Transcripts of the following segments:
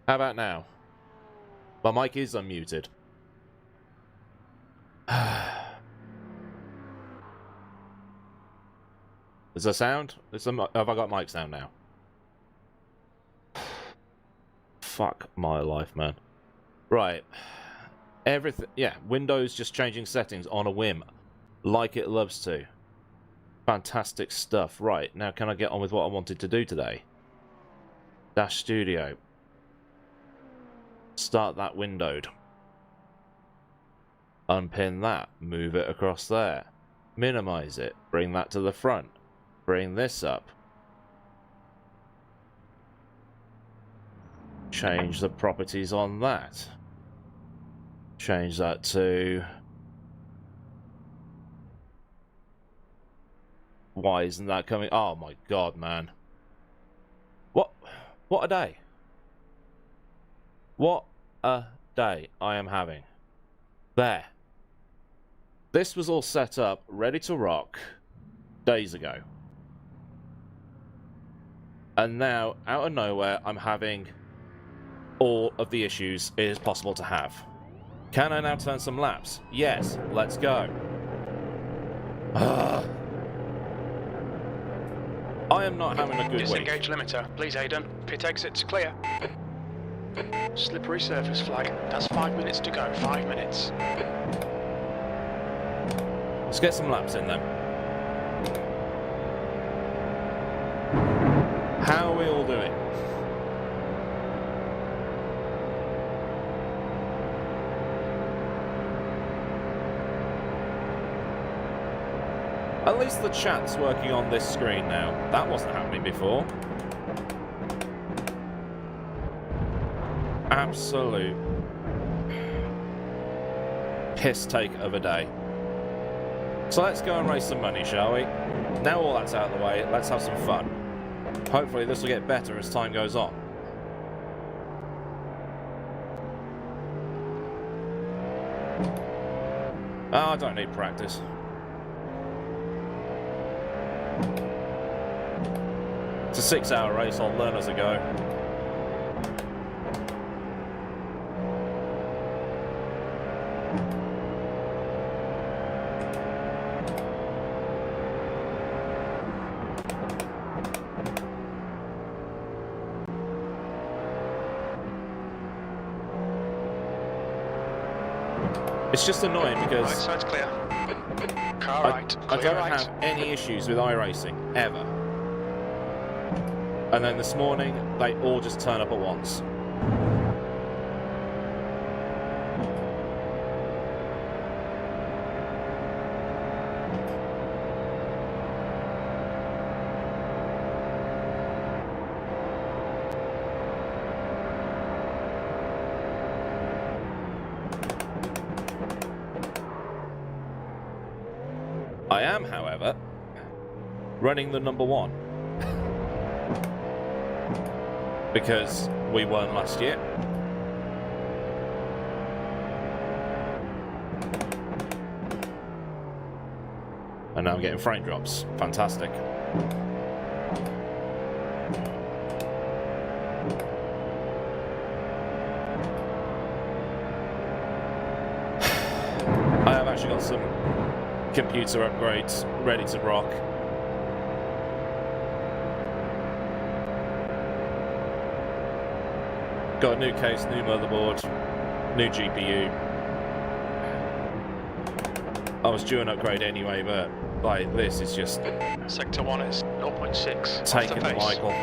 How about now? My mic is unmuted. Is there sound? Have I got mic sound now? Fuck my life, man. Right. Everything. Yeah, Windows just changing settings on a whim. Like it loves to. Fantastic stuff. Right, now can I get on with what I wanted to do today? Dash Studio. Start that windowed. Unpin that. Move it across there. Minimize it. Bring that to the front. Bring this up. Change the properties on that. Change that to... Why isn't that coming? Oh my god, man. What a day. What a day I am having. There. This was all set up, ready to rock, days ago. And now, out of nowhere, I'm having all of the issues it is possible to have. Can I now turn some laps? Yes, let's go. I am not having a good week. Disengage limiter. Please, Aidan. Pit exit's clear. Slippery surface flag. That's 5 minutes to go. 5 minutes. Let's get some laps in then. How are we all doing? At least the chat's working on this screen now. That wasn't happening before. Absolute piss take of a day. So let's go and raise some money, shall we? Now all that's out of the way, let's have some fun. Hopefully this will get better as time goes on. Oh, I don't need practice. It's a 6-hour race, I'll learn as I go. It's just annoying because right side's clear. Car right. I don't have any issues with iRacing, ever. And then this morning, they all just turn up at once. I am, however, running the number 1. Because we won last year. And now I'm getting frame drops. Fantastic. I have actually got some computer upgrades ready to rock. Got a new case, new motherboard, new GPU. I was due an upgrade anyway, but like this is just Sector 1 is 0.6. taking the Michael.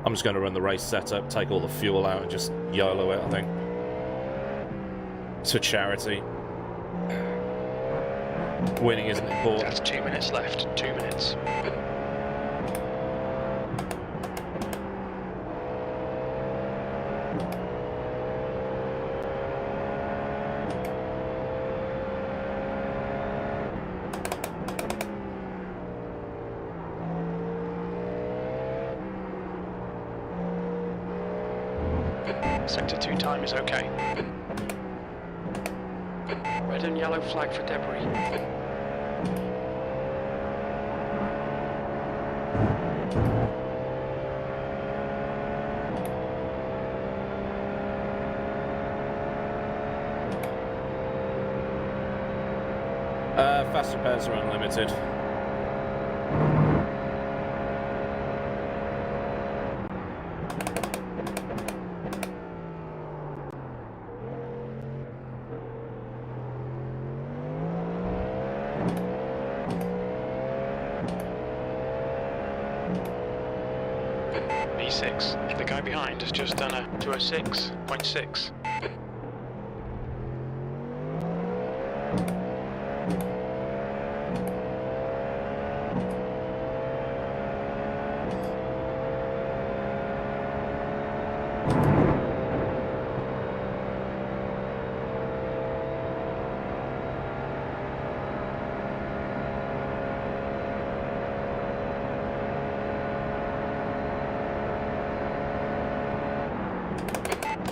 I'm just going to run the race setup, take all the fuel out and just YOLO it, I think. It's for charity. Winning isn't important. That's 2 minutes left. 2 minutes. Sector 2 time is okay. Red and yellow flag for debris. Fast repairs are unlimited. V6. The guy behind has just done a 206.6.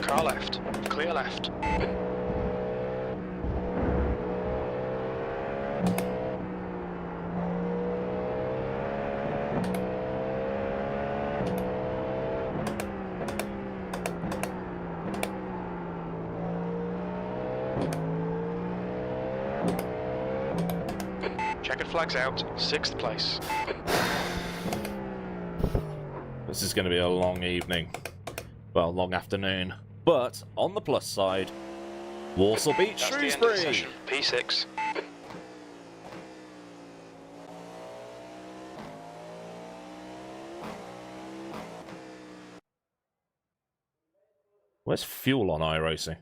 Car left. Clear left. Checkered flags out. 6th place. This is going to be a long evening. Well, long afternoon. But, on the plus side, Walsall beat That's Shrewsbury! the end of the session. P6. Where's fuel on iRacing?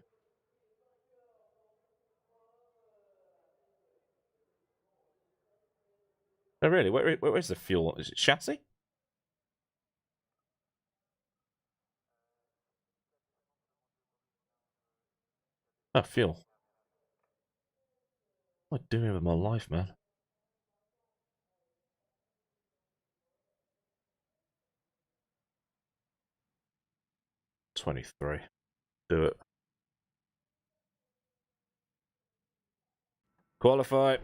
Oh, really? Where's the fuel? Is it chassis? Oh, fuel. What am I doing with my life, man? $23. Do it. Qualify.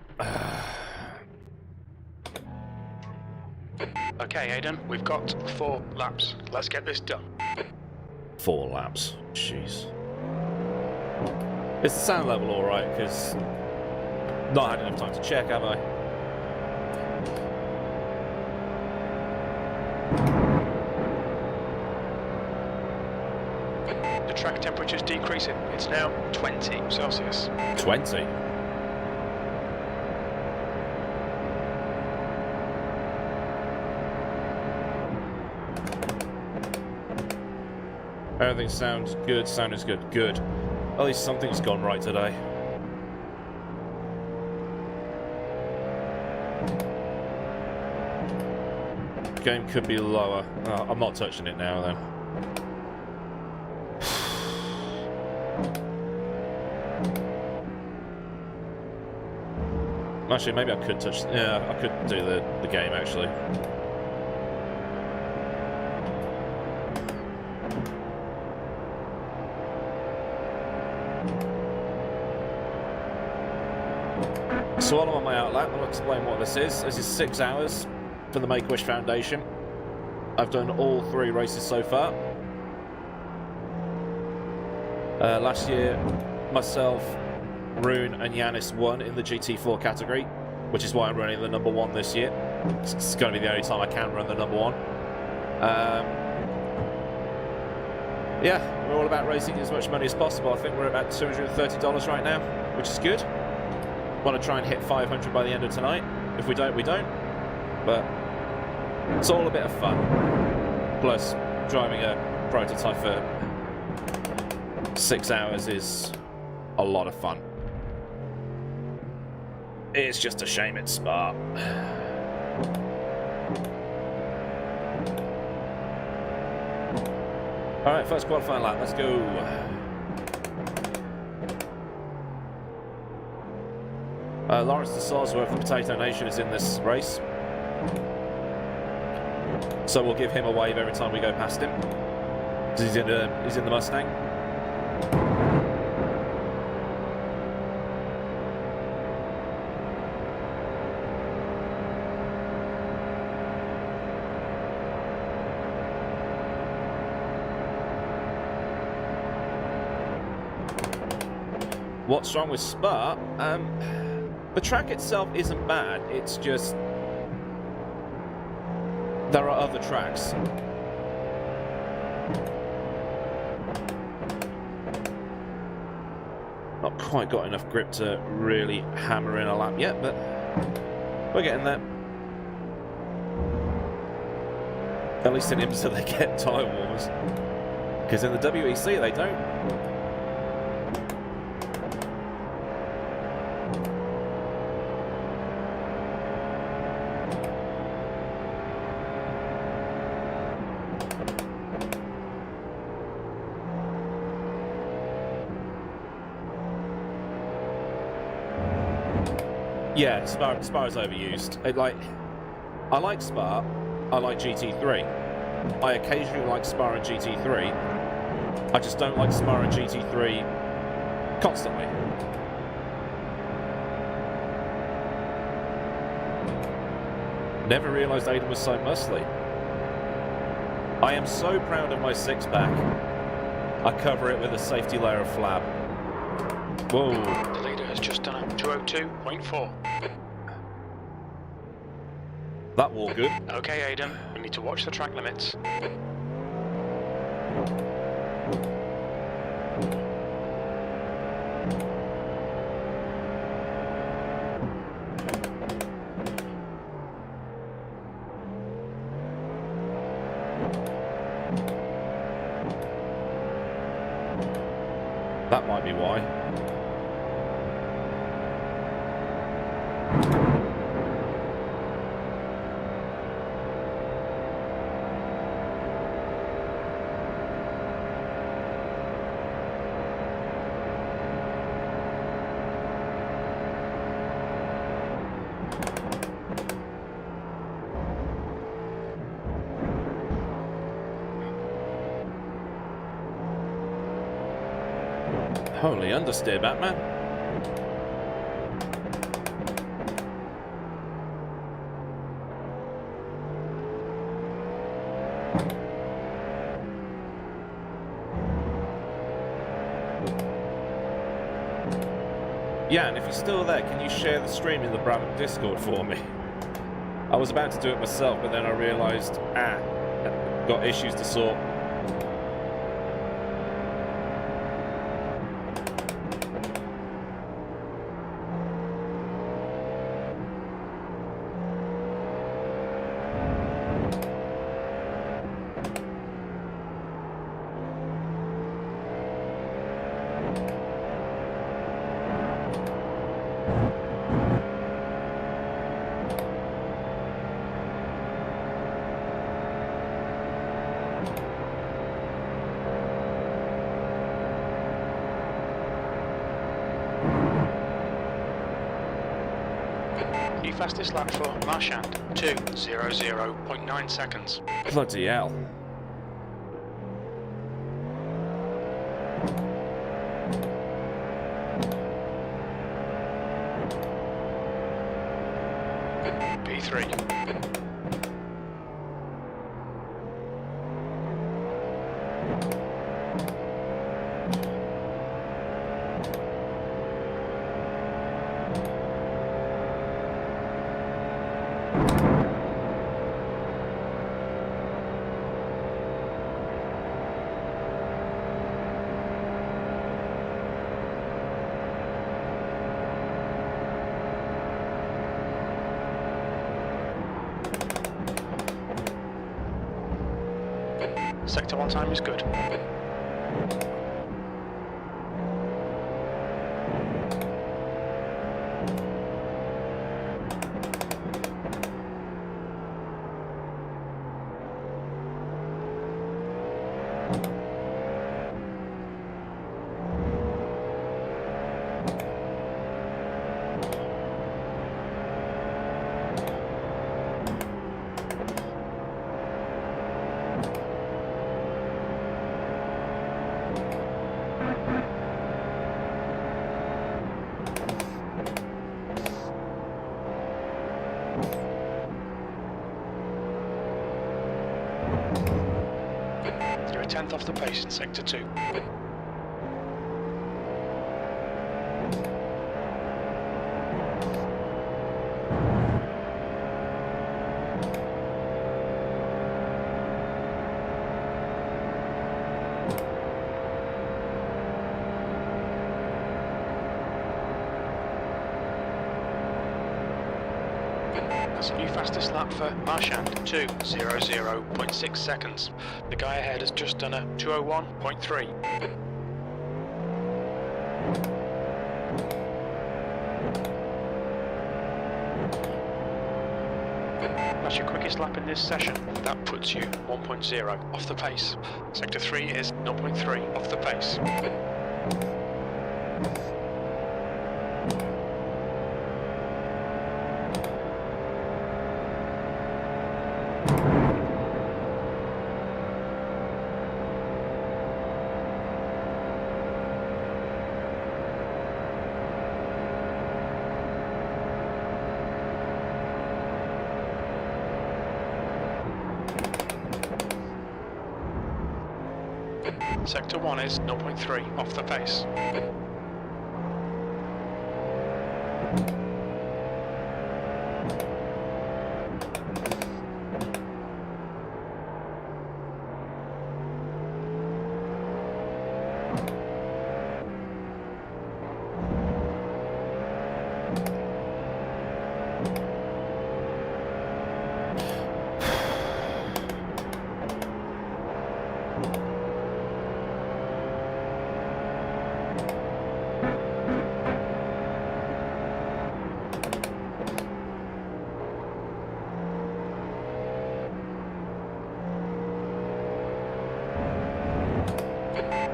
Okay, Aidan, we've got 4 laps. Let's get this done. 4 laps. Jeez. Is the sound level alright? Because not had enough time to check, have I? The track temperature's decreasing. It's now 20 Celsius. 20. Everything sounds good, sound is good. Good. At least something's gone right today. Game could be lower. Oh, I'm not touching it now then. Actually, maybe I could touch... Yeah, I could do the game actually. So while I'm on my outlap, I'll explain what this is. This is 6 hours for the Make-A-Wish Foundation. I've done all 3 races so far. Last year, myself, Rune and Yanis won in the GT4 category, which is why I'm running the number 1 this year. It's going to be the only time I can run the number 1. Yeah, we're all about raising as much money as possible. I think we're about $230 right now, which is good. Want to try and hit 500 by the end of tonight. If we don't, we don't. But it's all a bit of fun. Plus, driving a prototype for 6 hours is a lot of fun. It's just a shame it's Spa. Alright, first qualifying lap, let's go. Lawrence de Sarsworth of Potato Nation is in this race. So we'll give him a wave every time we go past him. He's in the Mustang. What's wrong with Spa? The track itself isn't bad, it's just there are other tracks. Not quite got enough grip to really hammer in a lap yet, but we're getting there. At least in IMSA they get tyre warmers, because in the WEC they don't. Yeah, Spa is overused. I like Spa, I like GT3. I occasionally like Spa and GT3. I just don't like Spa and GT3 constantly. Never realised Aidan was so muscly. I am so proud of my six-pack. I cover it with a safety layer of flab. Whoa. The leader has just done a 202.4. That wore good. Okay, Aidan, we need to watch the track limits. That might be why. Holy understeer, Batman. Yeah, and if you're still there, can you share the stream in the Brabham Discord for me? I was about to do it myself, but then I realised, got issues to sort. New fastest lap for Marchand, 2:00.9 seconds. Bloody hell. P3. Sector 1 time is good. You're a tenth off the pace in Sector 2. seconds. New fastest lap for Marchand, 2:00.6 seconds. The guy ahead has just done a 2:01.3. That's your quickest lap in this session. That puts you 1.0 off the pace. Sector 3 is 0.3 off the pace. Sector 1 is 0.3 off the pace.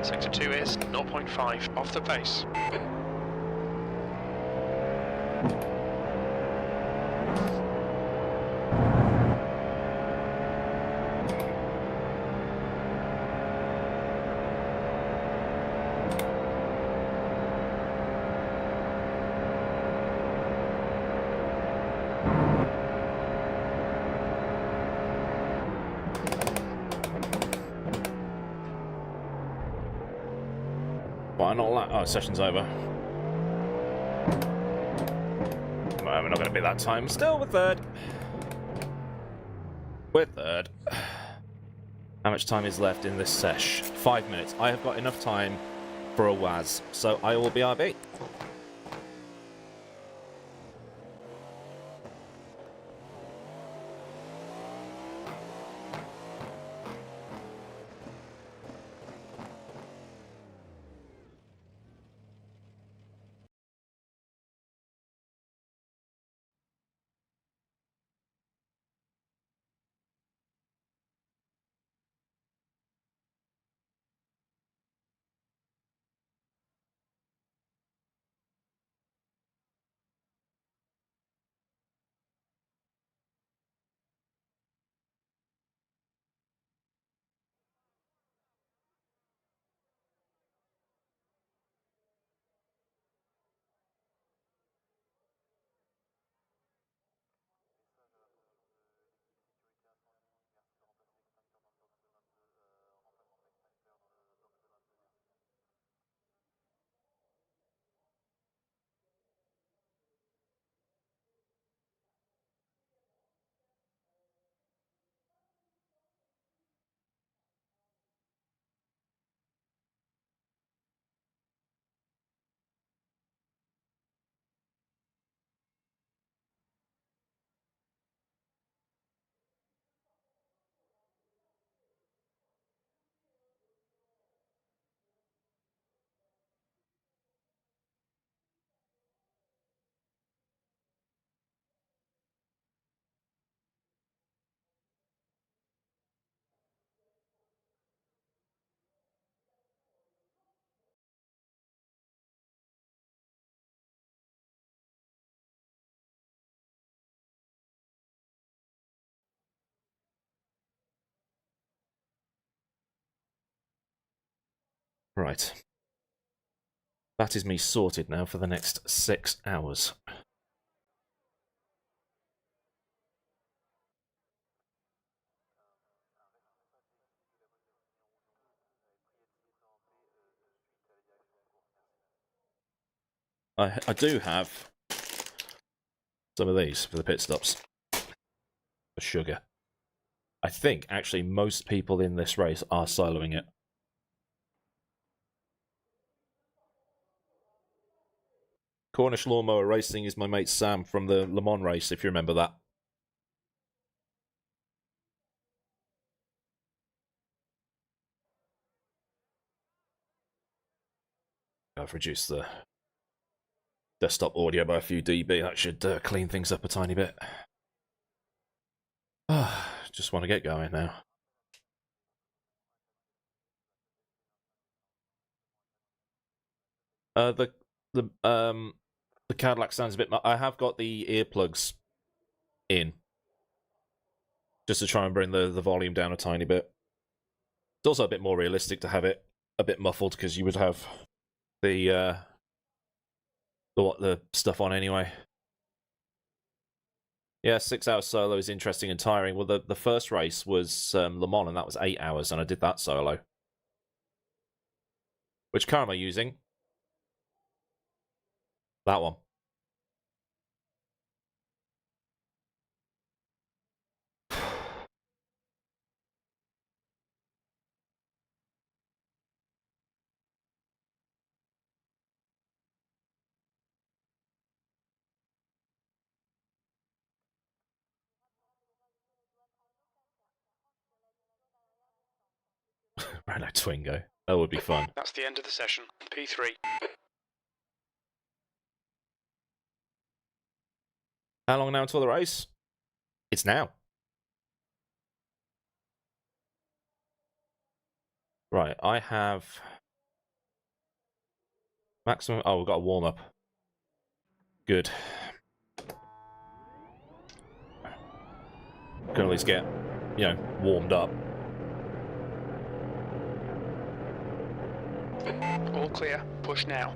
Sector 2 is 0.5 off the pace. Final lap. Oh, session's over. Well, we're not going to be that time. Still, we're third. We're third. How much time is left in this sesh? 5 minutes. I have got enough time for a WAS, so I will be RB. Right. That is me sorted now for the next 6 hours. I do have some of these for the pit stops. For sugar. I think, actually, most people in this race are siloing it. Cornish Lawnmower Racing is my mate Sam from the Le Mans race, if you remember that. I've reduced the desktop audio by a few dB. That should clean things up a tiny bit. Just want to get going now. The Cadillac sounds a bit. I have got the earplugs in just to try and bring the volume down a tiny bit. It's also a bit more realistic to have it a bit muffled because you would have the stuff on anyway. Yeah, 6 hours solo is interesting and tiring. Well, the first race was Le Mans, and that was 8 hours, and I did that solo. Which car am I using? That one. Renault Twingo. That would be fun. That's the end of the session. P3. How long now until the race? It's now. Right, I have maximum. Oh, we've got a warm up. Good. Can at least get, warmed up. All clear. Push now.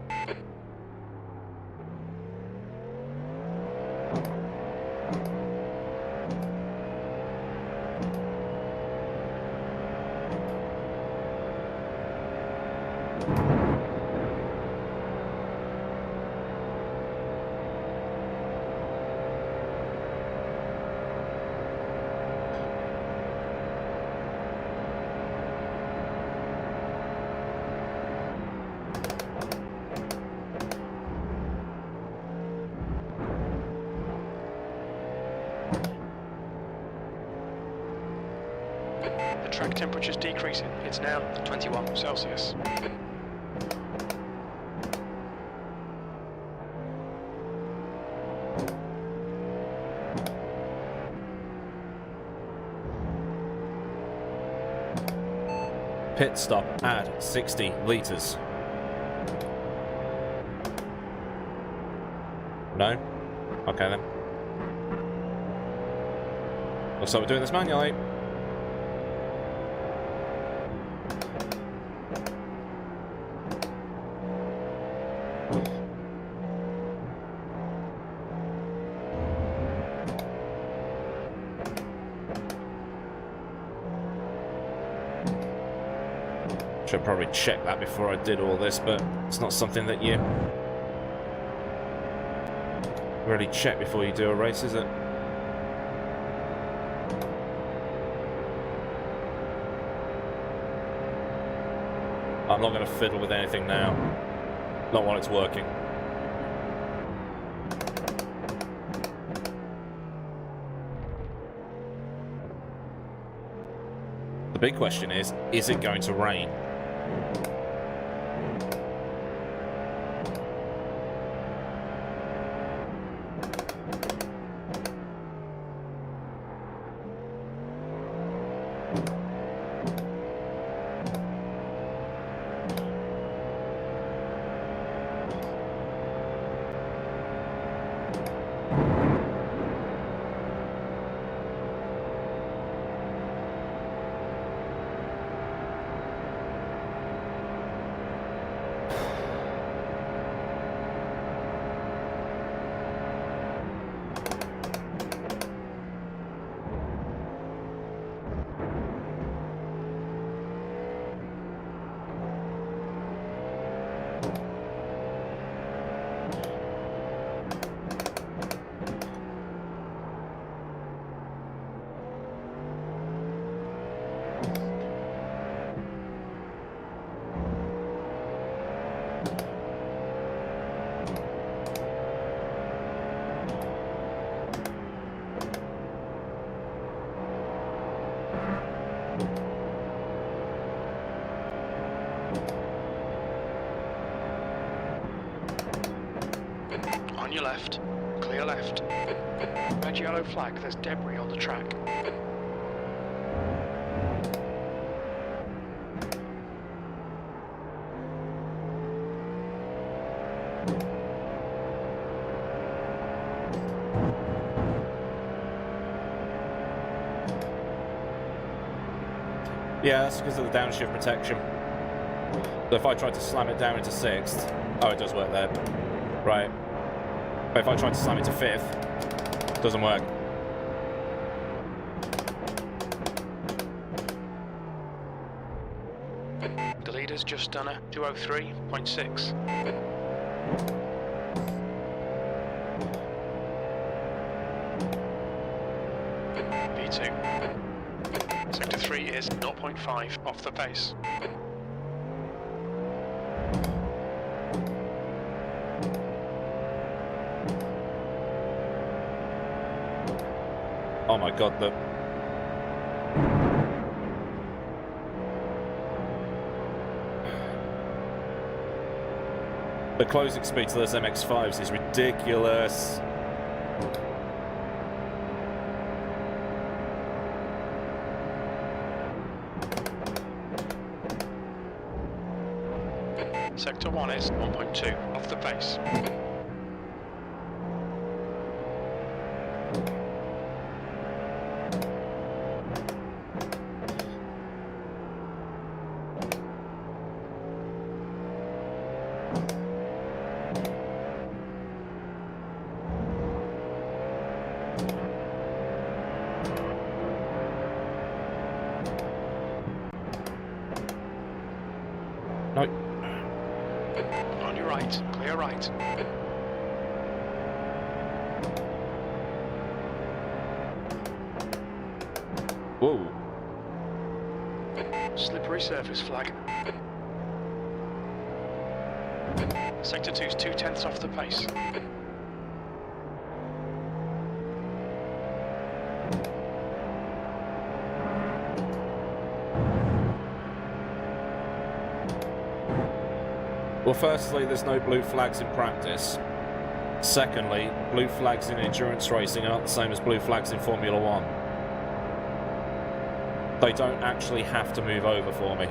Track temperature's decreasing. It's now 21 Celsius. Pit stop at 60 litres. No? Okay then. Looks like we're doing this manually. Should probably check that before I did all this, but it's not something that you really check before you do a race, is it? I'm not going to fiddle with anything now. Not while it's working. The big question is it going to rain? your left. Clear left. Red yellow flag, there's debris on the track. Yeah, that's because of the downshift protection. So if I tried to slam it down into 6th... Oh, it does work there. Right. But if I tried to slam it to 5th, it doesn't work. The leader's just done a 203.6. V2. Sector 3 is 0.5 off the pace. Oh my god, the closing speed to those MX-5s is ridiculous. Sector 1 is 1.2 off the pace. No. On your right, clear right. Whoa. Slippery surface flag. Sector 2's 0.2 off the pace. Well, firstly, there's no blue flags in practice. Secondly, blue flags in endurance racing aren't the same as blue flags in Formula 1. They don't actually have to move over for me.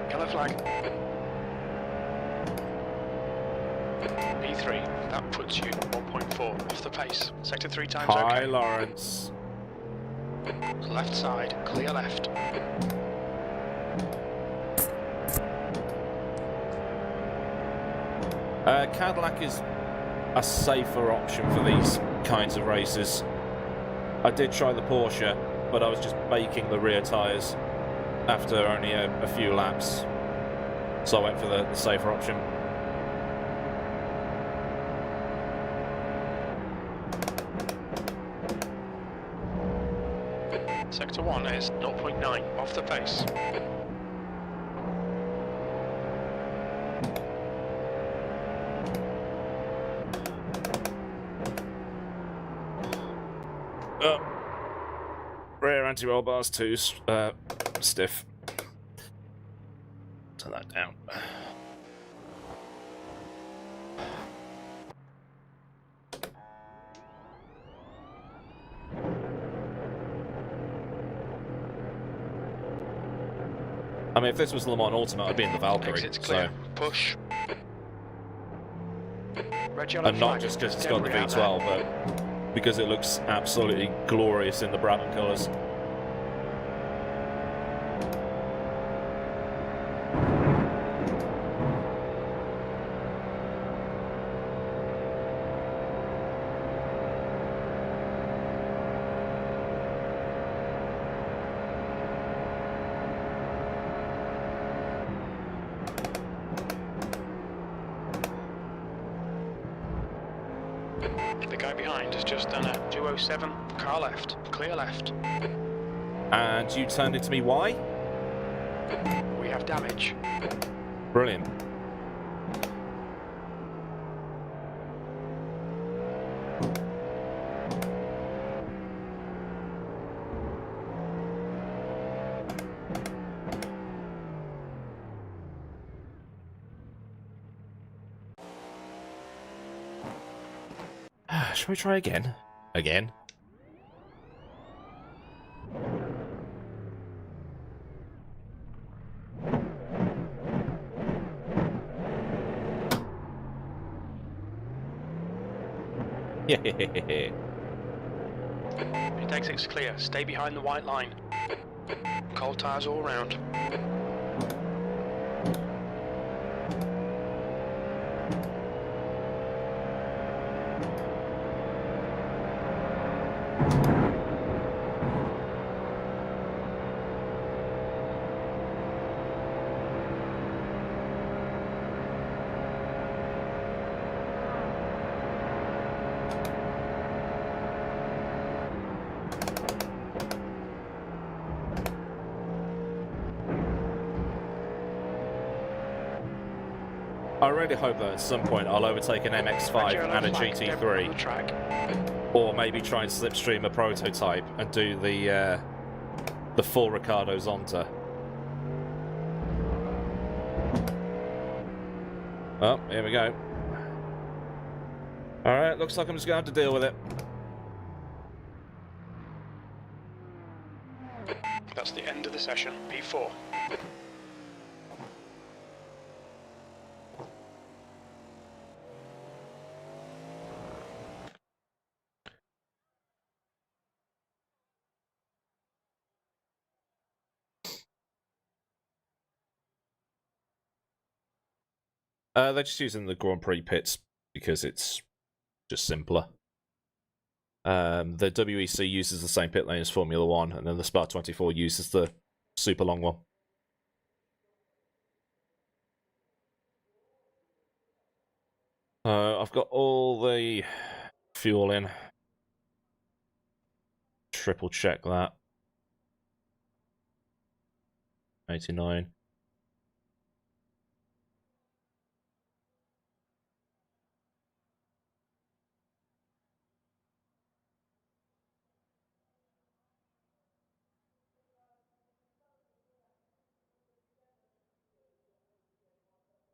Yellow flag. P3, that puts you 1.4 off the pace. Sector 3 times Hi, okay. Lawrence. Left side, clear left. Cadillac is a safer option for these kinds of races. I did try the Porsche, but I was just baking the rear tyres after only a few laps. So I went for the safer option. Sector 1 is 0.9 off the pace. Rear anti-roll bars too stiff. Turn that down. I mean, if this was Le Mans Ultimate, I'd be in the Valkyrie. Exit's clear. So. Push. Red, yellow And not flag. just because it's got the Debris out V12, there. but because it looks absolutely glorious in the Brabham colours. The guy behind has just done a 207, car left, clear left. And you turned into me, why? We have damage. Brilliant. Shall we try again? Again? Yeah. Pit exit's clear. Stay behind the white line. Cold tyres all round. I really hope that at some point I'll overtake an MX-5 and a GT3, or maybe try and slipstream a prototype and do the full Ricardo Zonta. Oh, here we go. Alright, looks like I'm just going to have to deal with it. That's the end of the session. P4. They're just using the Grand Prix pits because it's just simpler. The WEC uses the same pit lane as Formula 1, and then the Spa 24 uses the super long one. I've got all the fuel in. Triple check that. 89.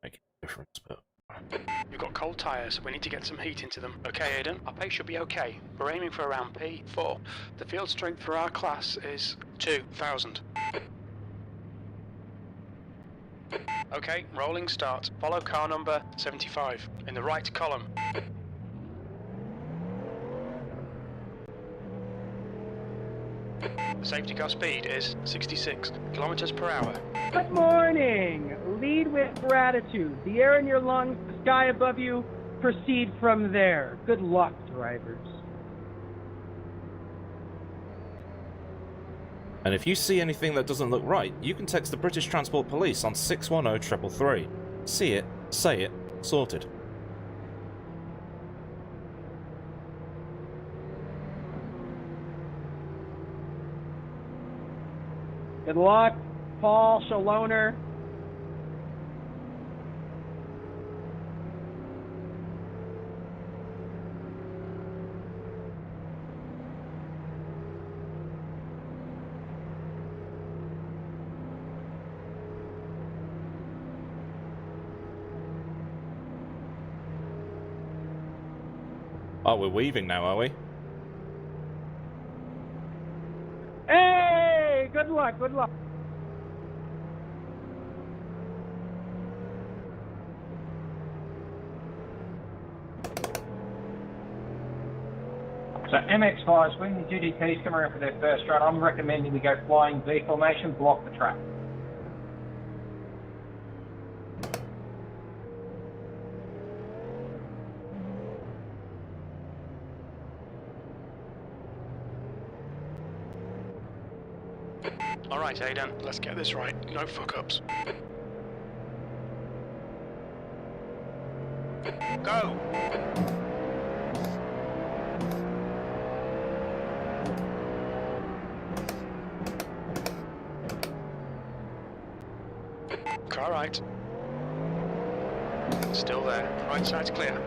Make a difference, but We've got cold tyres. We need to get some heat into them. Okay, Aidan, our pace should be okay. We're aiming for around P4. The field strength for our class is 2,000. Okay, rolling start. Follow car number 75 in the right column. The safety car speed is 66 kilometers per hour. Good morning. Lead with gratitude. The air in your lungs, the sky above you, proceed from there. Good luck, drivers. And if you see anything that doesn't look right, you can text the British Transport Police on 610-333. See it, say it, sorted. Good luck, Paul Shaloner. Oh, we're weaving now, are we? Hey, good luck, good luck. So MX5s, when the GTPs come around for their first run, I'm recommending we go flying V formation, block the track. Alright, Aidan, let's get this right. No fuck-ups. Go! Car right. Still there. Right side's clear.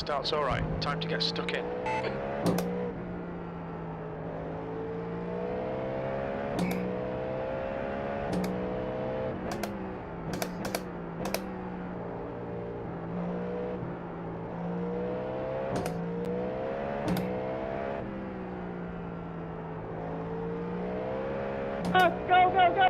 Start's alright. Time to get stuck in. Go, go, go!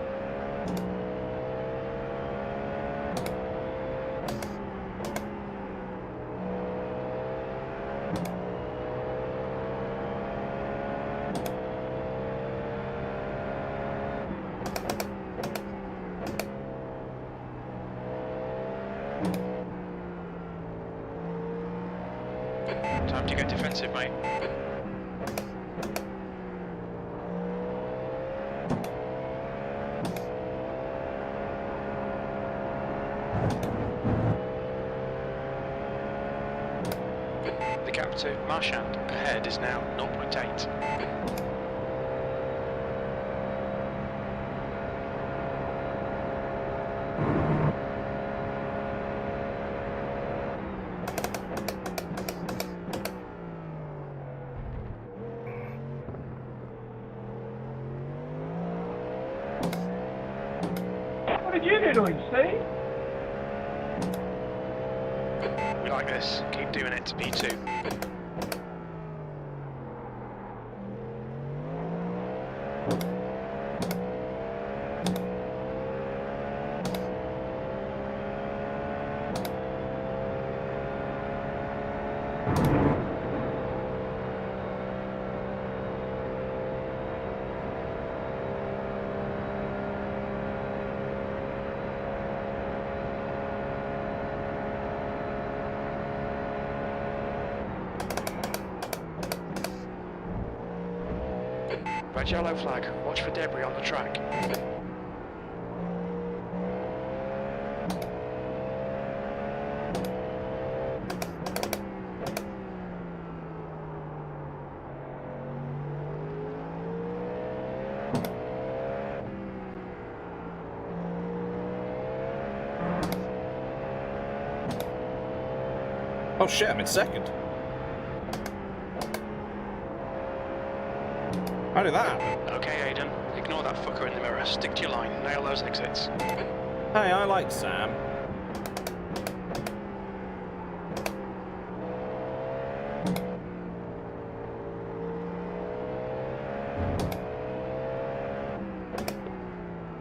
Time to get defensive, mate. The gap to Marchand ahead is now 0.8. What did you do to him, Steve? We like this. Keep doing it. P2. Red yellow flag. Watch for debris on the track. Oh shit, I'm in second. How did that happen? Okay, Aidan. Ignore that fucker in the mirror. Stick to your line. Nail those exits. Hey, I like Sam.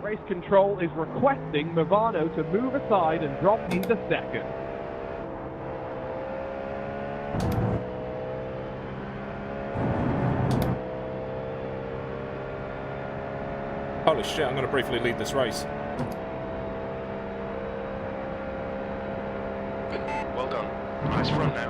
Race control is requesting Movano to move aside and drop into second. Holy shit, I'm going to briefly lead this race. Well done. Nice front now.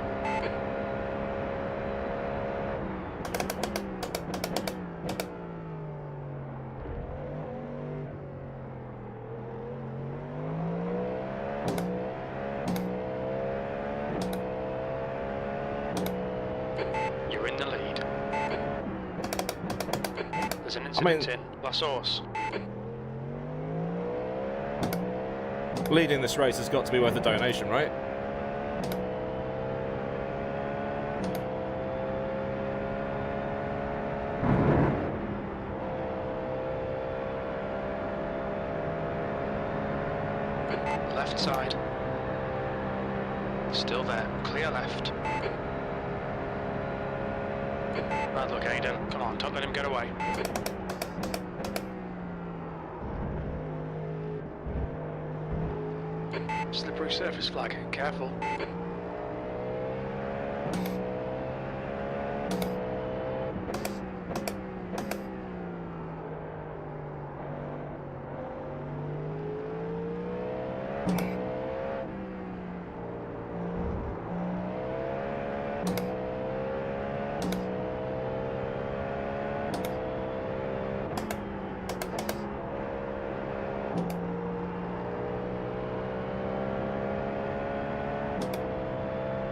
You're in the lead. There's an incident in La Source. Leading this race has got to be worth a donation, right? Left side. Still there. Clear left. Bad luck, Aidan. Come on, don't let him get away. Slippery surface flag. Careful.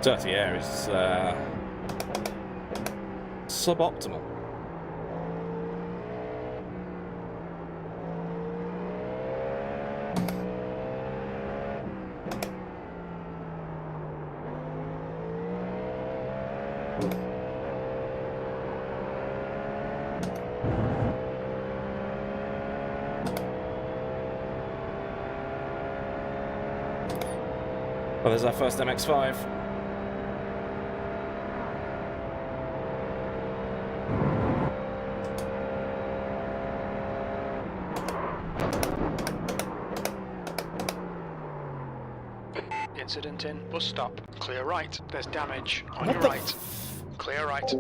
Dirty air is suboptimal. Well, there's our first MX-5. Incident in bus stop. Clear right. There's damage on What your the right. Clear right.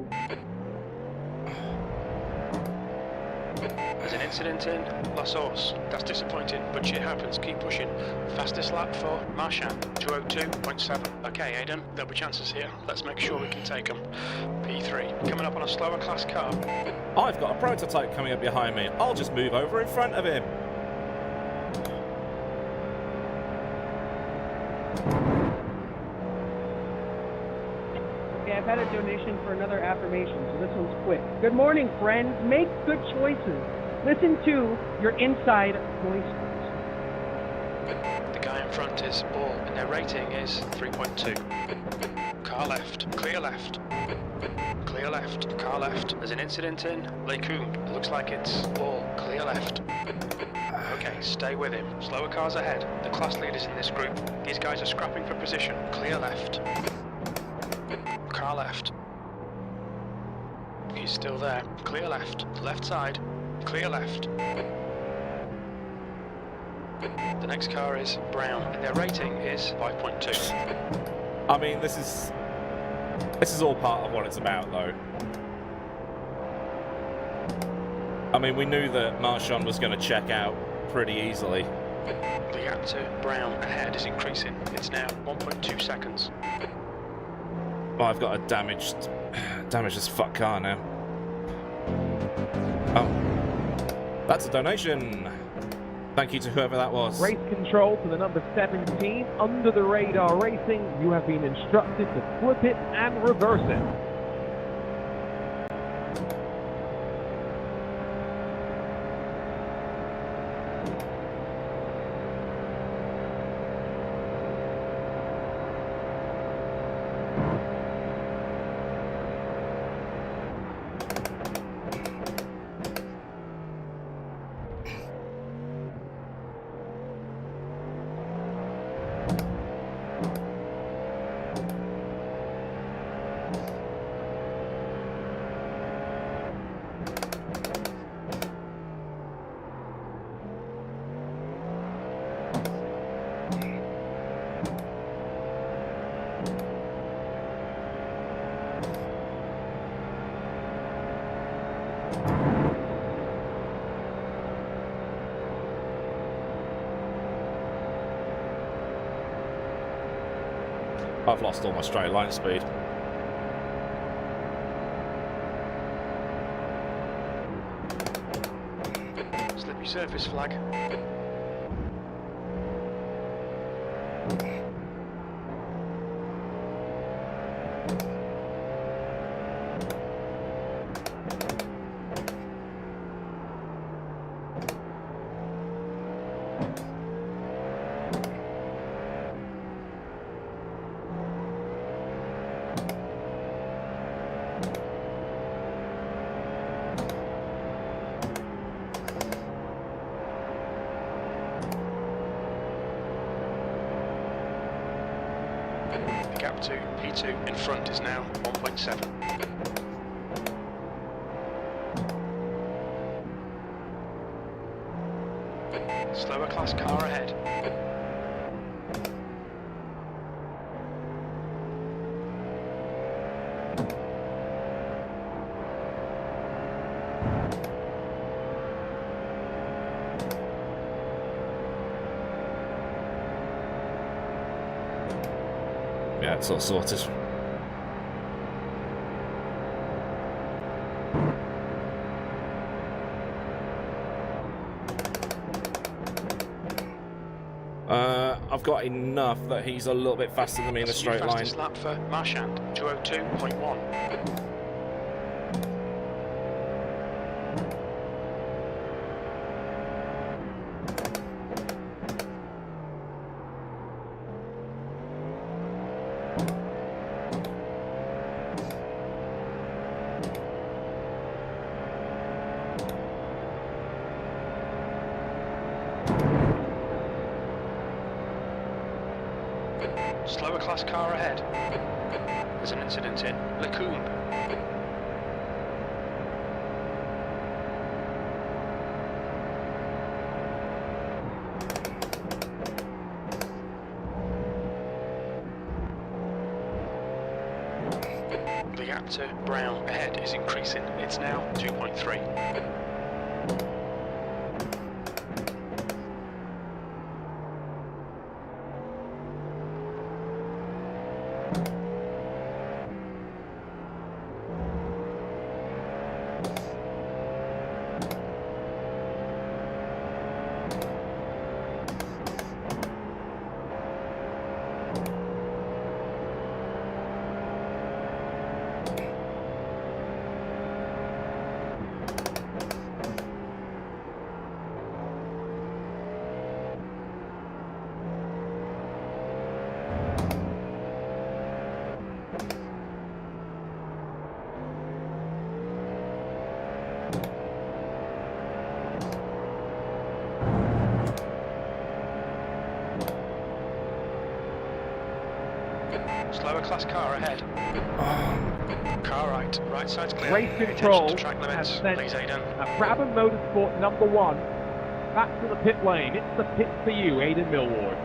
There's an incident in La Source. That's disappointing, but shit happens. Keep pushing. Fastest lap for Marchand, 2:02.7. Okay, Aidan, there'll be chances here. Let's make sure we can take them. P3. Coming up on a slower class car. I've got a prototype coming up behind me. I'll just move over in front of him. Okay, I've had a donation for another affirmation, so this one's quick. Good morning, friends. Make good choices. Listen to your inside voices. The guy in front is Ball, and their rating is 3.2. Car left. Clear left. Clear left. Car left. There's an incident in Lacoon. It looks like it's Ball. Clear left. Okay, stay with him. Slower cars ahead. The class leaders in this group. These guys are scrapping for position. Clear left. Car left. He's still there. Clear left. Left side. Clear left. The next car is Brown, and their rating is 5.2. I mean, this is all part of what it's about, though. I mean, we knew that Marchand was going to check out pretty easily. The gap to Brown ahead is increasing. It's now 1.2 seconds. Well, I've got a damaged as fuck car now. Oh, that's a donation. Thank you to whoever that was. Race control to the number 17, under the radar racing. You have been instructed to flip it and reverse it. I've lost all my straight line speed. Slippery surface flag. The gap to P2 in front is now 1.7. Slower class car ahead. Yeah, it's all sorted. I've got enough that he's a little bit faster than me in a straight line. Fastest lap for Marchand, 2:02.1. Slower class car ahead. There's an incident in Lecombe. The gap to Brown ahead is increasing. It's now 2.3. Slower class car ahead. Car right, right side's clear. Race Attention control to track limits, has sent please Aidan. Brabham Motorsport number 1 back to the pit lane. It's the pit for you, Aidan Millward.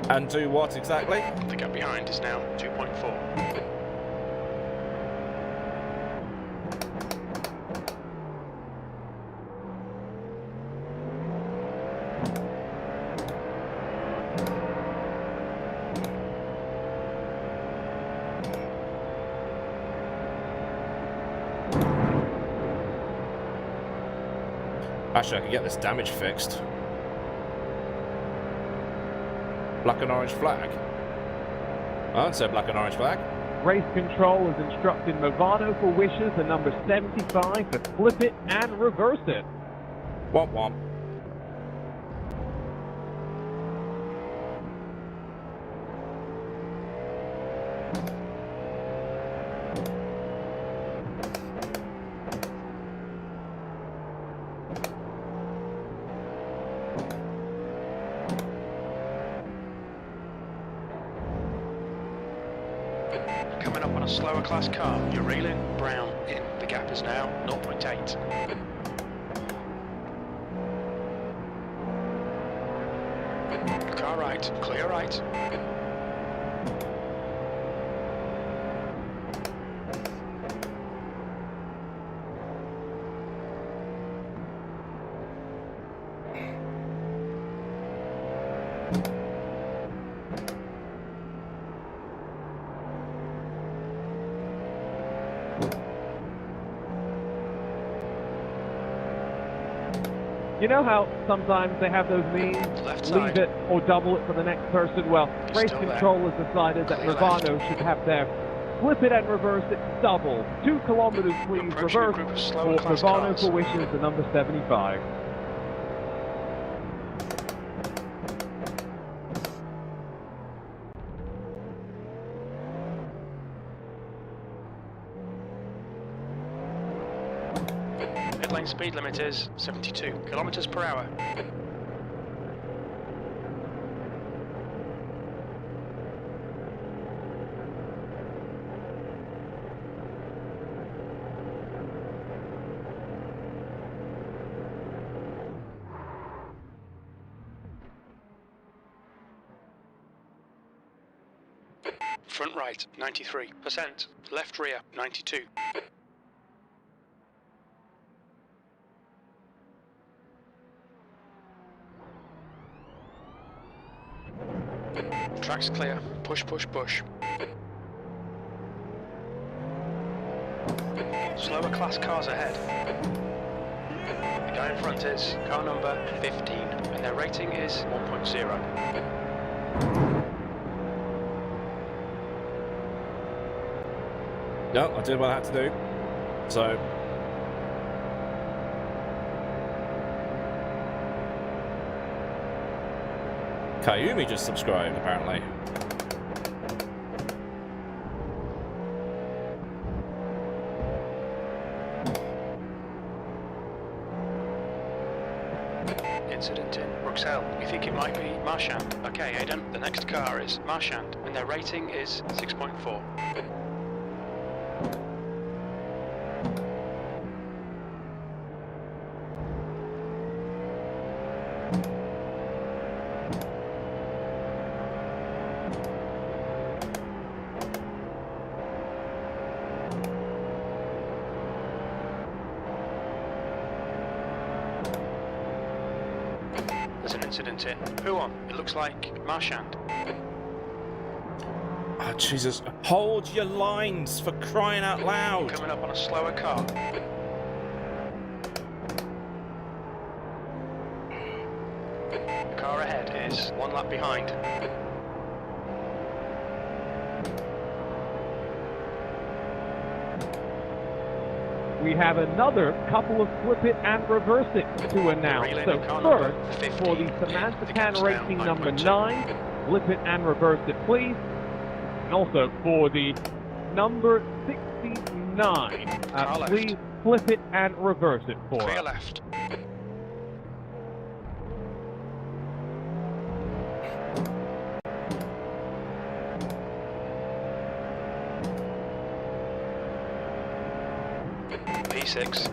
And do what exactly? The gap behind is now 2.4. Actually, I can get this damage fixed. Black and orange flag. I would say black and orange flag. Race control has instructed Movano for wishes the number 75 to flip it and reverse it. Womp womp. Coming up on a slower class car, you're reeling, Brown in. The gap is now 0.8. Car right, clear right. You know how sometimes they have those memes, Left leave side. it or double it for the next person? Well, He's race still there. control has decided that Clear Movano should have their flip it and reverse it double. 2 kilometers, please, Approaching a reverse group of for slower class Movano cars. for wishes, the number 75. Pit lane speed limit is 72 kilometers per hour. Front right, 93%. Left rear, 92. Track's clear. Push, push, push. Slower class cars ahead. The guy in front is car number 15, and their rating is 1.0. No, I did what I had to do. So Kayumi just subscribed, apparently. Incident in Bruxelles. We think it might be Marchand. Okay, Aidan. The next car is Marchand, and their rating is 6.4. There's an incident in Who on? It looks like Marchand. Oh, Jesus. Hold your lines for crying out loud. Coming up on a slower car. The car ahead is one lap behind. We have another couple of flip it and reverse it to announce. Relay So car first, number 15. for the Samantha The Can gap's Racing now number 9.2. 9, flip it and reverse it, please. And also for the number 69, Car left. please flip it and reverse it for Clear us. left. P6.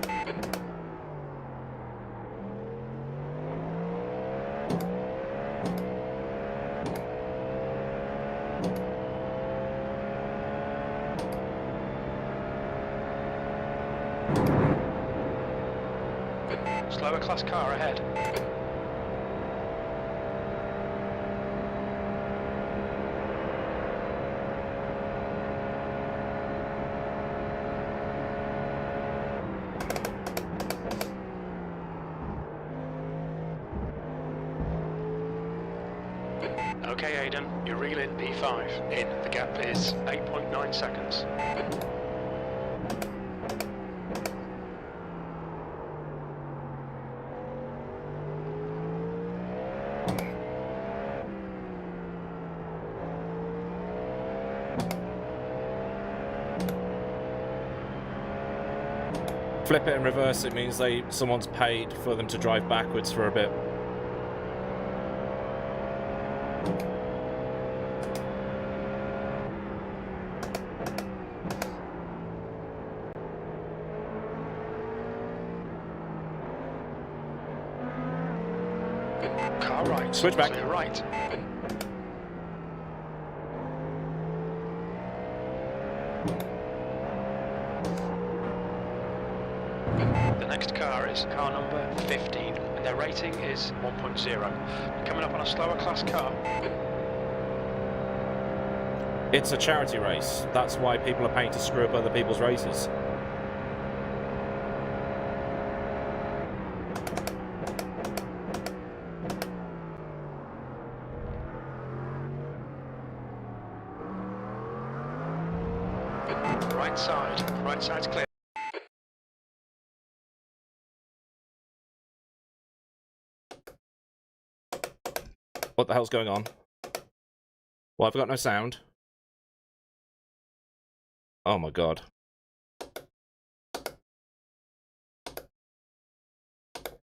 Slower class car ahead. Okay, Aidan, you're reeling P5 in. The gap is 8.9 seconds. Flip it and reverse it means someone's paid for them to drive backwards for a bit. Car right. Switch back. Clear right. The next car is car number 15, and their rating is 1.0. Coming up on a slower class car. It's a charity race. That's why people are paying to screw up other people's races. Right side. Right side's clear. What the hell's going on? Well, I've got no sound. Oh my god.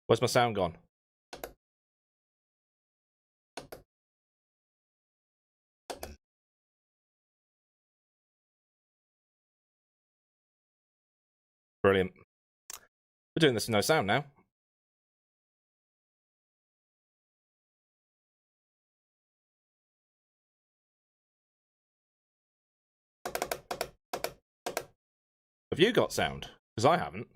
Where's my sound gone? Brilliant. We're doing this with no sound now. Have you got sound? Because I haven't.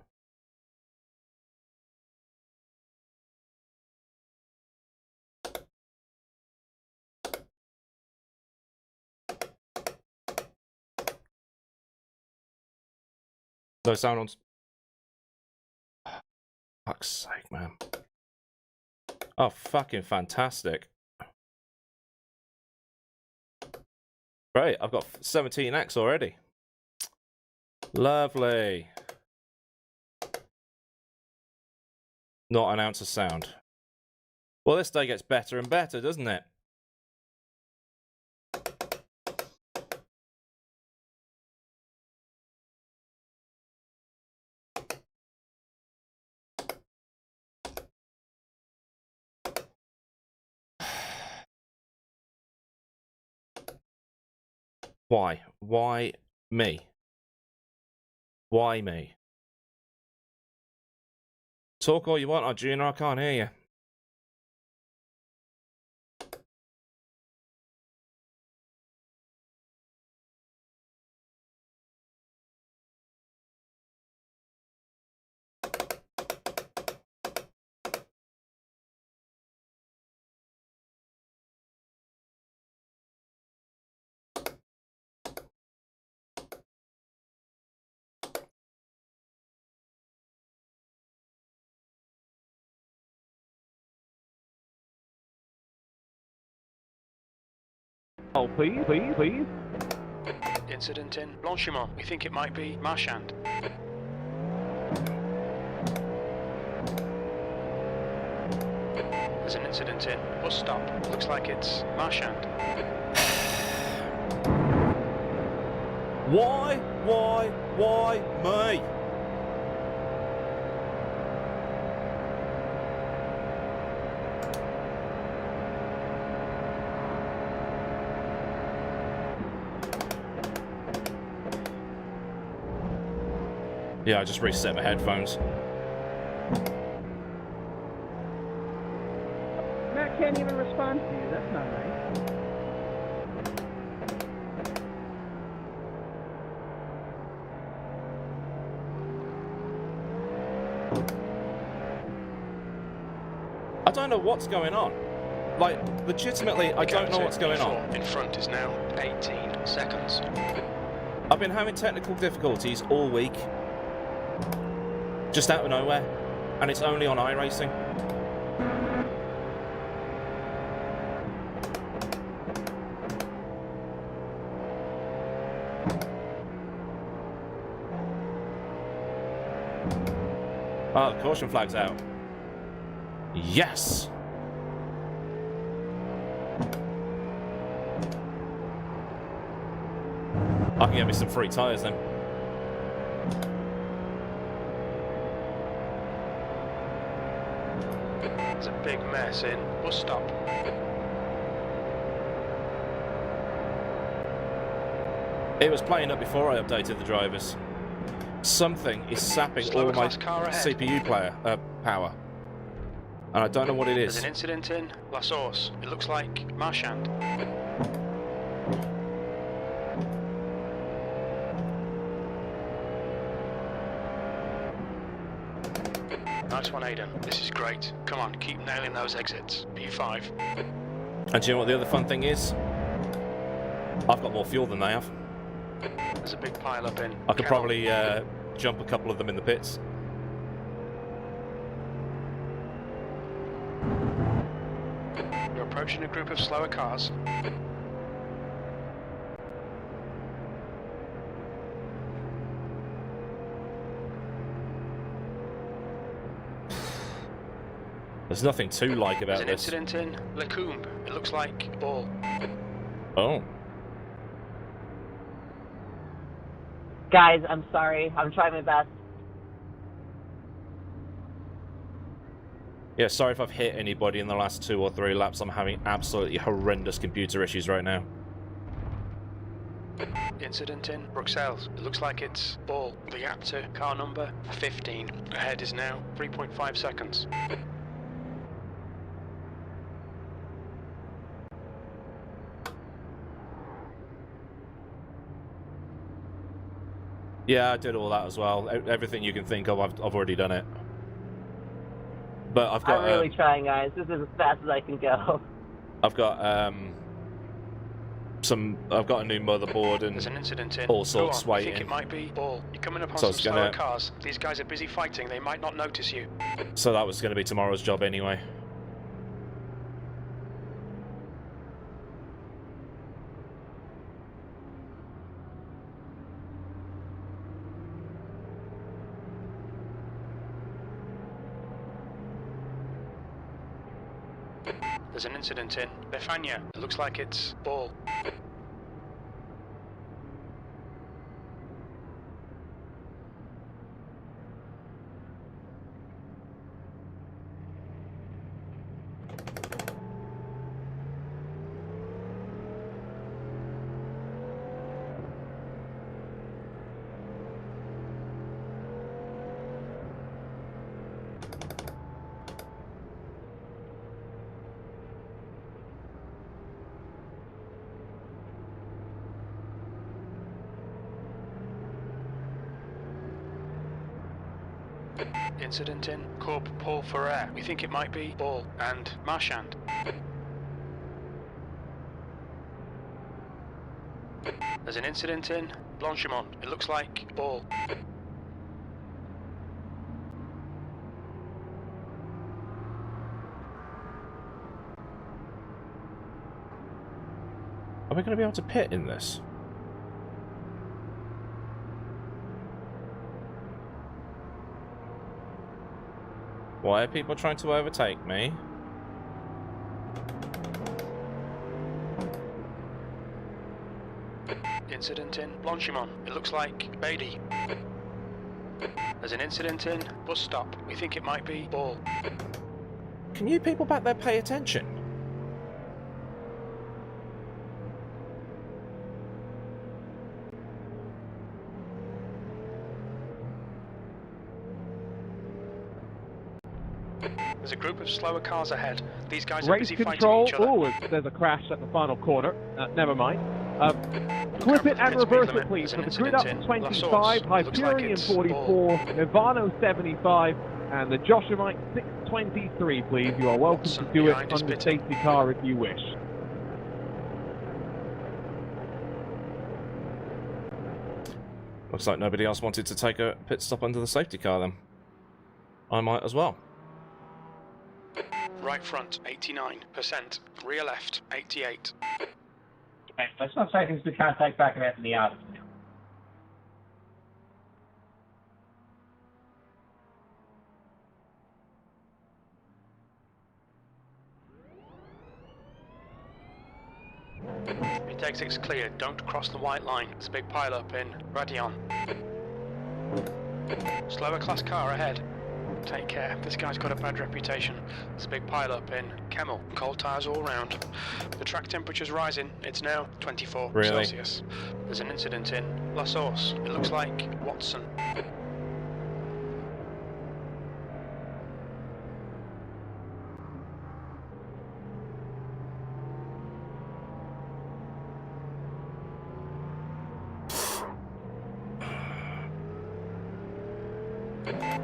No sound on. Fuck's sake, man. Oh, fucking fantastic. Great, I've got 17x already. Lovely. Not an ounce of sound. Well, this day gets better and better, doesn't it? Why? Why me? Why me? Talk all you want, Arjuna, I can't hear you. Oh, please, please, please. Incident in Blanchimont. We think it might be Marchand. There's an incident in bus stop. Looks like it's Marchand. Why me? Yeah, I just reset my headphones. Matt can't even respond to you. That's not nice. I don't know what's going on. Like, legitimately, I don't know what's going on. In front is now 18 seconds. I've been having technical difficulties all week. Just out of nowhere. And it's only on iRacing. Oh, the caution flag's out. Yes! I can get me some free tyres then. There's a big mess in bus stop. It was playing up before I updated the drivers. Something is sapping all my CPU power. And I don't know what it is. There's an incident in La Source. It looks like Marchand. Nice one, Aidan. This is great. Come on, keep nailing those exits. P5. And do you know what the other fun thing is? I've got more fuel than they have. There's a big pile up in. I could probably jump a couple of them in the pits. You're approaching a group of slower cars. There's nothing to like about There's this. an incident in Lecombe. It looks like ball. Oh. Guys, I'm sorry. I'm trying my best. Yeah, sorry if I've hit anybody in the last 2 or 3 laps. I'm having absolutely horrendous computer issues right now. Incident in Bruxelles. It looks like it's ball. The gap to car number 15. Ahead is now 3.5 seconds. Yeah, I did all that as well. Everything you can think of, I've already done it. But I've got. I'm really trying, guys. This is as fast as I can go. I've got I've got a new motherboard and There's an incident in. all sorts I think waiting. it might be ball. You're coming up on So some it's slower gonna- cars. These guys are busy fighting. They might not notice you. So that was going to be tomorrow's job anyway. There's an incident in Befania. It looks like it's ball. Incident in Corp Paul Ferrer. We think it might be Ball and Marchand. There's an incident in Blanchimont. It looks like Ball. Are we going to be able to pit in this? Why are people trying to overtake me? Incident in Blanchimont. It looks like Beatty. There's an incident in bus stop. We think it might be Ball. Can you people back there pay attention? There's a group of slower cars ahead. These guys are Race busy control. fighting each other. Oh, there's a crash at the final corner. Never mind. Flip it and Pit speed reverse limit. it, please. There's For an the grid up incident to in La 25, Source. It looks like Hyperion it's 44, Nirvano 75, and the Joshamite 623, please. You are welcome Watson to do it behind is on the pitting. safety car if you wish. Looks like nobody else wanted to take a pit stop under the safety car then. I might as well. Right front, 89%. Rear left, 88. Okay, let's not say things we can't take back and out in the yard. It exit's clear. Don't cross the white line. There's a big pile-up in Radion. Slower class car ahead. Take care. This guy's got a bad reputation. There's a big pile-up in Kemmel. Cold tyres all round. The track temperature's rising. It's now 24 Really? Celsius. There's an incident in La Source. It looks like Watson.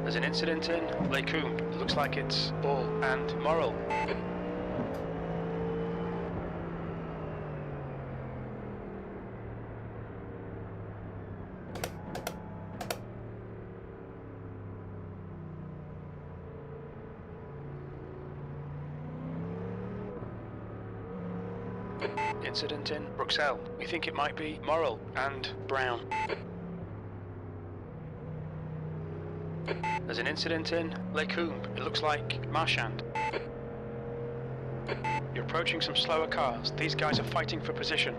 There's an incident in Lecombe. It looks like it's Ball and Morrill. Incident in Bruxelles. We think it might be Morrill and Brown. There's an incident in Lecombe. It looks like Marchand. You're approaching some slower cars. These guys are fighting for position.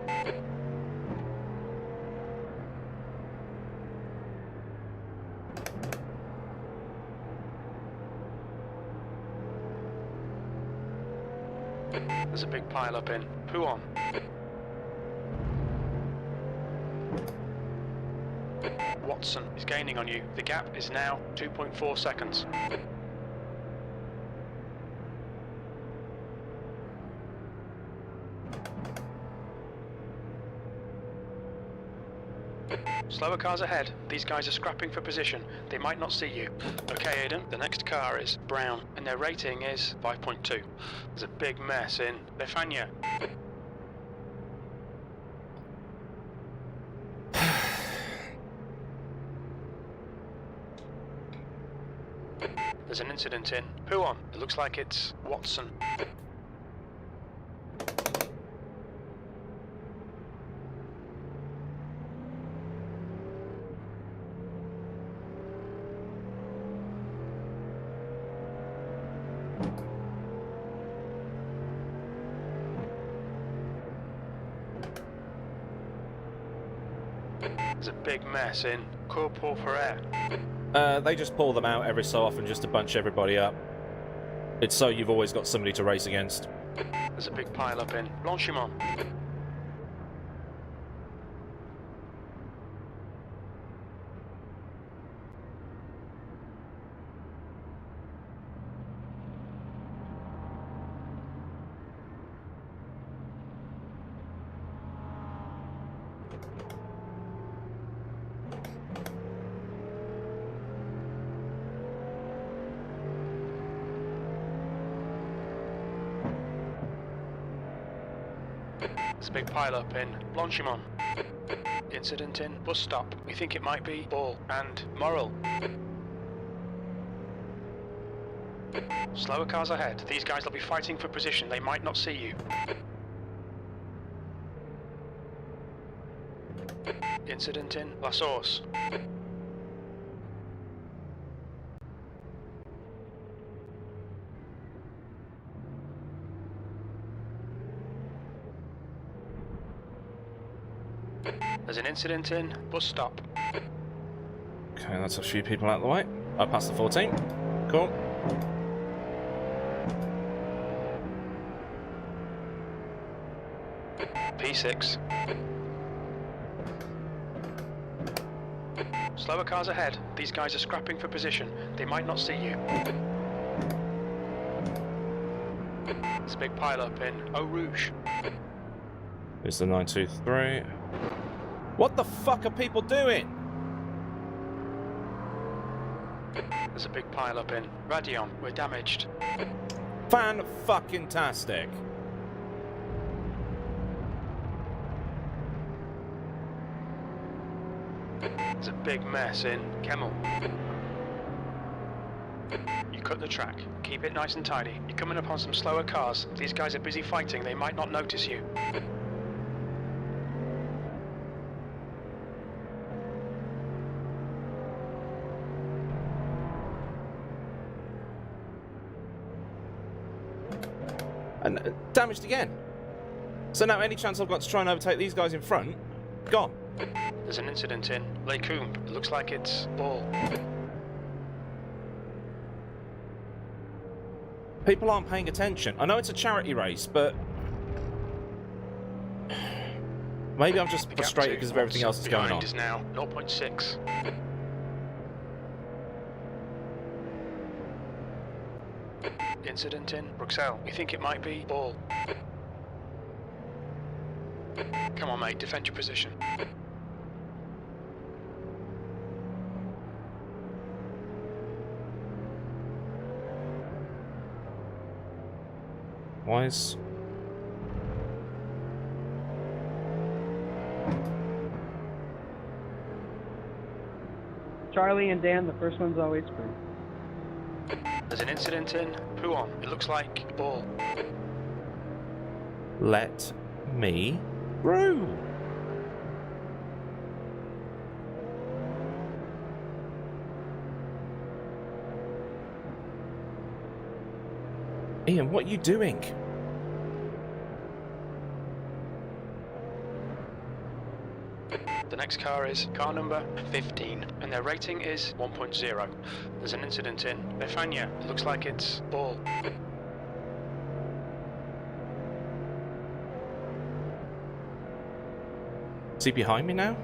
There's a big pile up in Pouon. Watson is gaining on you. The gap is now 2.4 seconds. Slower cars ahead. These guys are scrapping for position. They might not see you. Okay, Aidan, the next car is Brown, and their rating is 5.2. There's a big mess in Lefania. There's an incident in Pouon. It looks like it's Watson. There's a big mess in Corporal Ferrer. They just pull them out every so often just to bunch everybody up. It's so you've always got somebody to race against. There's a big pile up in Blanchimont. There's a big pile-up in Blanchimont. Incident in bus stop. We think it might be Ball and Morrill. Slower cars ahead. These guys will be fighting for position. They might not see you. Incident in La Source. There's an incident in bus stop. Okay, that's a few people out of the way. I passed the 14. Cool. P6. Slower cars ahead. These guys are scrapping for position. They might not see you. There's a big pile-up in Eau Rouge. Here's the 923. What the fuck are people doing? There's a big pile-up in Radion. We're damaged. Fan-fucking-tastic. There's a big mess in Kemmel. You cut the track. Keep it nice and tidy. You're coming upon some slower cars. These guys are busy fighting. They might not notice you. And damaged again. So now any chance I've got to try and overtake these guys in front, gone. There's an incident in Les Combes. It looks like it's Ball. People aren't paying attention. I know it's a charity race, but maybe I'm just frustrated because of everything else that's going on. Behind is now 0.6. Incident in Bruxelles. We think it might be Ball. Come on, mate. Defend your position. Why is... Charlie and Dan, the first one's always free. There's an incident in Pouon. It looks like Ball. Let me through. Ian, what are you doing? The next car is car number 15, and their rating is 1.0. There's an incident in Befania. It looks like it's Ball. Is he behind me now?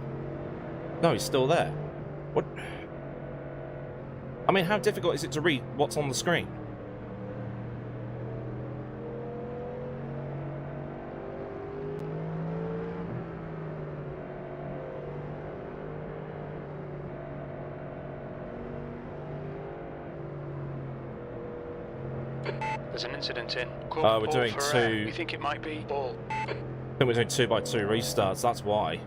No, he's still there. What? I mean, how difficult is it to read what's on the screen? There's an incident in Oh, we're doing two. We think it might be Ball. I think we're doing 2x2 restarts, that's why.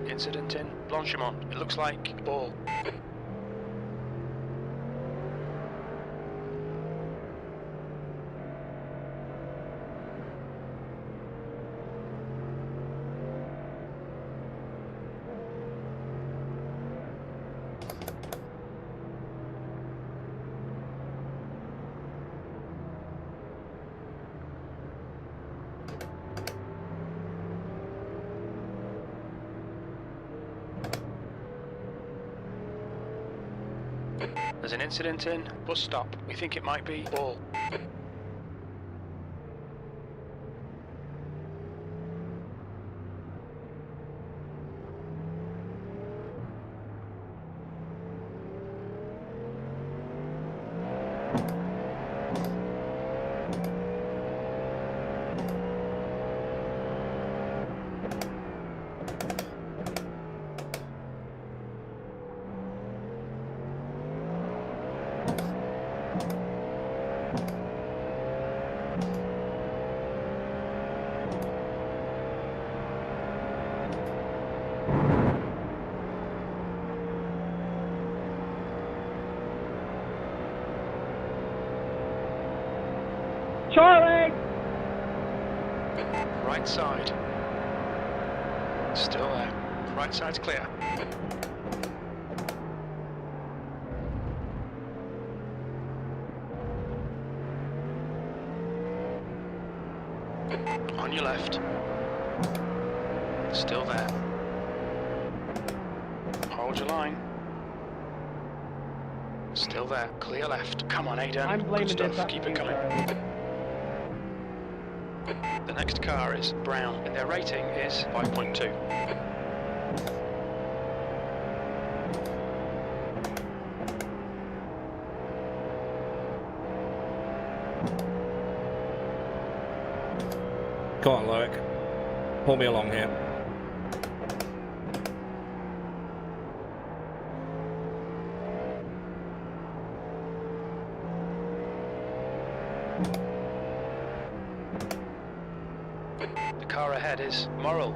Incident in Blanchimont. It looks like Ball. There's an incident in bus stop. We think it might be Ball. Charlie! Right side. Still there. Right side's clear. On your left. Still there. Hold your line. Still there. Clear left. Come on, Aidan. I'm blaming Good stuff. this on Keep you, it coming. Charlie. The next car is brown, and their rating is 5.2. Come on, Loic. Pull me along here. The car ahead is Moral.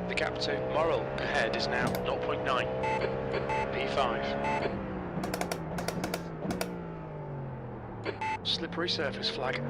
The gap to Moral ahead is now 0.9. P5. Slippery surface flag.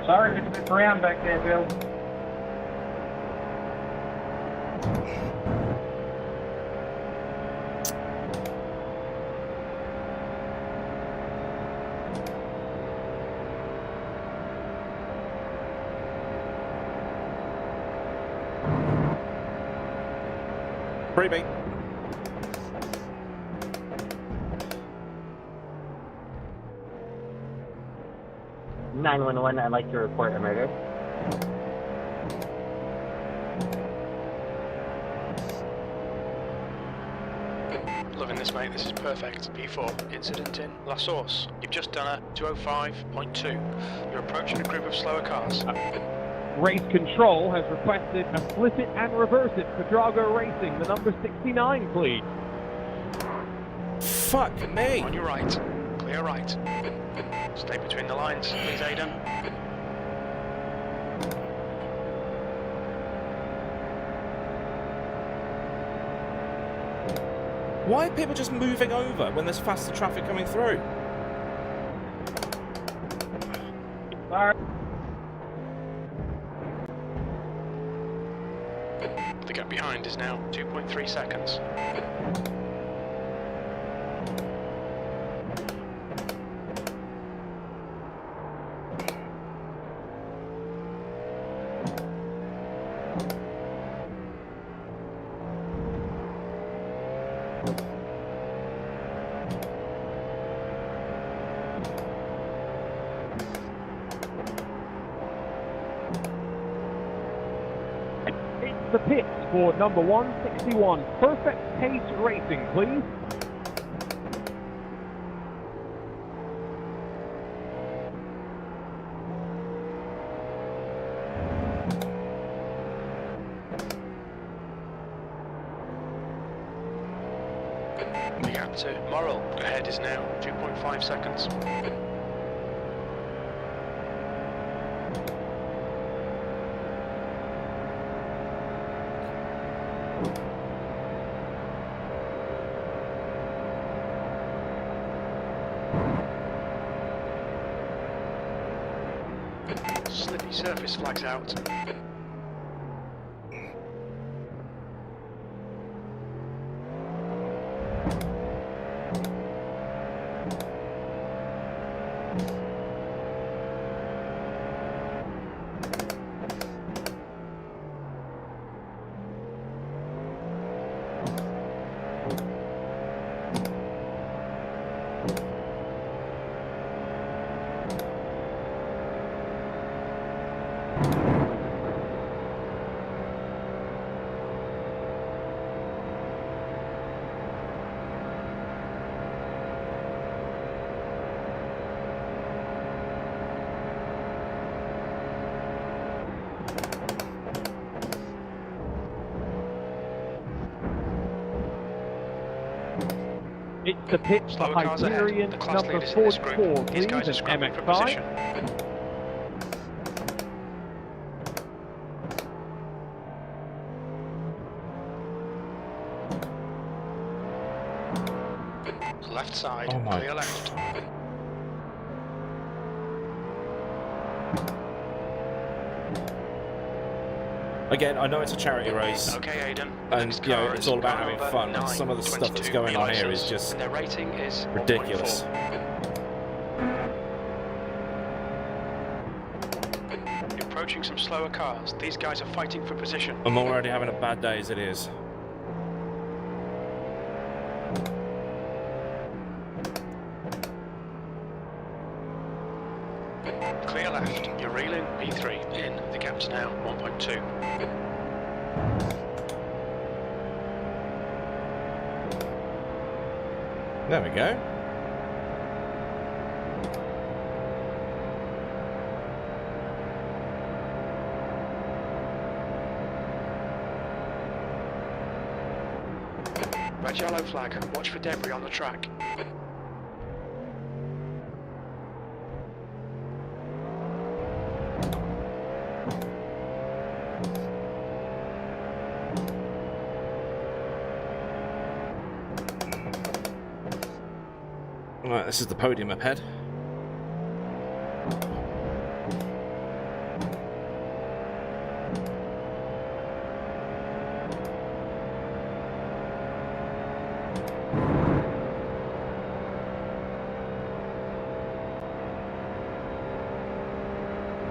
Sorry if it's a bit brown back there, Bill. Freebie. I'd like to report a murder. Loving this, mate. This is perfect. P4. Incident in La Source. You've just done a 205.2. You're approaching a group of slower cars. Race Control has requested a flip it and reverse it for Drago Racing, the number 69, please. Fuck me. On your right. Clear right. Stay between the lines, please, Aidan. Why are people just moving over when there's faster traffic coming through? Sorry. The gap behind is now 2.3 seconds. the pits for number 161. Perfect Pace Racing, please. The gap to Morrill ahead is now 2.5 seconds. Slippy surface flags out. It's the pitch for Slower cars ahead. Hyperion The class number leaders in this group. 44, These please, guys are and scrapping for MX5. position. Left side, Oh my. clear left. Again, I know it's a charity race, Okay, Aidan. and you know it's all about having fun. And some of the stuff that's going on here is just And their rating is ridiculous. 1.4. Approaching some slower cars. These guys are fighting for position. I'm already having a bad day as it is. Clear left. You're reeling. P3 in. The gap's now 1.2. There we go. Red yellow flag. Watch for debris on the track. Right, this is the podium up ahead.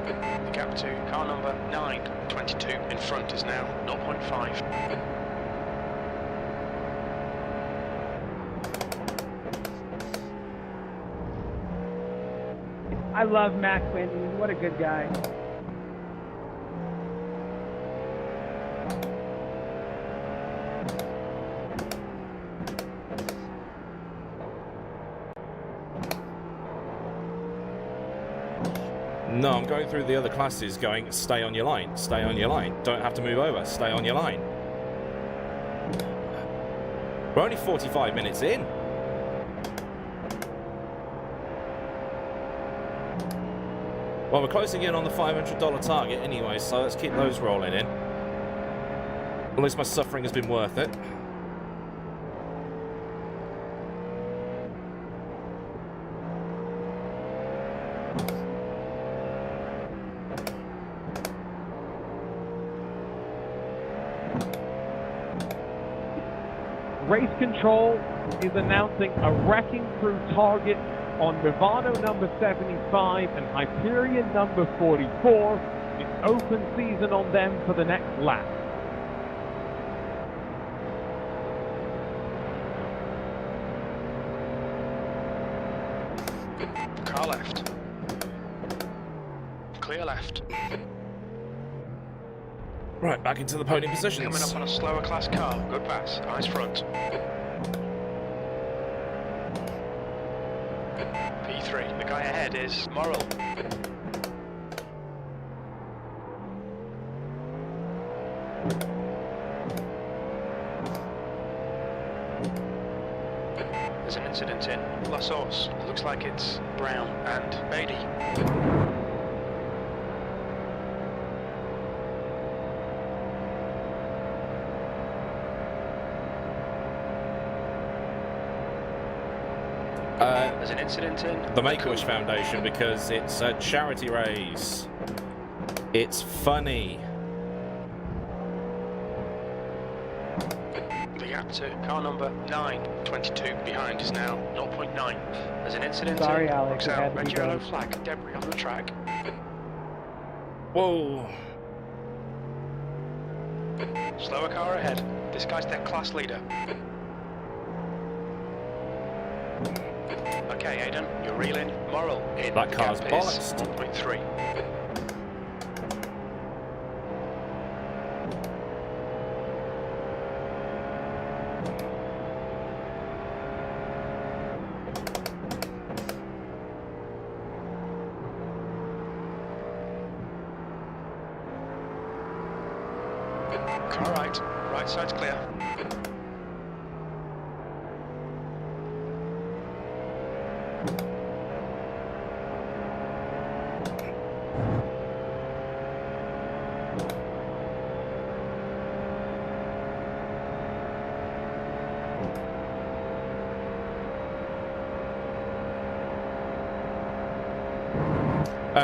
The gap to car number 922 in front is now 0.5. I love Matt Quinton. What a good guy. No, I'm going through the other classes going, stay on your line, stay on your line. Don't have to move over, stay on your line. We're only 45 minutes in. Well, we're closing in on the $500 target anyway, so let's keep those rolling in. At least my suffering has been worth it. Race Control is announcing a wrecking crew target on Movano number 75 and Hyperion number 44. It's open season on them for the next lap. Car left. Clear left. Right, back into the podium positions. Coming up on a slower class car. Good pass. Eyes front. P3. The guy ahead is Morrill. There's an incident in La Source. Looks like it's Brown and Beatty. There's an incident in the Make-A-Wish Foundation, because it's a charity race. It's funny. The gap to car number 9, 22 behind is now 0.9. There's an incident. Sorry, in, Alex, looks it had out, to red be yellow done. flag, debris on the track. Whoa. Slower car ahead. This guy's their class leader. Okay, Aidan, you're reeling. Morrill in. That The car's gap bollocks. is 1.3. Car right. Right side's clear.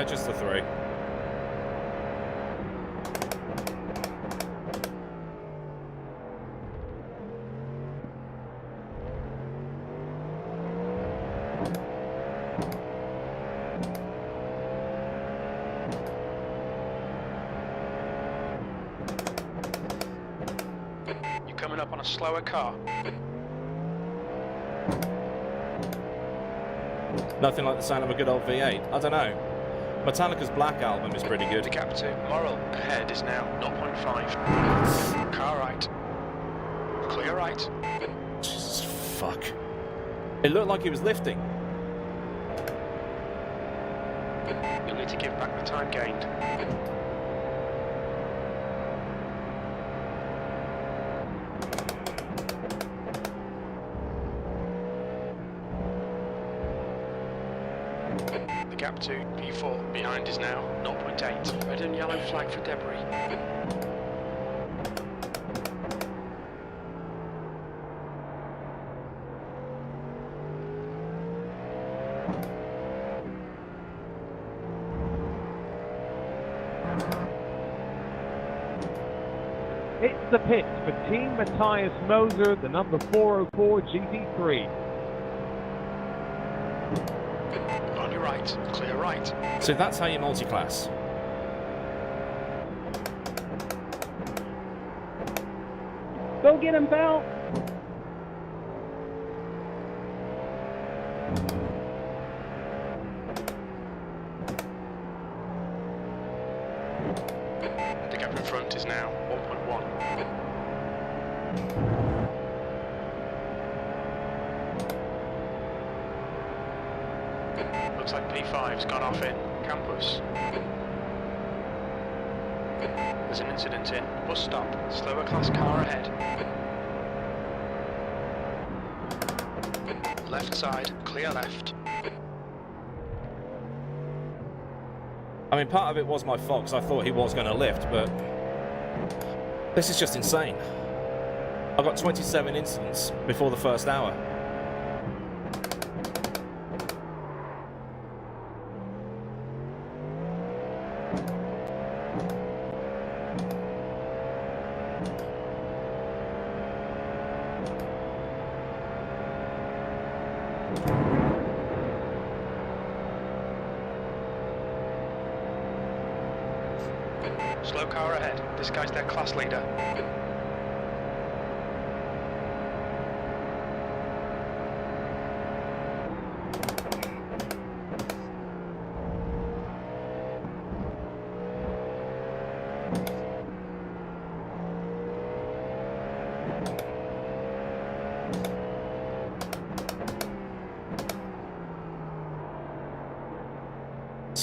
Just the 3. You're coming up on a slower car. Nothing like the sound of a good old V8. I don't know. Metallica's Black album is pretty The good. gap to Morrill ahead is now 0.5. Car right. Clear right. Jesus fuck. It looked like he was lifting. You'll need to give back the time gained. The gap to P4 behind is now 0.8. Red and yellow flag for debris. It's the pit for Team Matthias Moser, the number 404 GT3. On your right. Clear right. So that's how you multi-class. Go get him, pal. The gap in front is now 1.1. Looks like P5's gone off in campus. There's an incident in bus stop. Slower class car ahead. Left side, clear left. I mean, part of it was my fault because I thought he was going to lift, but this is just insane. I got 27 incidents before the first hour. Slow car ahead. This guy's their class leader.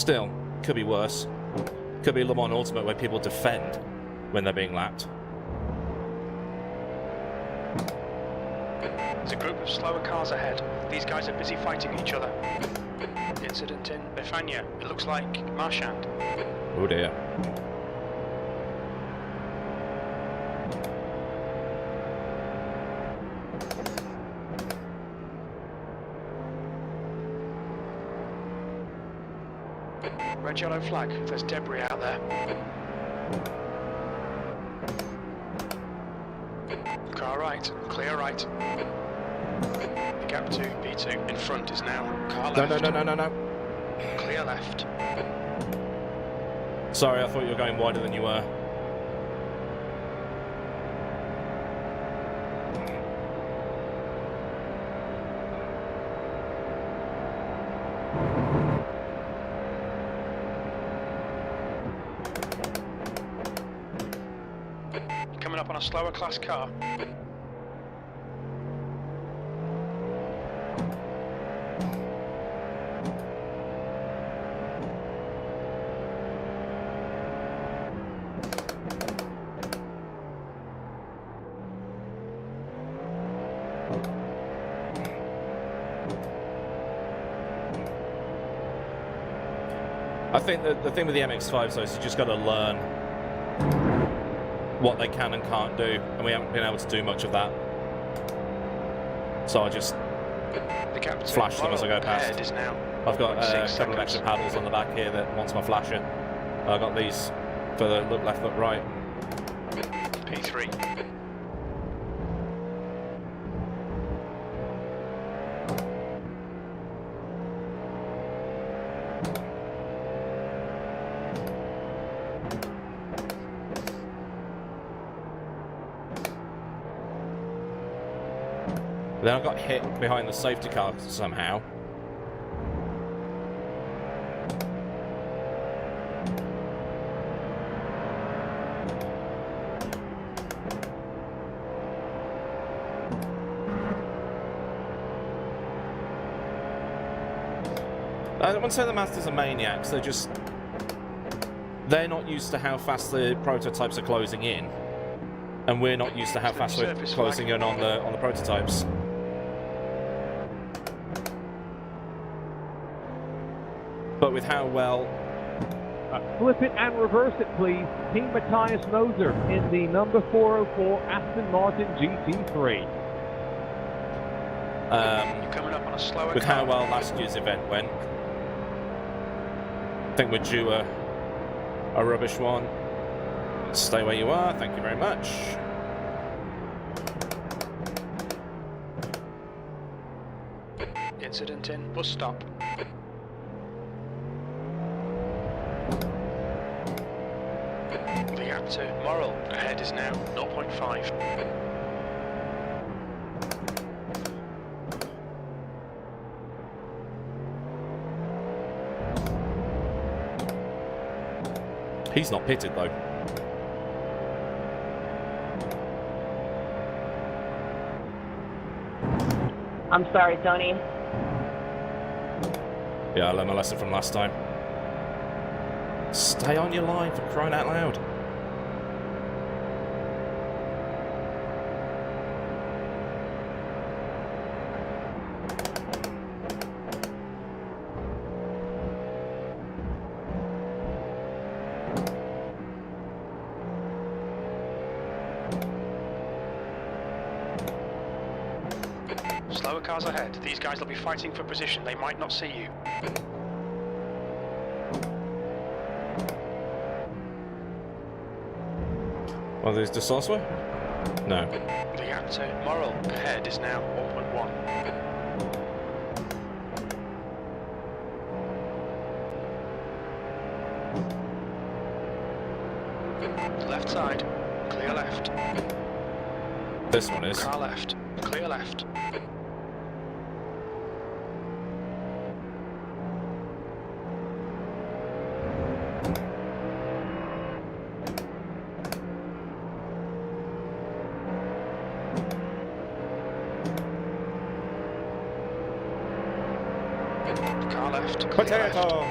still, could be worse. Could be Le Mans Ultimate where people defend when they're being lapped. There's a group of slower cars ahead. These guys are busy fighting each other. Incident in Befania. It looks like Marchand. Oh dear. Red yellow flag. There's debris out there. Car right. Clear right. The gap to B2 in front is now car left. No. Clear left. Sorry, I thought you were going wider than you were. Coming up on a slower class car. I think the thing with the MX-5s though is you just got to learn what they can and can't do, and we haven't been able to do much of that. So I just flash them as I go past. I've got a couple of extra paddles on the back here that wants my flasher. I've got these for the look left, look right. P3. Then I got hit behind the safety car somehow. I wouldn't say the Masters are maniacs, they're not used to how fast the prototypes are closing in. And we're not used to how fast we're closing in on the prototypes. But with how well... flip it and reverse it, please. Team Matthias Moser in the number 404 Aston Martin GT3. You're coming up on a slower with car. how well last year's event went, I think we're due a rubbish one. Stay where you are, thank you very much. Incident in bus stop. The gap to Morrill ahead is now 0.5. He's not pitted though. I'm sorry, Tony. Yeah, I learned my lesson from last time. Stay on your line, for crying out loud. Slower cars ahead. These guys will be fighting for position. They might not see you. Are these de Soswa? No. The gap to Morrill ahead is now 1.1. Left side. Clear left. This one is. Car left. Clear left. Car left. Clear left. Potato!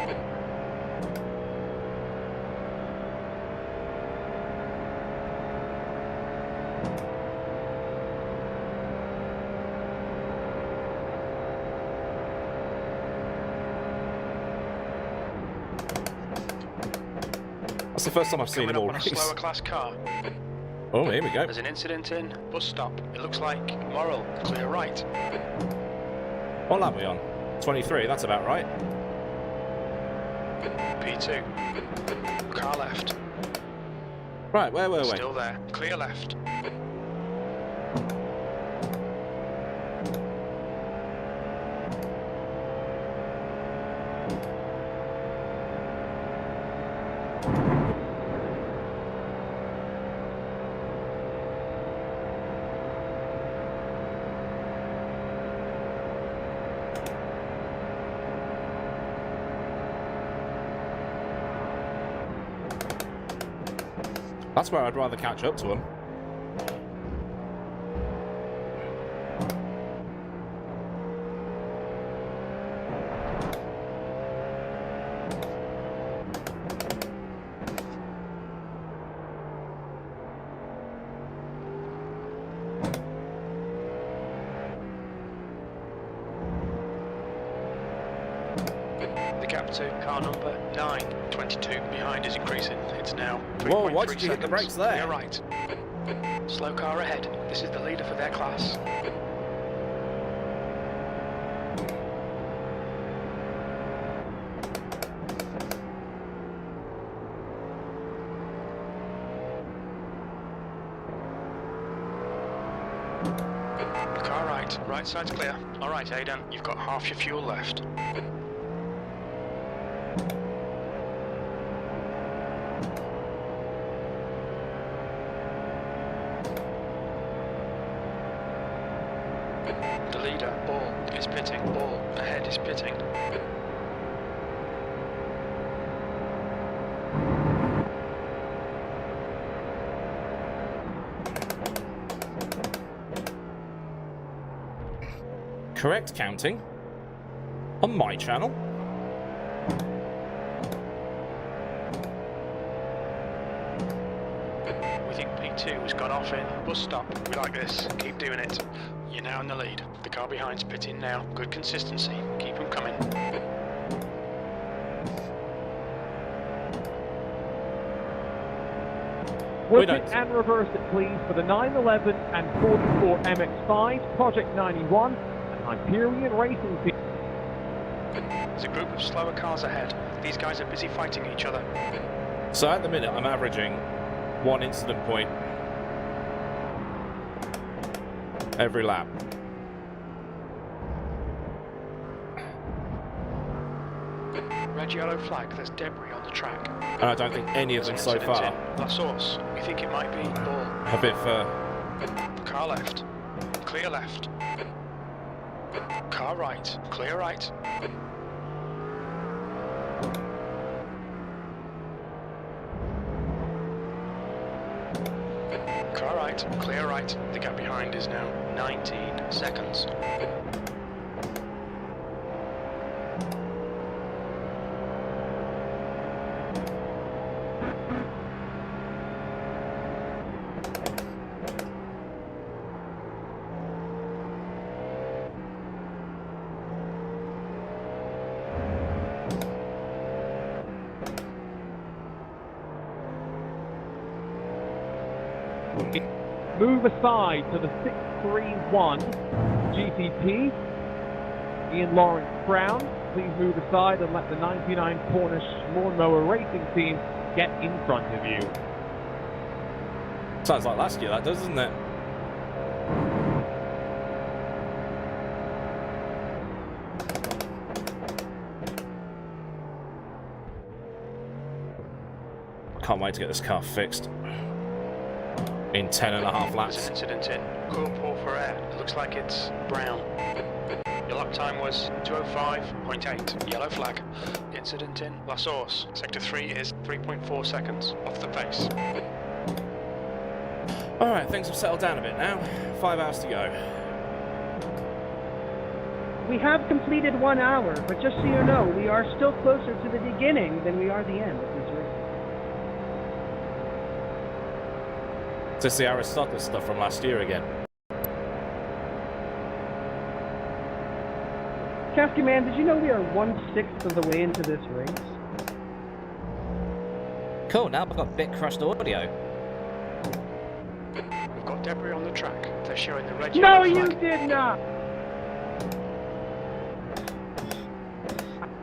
That's the first time I've seen Coming him up all on a race. slower class car. Oh, here we go. There's an incident in bus stop. It looks like Morrill. Clear right. What lap are we on? 23, that's about right. P2. Car left. Right, where were we? Still there. Clear left. That's where I'd rather catch up to him. The gap to car number 9. 22 behind is increasing. It's now 3.3 Whoa, why did you hit the seconds. brakes there? Clear right. Slow car ahead. This is the leader for their class. Car right. Right side's clear. All right, Aidan, you've got half your fuel left. The leader, Ball, is pitting. Ball, ahead is pitting. Correct counting on my channel. We think P2 has gone off in bus stop. We like this. Keep doing it. You're now in the lead. The car behind's pitting now. Good consistency. Keep them coming. We Whip don't- it and reverse it, please, for the 911 and 44 MX-5, Project 91, and Hyperion Racing Team. There's a group of slower cars ahead. These guys are busy fighting each other. So at the minute, I'm averaging 1 incident point every lap. Red, yellow flag. There's debris on the track. And I don't think any of them There's so an incident far in La Source. We think it might be Ball. have been for... Car left. Clear left. Car right. Clear right. Car right. Clear right. The gap behind is now 19 seconds. Move aside to the 631 GTP. Ian Lawrence Brown, please move aside and let the 99 Cornish Lawnmower Racing Team get in front of you. Sounds like last year, that does, doesn't it? Can't wait to get this car fixed in 10.5 laps. There's an incident in Cool Pool for Air. It looks like it's brown. Your lap time was 2:05.8. Yellow flag. Incident in La Source. Sector 3 is 3.4 seconds off the pace. Alright, things have settled down a bit now. 5 hours to go. We have completed 1 hour, but just so you know, we are still closer to the beginning than we are the end of this race. It's the Aristotle stuff from last year again. Kafka man, did you know we are 1/6 of the way into this race? Cool, now I've got bit crushed audio. We've got debris on the track. They're showing the red No, yellow you flag. did not.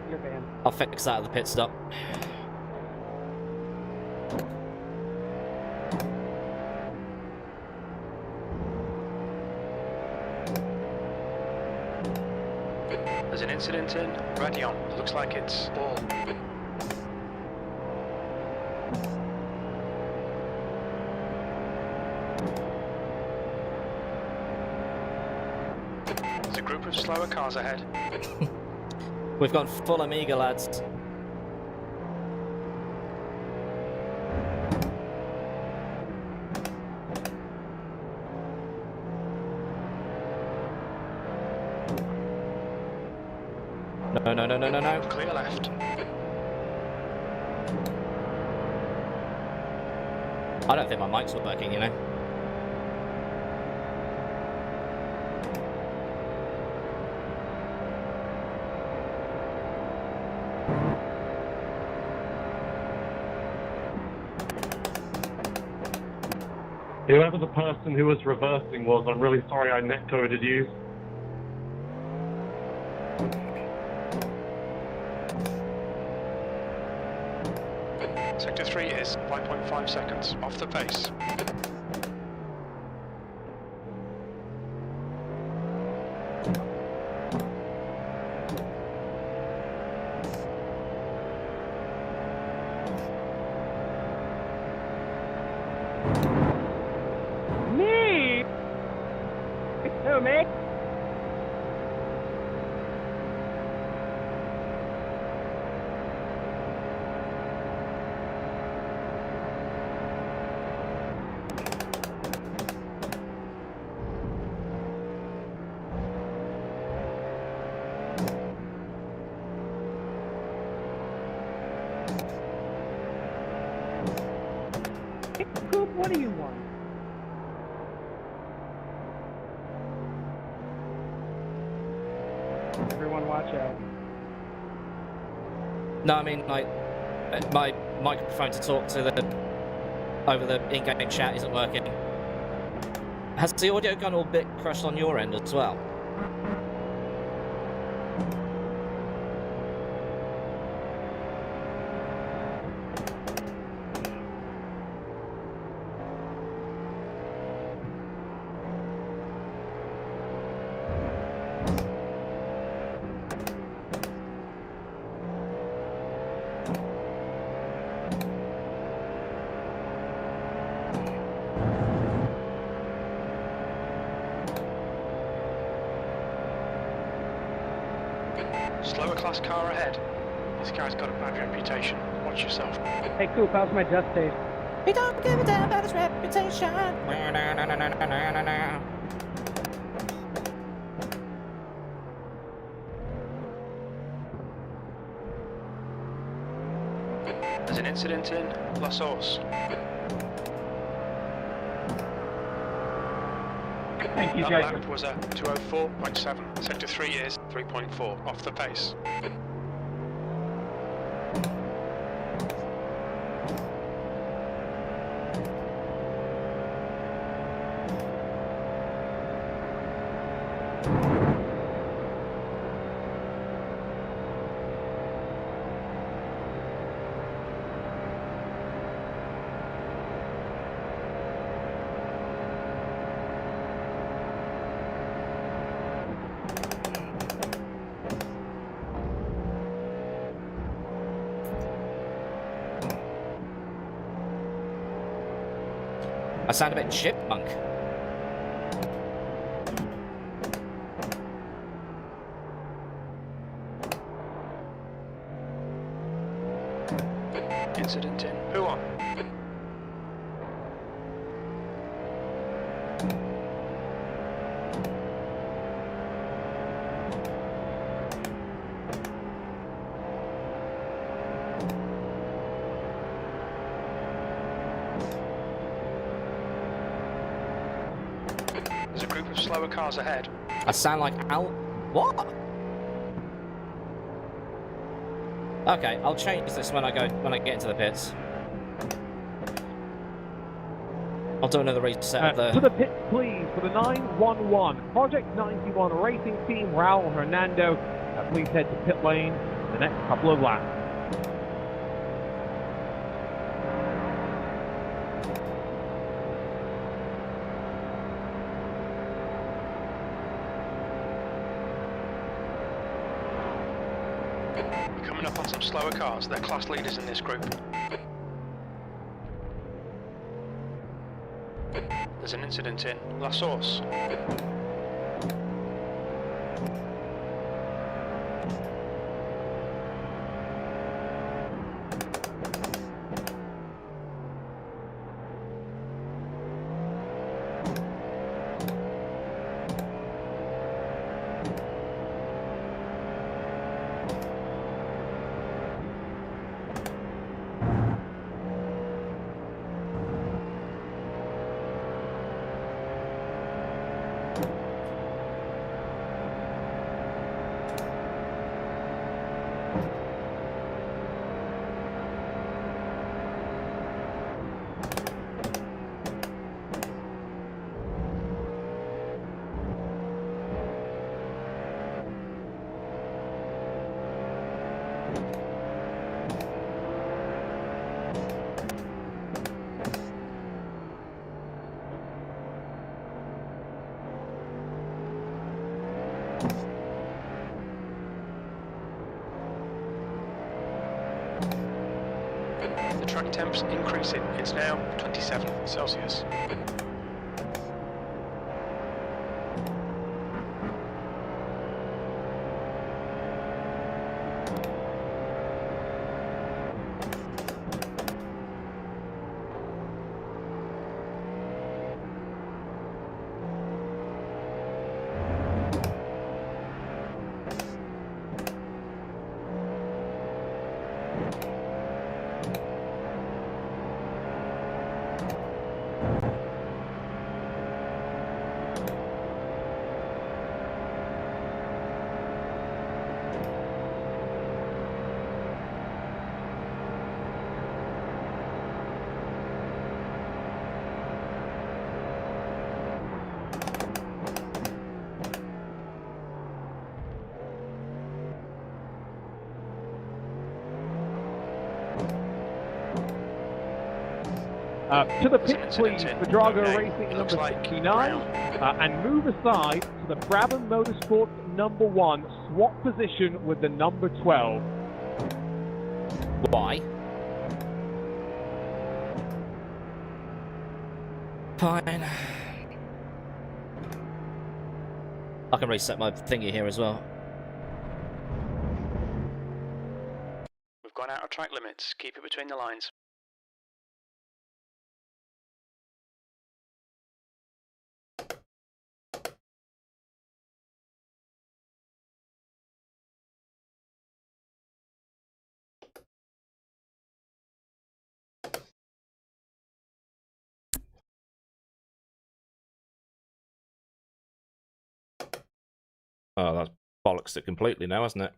You're banned. I'll fix that at the pit stop. There's an incident in Radion. Looks like it's ball. There's a group of slower cars ahead. We've got full Amiga, lads. No. Clear left. I don't think my mic's working, you know. Whoever the person who was reversing was, I'm really sorry I netcoded you. Sector 3 is 5.5 seconds off the pace. Me? Who, me? Coop, what do you want? Everyone watch out. No, I mean, like, my microphone to talk to the over the in-game chat isn't working. Has the audio gone all bit crushed on your end as well? Slower class car ahead. This guy's got a bad reputation. Watch yourself. Hey, Coop, how's my dust taste? We don't give a damn about his reputation. There's an incident in La Source. Thank you, That Jason. lap was a 204.7. Sector 3 is 3.4 off the pace. I sound a bit chipmunk. Incident in Huon. There's a group of slower cars ahead. I sound like Al. What? Okay, I'll change this when I get into the pits. I'll do another reset of To the... the pits, please, for the 911 Project 91 Racing Team, Raul Hernando. Please head to pit lane for the next couple of laps. Coming up on some slower cars. They're class leaders in this group. There's an incident in La Source. The track temp's increasing. It's now 27 Celsius. To the pit, please, for Drago Racing number 69, and move aside to the Brabham Motorsport number 1, swap position with the number 12. Why? Fine. I can reset my thingy here as well. We've gone out of track limits. Keep it between the lines. Oh, that's bollocks it completely now, hasn't it?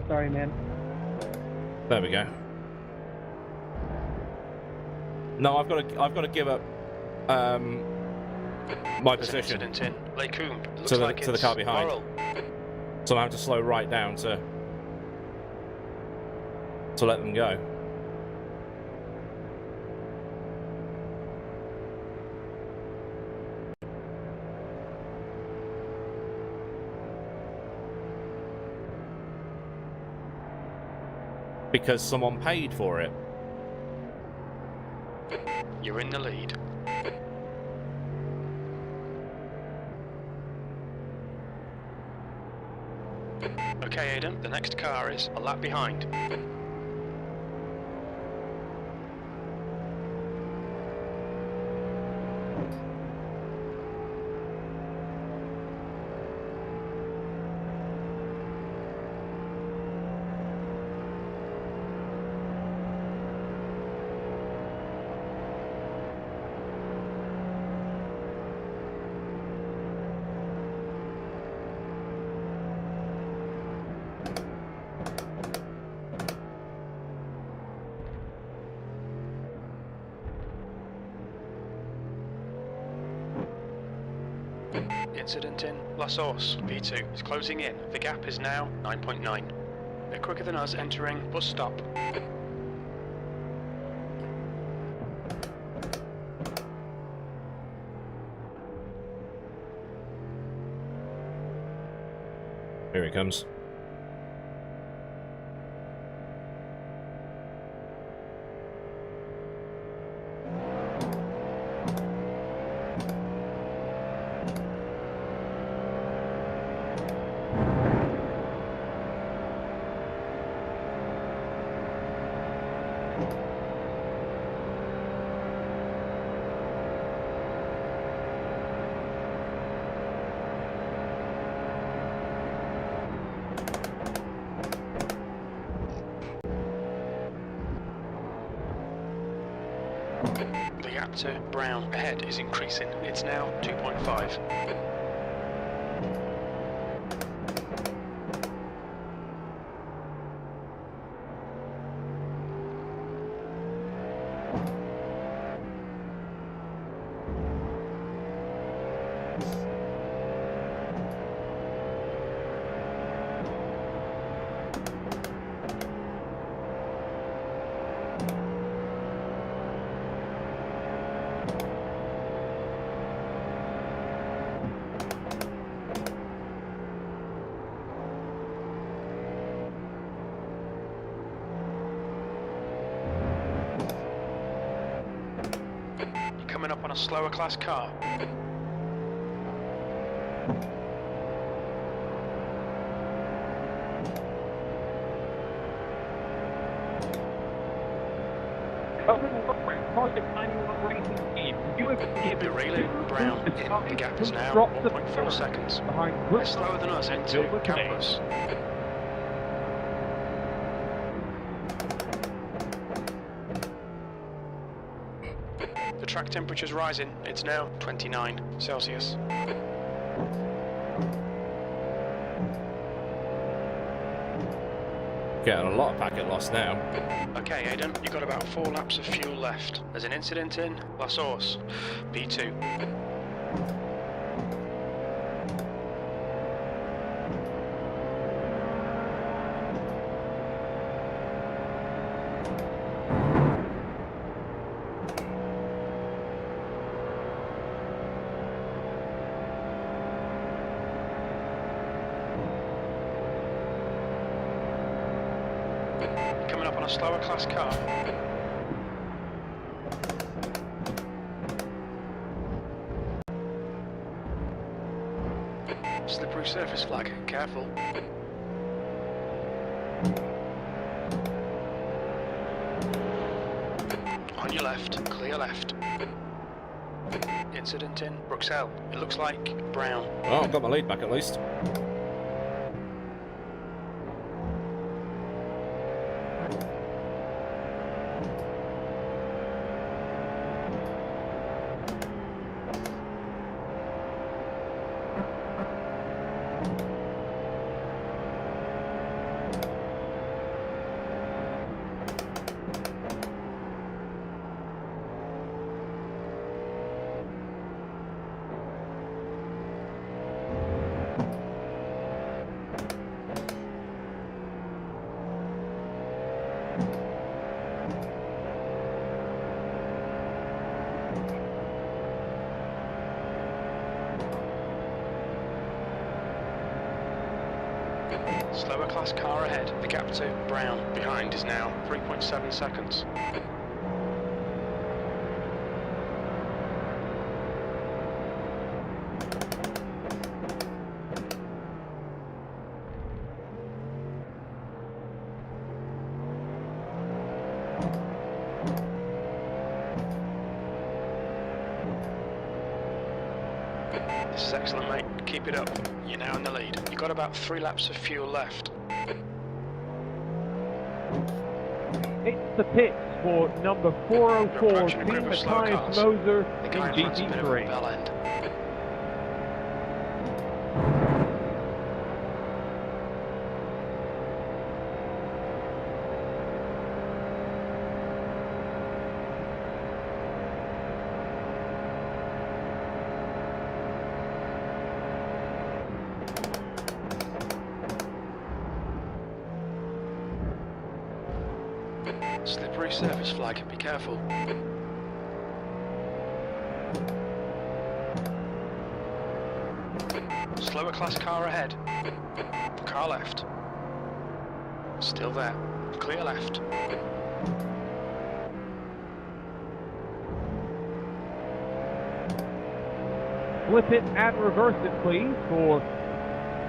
Sorry, man. There we go. No, I've got to give up my There's position an incident in Lake Coombe. Looks to the like it's car behind. Laurel. So I have to slow right down to let them go. Because someone paid for it. You're in the lead. Okay, Aidan, the next car is a lap behind. Incident in La Source. P2 is closing in. The gap is now 9.9. They're quicker than us entering bus stop. Here he comes. The gap to Brown ahead is increasing. It's now 2.5. Coming up on a slower class car. Derailing Brown in. The gap is now 1.4 seconds. They're slower than us into campus. The track temperature's rising. It's now 29 Celsius. Getting a lot of packet loss now. Okay, Aidan, you've got about 4 laps of fuel left. There's an incident in La Source. P2. Coming up on a slower class car. Slippery surface flag, careful. On your left, clear left. Incident in Bruxelles. It looks like Brown. Well, I've got my lead back at least. Slower class car ahead. The gap to Brown behind is now 3.7 seconds. This is excellent, mate. Keep it up. You're now in the lead. You've got about 3 laps of fuel left. It's the pits for number 404, Team Matthias Moser The in guy in front's a bit of a GT3. bell end. Slippery surface flag, be careful. Slower class car ahead. Car left. Still there. Clear left. Flip it and reverse it, please, for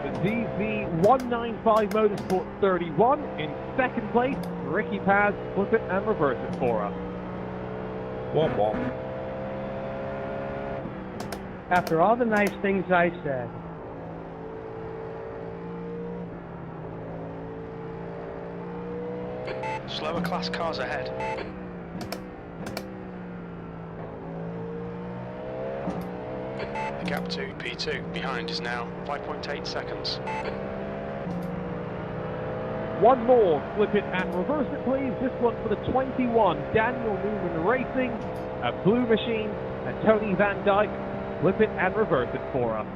the DZ195 Motorsport 31. In second place, Ricky Paz. Flip it and reverse it for us. Womp womp. After all the nice things I said. Slower class cars ahead. The gap to P2 behind is now 5.8 seconds. One more, flip it and reverse it, please. This one for the 21, Daniel Newman Racing, a Blue Machine, and Tony Van Dyke. Flip it and reverse it for us.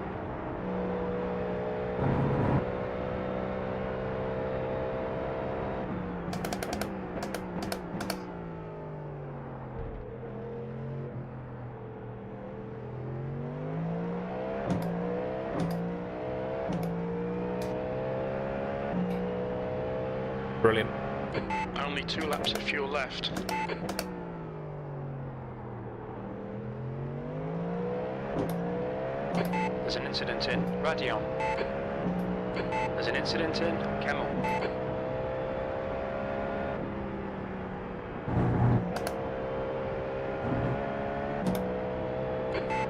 Brilliant. Only 2 laps of fuel left. There's an incident in Radion. There's an incident in Kemmel.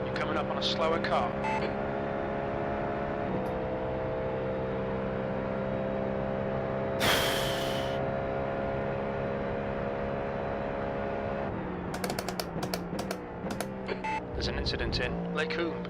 You're coming up on a slower car. There's an incident in Lecombe.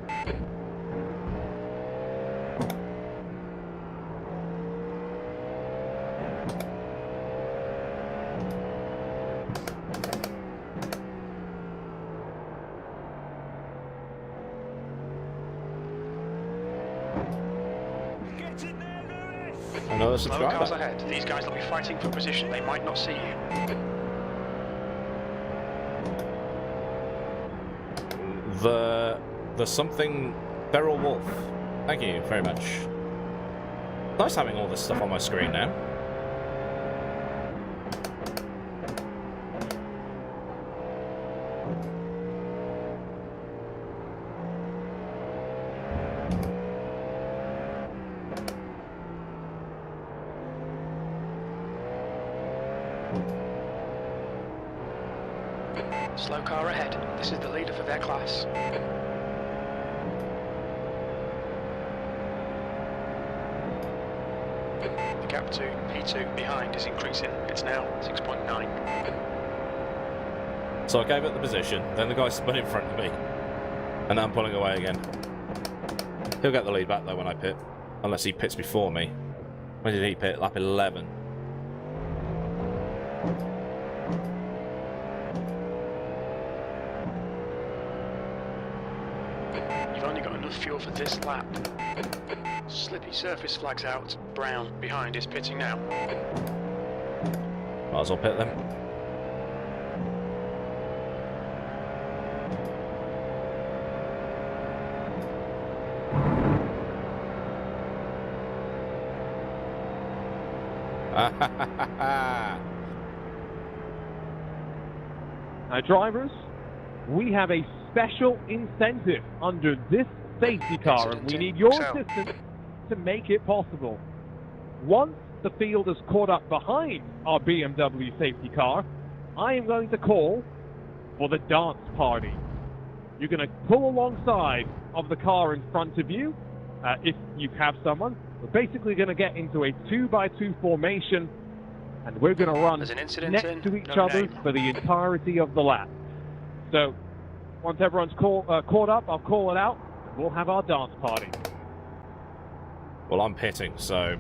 Another Slower cars subscriber. ahead. These guys will be fighting for position. They might not see you. The something Beryl Wolf. Thank you very much. Nice having all this stuff on my screen now. Slow car ahead. This is the leader for their class. The gap to P2 behind is increasing. It's now 6.9. So I gave it the position, then the guy spun in front of me, and now I'm pulling away again. He'll get the lead back though when I pit, unless he pits before me. When did he pit? Lap 11. You've only got enough fuel for this lap. Slippy surface flags out. Brown behind is pitting now. Might as well pit them. Now, drivers, we have a special incentive under this safety car, and we need your assistance to make it possible. Once the field is caught up behind our BMW safety car, I am going to call for the dance party. You're going to pull alongside of the car in front of you, if you have someone. We're basically going to get into a 2x2 formation, and we're going to run There's an incident next to each no other name. for the entirety of the lap. So, once everyone's caught up, I'll call it out, and we'll have our dance party. Well, I'm pitting, so...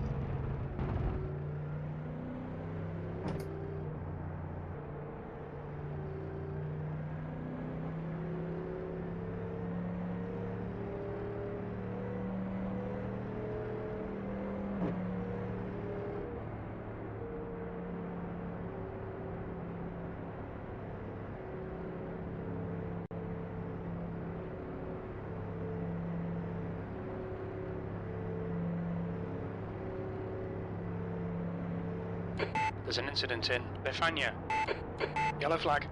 There's an incident in Befania. Yellow flag.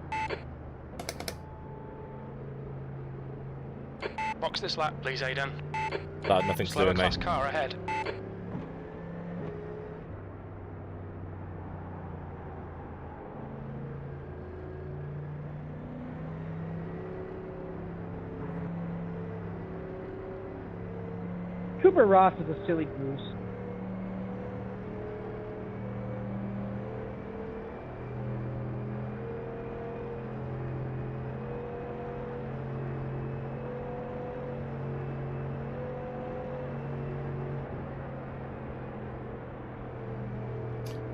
Box this lap, please, Aidan. That had nothing to do Slower with me. class car ahead. Cooper Ross is a silly goose.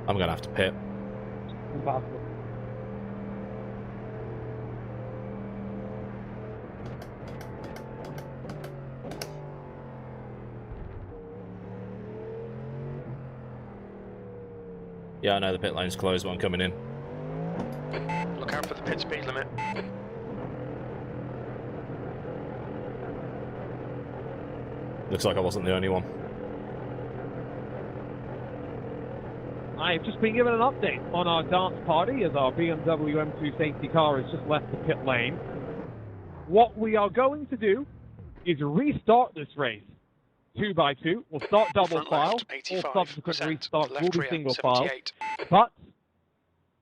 I'm going to have to pit. Impossible. Yeah, I know the pit lane's closed, but I'm coming in. Look out for the pit speed limit. Looks like I wasn't the only one. I've just been given an update on our dance party as our BMW M2 safety car has just left the pit lane. What we are going to do is restart this race 2x2. We'll start double Front file. left, All subsequent 85%, restarts will left be rear, single file. 78. But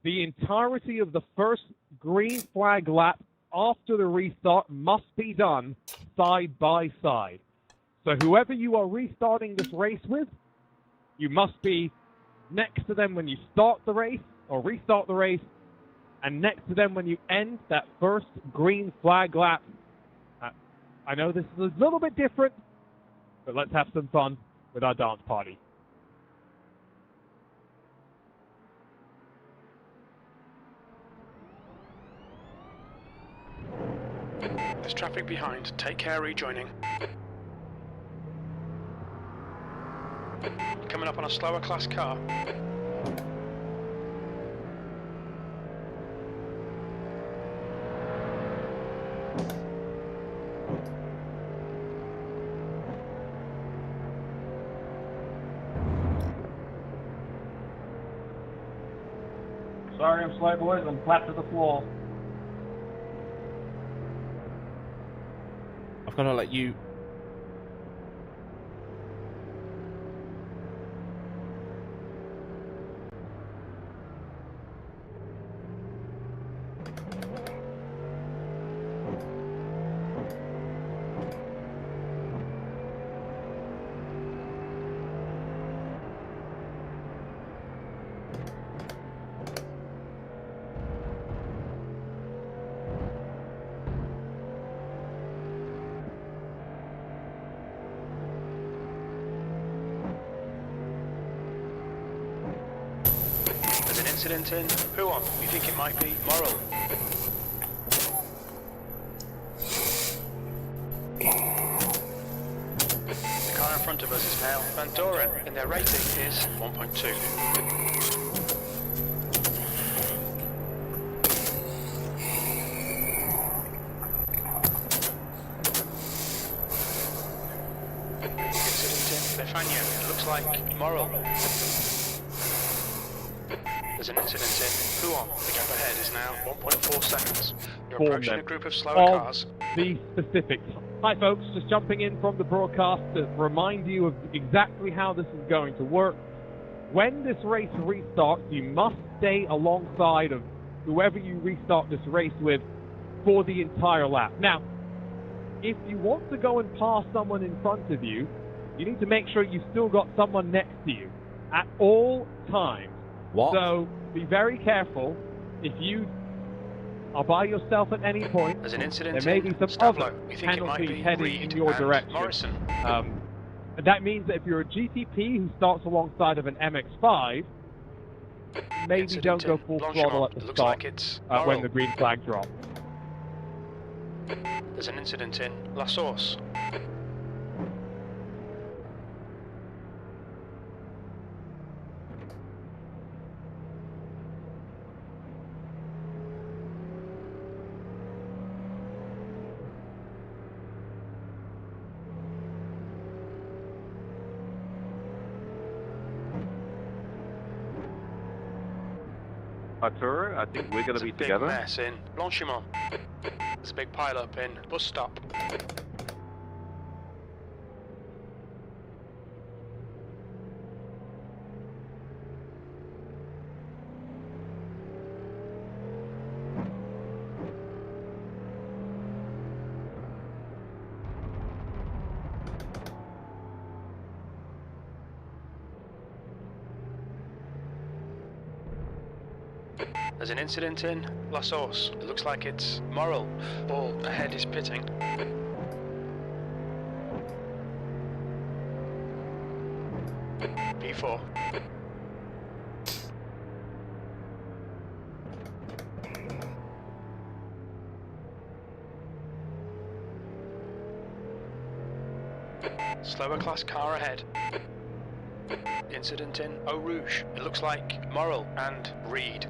the entirety of the first green flag lap after the restart must be done side by side. So whoever you are restarting this race with, you must be next to them when you start the race or restart the race, and next to them when you end that first green flag lap. I know this is a little bit different, but let's have some fun with our dance party. There's traffic behind. Take care rejoining. Coming up on a slower class car. Sorry I'm slow, boys. I'm flat to the floor. I've got to let you... Incident in. Who on? You think it might be Moral? The car in front of us is now Van Doren, and their rating is 1.2. Incident in Befania. It looks like Moral. There's an incident in Huon. The gap ahead is now 1.4 seconds. You're approaching a group of slower cars. The specifics. Hi folks, just jumping in from the broadcast to remind you of exactly how this is going to work. When this race restarts, you must stay alongside of whoever you restart this race with for the entire lap. Now, if you want to go and pass someone in front of you, you need to make sure you've still got someone next to you at all times. What? So be very careful. If you are by yourself at any point, There's an incident there may in be some Stavlo. other We think it might penalties be heading Reed in your and direction. Morrison. And that means that if you're a GTP who starts alongside of an MX-5, maybe Incident don't go in full Blanchimont. throttle at the It looks start like it's when Morrell. the green flag drops. There's an incident in La Source. Arturo, I think we're going to be Big together. mess in Blanchimont. There's a big pile up in bus stop. There's an incident in La Source. It looks like it's Morrell. Ball ahead is pitting. P4. Slower class car ahead. Incident in Eau Rouge. It looks like Morrell and Reed.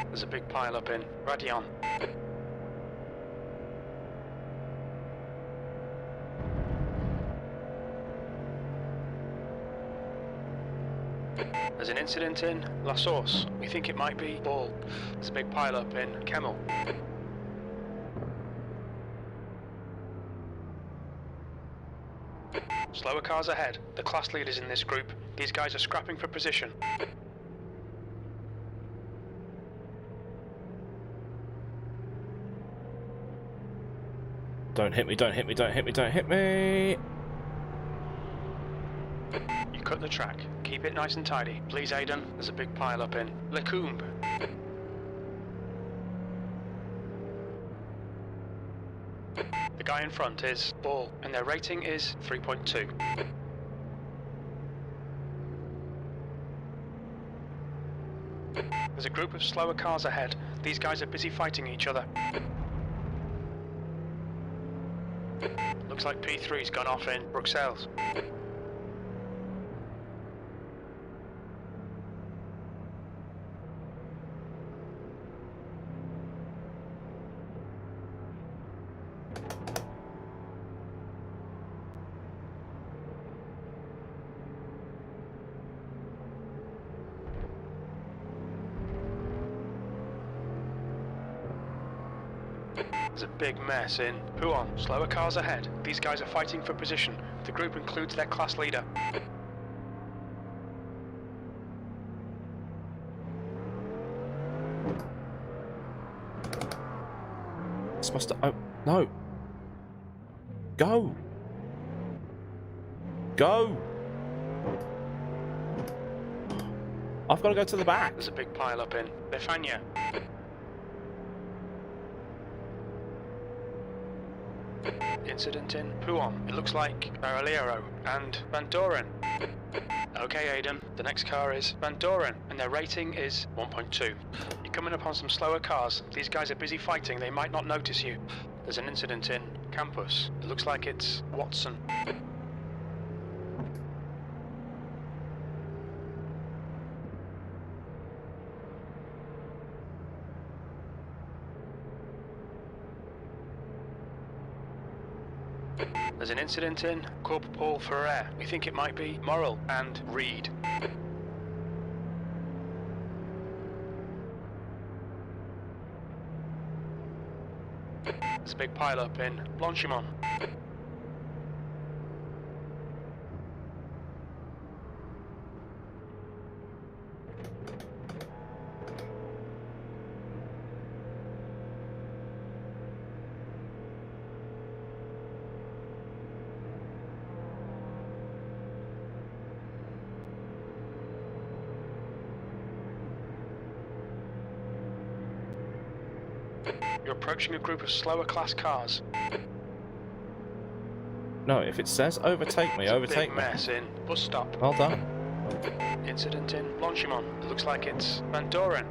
There's a big pile up in Radion. There's an incident in La Source. We think it might be Ball. There's a big pile up in Kemmel. Slower cars ahead. The class leaders in this group. These guys are scrapping for position. Don't hit me, don't hit me, don't hit me, don't hit me! You cut the track. Keep it nice and tidy. Please, Aidan. There's a big pile up in Lecombe. The guy in front is Ball, and their rating is 3.2. There's a group of slower cars ahead. These guys are busy fighting each other. Looks like P3's gone off in Bruxelles. There's a big mess in Pouon. Slower cars ahead. These guys are fighting for position. The group includes their class leader. It's supposed to... Oh, no. Go! Go! I've got to go to the back. There's a big pile up in Befania. Incident in Pouon. It looks like Baraliero and Van Doren. Okay, Aidan. The next car is Van Doren, and their rating is 1.2. You're coming upon some slower cars. These guys are busy fighting. They might not notice you. There's an incident in Campus. It looks like it's Watson. There's an incident in Corp Paul Ferrer. We think it might be Morrell and Reed. There's a big pile up in Blanchimont. You're approaching a group of slower class cars. No, if it says overtake me, overtake Big me. mess in bus stop. Well done. Incident in Blanchimont. It looks like it's Van Doren.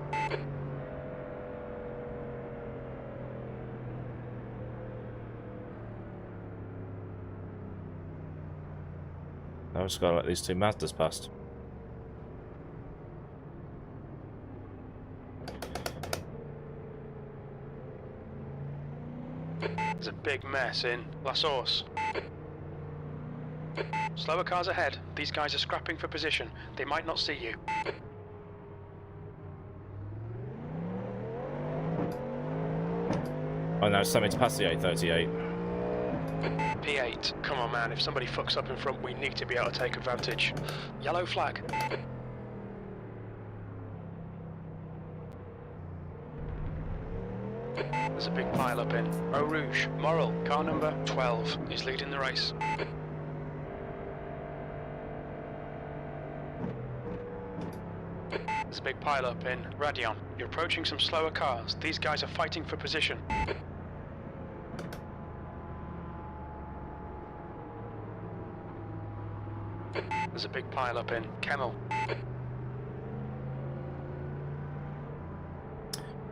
I've just got to let these two Mazdas past. There's a big mess in La Source. Slower cars ahead. These guys are scrapping for position. They might not see you. Oh no, send me to pass the 838. P8. Come on, man. If somebody fucks up in front, we need to be able to take advantage. Yellow flag. There's a big pile up in Eau Rouge. Morrill, car number 12, is leading the race. There's a big pile up in Radion. You're approaching some slower cars. These guys are fighting for position. There's a big pile up in Kemmel.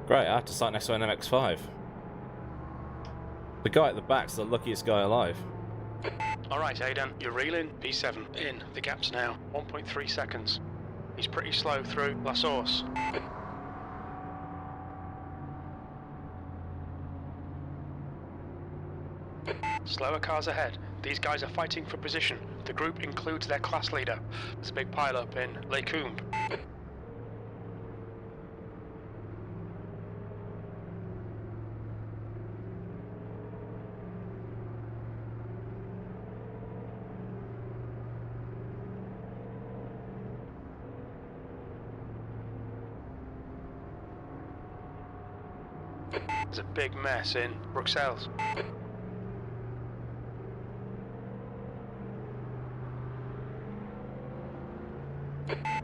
Great, I have to start next to an MX-5. The guy at the back's the luckiest guy alive. Alright, Aidan, you're reeling. P7 in. The gap's now 1.3 seconds. He's pretty slow through La Source. Slower cars ahead. These guys are fighting for position. The group includes their class leader. There's a big pile up in Les Combes. There's a big mess in Bruxelles.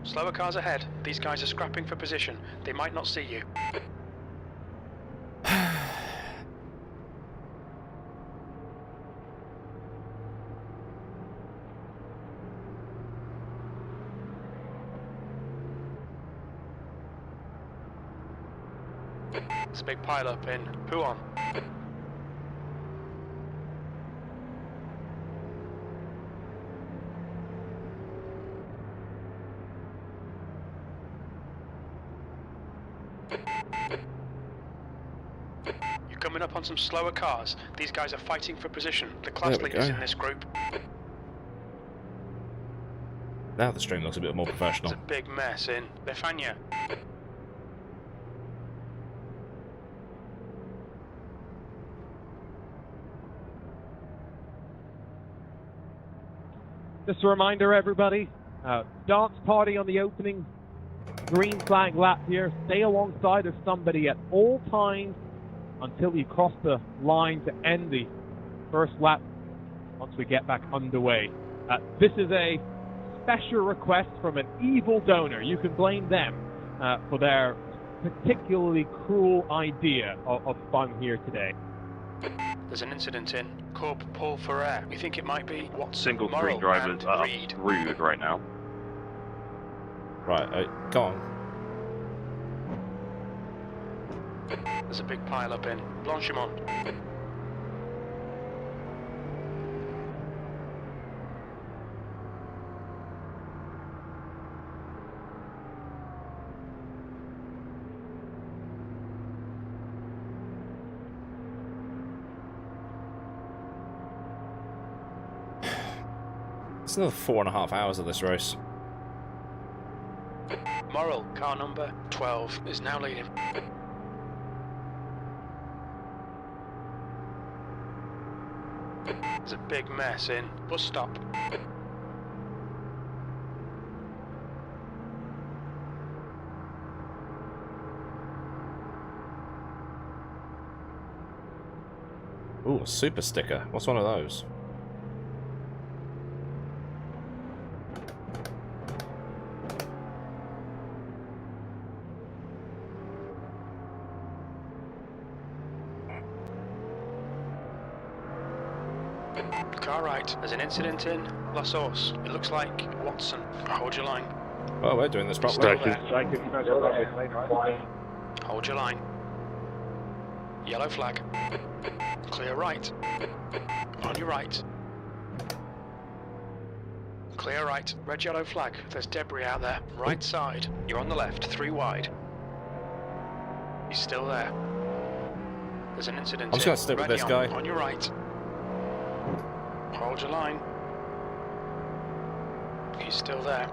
Slower cars ahead. These guys are scrapping for position. They might not see you. There's a big pile up in Pouhon. You're coming up on some slower cars. These guys are fighting for position. The class leaders in this group. Now the stream looks a bit more professional. There's a big mess in Lefania. Just a reminder, everybody, dance party on the opening green flag lap here. Stay alongside of somebody at all times until you cross the line to end the first lap once we get back underway. This is a special request from an evil donor. You can blame them for their particularly cruel idea of fun here today. There's an incident in Corp Paul Ferrer. We think it might be Watson, Single Morrill, screen drivers and are Reed. rude right now. Right, go on. There's a big pile up in Blanchimont. It's another 4.5 hours of this race. Morrill, car number 12, is now leading. There's a big mess in bus stop. Ooh, a super sticker. What's one of those? car right. There's an incident in La Source. It looks like Watson. Hold your line. Oh, we're doing this properly. Still there. Hold your line. Yellow flag. Clear right. On your right. Clear right. Red yellow flag. There's debris out there. Right side. You're on the left. 3 wide. He's still there. There's an incident. I'm just going to stick with this guy. On your right. Hold your line. He's still there.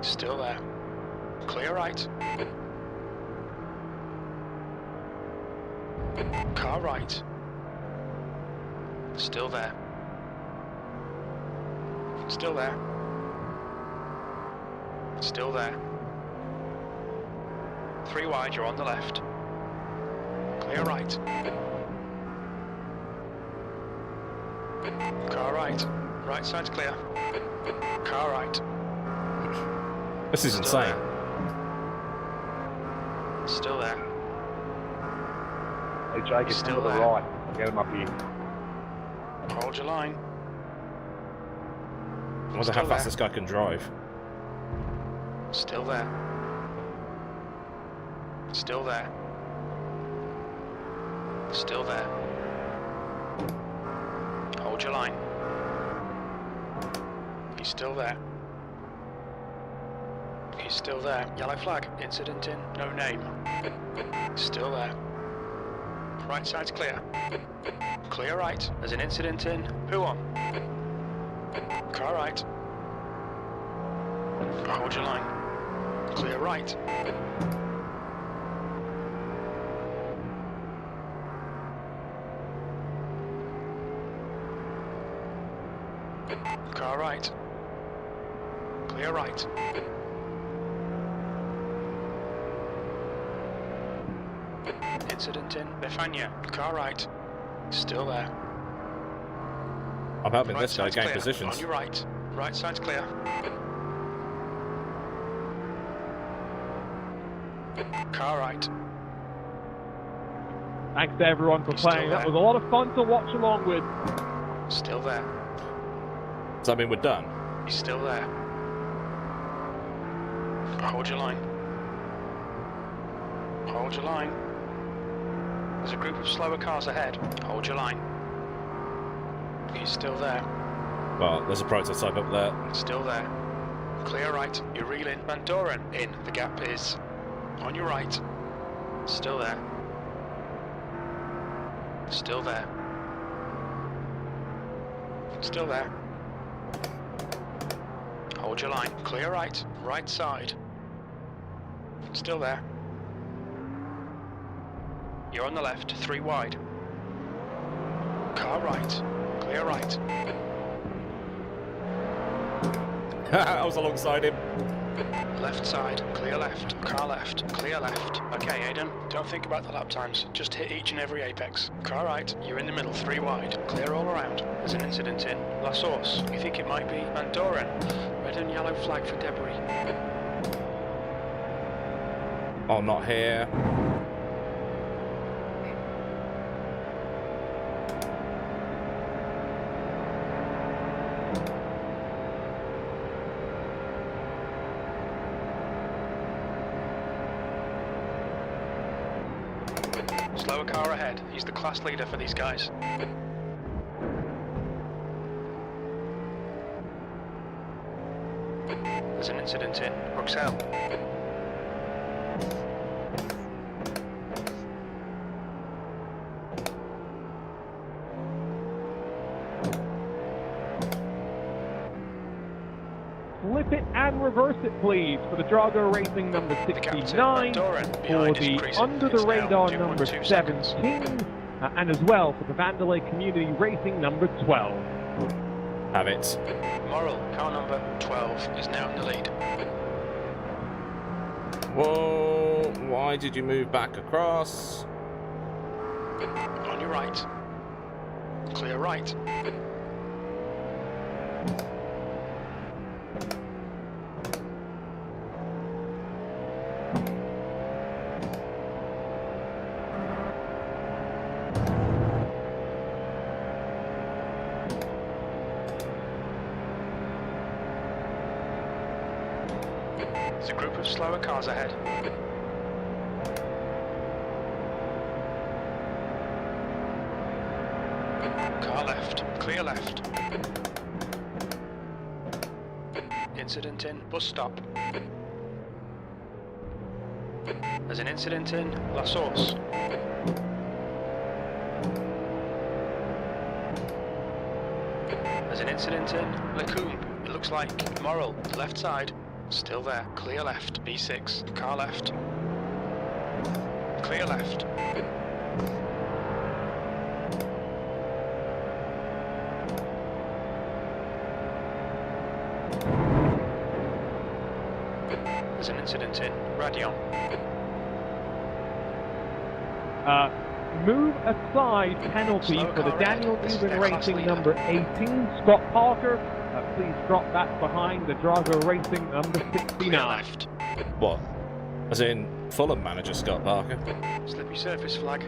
Still there. Clear right. Car right. Still there. Still there. Still there. 3 wide, you're on the left. Clear right. Car right. Right side's clear. Car right. This is insane. Still there. Hey Jake, it's Still to the there. right. Get him up here. Hold your line. I wonder how fast this guy can drive. Still there. Still there. Still there. Hold your line. He's still there. He's still there. Yellow flag. Incident in. No name. Still there. Right side's clear. Clear right. There's an incident in. Who on? Car right. Hold your line. Clear right. Car right. Clear right. Incident in Befania. Car right. Still there. I'm helping Right this guy side's gain clear. positions. On your right. Right side's clear. Car right. Thanks to everyone for He's still playing. That there. was a lot of fun to watch along with. Still there. Does that mean we're done? He's still there. Hold your line. Hold your line. There's a group of slower cars ahead. Hold your line. He's still there. Well, there's a prototype up there. Still there. Clear right. You're reeling. Van Doren in. The gap is on your right. Still there. Still there. Still there. Hold your line. Clear right. Right side. Still there. You're on the left. 3 wide. Car right. Clear right. I was alongside him. Left side, clear left, car left, clear left. Okay, Aidan, don't think about the lap times. Just hit each and every apex. Car right, you're in the middle, 3 wide. Clear all around. There's an incident in La Source. You think it might be Van Doren. Red and yellow flag for debris. Oh, not here. Slower car ahead. He's the class leader for these guys. There's an incident in Bruxelles. Flip it and reverse it, please, for the Drago Racing number 69, for the Under the Radar number 17, and as well for the Vandalay Community Racing number 12. Have it. Moral, car number 12, is now in the lead. Whoa, why did you move back across? On your right. Clear right. There's a group of slower cars ahead. Car left, clear left. Incident in bus stop. There's an incident in La Source. There's an incident in Lecombe. It looks like Morrell, left side. Still there. Clear left. B6. Car left. Clear left. There's an incident in Radion. Move aside penalty Slow for the car Daniel ahead. This is Newman their class Racing leader. number 18, Scott Parker. Please drop that behind the Drago Racing number Clear 69. left. What? As in Fulham manager Scott Parker? Slippery surface flag.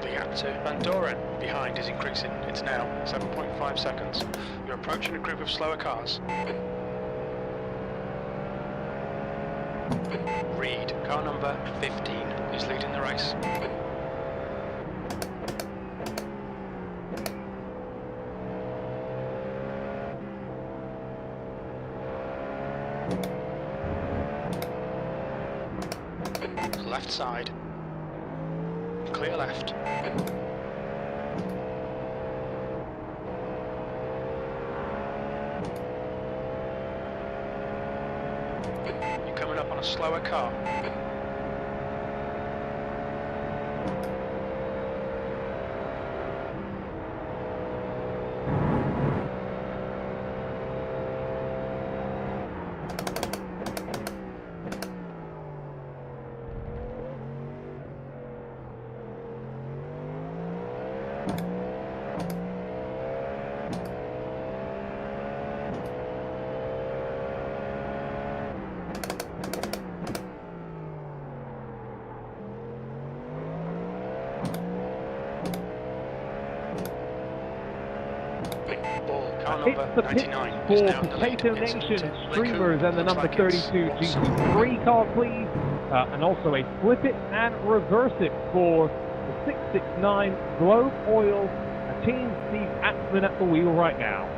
The gap to Van Doren behind is increasing. It's now 7.5 seconds. You're approaching a group of slower cars. Reed, car number 15, is leading the race. Left side. Clear left. You're coming up on a slower car. It's the pit for Potato Nation streamers and the number 32 GT3 car, please. And also a flip it and reverse it for the 669 Globe Oil. Team Steve Axman at the wheel right now.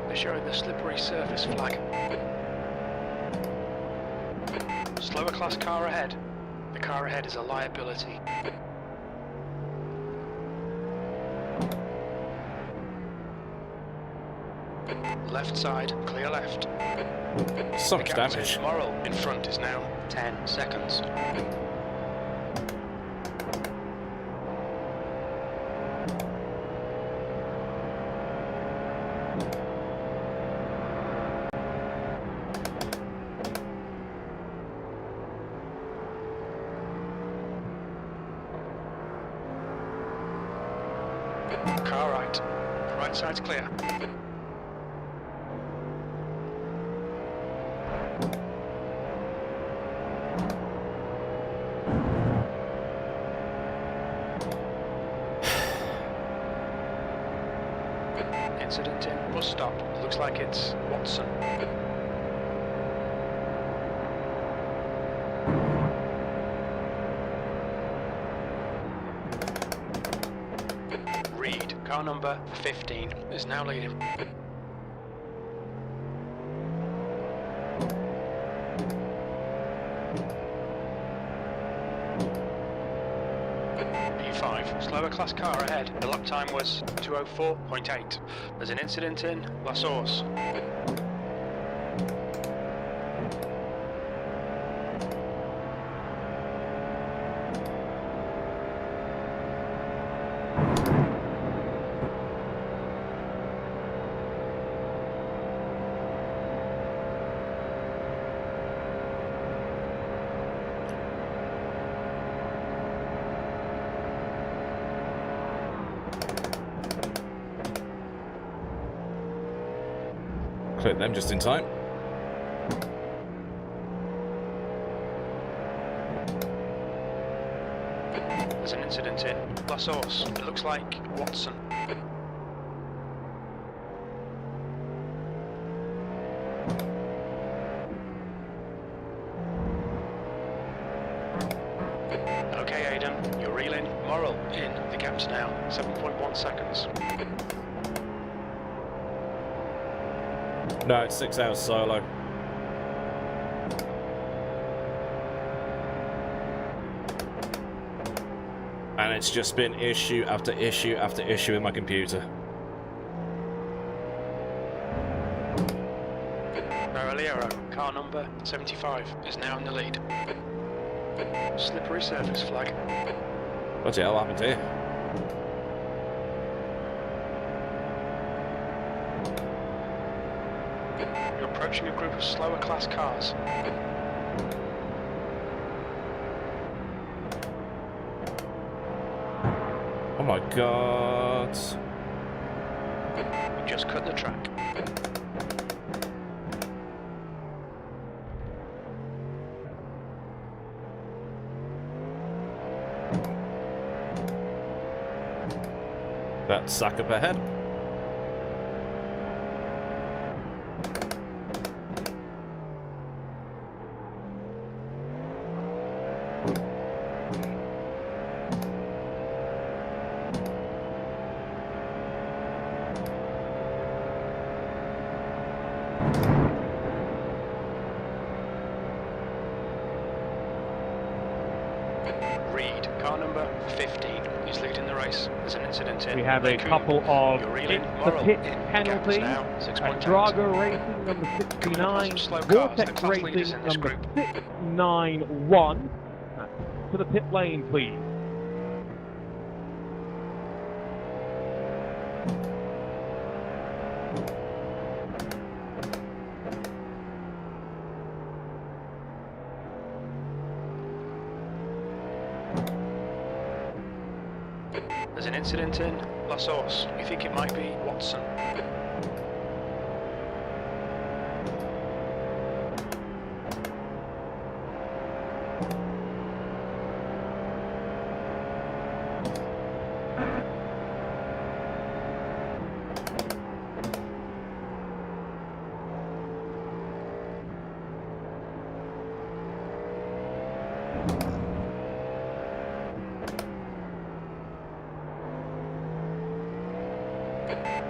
They're showing the slippery surface flag. Slower class car ahead. The car ahead is a liability. Left side, clear left. So The much gap to damage. Morrell in front is now 10 seconds. Car right. Right side's clear. Incident in bus stop. Looks like it's Watson. Reed, car number 15, is now leading. P5, slower class car ahead. The lap time was 2:04.8. There's an incident in La Source. Put them just in time. There's an incident in La Source. It looks like Watson. Okay, Aidan, you're reeling. Morrill in. The gap's now 7.1 seconds. No, it's 6 hours solo. And it's just been issue after issue after issue with my computer. Baroliero, car number 75, is now in the lead. Slippery surface flag. Bloody hell, what happened here? You're approaching a group of slower class cars. Oh my god. You just cut the track. That sack up ahead. Reed, car number 15, is leading the race. There's an incident in. We have a couple of the pit penalties. At Drago Racing number 69, Vortex Racing number 691. To the pit lane, please. There's an incident in La Source. You think it might be Watson?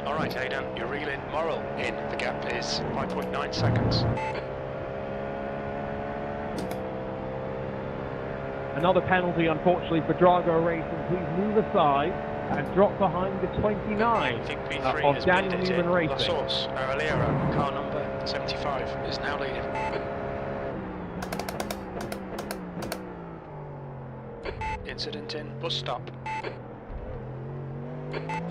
Alright, Aidan, you're reeling. Morrill in. The gap is 5.9 seconds. Another penalty, unfortunately, for Drago Racing. Please move aside and drop behind the 29 I think P3 of has Daniel made it Newman in. La Racing. Source, Baroliero, car number 75, is now leading. Incident in bus stop.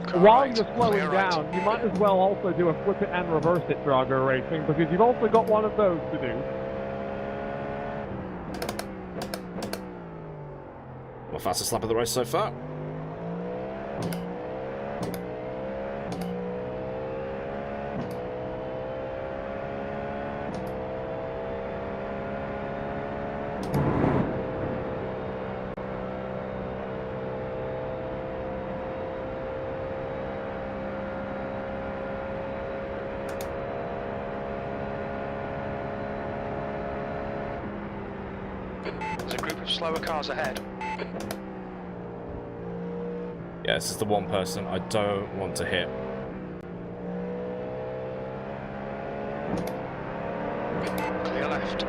Car While right, you're slowing clear right. down, you might as well also do a flip it and reverse it, Drago Racing, because you've also got one of those to do. My fastest lap of the race so far. There's a group of slower cars ahead. Yeah, this is the one person I don't want to hit. Clear left.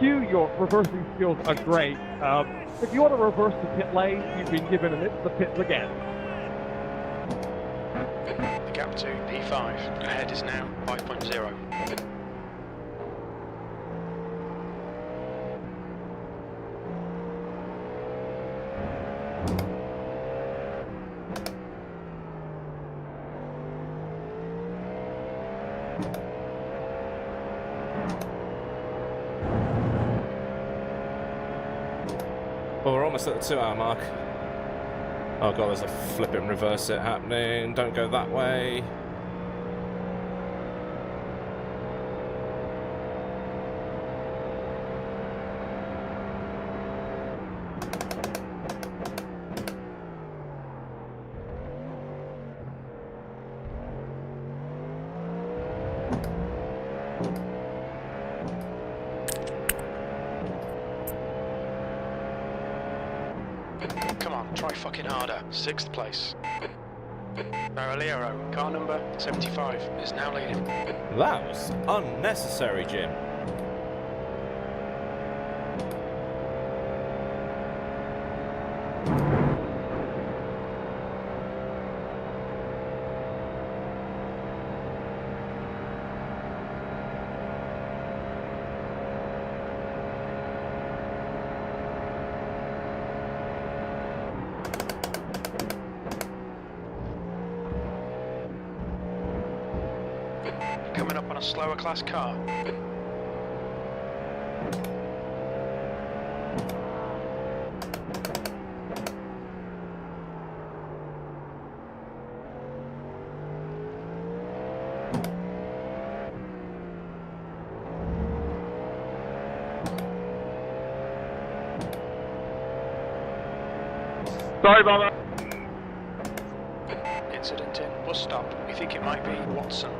Hugh, your reversing skills are great. If you want to reverse the pit lane, you've been given an it's the pits again. The gap to P5. Ahead is now 5.0. Well, we're almost at the 2-hour mark. Oh god, there's a flipping reverse it happening. Don't go that way. Come on, try fucking harder. 6th place. Barreliero, car number 75, is now leading. That was unnecessary, Jim. Coming up on a slower class car. Sorry about that. Incident in, bus stop. We think it might be Watson.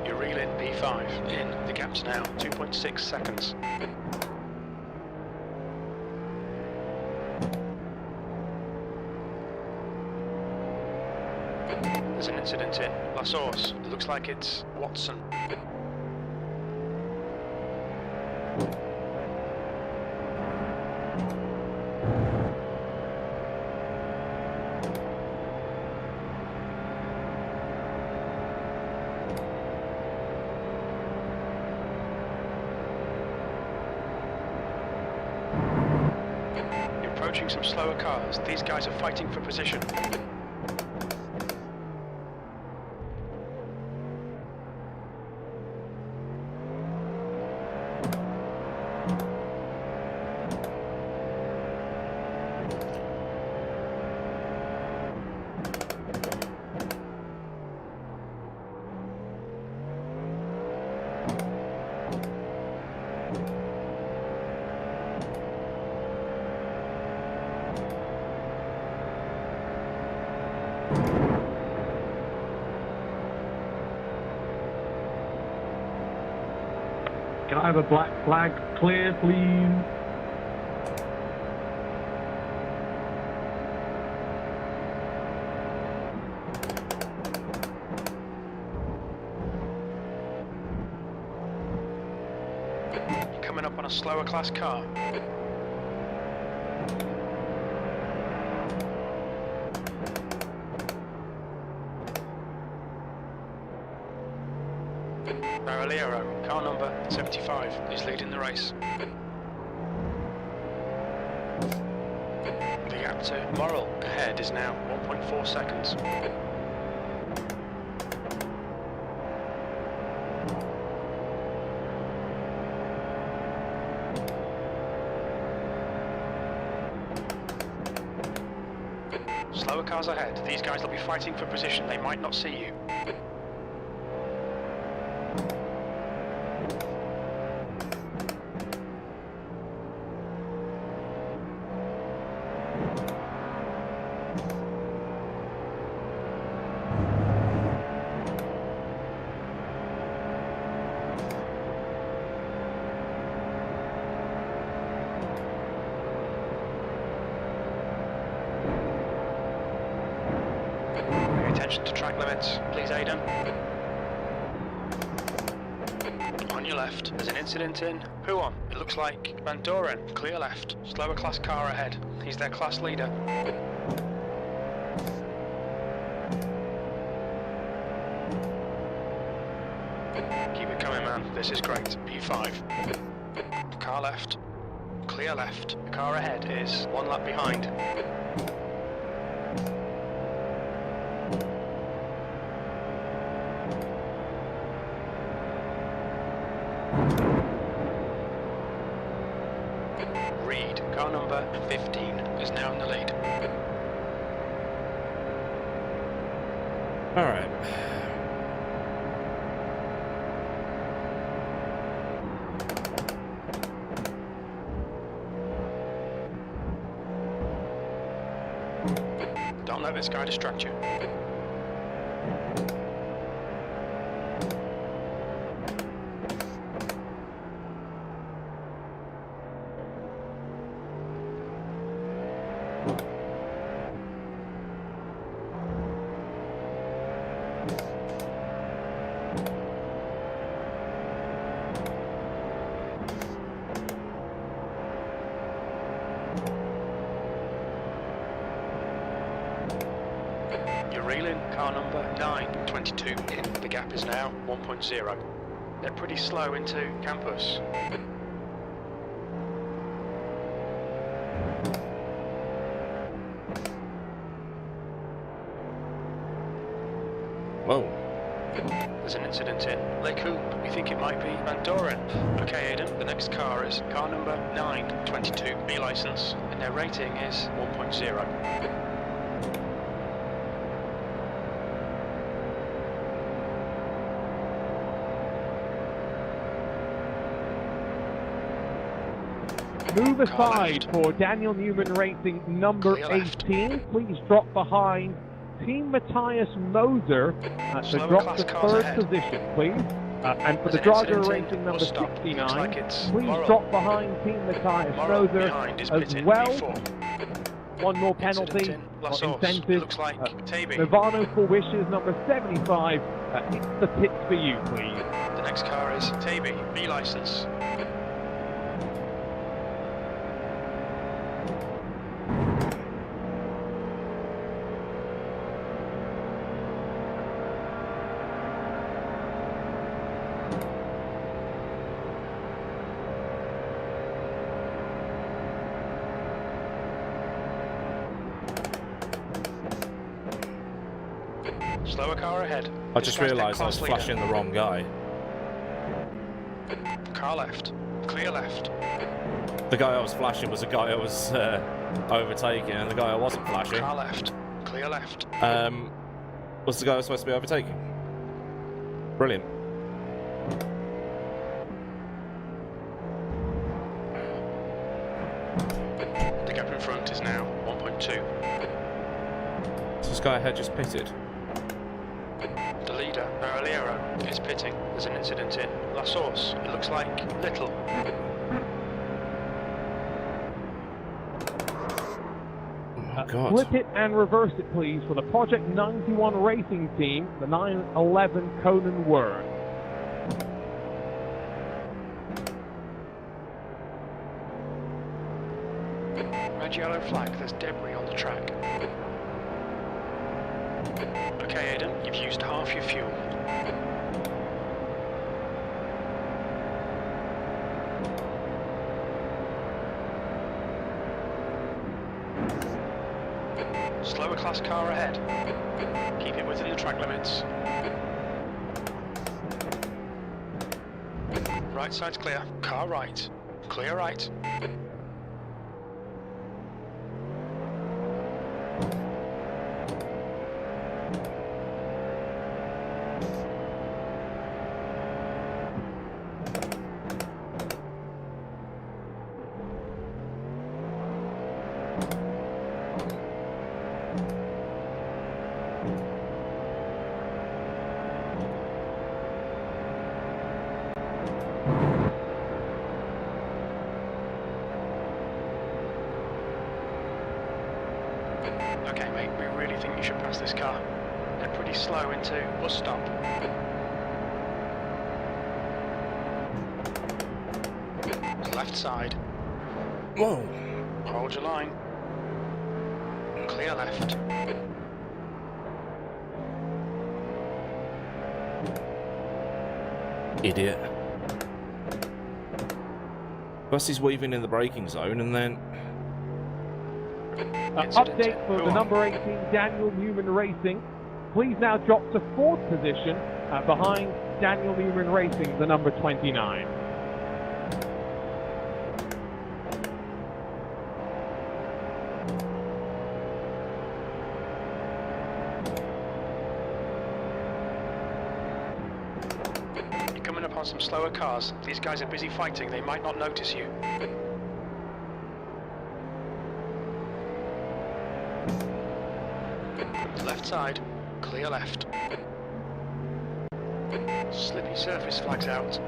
You're reeling B5 in. The gap's now 2.6 seconds. There's an incident in La Source. It looks like it's Watson. Approaching some slower cars. These guys are fighting for position. Can I have a black flag clear, please? Coming up on a slower class car. Barreliero, car number 75, is leading the race. The gap to Morrill ahead is now 1.4 seconds. Slower cars ahead. These guys will be fighting for position. They might not see you. Attention to track limits, please, Aidan. On your left, there's an incident in Huon. It looks like Van Doren, clear left. Slower class car ahead. He's their class leader. Keep it coming, man. This is great. P5. Car left. Clear left. The car ahead is one lap behind. 15 is now in the lead. All right. Don't let this guy distract you. You're reeling car number 922 in. The gap is now 1.0. They're pretty slow into campus. Whoa. There's an incident in Le Coupe. We think it might be Van Doren. Okay, Aidan, the next car is car number 922, B license, and their rating is 1.0. Move Car aside left. for Daniel Newman Racing number Clear left. 18. Please drop behind Team Matthias Moser to Slower drop class to cars third ahead. position, please. And for There's the an Drago incident in. Racing number Bus stop. Looks 69, like it's please Morrow. drop behind Team Matthias Morrow Moser behind is as pitting well. P4. One more penalty Incident in La or Source. incentive. Looks like Taby. Nirvana for wishes number 75. It's the pits for you, please. The next car is Taby, B license. Slower car ahead. I just realised I was flashing the wrong guy. Car left. Clear left. The guy I was flashing was a guy I was overtaking, and the guy I wasn't flashing Car left. Clear left. was the guy I was supposed to be overtaking. Brilliant. The gap in front is now 1.2. So this guy ahead just pitted. The leader, Baraliero, is pitting. There's an incident in La Source. It looks like Little. Oh God. Flip it and reverse it, please, for the Project 91 Racing Team, the 911 Conan Word. Red yellow flag, there's debris on the track. Okay, Aidan, you've used half your fuel. Slower class car ahead. Keep it within the track limits. Right side's clear. Car right. Clear right. Okay, mate, we really think you should pass this car. They're pretty slow into bus stop. Left side. Whoa. Hold your line. Clear left. Idiot. Plus he's weaving in the braking zone and then... Update for the number 18 Daniel Newman Racing. Please now drop to fourth position behind Daniel Newman Racing, the number 29. You're coming up on some slower cars. These guys are busy fighting. They might not notice you. Left side. Clear left. Slippy surface flags out.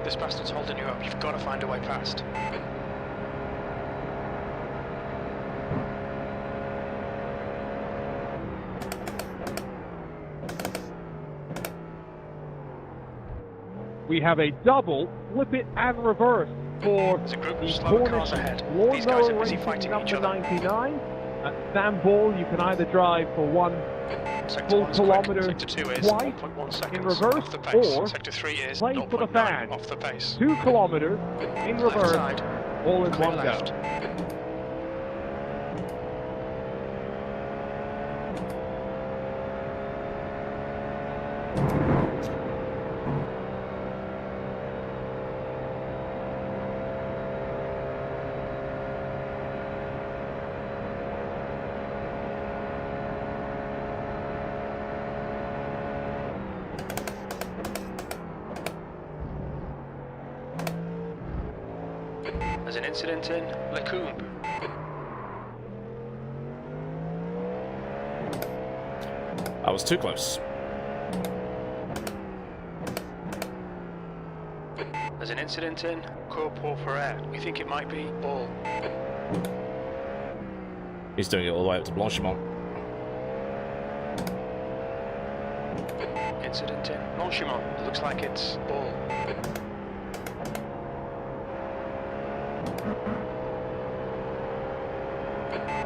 This bastard's holding you up. You've got to find a way past. We have a double flip it and reverse for There's a group of the slower cars Cornish ahead. These guys Lawnmower are busy Racing fighting each number other. 99. At Sandball, you can either drive for 1 Sector full 1's kilometre quick. Sector 2 is twice 1.1 seconds in reverse, off the pace. or Sector 3 is play for the 0.9 fans. off the pace. 2 kilometres in Left reverse, side. all in Clear one left. go. There's an incident in Lecumbe. I was too close. There's an incident in Courport-Ferrer. We think it might be Ball. He's doing it all the way up to Blanchimont. Incident in Longchimont. It looks like it's Ball.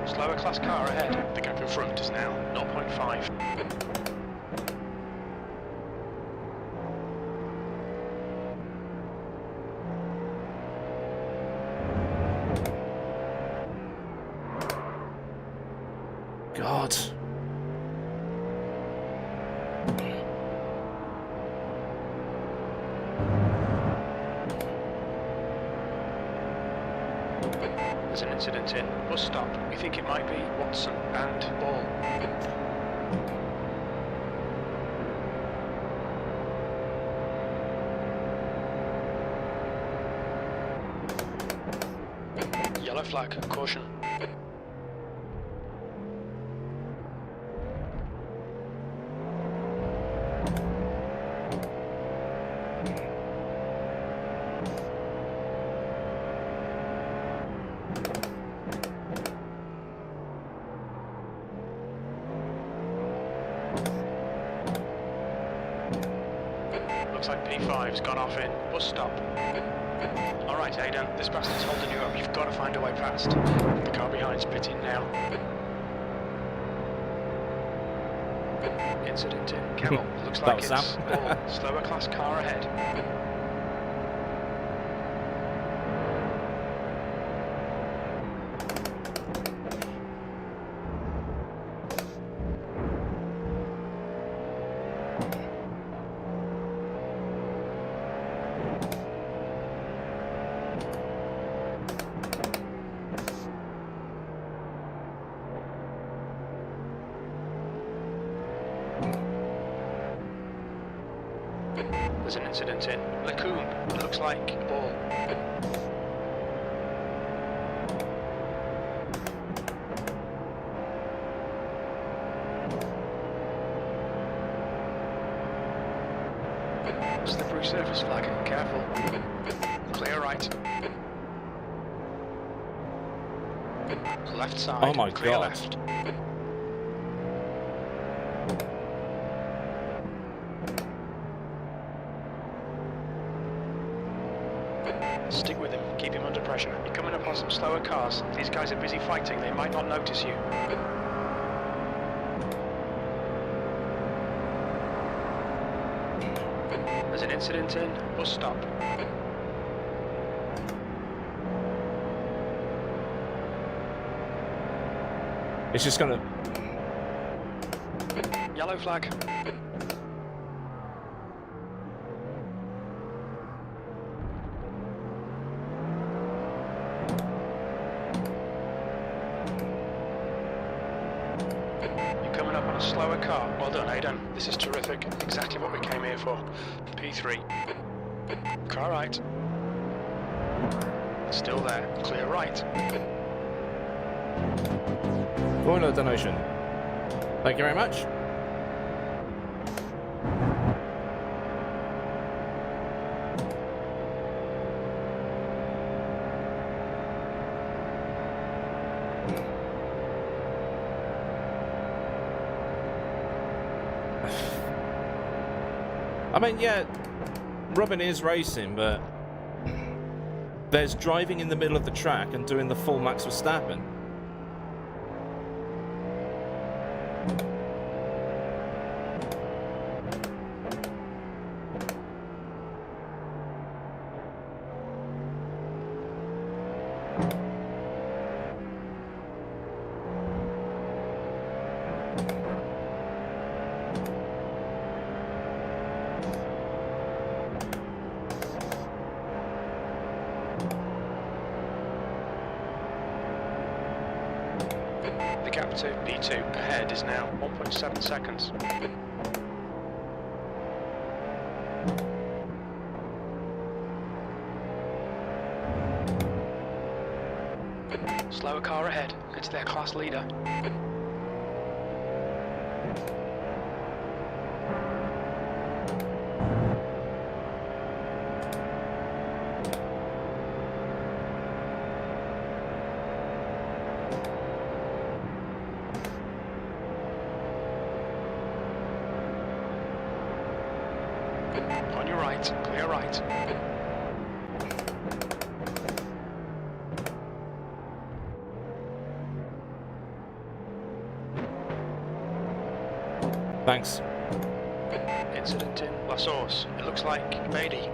Slower class car ahead. The gap in front is now 0.5. God. There's an incident in bus stop. We think it might be Watson and Ball. Yellow flag, caution. Looks like P5's gone off in bus stop. Alright, Aidan, this bastard's holding you up. You've got to find a way past. The car behind's pitting now. Incident in Camel. Looks That like was it's Sam. Ball. Slower class car ahead. There's an incident in Lecumbe. It looks like Ball. Slippery surface flag, careful. Clear right. Left side, Oh my clear God. left. Stick with him, keep him under pressure. You're coming up on some slower cars. These guys are busy fighting, they might not notice you. There's an incident in bus stop. It's just gonna... Yellow flag. You're coming up on a slower car. Well done, Aidan. This is terrific. Exactly what we came here for. P3. Car right. Still there. Clear right. Boiler donation. Thank you very much. I mean, yeah, Robin is racing, but there's driving in the middle of the track and doing the full Max Verstappen. The gap to P2 ahead is now 1.7 seconds. Slower car ahead, it's their class leader. On your right, clear right. Thanks. Incident in La Source. It looks like Beatty.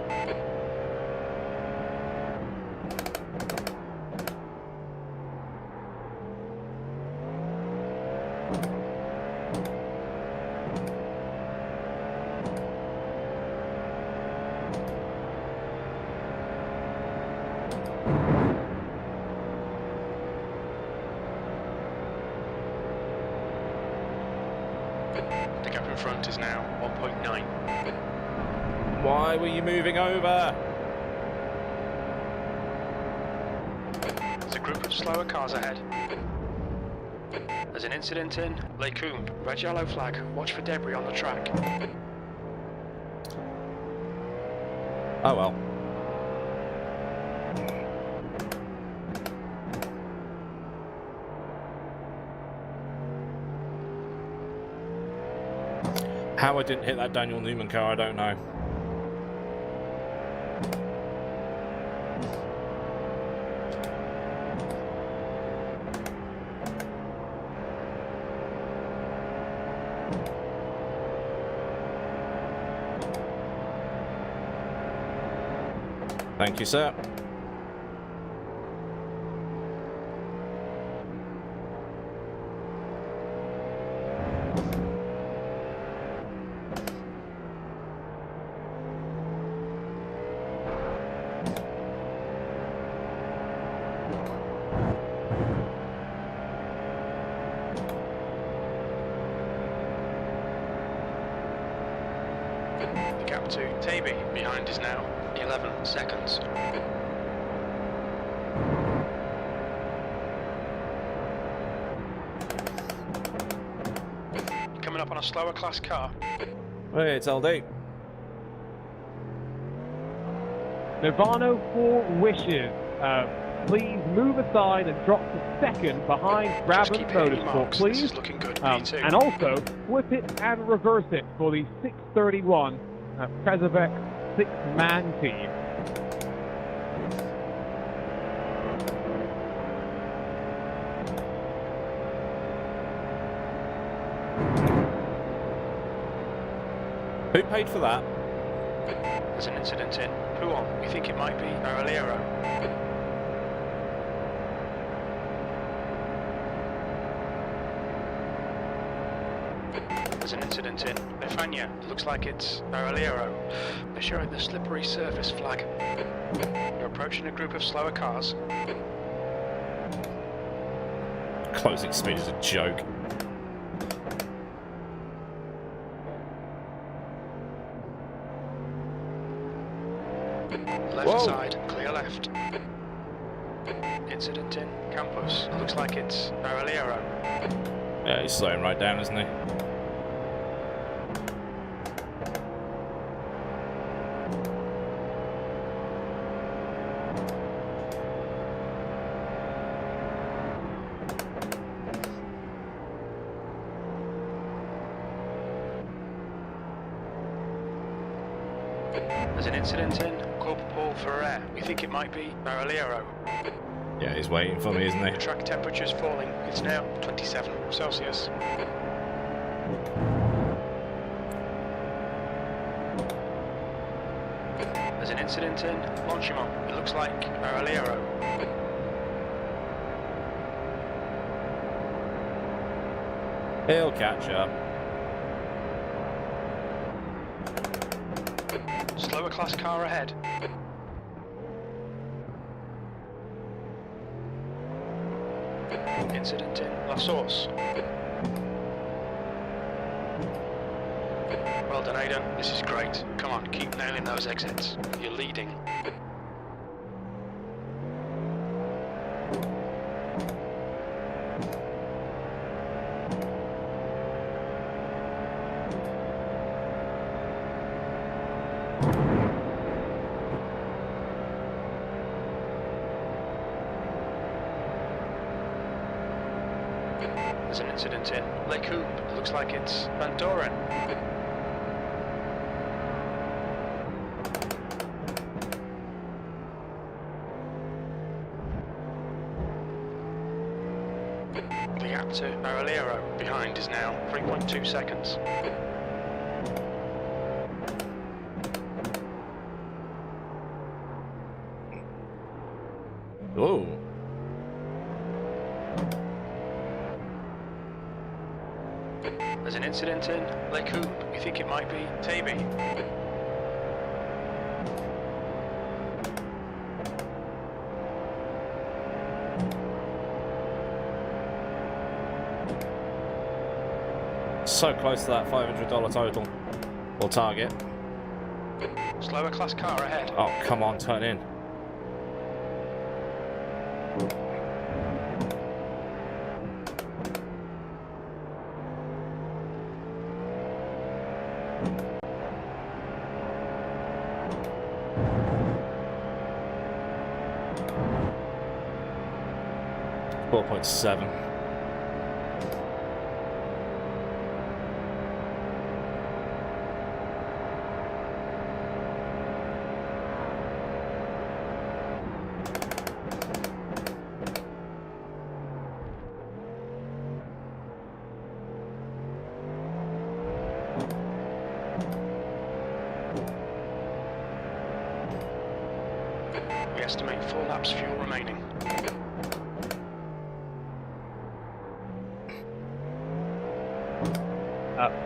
The gap in front is now 1.9. Why were you moving over? There's a group of slower cars ahead. There's an incident in Les Combes. Red yellow flag. Watch for debris on the track. Oh well. How I didn't hit that Daniel Newman car, I don't know. Thank you, sir. The gap to Taby behind is now 11 seconds. Coming up on a slower class car. Hey, it's LD. Nirvana 4 wishes. Please move aside and drop to second behind Brabham Motorsport, please. This is looking good. And also, flip it and reverse it for the 631 Prezovek 6-man team. Who paid for that? There's an incident in Puon. We think it might be Araliero. There's There's an incident in Befania. Looks like it's Baraliero. They're showing the slippery surface flag. You're approaching a group of slower cars. Closing speed is a joke. Left side, clear left. Incident in Campos. Looks like it's Baraliero. Yeah, he's slowing right down, isn't he? There's an incident in Corporal Ferrer. We think it might be Baraliero. Yeah, he's waiting for me, isn't he? The track temperature's falling. It's now 27 Celsius. There's an incident in Longchamp. It looks like Baraliero. He'll catch up. Slower class car ahead. Incident in La Source. Well done, Aidan. This is great. Come on, keep nailing those exits. You're leading. There's an incident in Les Coupes. It looks like it's Van Doren. The gap to Baraliero behind is now 3.2 seconds. Whoa. There's an incident in Les Coupes. We think it might be Taby. So close to that $500 total. Or target. Slower class car ahead. Oh, come on, turn in. .7. We estimate 4 laps fuel remaining.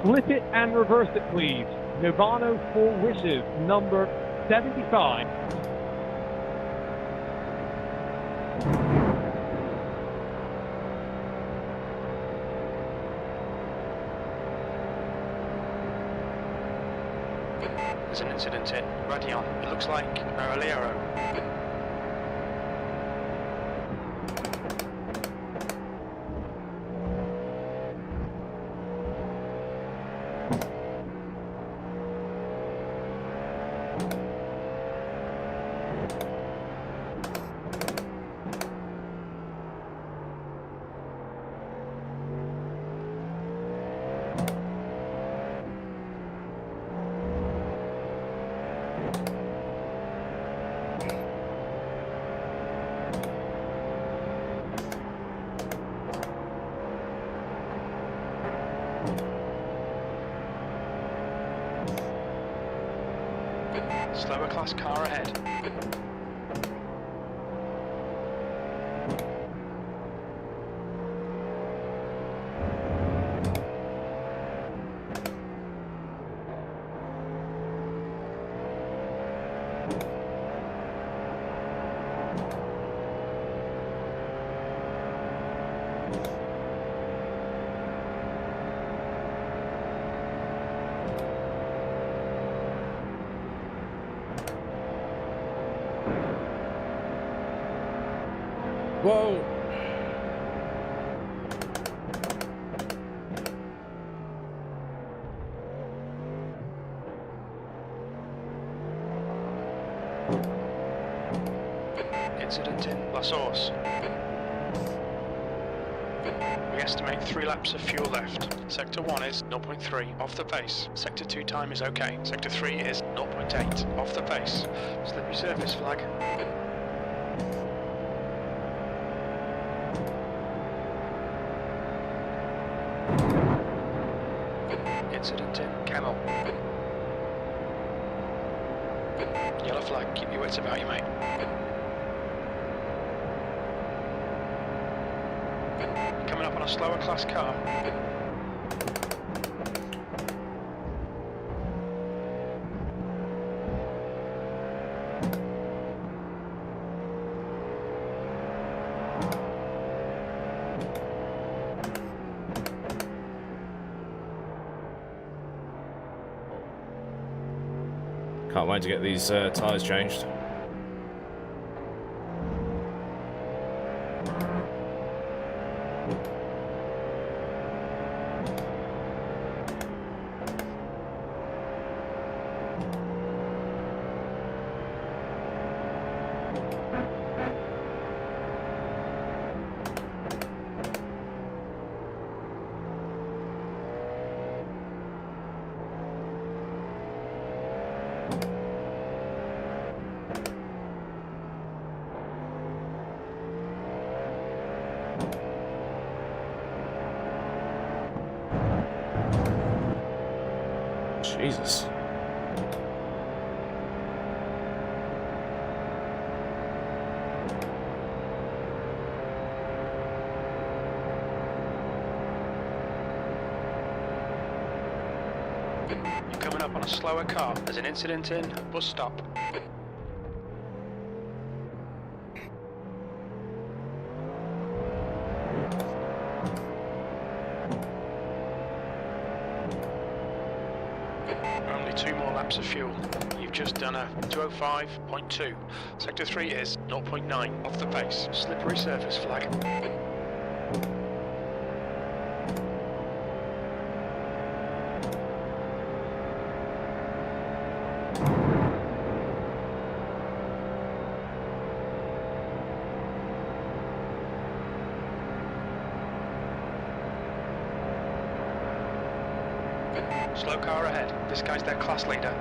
Flip it and reverse it, please. Nirvana 4 Wishes, number 75. There's an incident in Radion. It looks like Baraliero. Slower class car ahead. Whoa! Incident in La Source. We estimate 3 laps of fuel left. Sector 1 is 0.3 off the pace. Sector 2 time is okay. Sector 3 is 0.8 off the pace. Slippery surface flag. Incident in Camel. Yellow flag, keep your wits about you, mate. Coming up on a slower class car. Can't wait to get these tyres changed. Jesus. You're coming up on a slower car. There's an incident in bus stop. Only 2 more laps of fuel. You've just done a 205.2. Sector 3 is 0.9 off the pace. Slippery surface flag. Slow car ahead. This guy's their class leader.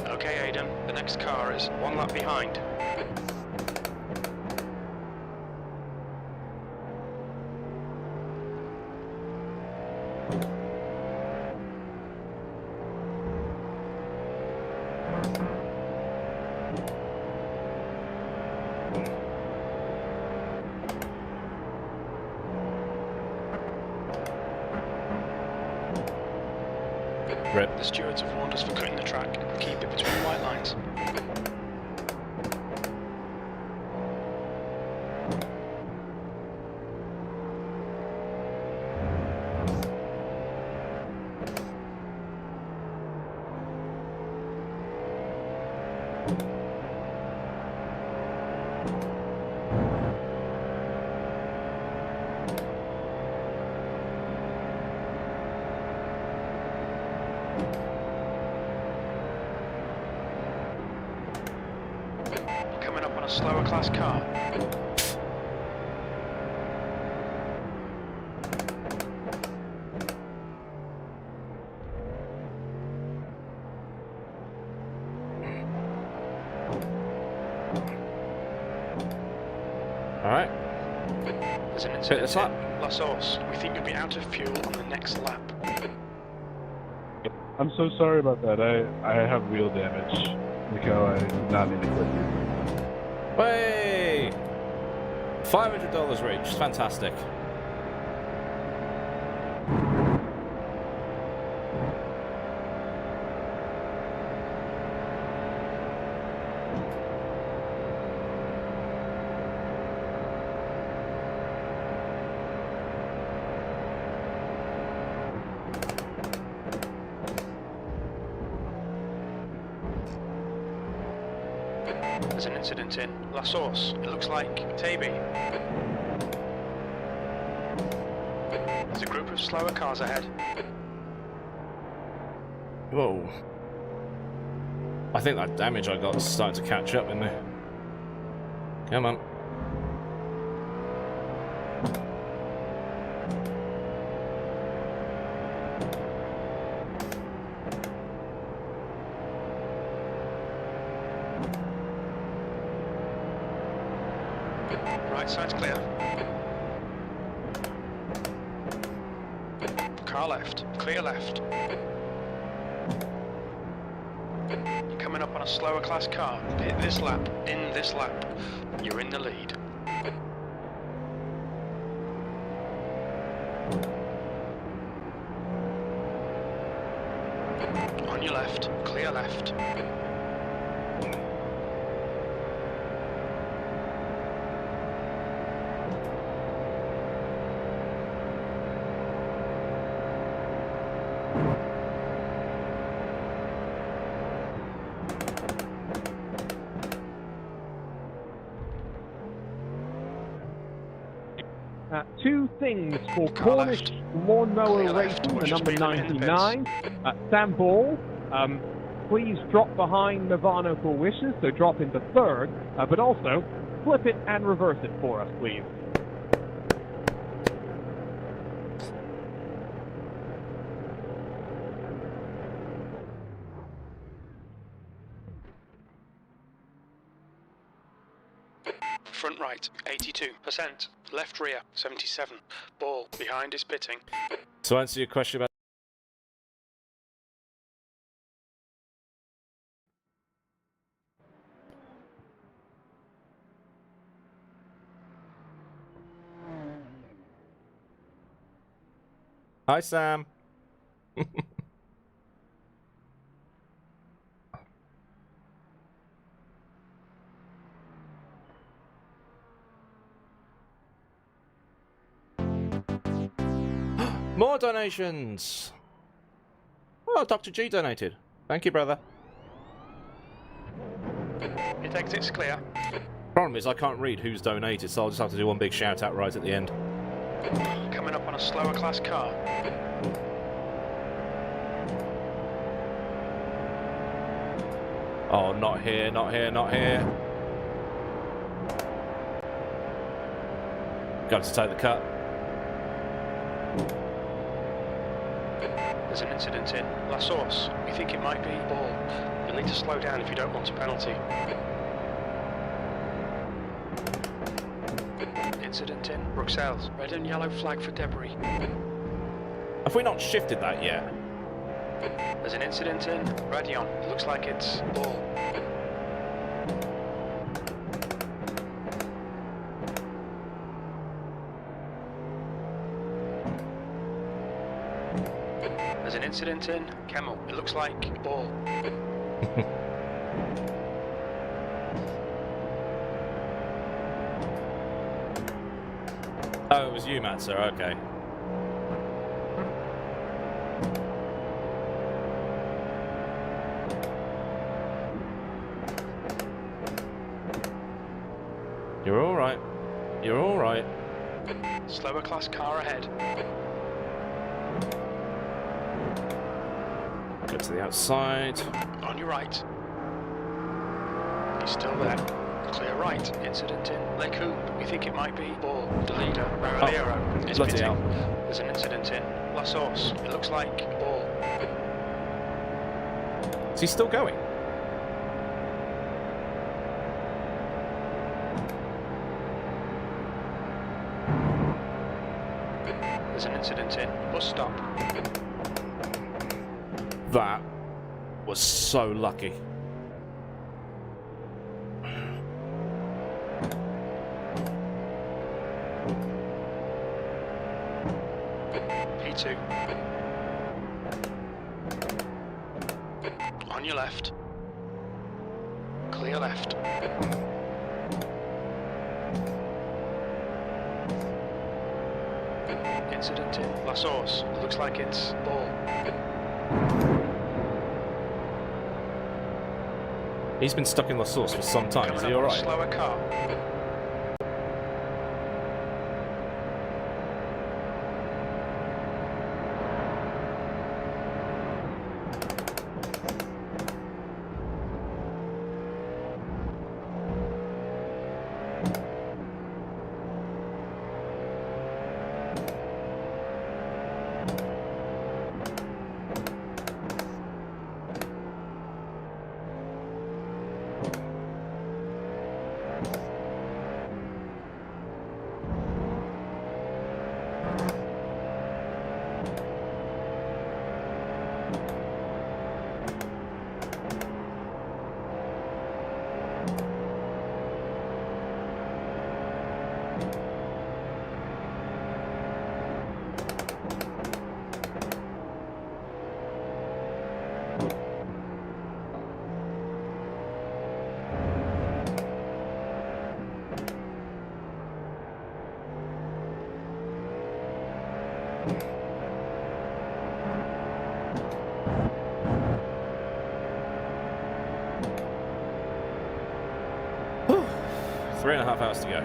Okay, Aidan. The next car is 1 lap behind. Rip. The stewards have warned us for cutting the track. Keep it between the white lines. Coming up on a slower class car. Alright. There's an Hit incident this up. in La Source. We think you'll be out of fuel on the next lap. I'm so sorry about that. I have wheel damage. Nico, I did not mean to quit you. Hey! $500 reached. Fantastic. There's an incident in La Source. It looks like Taby. There's a group of slower cars ahead. Whoa. I think that damage I got is starting to catch up with me. Come on. Right side's clear. Car left. Clear left. You're coming up on a slower class car. Hit this lap. In this lap. You're in the lead. On your left. Clear left. Two things for Car Cornish left. Lawnmower Clear left. Racing, We're the just number speeding in the 99. Sam Ball, please drop behind Nirvana for wishes, so drop into third, but also flip it and reverse it for us, please. Front right, 82%. Left rear, 77. Ball behind is pitting. To answer your question about... Hi, Sam. More donations! Oh, Dr. G donated. Thank you, brother. It exits clear. Problem is, I can't read who's donated, so I'll just have to do one big shout out right at the end. Coming up on a slower class car. Oh, not here, not here, not here. Got to take the cut. There's an incident in La Source. We think it might be Ball. You'll need to slow down if you don't want a penalty. Incident in Bruxelles. Red and yellow flag for debris. Have we not shifted that yet? There's an incident in Radion. It looks like it's Ball. There's an incident in Kemmel. It looks like Ball. Oh, it was you, Matt, sir. Okay. You're all right. You're all right. Slower class car ahead. Go to the outside. On your right. He's still there. Clear right. Incident in Lecoumbe. We think it might be Ball. The leader, Maraliero, is bloody pitting. hell. There's an incident in La Source. It looks like Ball. Is he still going? There's an incident in bus stop. That was so lucky. P2. On your left. Clear left. Incident in La Source. It looks like it's Ball. He's been stuck in the source for some time. Is he Coming up on a alright? slower car. Whew. 3.5 hours to go.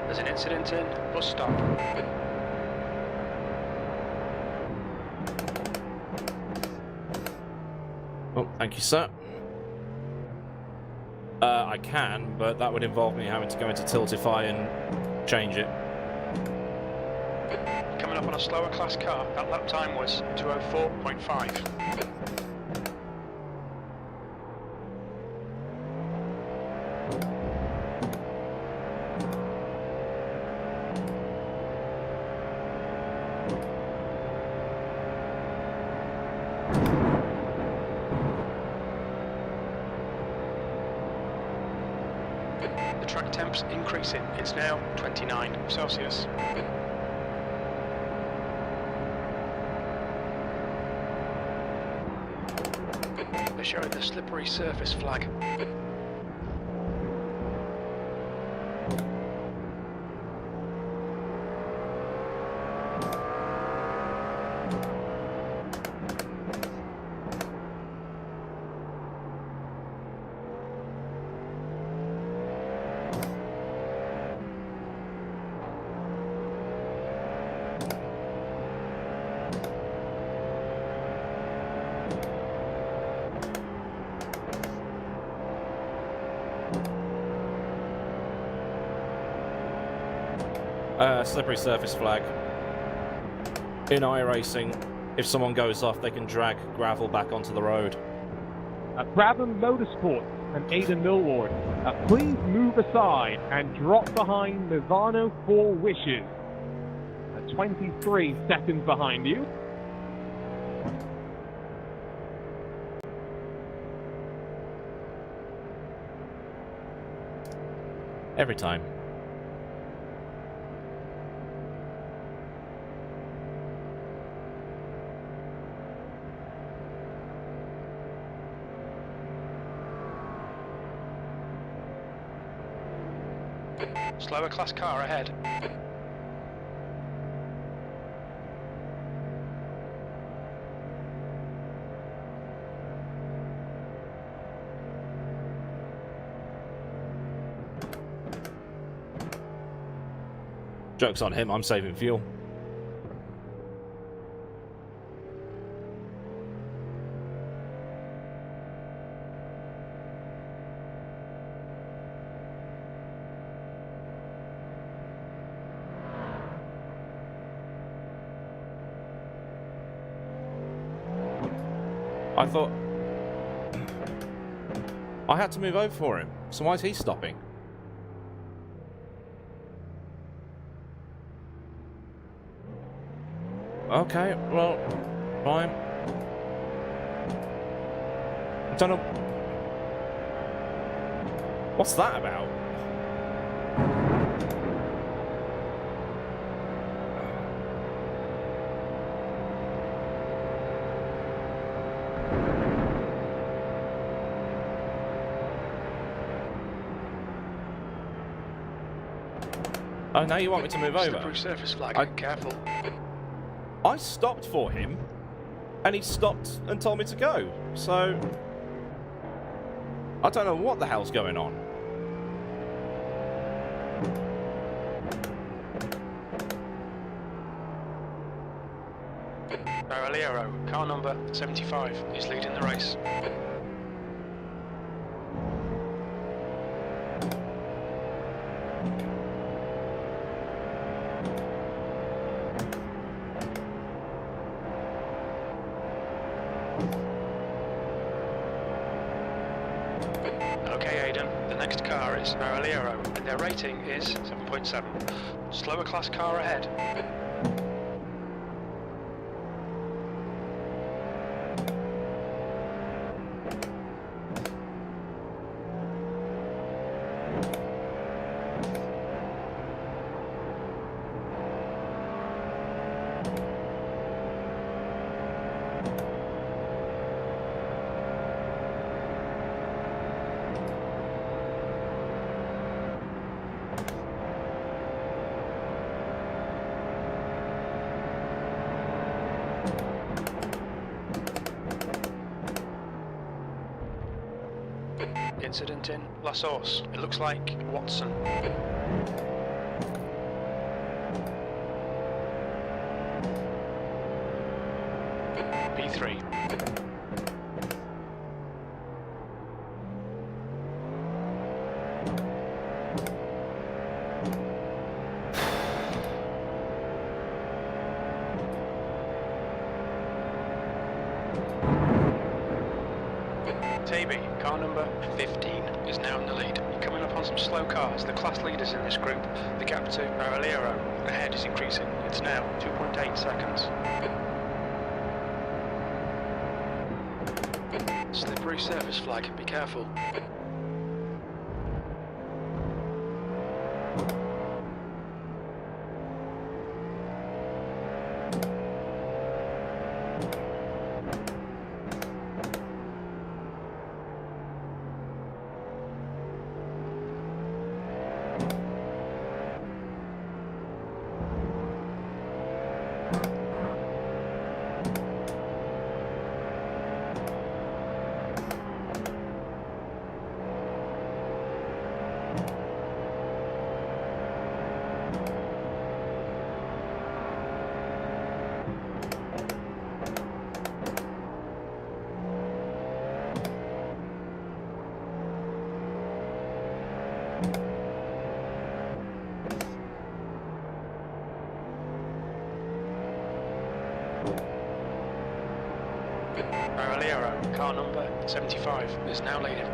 There's an incident in. Bus stop. Oh, thank you, sir. I can, but that would involve me having to go into Tiltify and change it. Coming up on a slower class car. That lap time was 2:04.5. The track temp's increasing. It's now 29 Celsius. They're showing the slippery surface flag. Slippery surface flag. In iRacing, if someone goes off, they can drag gravel back onto the road. Brabham Motorsport and Aidan Millward, please move aside and drop behind Nirvana 4 Wishes. 23 seconds behind you. Every time. Slower class car ahead. Joke's on him, I'm saving fuel. I thought I had to move over for him, so why is he stopping? Okay, well, fine. I don't know. What's that about? Oh, now you want me to move over? Slippery surface flag. Careful. I stopped for him. and he stopped and told me to go. So I don't know what the hell's going on. Baraliero, car number 75, is leading the race. Okay, Aidan, the next car is Baraliero, and their rating is 7.7. Slower class car ahead. Incident in La Source. It looks like Watson. B3. Taby, car number 15, is now in the lead. Coming up on some slow cars, the class leaders in this group. The gap to Baraliero ahead is increasing. It's now 2.8 seconds. Slippery surface flag, be careful. Baraliero, car number 75, is now leading.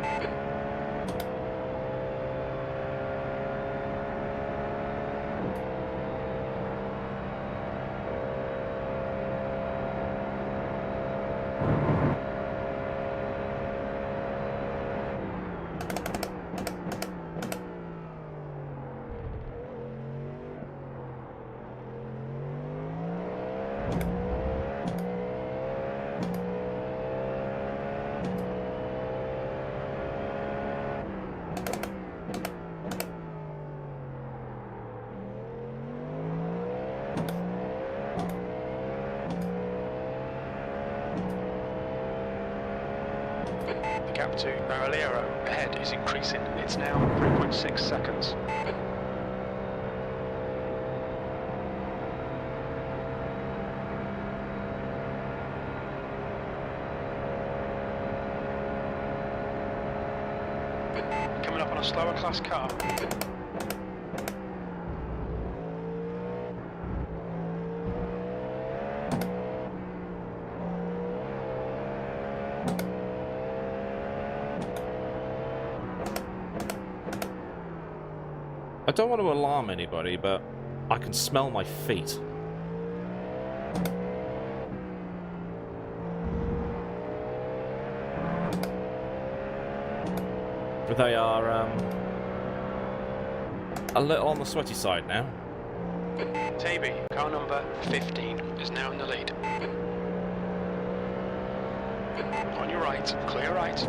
The gap to Baraliero ahead is increasing. It's now 3.6 seconds. Coming up on a slower class car. I don't want to alarm anybody, but I can smell my feet. They are a little on the sweaty side now. Taby, car number 15, is now in the lead. On your right, clear right.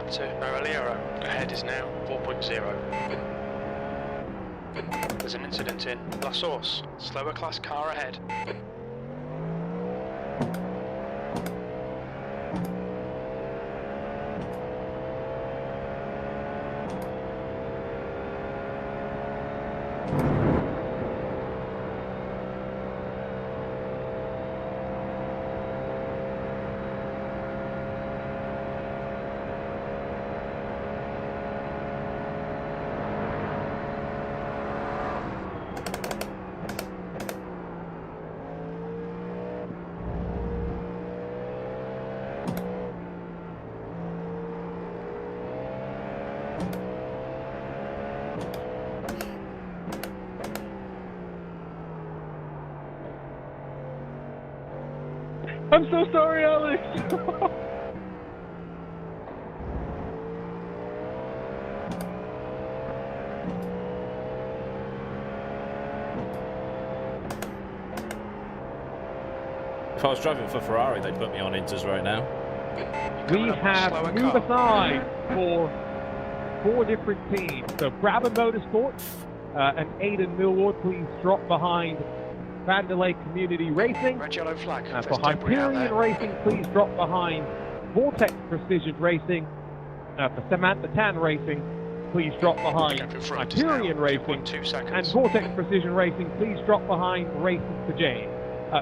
gap to Araliero ahead is now 4.0. There's an incident in La Source. Slower class car ahead. I'm so sorry, Alex. If I was driving for Ferrari, they'd put me on Inters right now. We have move aside for 4 different teams. So Brabham Motorsport and Aidan Millward, please drop behind Vandelay Community Racing. Red yellow flag. For Hyperion Racing, please drop behind Vortex Precision Racing. For Samantha Tan Racing, please drop behind Hyperion Racing. And Vortex Precision Racing, please drop behind Racing for Jane.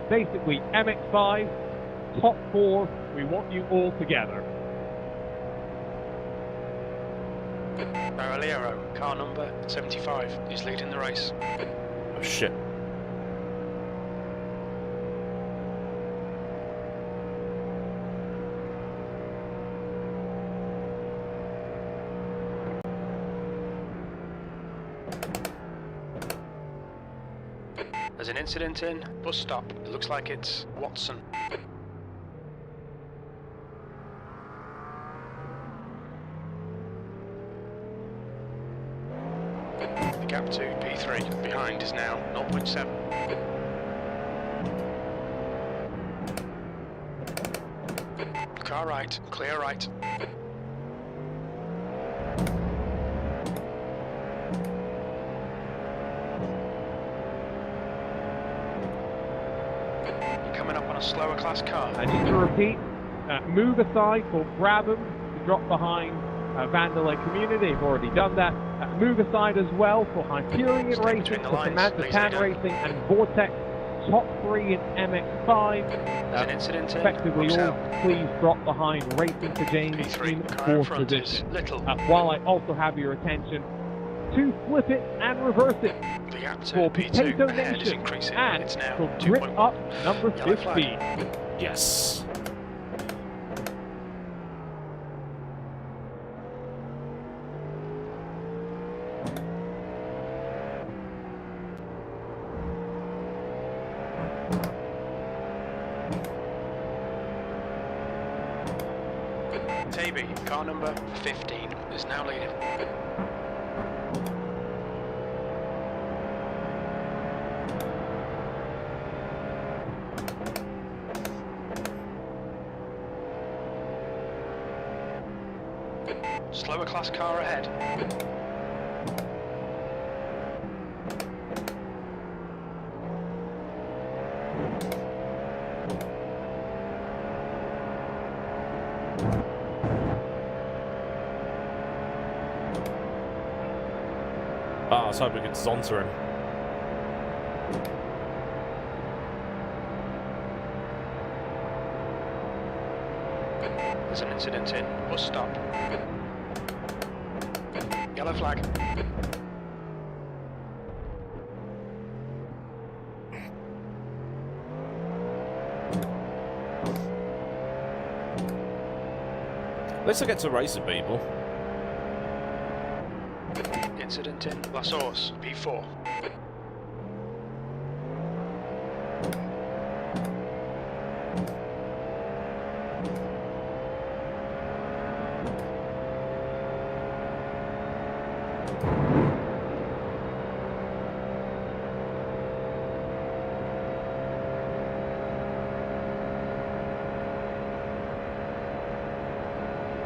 Basically, MX5, top 4, we want you all together. Araliero, car number 75, is leading the race. Oh shit. There's an incident in bus stop. It looks like it's Watson. The gap to P3 behind is now 0.7. Car right, clear right. Coming up on a slower class car. And just to repeat, move aside for Brabham to drop behind Vandelay Community. They've already done that. Move aside as well for Hyperion Racing, for Samantha Tan Racing, and Vortex. Top 3 in MX5. There's an incident effectively all please drop behind Racing for James in 4th position. While I also have your attention to flip it and reverse it for Potato Nation and for Grip Up number 15. Yes. Taby, car number 15, is now leading. Slower class car ahead. I was hoping we could saunter him. There's an incident in bus stop. Yellow flag. At least I get to race with people. Incident in La Source, P4.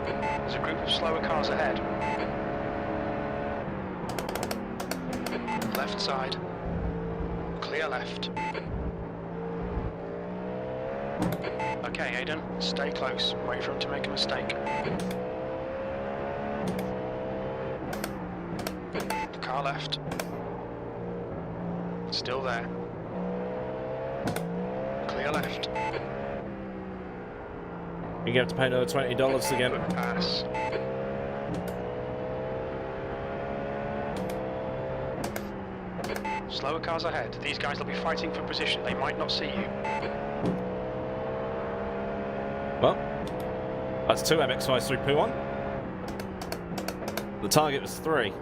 There's a group of slower cars ahead. Left side. Clear left. Okay, Aidan, stay close. Wait for him to make a mistake. Car left. Still there. Clear left. You're gonna have to pay another $20 again. Good pass. Slower cars ahead. These guys will be fighting for position. They might not see you. Well, that's 2 MX-5s through P1. The target was 3.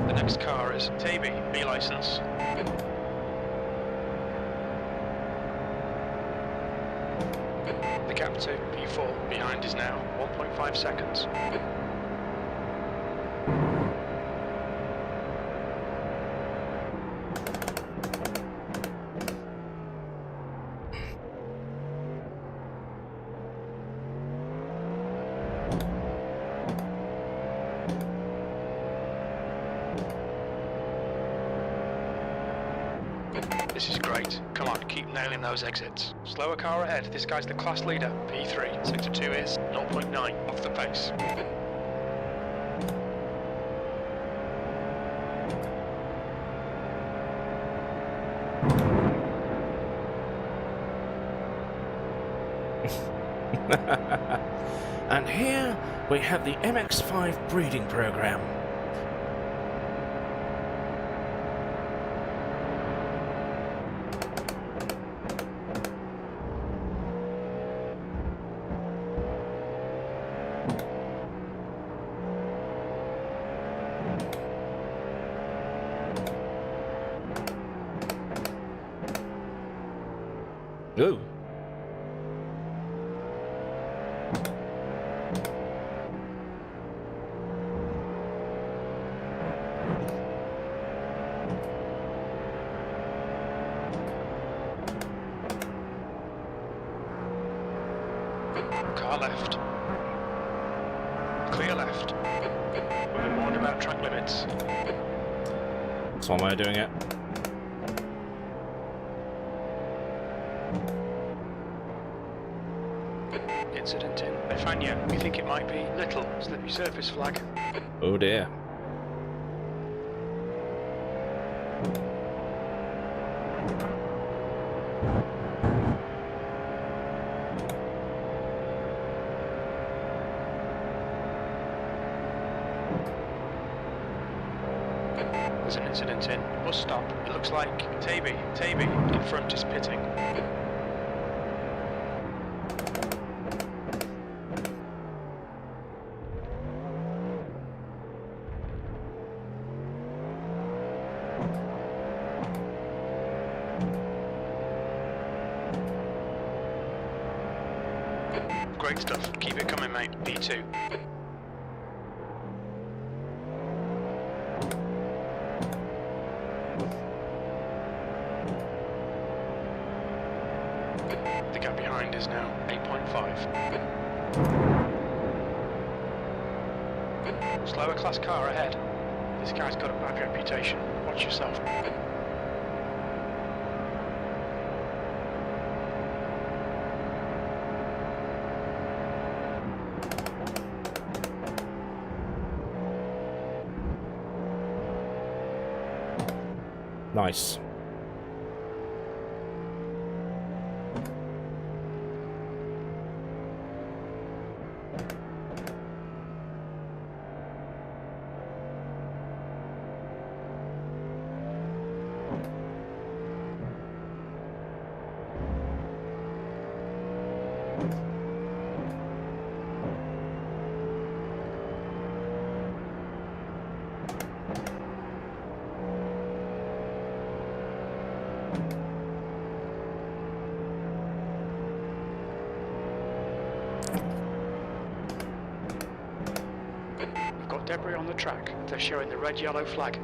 The next car is Taby, B license. The gap to P4 behind is now 1.5 seconds. This is great. Come on, keep nailing those exits. Slower car ahead. This guy's the class leader. P3. Sector 2 is 0.9 off the pace. And here we have the MX-5 breeding program. Ooh. Car left. Clear left. We've been warned about track limits. That's one way of doing it. Incident in Befania. We think it might be little slippy surface flag. Oh dear. There's an incident in bus stop. It looks like Taby in front is pitting. Great stuff. Keep it coming, mate. P2. The gap behind is now 8.5. Slower class car ahead. This guy's got a bad reputation. Watch yourself. Nice. Debris on the track. They're showing the red-yellow flag.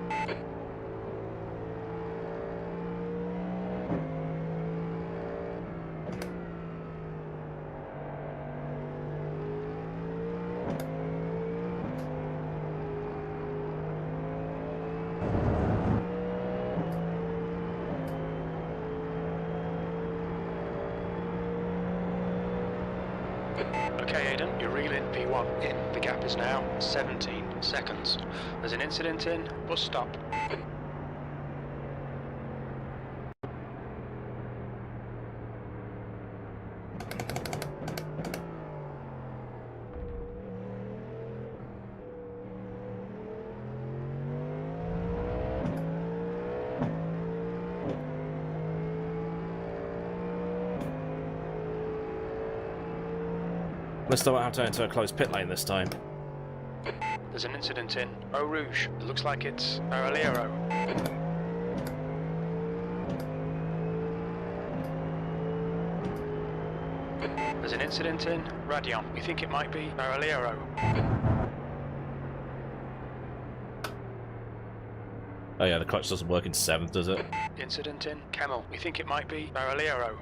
Okay, Aidan, you're reeling P1 in. The gap is now 17 seconds. There's an incident in. Bus stop. Let's not have to enter a closed pit lane this time. There's an incident in Eau Rouge. It looks like it's Araliero. There's an incident in Radion. We think it might be Araliero. Oh yeah, the clutch doesn't work in 7th, does it? Incident in Camel. We think it might be Araliero.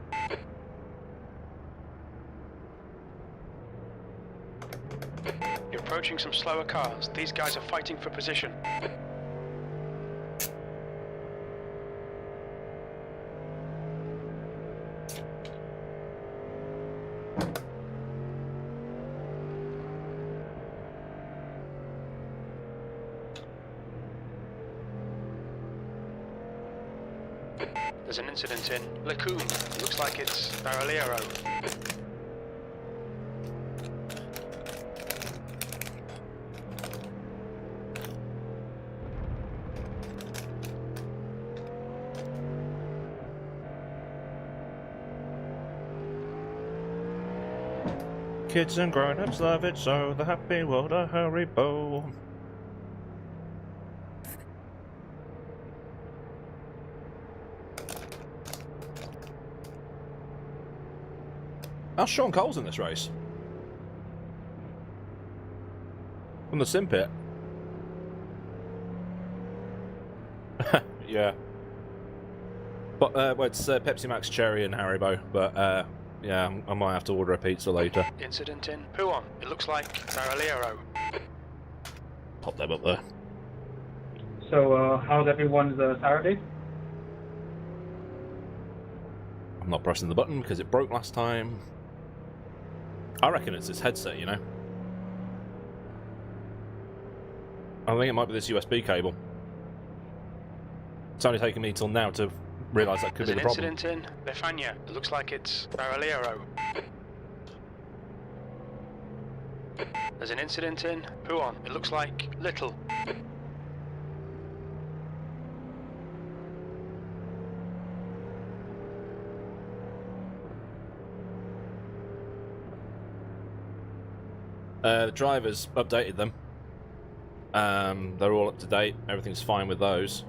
You're approaching some slower cars. These guys are fighting for position. There's an incident in Lacoon. It looks like it's Baraliero. Kids and grown-ups love it, so the happy world of Haribo. How's Sean Cole's in this race? From the sim pit. Yeah. But well, it's Pepsi Max Cherry and Haribo, but yeah, I might have to order a pizza later. Incident in Puon. It looks like Baraliero. Pop them up there. So, how's everyone's Saturday? I'm not pressing the button because it broke last time. I reckon it's this headset, you know. I think it might be this USB cable. It's only taken me till now to realise that could be the problem. There's an incident in Befania. It looks like it's Baraliero. There's an incident in Puon. It looks like Little. The drivers updated them. They're all up to date. Everything's fine with those.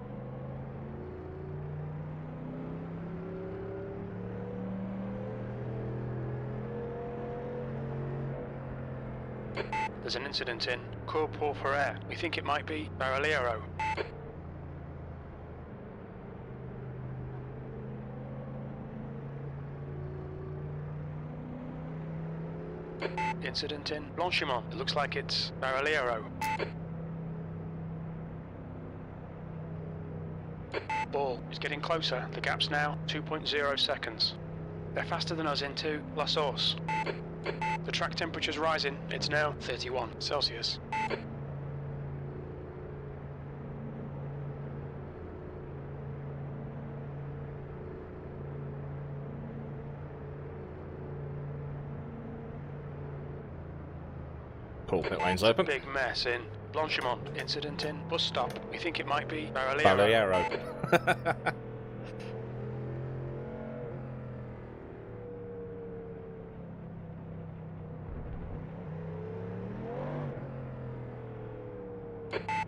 There's an incident in Cour Pourpare. We think it might be Baraliero. Incident in Blanchimont. It looks like it's Baraliero. Ball is getting closer. The gap's now 2.0 seconds. They're faster than us into La Source. The track temperature's rising. It's now 31 Celsius. Cool, pit lane's open. Big mess in Blanchimont. Incident in bus stop. We think it might be Baraliero. Baraliero.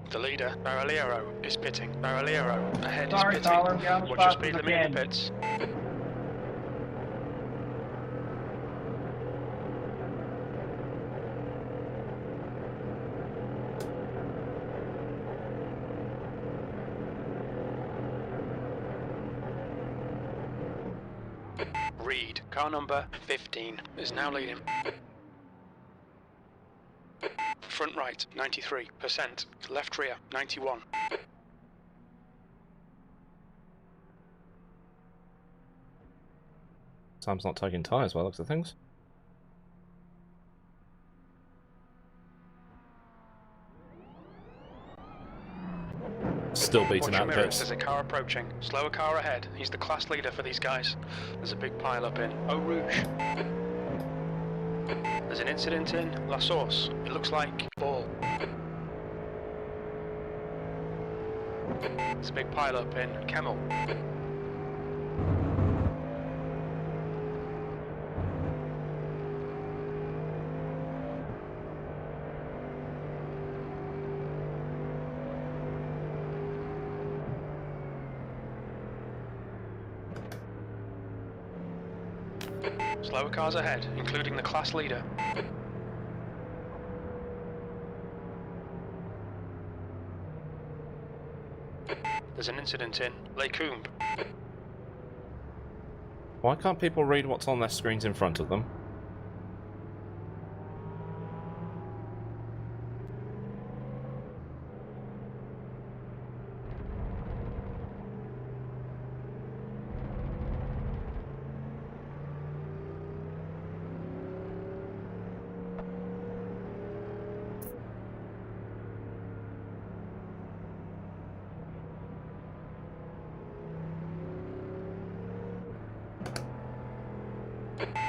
The leader, Baraliero, is pitting. Baraliero ahead Sorry, is pitting. Colin, we haven't Watch your started speed limit in the again. pits. Car number 15 is now leading. Front right, 93%. Left rear, 91. Sam's not taking tyres by the looks of things. Still beating Watch out your the mirrors, bits. there's a car approaching. Slower car ahead. He's the class leader for these guys. There's a big pile up in Eau Rouge. There's an incident in La Source. It looks like ball. There's a big pile up in Camel. Slower cars ahead, including the class leader. There's an incident in Les Combes. Why can't people read what's on their screens in front of them?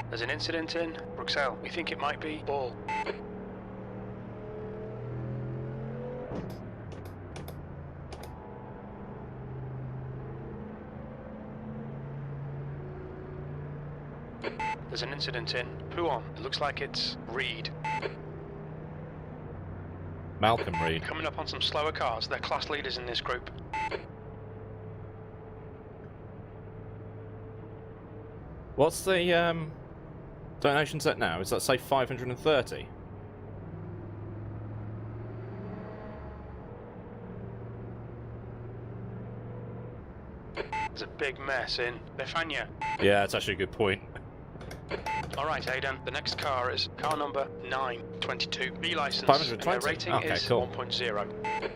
There's an incident in Bruxelles. We think it might be ball. There's an incident in Pouhon. It looks like it's Reed. Malcolm Reed. Coming up on some slower cars. They're class leaders in this group. What's the donation set now? Is that, say, 530? There's a big mess in Befania. Yeah, that's actually a good point. Alright, Aidan, the next car is car number 922. B license. 520? And their rating Okay, is cool. 1.0.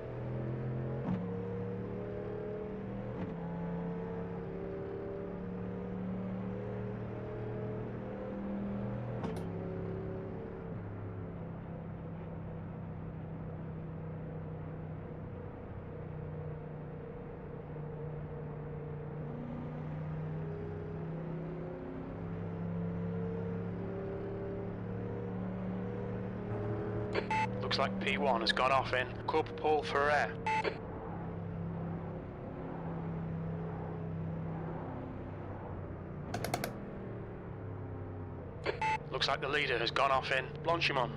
Looks like P1 has gone off in Corporal Paul Ferrer. Looks like the leader has gone off in Blanchimont.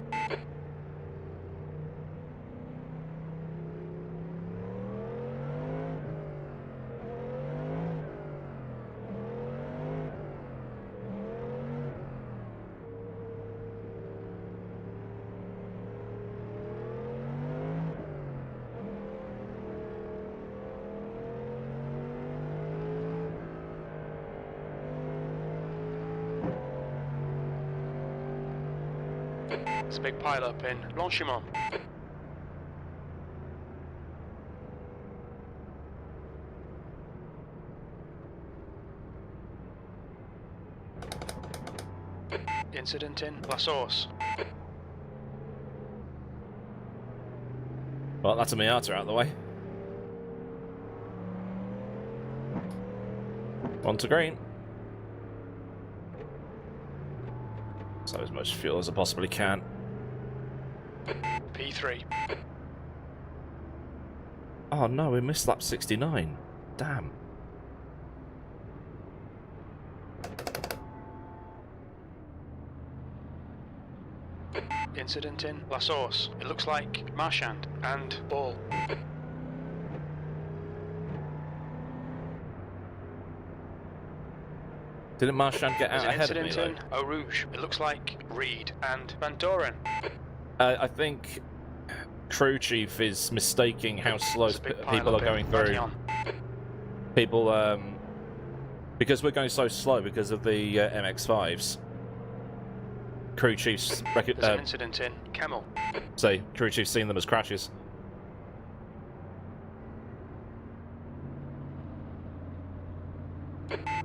It's a big pile up in Blanchimont. Incident in La Source. Well, that's a Miata out of the way. On to green. So as much fuel as I possibly can. P3. Oh no, we missed lap 69. Damn. Incident in La Source. It looks like Marchand and Ball. Didn't Marchand get out There's an ahead of me incident though? in Eau Rouge. It looks like Reed and Van Doren. I think crew chief is mistaking how slow There's a big pile people up are going in through. Radeon. People Because we're going so slow because of the MX-5s. Crew chiefs... There's an incident in Camel. Say, crew chiefs seen them as crashes.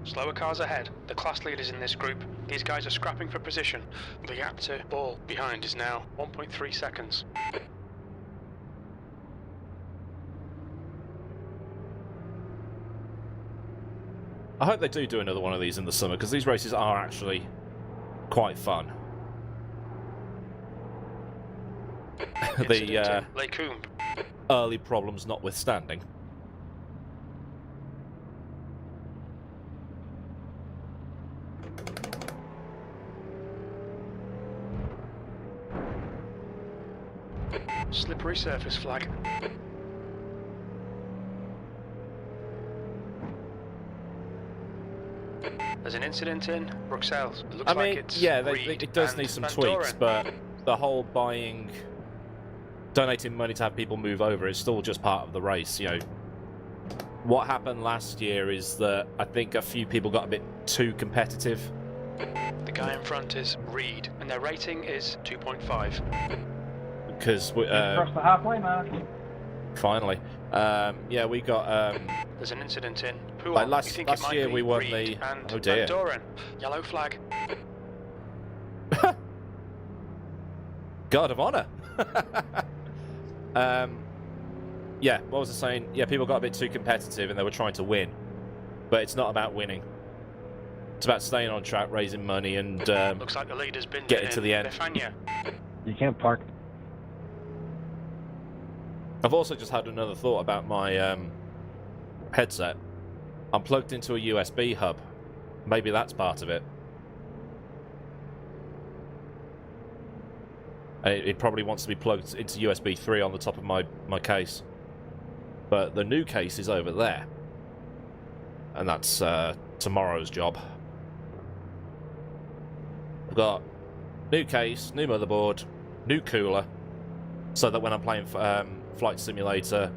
Slower cars ahead. The class leaders in this group. These guys are scrapping for position. The gap to ball behind is now 1.3 seconds. I hope they do another one of these in the summer, because these races are actually quite fun. The early problems notwithstanding. Slippery surface flag. There's an incident in Bruxelles. It looks like it's it does need some tweaks, but the whole donating money to have people move over is still just part of the race. You know, what happened last year is that I think a few people got a bit too competitive. The guy in front is Reed, and their rating is 2.5. Because we across the halfway mark. Finally, yeah, we got. There's an incident in. Like last year, we won the. Oh dear. Doran. Yellow flag. Guard of honor. Yeah, what was I saying? Yeah, people got a bit too competitive and they were trying to win, but it's not about winning. It's about staying on track, raising money, and looks like the leader's been getting to the end. You can't park. I've also just had another thought about my headset. I'm plugged into a USB hub. Maybe that's part of it. It probably wants to be plugged into USB 3 on the top of my case. But the new case is over there. And that's tomorrow's job. I've got new case, new motherboard, new cooler, so that when I'm playing Flight Simulator,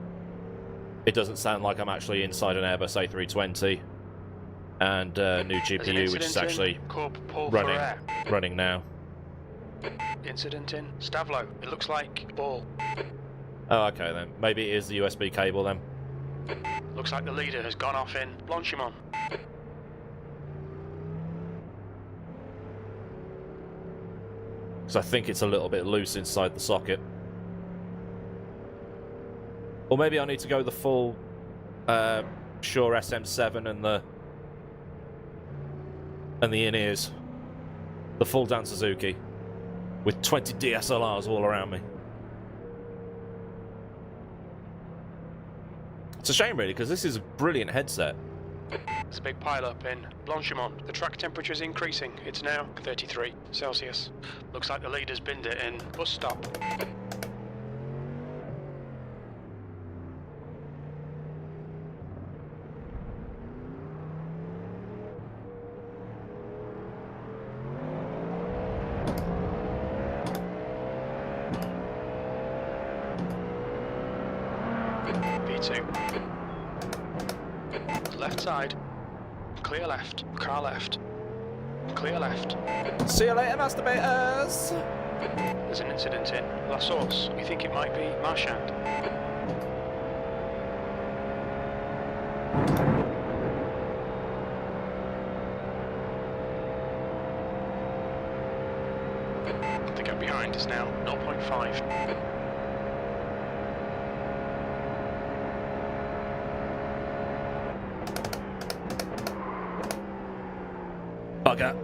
it doesn't sound like I'm actually inside an Airbus A320. And new GPU, which is actually running now. Incident in Stavlo. It looks like ball. Oh, okay then. Maybe it is the USB cable then. Looks like the leader has gone off in Blanchimont. Because I think it's a little bit loose inside the socket. Or maybe I need to go the full Shure SM7 and the in-ears. The full Dan Suzuki. With 20 DSLRs all around me. It's a shame really, because this is a brilliant headset. There's a big pile-up in Blanchimont. The track temperature is increasing. It's now 33 Celsius. Looks like the leader's binned it in bus stop. Left side. Clear left. Car left. Clear left. See you later, masturbators! There's an incident in La Source. We think it might be Marchand. The gap behind is now 0.5. Bugger.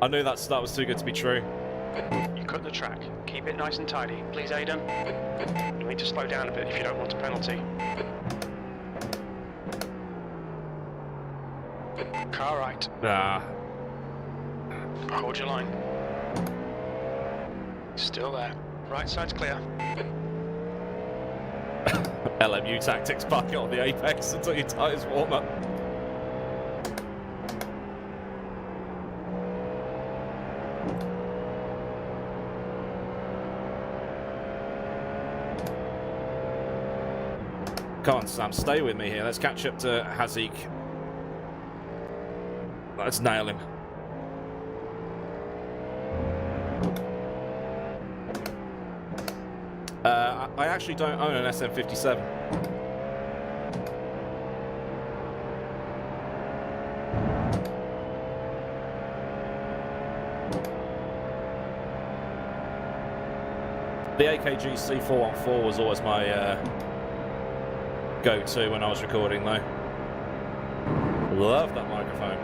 I knew that was too good to be true. You cut the track. Keep it nice and tidy. Please, Aidan. You need to slow down a bit if you don't want a penalty. Car right. Ah. Hold your line. Still there. Right side's clear. LMU tactics, park it on the apex until your tyres warm up. Come on, Sam, stay with me here. Let's catch up to Hazik. Let's nail him. I actually don't own an SM57. The AKG C414 was always my go-to when I was recording, though. Love that microphone.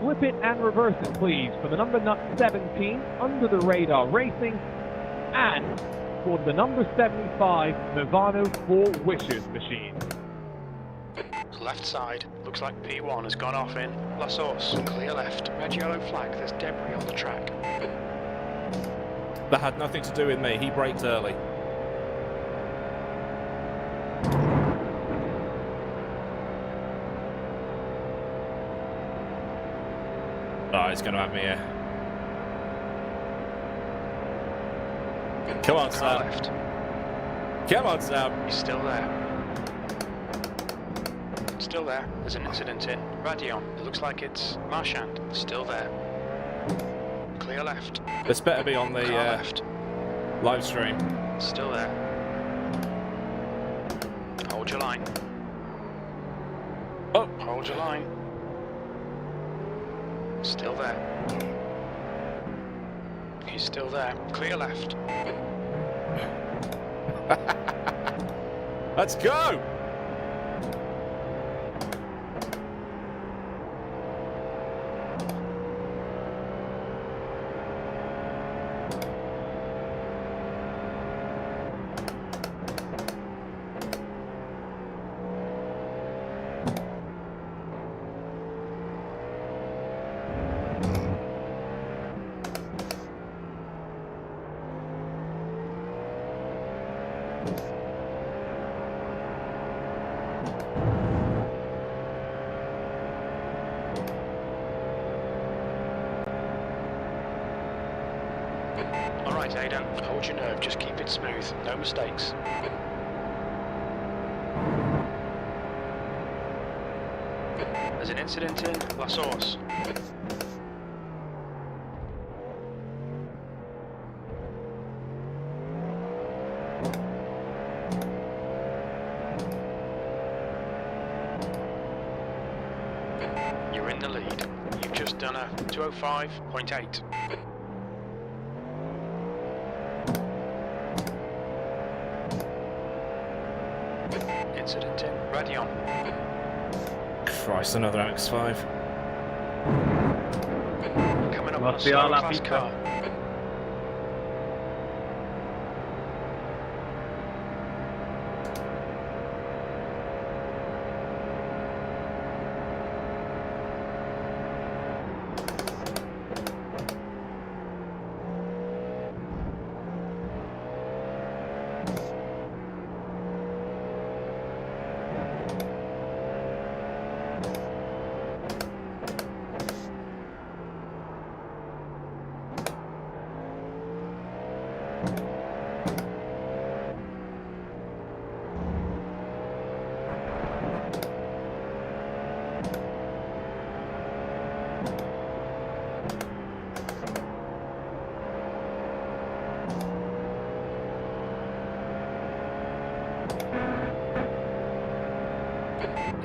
Flip it and reverse it, please, for the number 17, Under the Radar Racing, and for the number 75, Movano 4 Wishes machine. Left side. Looks like P1 has gone off in La Source. Clear left. Red yellow flag. There's debris on the track. That had nothing to do with me. He braked early. Oh, he's going to have me here. Come on, Sam. Left. Come on, Sam. He's still there. Still there. There's an incident in Radion. It looks like it's Marchand. Still there. Clear left. This better be on the left. live stream. Still there. Hold your line. Oh. Hold your line. Still there. He's still there. Clear left. Let's go! Alright, Aidan, hold your nerve, just keep it smooth, no mistakes. There's an incident in La Source. You're in the lead. You've just done a 205.8. Incident in Radion. Christ, another MX-5. Coming up Must on be a all slow that class pizza. car.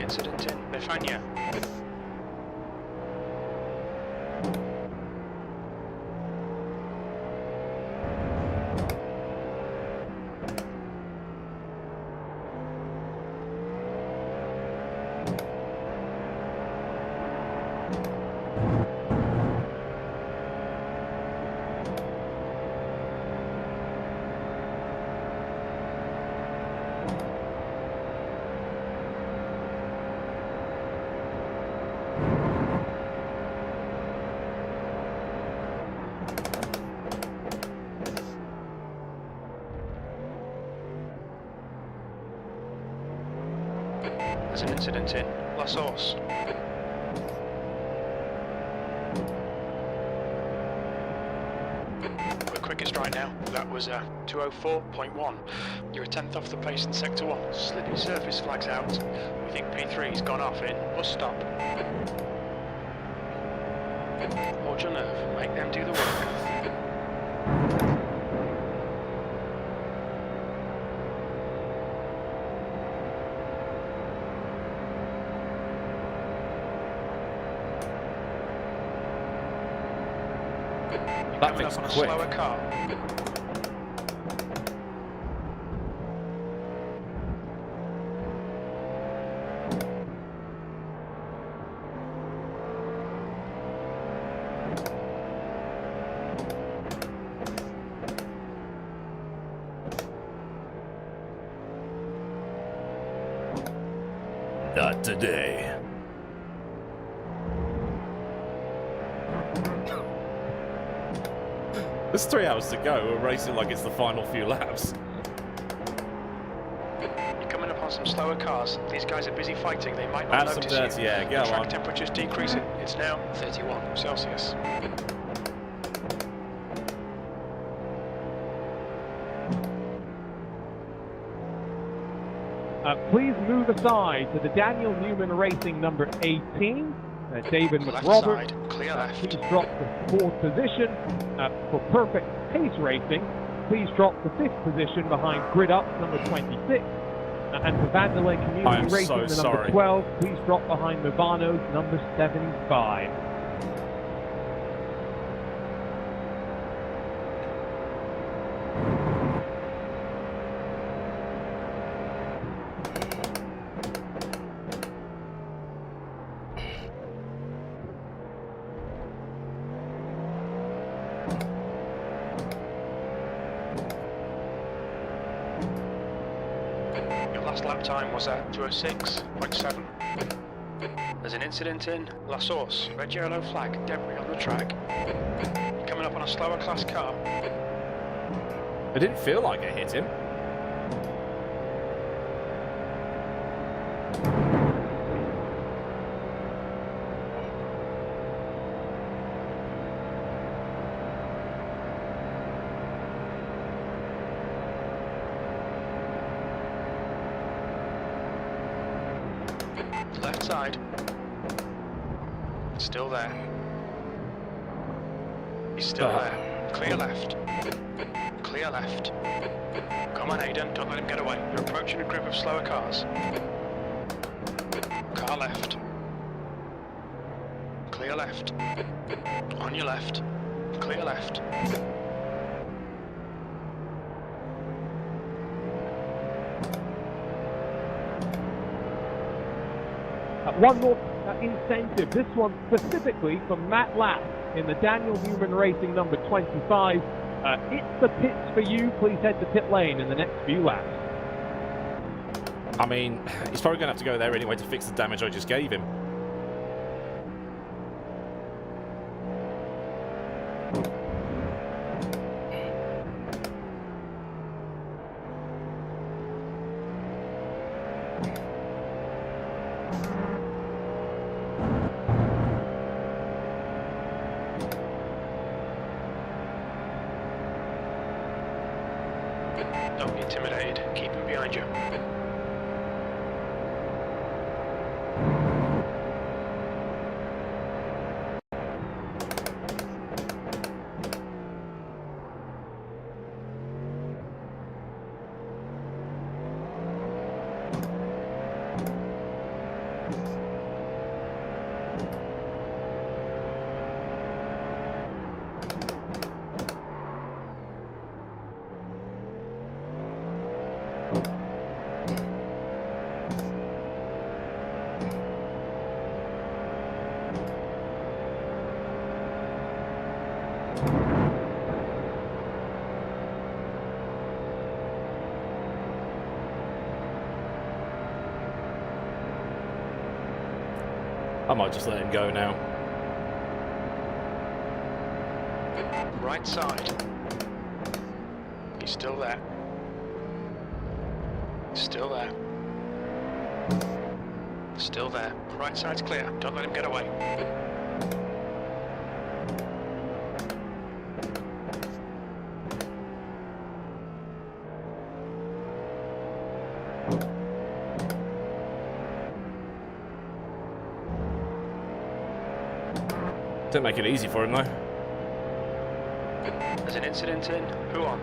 Incident in Befania. There's an incident in La Source. We're quickest right right now. That was 204.1. You're a tenth off the pace in Sector 1. Slippery surface flags out. We think P3's gone off in bus stop. Hold your nerve. Make them do the work. That thing's on a quick. slower car. Not today. There's 3 hours to go. We're racing like it's the final few laps. You're coming up on some slower cars. These guys are busy fighting. They might not Add some notice dirty you. air. Go Track on. temperature's decreasing. It's now 31 Celsius. Please move aside to the Daniel Newman Racing number 18. David Left McRoberts. side, clear left. Please drop the 4th position. For Perfect Pace Racing, please drop the 5th position behind Grid Up number 26. And for Vanderlei I Community am Racing, so the sorry. number 12, please drop behind Movano's number 75. Last lap time was at 206.7. There's an incident in La Source. Red yellow flag, debris on the track. Coming up on a slower class car. It didn't feel like it hit him. Left side. Still there. He's still there. Clear left. Clear left. Come on, Aidan. Don't let him get away. You're approaching a group of slower cars. Car left. Clear left. On your left. Clear left. One more incentive, this one specifically from Matt Lapp in the Daniel Newman Racing number 25. It's the pits for you. Please head to pit lane in the next few laps. I mean, he's probably going to have to go there anyway to fix the damage I just gave him. Don't be intimidated. Keep him behind you. I might just let him go now. Right side. He's still there. Still there. Still there. Right side's clear. Don't let him get away. Didn't make it easy for him though. There's an incident in. Who on?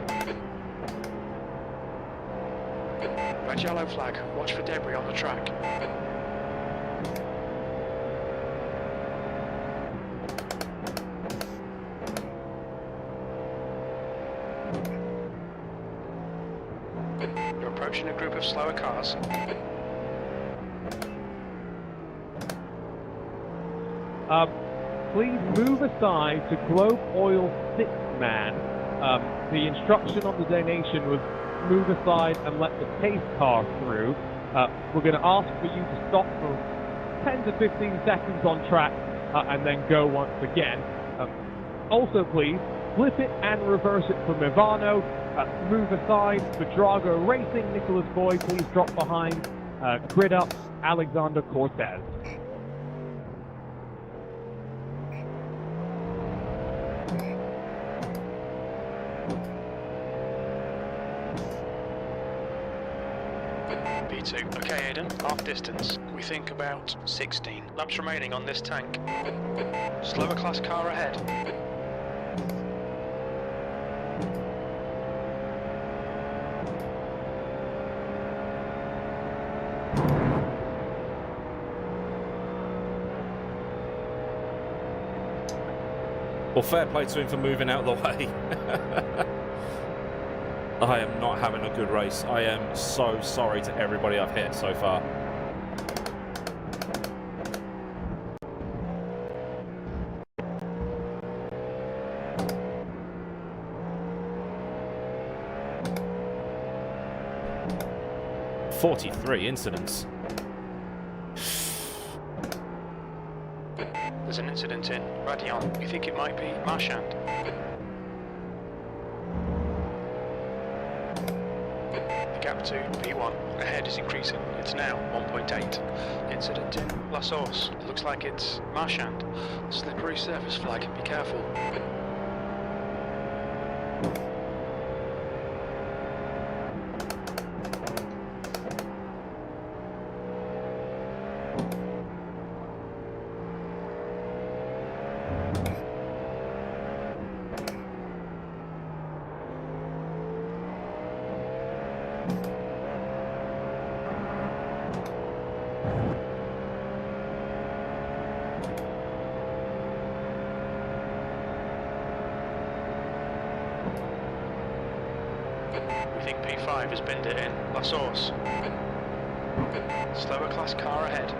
Red yellow flag. Watch for debris on the track. You're approaching a group of slower cars. Please move aside to Globe Oil 6 man. The instruction on the donation was move aside and let the pace car through. We're going to ask for you to stop for 10 to 15 seconds on track and then go once again. Also, please, flip it and reverse it for Mivano. Move aside for Drago Racing. Nicholas Boy, please drop behind. Grid up, Alexander Cortez. B2. Okay, Aidan, half distance. We think about 16 laps remaining on this tank. Slower class car ahead. Well, fair play to him for moving out of the way. I am not having a good race. I am so sorry to everybody I've hit so far. "43 incidents. There's an incident in Radion. You think it might be Marchand? The gap to P1 ahead is increasing. It's now 1.8. Incident in La Source. It looks like it's Marchand. Slippery surface flag. Be careful. We think P5 has binned it in La Source. Slower class car ahead.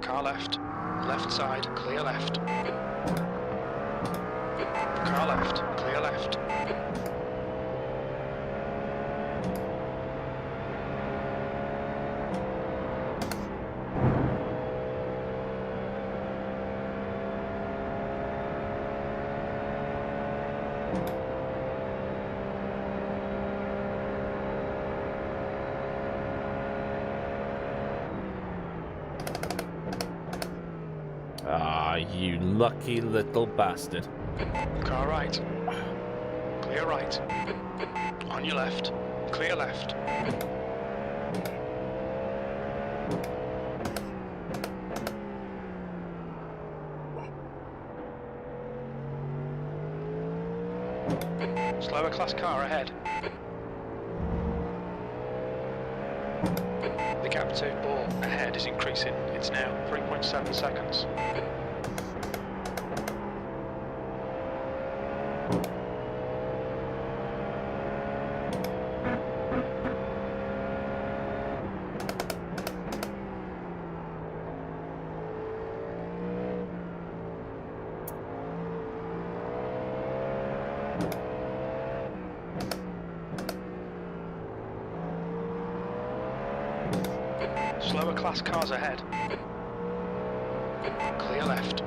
Car left. Left side, clear left. Car left, clear left. Ah, you lucky little bastard. Car right. Clear right. On your left. Clear left. Slower class car ahead. The gap to ball ahead is increasing. It's now 3.7 seconds. Slower class cars ahead. Clear left.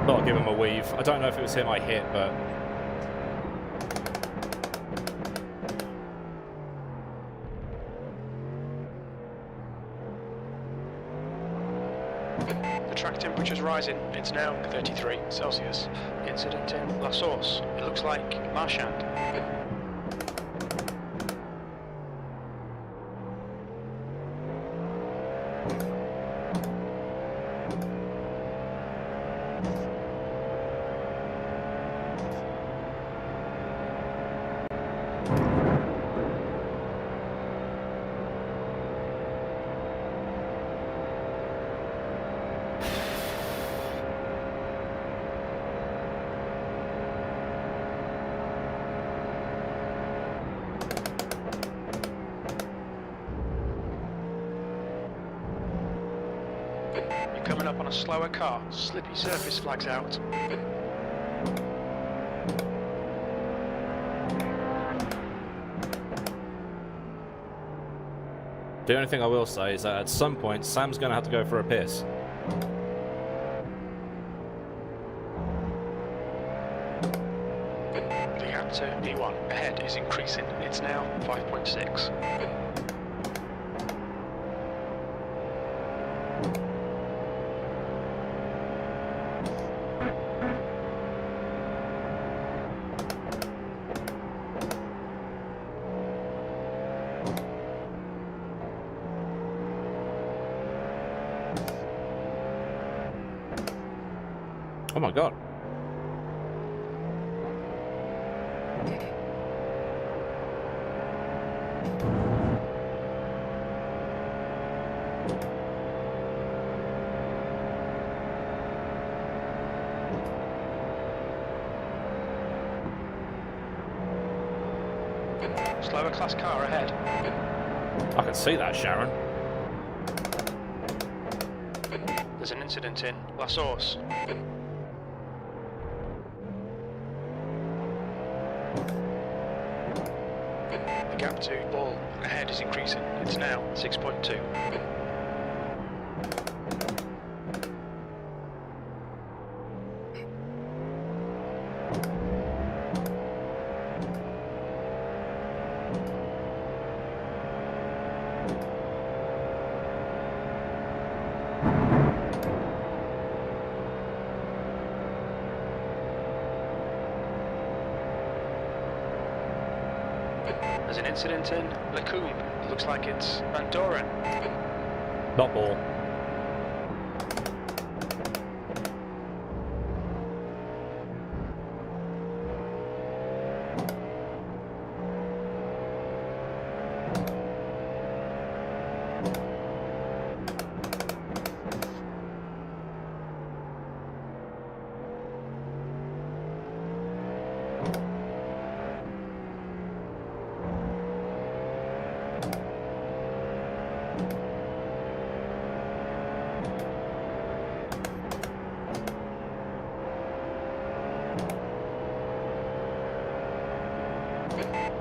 Thought I'd give him a weave. I don't know if it was him I hit, but... The track temperature's rising. It's now 33 Celsius. Incident in La Source. It looks like Marchand. Coming up on a slower car, slippy surface flags out. The only thing I will say is that at some point, Sam's going to have to go for a piss. The gap to P1 ahead is increasing. It's now 5.6. Oh my god. Slower class car ahead. I can see that, Sharon. There's an incident in La Source. The gap to Ball ahead is increasing. It's now 6.2. There's an incident in Lacombe. Looks like it's Van Doren. Not Ball.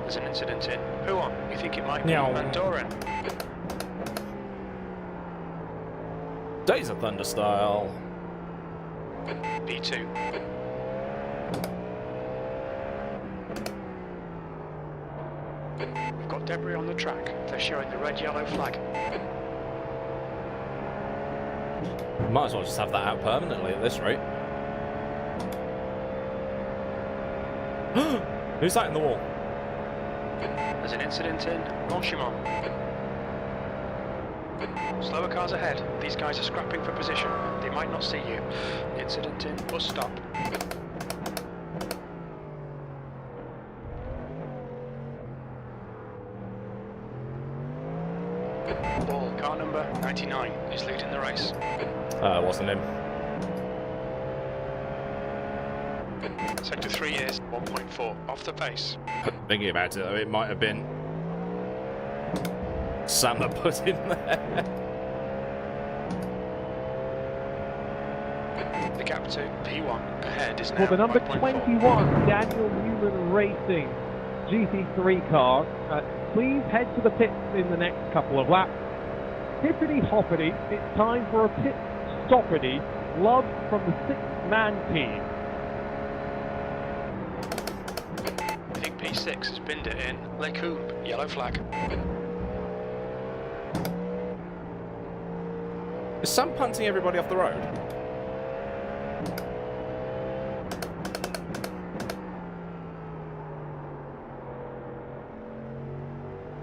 There's an incident in Huon. You think it might be Meow. Van Doren? Days of Thunder style. B2. We've got debris on the track. They're showing the red-yellow flag. Might as well just have that out permanently at this rate. Who's that in the wall? There's an incident in Longchimont. Slower cars ahead. These guys are scrapping for position. They might not see you. Incident in bus stop. Ball, car number 99, is leading the race. It wasn't him. Sector 3 is 1.4, off the pace. Thinking about it, though, it might have been Sam that put him there. The gap to P1 ahead is now For the number 5.4. 21 Daniel Newman Racing GT3 car, please head to the pits in the next couple of laps. Hippity hoppity, it's time for a pit stoppity. Love from the 6th man team. I think P6 has binned it in. Les Coupes, yellow flag. Is Sam punting everybody off the road?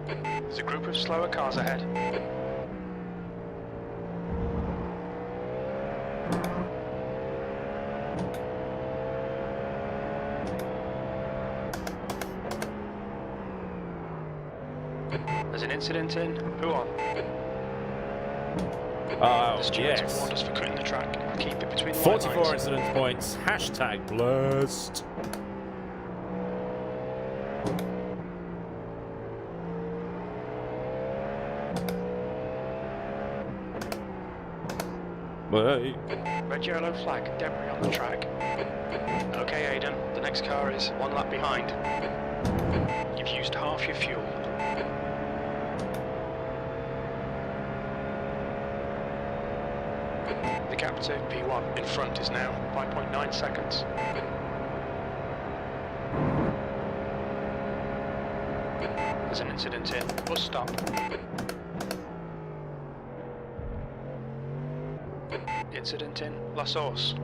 There's a group of slower cars ahead. There's an incident in. Who on? Oh, The stewards yes. have warned us for cutting the track. Keep it between the 44 white lines. incident points. Hashtag blessed. Hey. Red yellow flag, debris on the track. Okay, Aidan, the next car is one lap behind. You've used half your fuel. The gap to P1 in front is now 5.9 seconds. There's an incident in. Bus stop. Incident in La Source.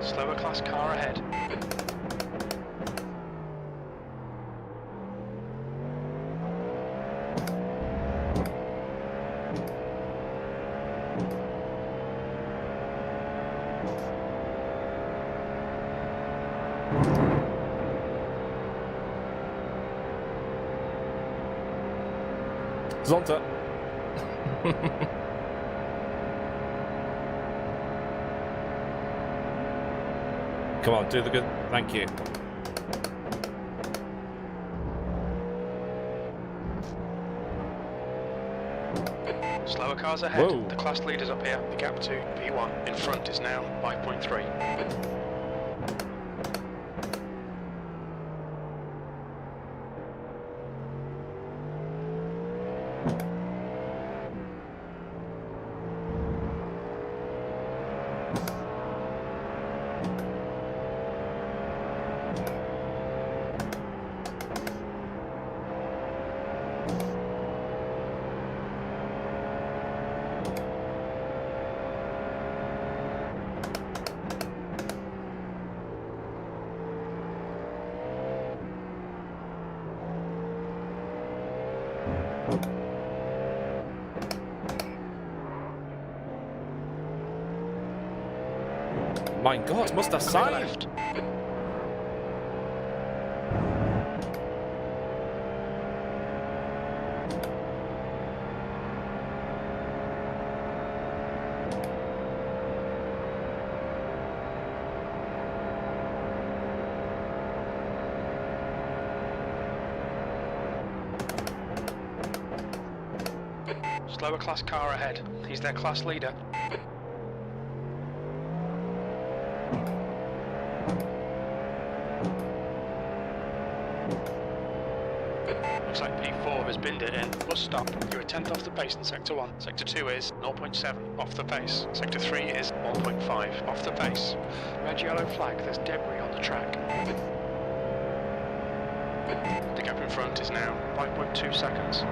Slower class car ahead. Zonta. Come on, do the good. Thank you. Slower cars ahead. Whoa. The class leaders up here. The gap to P1 in front is now 5.3. Mein Gott, muss das Clear sein? left. Slower class car ahead. He's their class leader. Looks like P4 has binned it in. Bus stop. You're a tenth off the pace in Sector 1. Sector 2 is 0.7 off the pace. Sector 3 is 1.5 off the pace. Red yellow flag. There's debris on the track. The gap in front is now 5.2 seconds.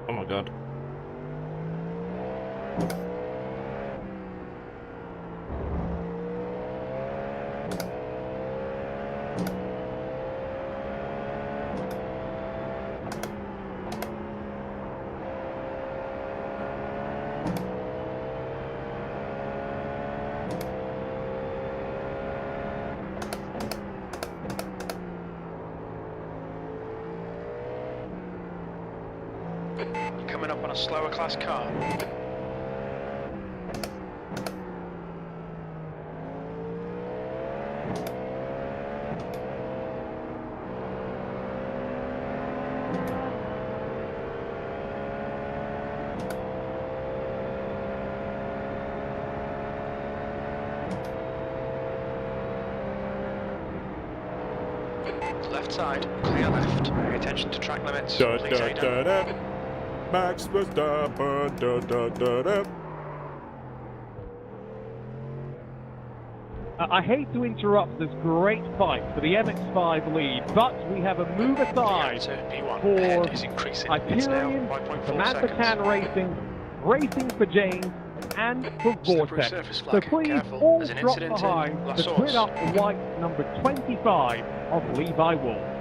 Oh my god. coming up on a slower class car. Left side, clear left. Pay attention to track limits. Please, Aidan. Max Verstappen. I hate to interrupt this great fight for the MX-5 lead, but we have a move aside for Hyperion, Samantha Can Racing, Racing for James, and for Vortex. So please all drop behind the twin up white number 25 of Levi Wolf.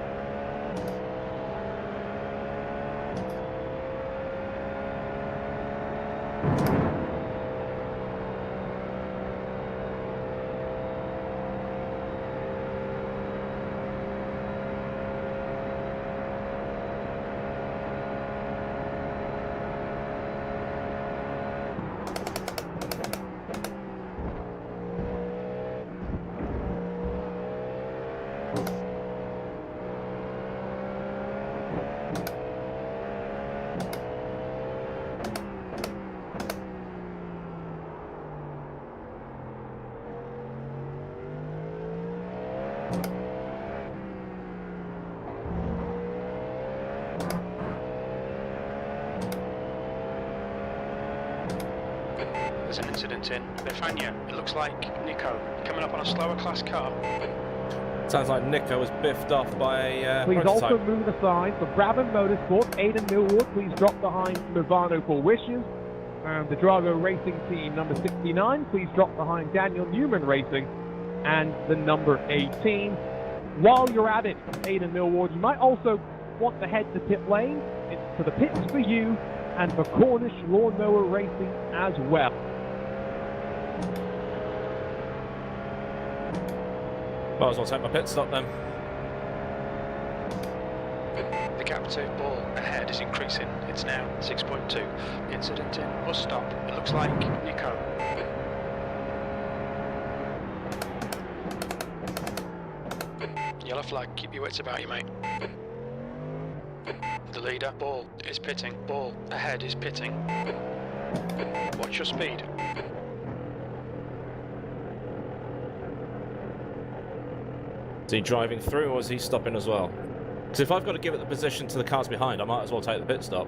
There's an incident in Bifania. It looks like Nico coming up on a slower class car. Sounds like Nico was biffed off by a Please prototype. also move aside for Brabham Motorsport, Aidan Millward. Please drop behind Movano for Wishes. And the Drago Racing Team number 69. Please drop behind Daniel Newman Racing and the number 18. While you're at it, Aidan Millward, you might also want to head to pit lane. It's for the pits for you and for Cornish Lawnmower Racing as well. Might as well take my pit stop then. The gap to ball ahead is increasing. It's now 6.2. Incident in bus stop. It looks like Nico. Yellow flag. Keep your wits about you, mate. The leader, ball, is pitting. Ball ahead is pitting. Watch your speed. Is he driving through or is he stopping as well? Because if I've got to give it the position to the cars behind, I might as well take the pit stop.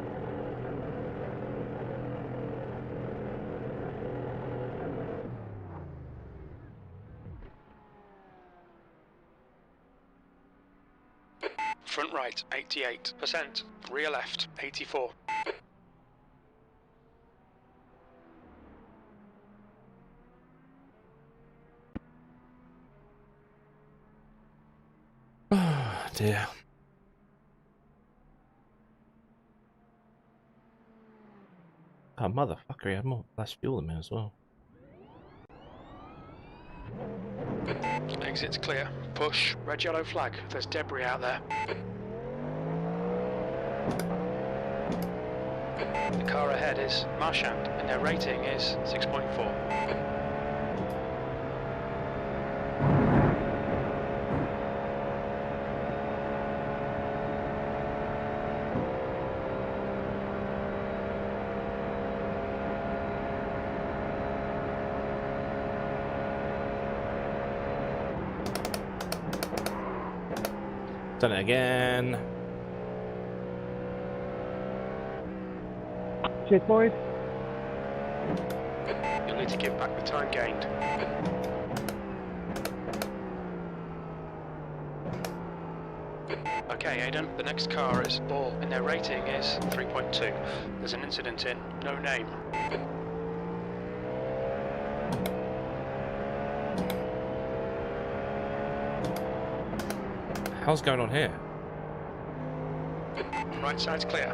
Front right, 88%. Rear left, 84. Oh dear. Oh motherfucker, he had more less fuel than me as well. Exit's clear. Push. Red yellow flag. There's debris out there. The car ahead is Marchand and their rating is 6.4. Done it again. Cheers, boys. You'll need to give back the time gained. Okay, Aidan, the next car is Ball, and their rating is 3.2. There's an incident in, no name. How's going on here? Right side's clear.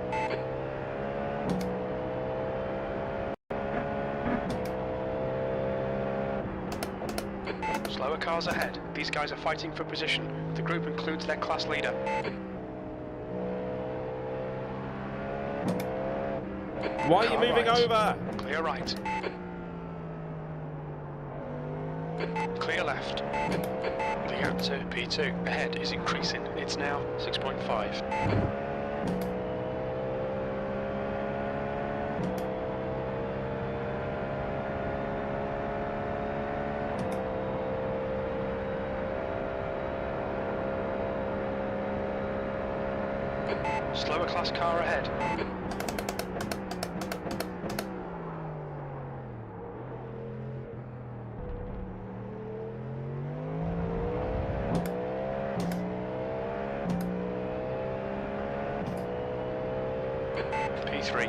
Slower cars ahead. These guys are fighting for position. The group includes their class leader. Why are you Car moving right. over? Clear right. Clear left. The gap to P2 ahead is increasing. It's now 6.5. Slower class car ahead. P3.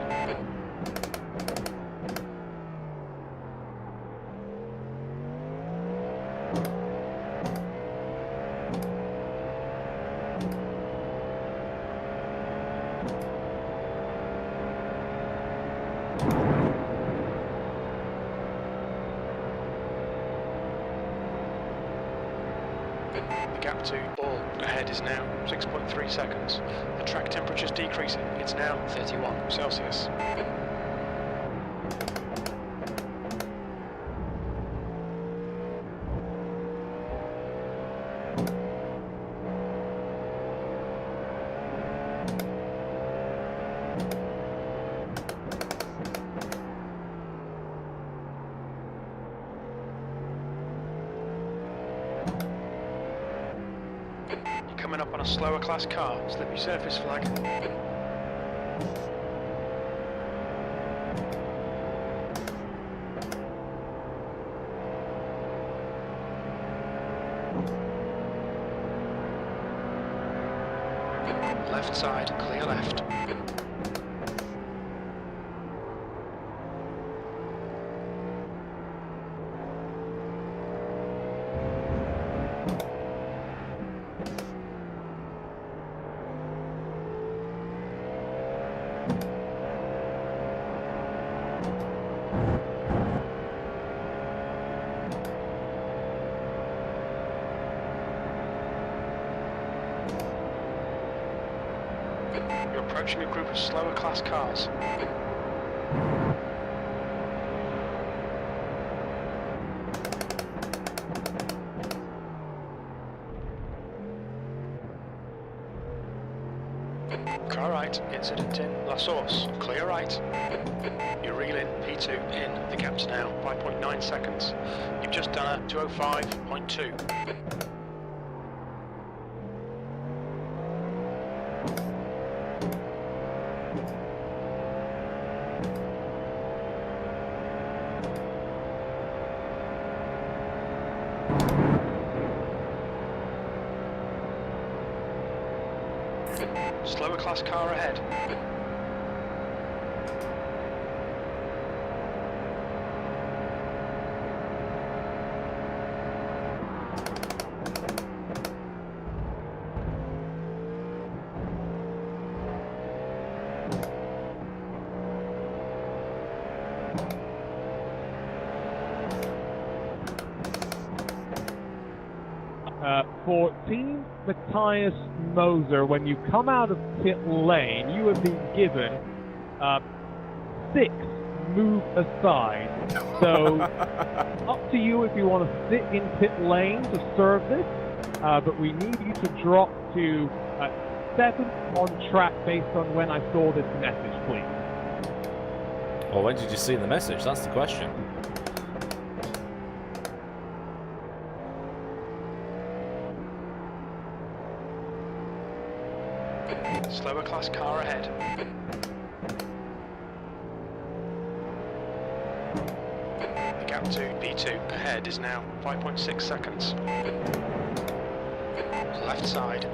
The gap to all ahead is now 6.3 seconds. The track temperature is decreasing. It's now 31 Celsius. Coming up on a slower class car, slip your surface flag. Left side, clear left. You're approaching a group of slower class cars. Car right, incident in La Source, clear right. You reel in P2 in, the gap's now 5.9 seconds. You've just done a 205.2. Slower class car ahead. For Team Matthias Moser, when you come out of pit lane, you have been given 6 move aside. So, up to you if you want to sit in pit lane to serve this, but we need you to drop to 7th on track based on when I saw this message, please. Well, when did you see the message? That's the question. Slower class car ahead. The gap to P2 ahead is now 5.6 seconds. Left side,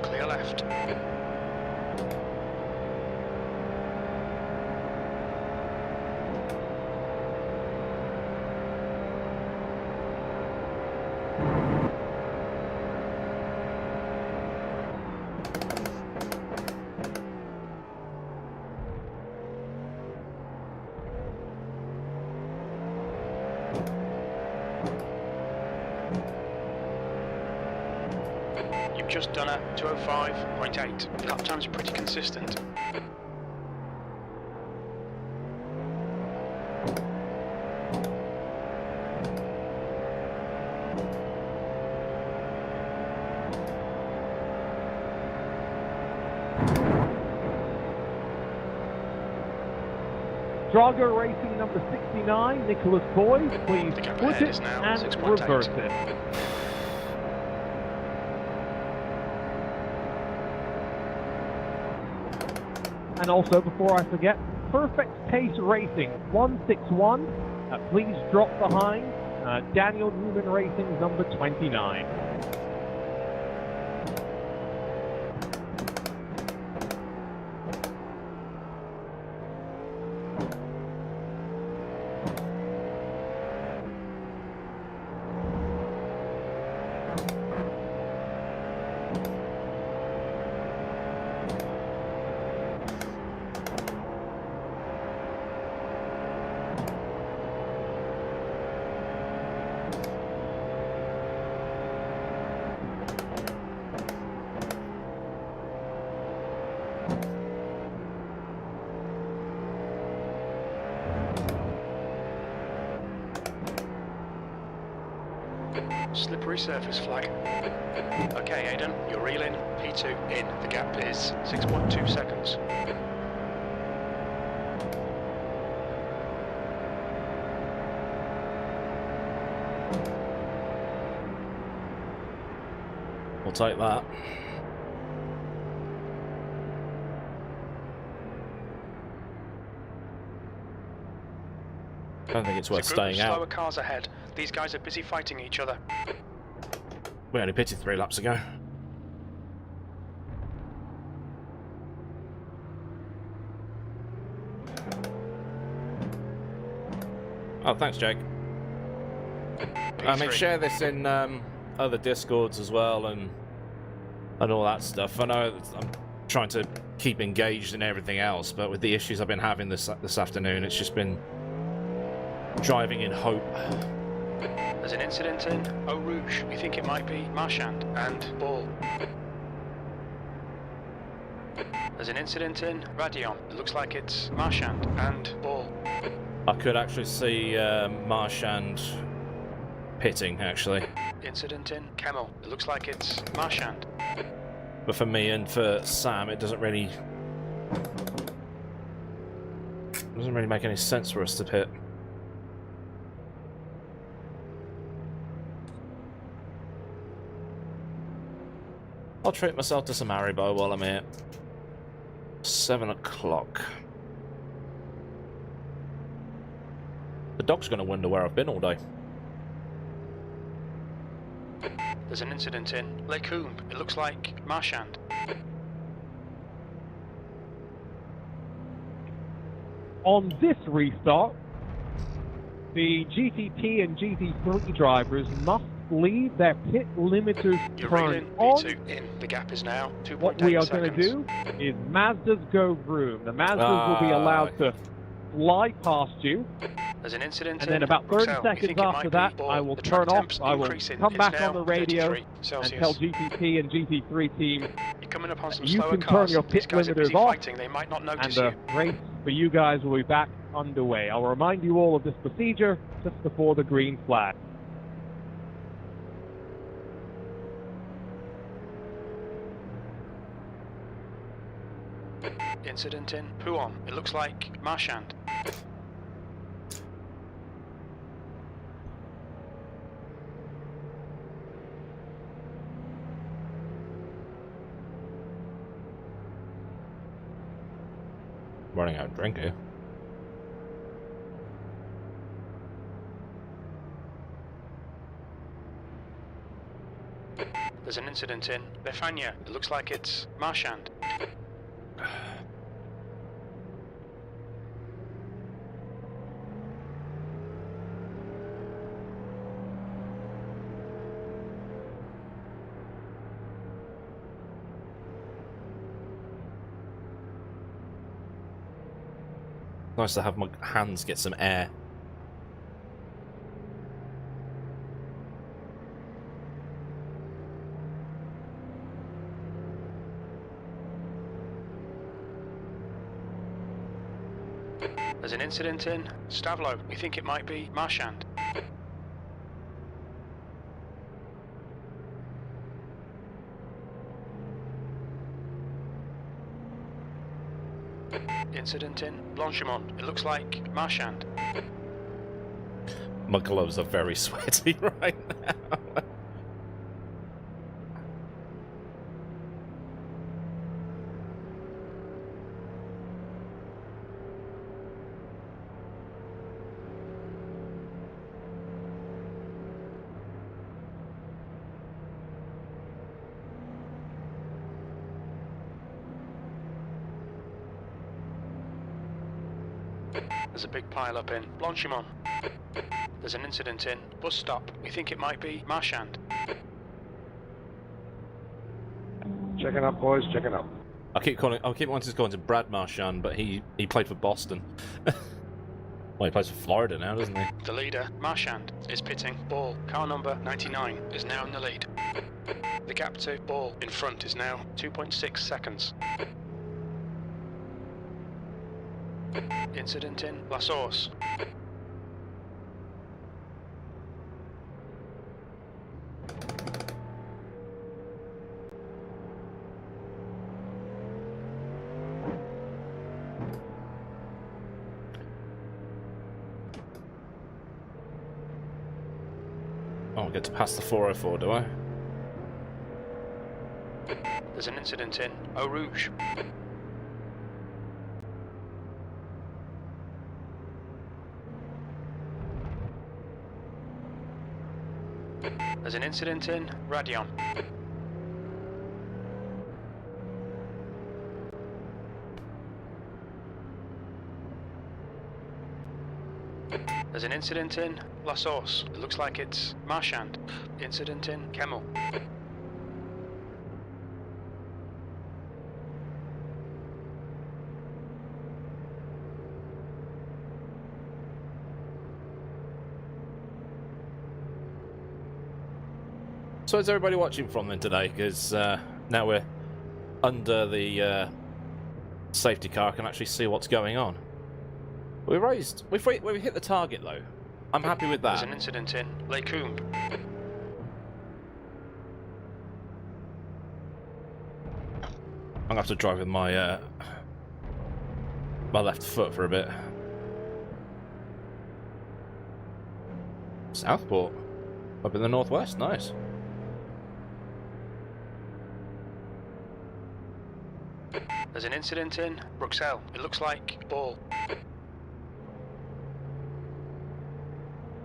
clear left. You've just done a 205.8. Lap time's pretty consistent. Drago Racing number 69, Nicholas Boyd, please The gap put ahead it is now and 6.8. reverse it. And also, before I forget, Perfect Pace Racing 161, please drop behind Daniel Newman Racing's number 29. Slippery surface flag. Okay, Aidan, you're reeling. P2 in. The gap is 6.2 seconds. We'll take that. I don't think it's worth There's a group staying of slower out. cars ahead. These guys are busy fighting each other. We only pitted 3 laps ago. Oh, thanks, Jake. I mean, share this in other Discords as well, and all that stuff. I know I'm trying to keep engaged in everything else, but with the issues I've been having this afternoon, it's just been driving in hope. There's an incident in Eau Rouge. We think it might be Marchand and Ball. There's an incident in Radion. It looks like it's Marchand and Ball. I could actually see Marchand pitting, actually. Incident in Kemmel. It looks like it's Marchand. But for me and for Sam, it doesn't really make any sense for us to pit. I'll treat myself to some Haribo while I'm here. 7 o'clock. The dog's going to wonder where I've been all day. There's an incident in Les Combes. It looks like Marchand. On this restart, the GTP and GT3 drivers must leave their pit limiters You're turned reeling. on. P2 in. The gap is now 2.8 What we are going seconds. to do is Mazdas go vroom. The Mazdas will be allowed to fly past you, There's an incident and then in about 30 Bruxelles. We seconds think it after might that, be I will the turn track off. temps I will increasing. come It's back now on the radio 33 and Celsius. tell GTP and GT3 team You're coming up on some you slower can turn cars. your These pit guys are busy limiters off, fighting. They might not and notice the you. race for you guys will be back underway. I'll remind you all of this procedure just before the green flag. Incident in Pouhon. It looks like Marchand. Running out of drink here. There's an incident in Befania. It looks like it's Marchand. Nice to have my hands get some air. There's an incident in Stavlo. We think it might be Marchand. Incident in Blanchimont. It looks like Marchand. My gloves are very sweaty right now. There's a big pile up in Blanchimont. There's an incident in bus stop. We think it might be Marchand. Checking up, boys, checking up. I keep wanting to call him Brad Marchand, but he played for Boston. Well, he plays for Florida now, doesn't he? The leader, Marchand, is pitting. Ball, car number 99, is now in the lead. The gap to Ball in front is now 2.6 seconds. Incident in La Source. Oh, I get to pass the 404, do I? There's an incident in Eau Rouge. There's an incident in Radion. There's an incident in La Source. It looks like it's Marchand. Incident in Kemmel. So is everybody watching from then today? Because now we're under the safety car, I can actually see what's going on. We've hit the target though. I'm happy with that. There's an incident in Les Combes. I'm gonna have to drive with my my left foot for a bit. Southport, up in the northwest, nice. There's an incident in Bruxelles. It looks like Ball.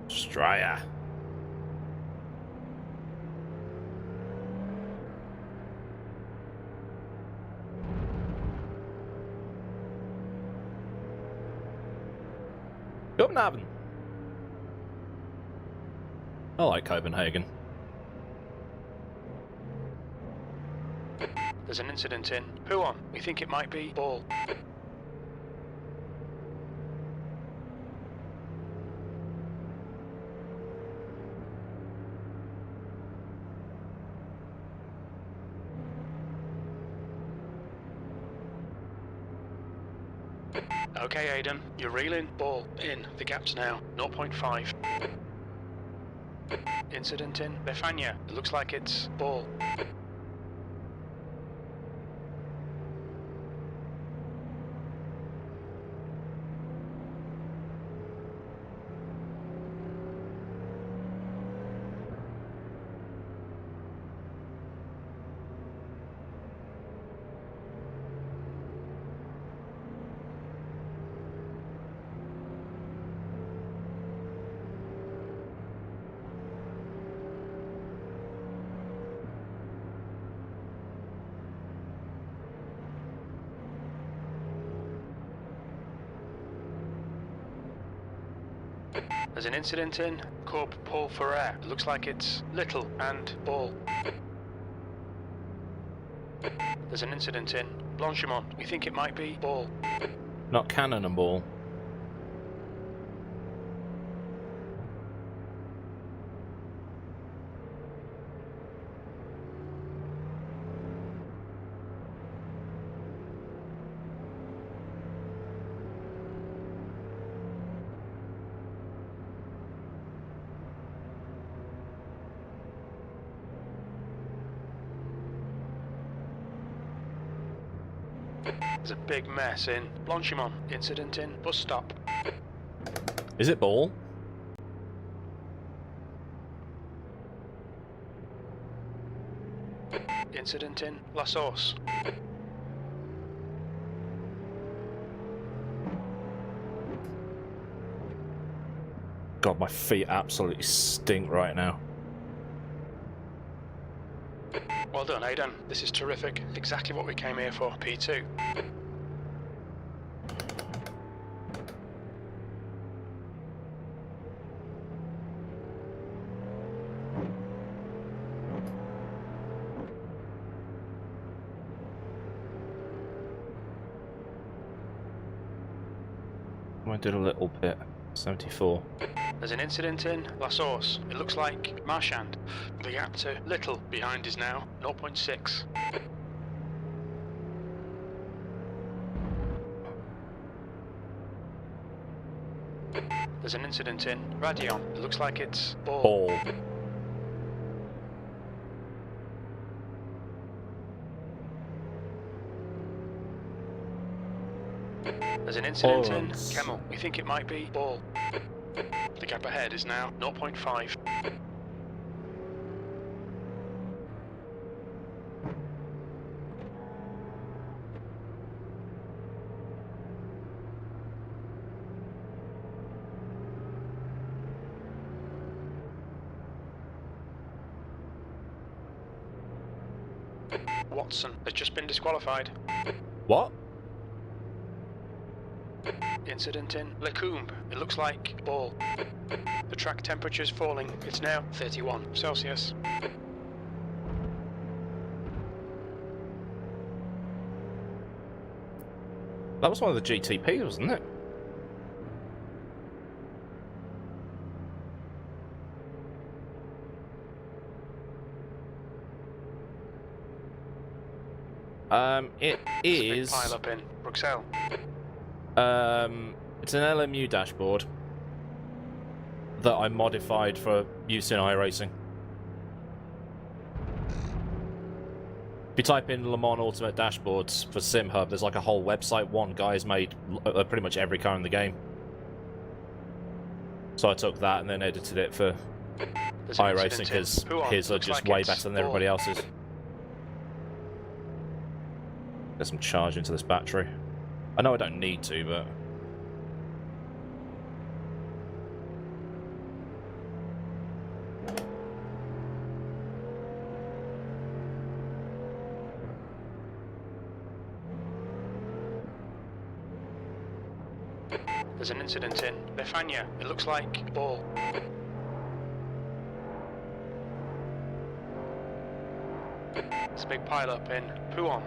Stryer. Copenhagen. I like Copenhagen. There's an incident in Huon. We think it might be Ball. Okay, Aidan, you're reeling. Ball in. The gap's now 0.5. Incident in Befania. It looks like it's Ball. There's an incident in Corp Paul Ferrer. It looks like it's Little and Ball. There's an incident in Blanchimont. We think it might be Ball. Not Cannon and Ball. There's a big mess in Blanchimont. Incident in bus stop. Is it ball? Incident in La Source. God, my feet absolutely stink right now. Well done, Aidan. This is terrific. Exactly what we came here for. P2. I did a little bit. 74. There's an incident in La Source. It looks like Marchand. The gap to Little behind is now 0.6. There's an incident in Radion. It looks like it's ball. Ball. There's an incident in Orange. Kemmel. We think it might be ball. The gap ahead is now 0.5. Watson has just been disqualified. What? Incident in Lecombe. It looks like ball. The track temperature is falling. It's now 31 Celsius. That was one of the GTPs, wasn't it? It is. Pile up in Bruxelles. It's an LMU dashboard that I modified for use in iRacing. If you type in Le Mans Ultimate Dashboards for SimHub, there's like a whole website. One guy's made pretty much every car in the game. So I took that and then edited it for iRacing because his are just way better than everybody else's. Get some charge into this battery. I know I don't need to, but... There's an incident in Lefania. It looks like ball. There's a big pile up in Pouhon.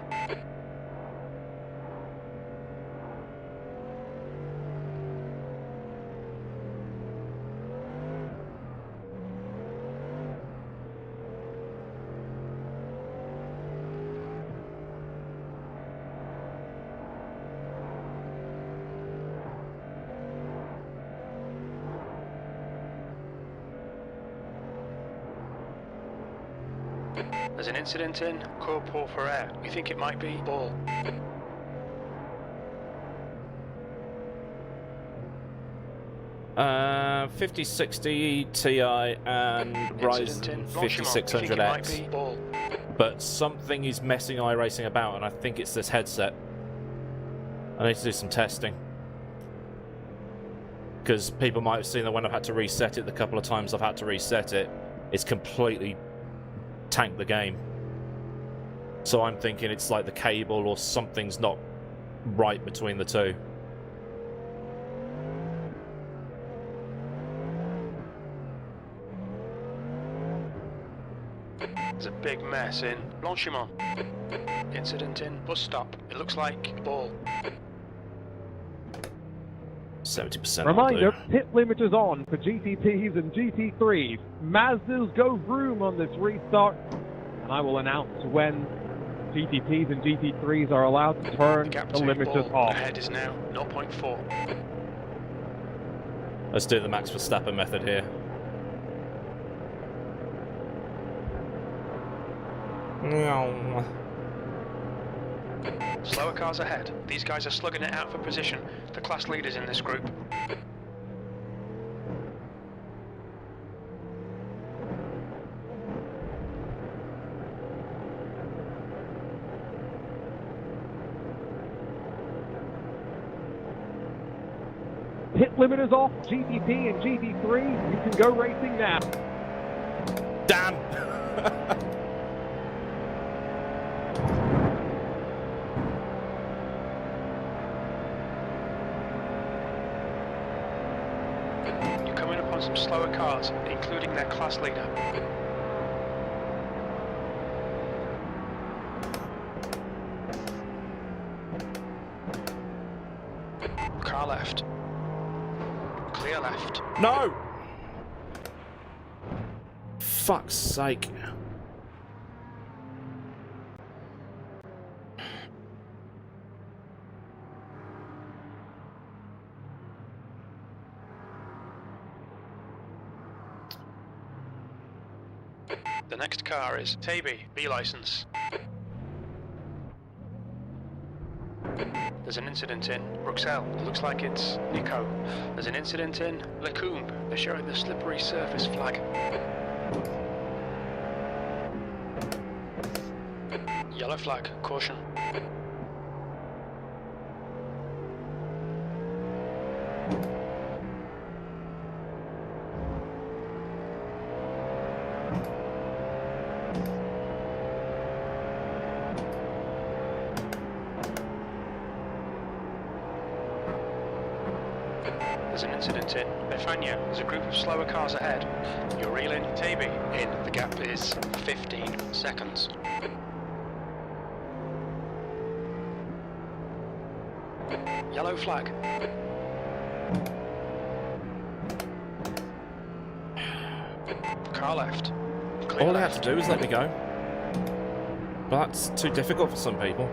There's an incident in Courport-Ferrer. We think it might be ball. Uh, 5060 Ti and Ryzen 5600X. But something is messing iRacing about, and I think it's this headset. I need to do some testing. Because people might have seen that when I've had to reset it, the couple of times I've had to reset it, it's completely tanked the game. So I'm thinking it's like the cable or something's not right between the two. There's a big mess in Blanchimont. Incident in bus stop. It looks like ball. 70%. Reminder, pit limiters on for GTPs and GT3s. Mazdas go vroom on this restart, and I will announce when GTPs and GT3s are allowed to turn the limiters off. Ahead is now 0.4. Let's do the Max Verstappen method here. Slower cars ahead. These guys are slugging it out for position. The class leaders in this group. Pit limiters off, GTP and GT3. You can go racing now. Damn! You're coming up on some slower cars, including their class leader. Car left. Clear left. No! Fuck's sake. The next car is Taby, B license. There's an incident in Bruxelles. It looks like it's Nico. There's an incident in Lecombe. They're showing the slippery surface flag. Yellow flag, caution. There's an incident in Befania. There's a group of slower cars ahead. You're reeling Taby in. The gap is 15 seconds. Yellow flag. Car left. Clear All they left. had to do is let me go. But that's too difficult for some people.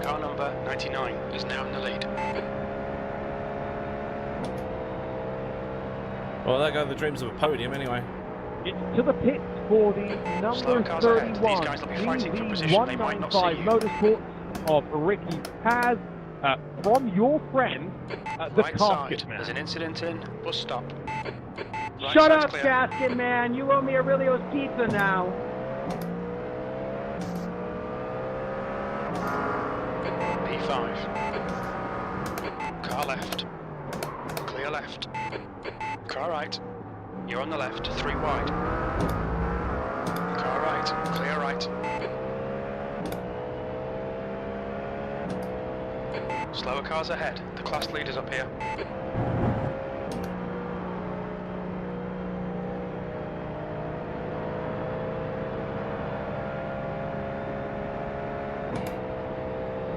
Car number 99 is now in the lead. Well, there go the dreams of a podium anyway. It's to the pits for the Slower number cars ahead. 31 These guys will be fighting for position. They might not see GV195 you. Motorsports of Ricky Paz from your friend, the Right Casket side. Man. There's an incident in bus stop. Right Shut side's up, clear. Gasket Man. You owe me a Aurelio's pizza now. P5. Car left. Clear left. Car right. You're on the left, 3 wide. Car right, clear right. Slower cars ahead. The class leader's up here.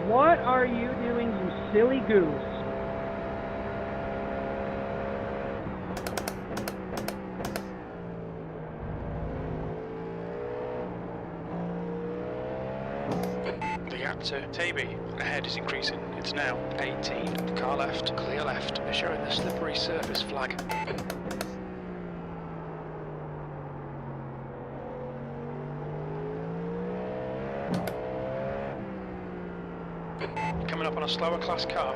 What are you doing, you silly goose? The gap to Taby ahead is increasing. It's now 18. Car left, clear left. They're showing the slippery surface flag. Coming up on a slower class car.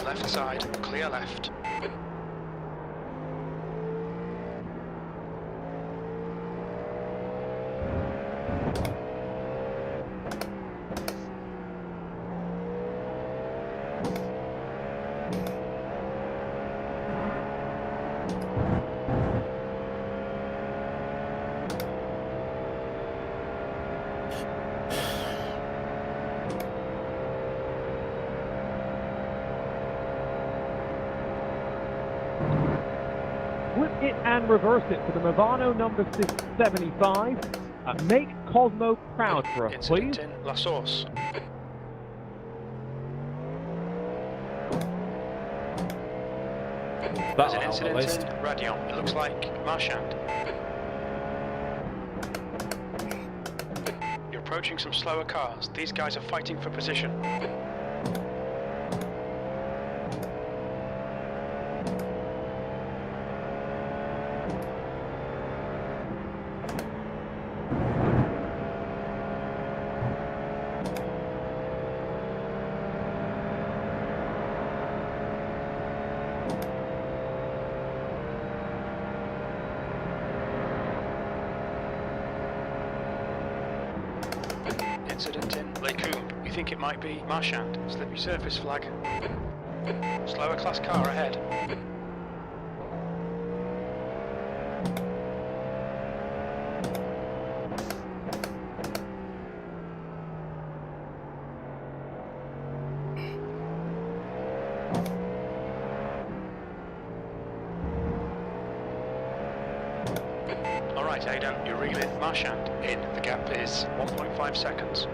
Left side, clear left. Flip it and reverse it for the Movano number 675. Make Cosmo proud for us, please. Incident in La Source. There's That'll an help at incident least. in Radion. It looks like Marchand. approaching some slower cars. These guys are fighting for position. Incident in Lacoum. We think it might be Marchand. Slippery surface flag. Slower class car ahead. Alright, Aidan, you're reeling. Marchand in. The gap is 1.5 seconds.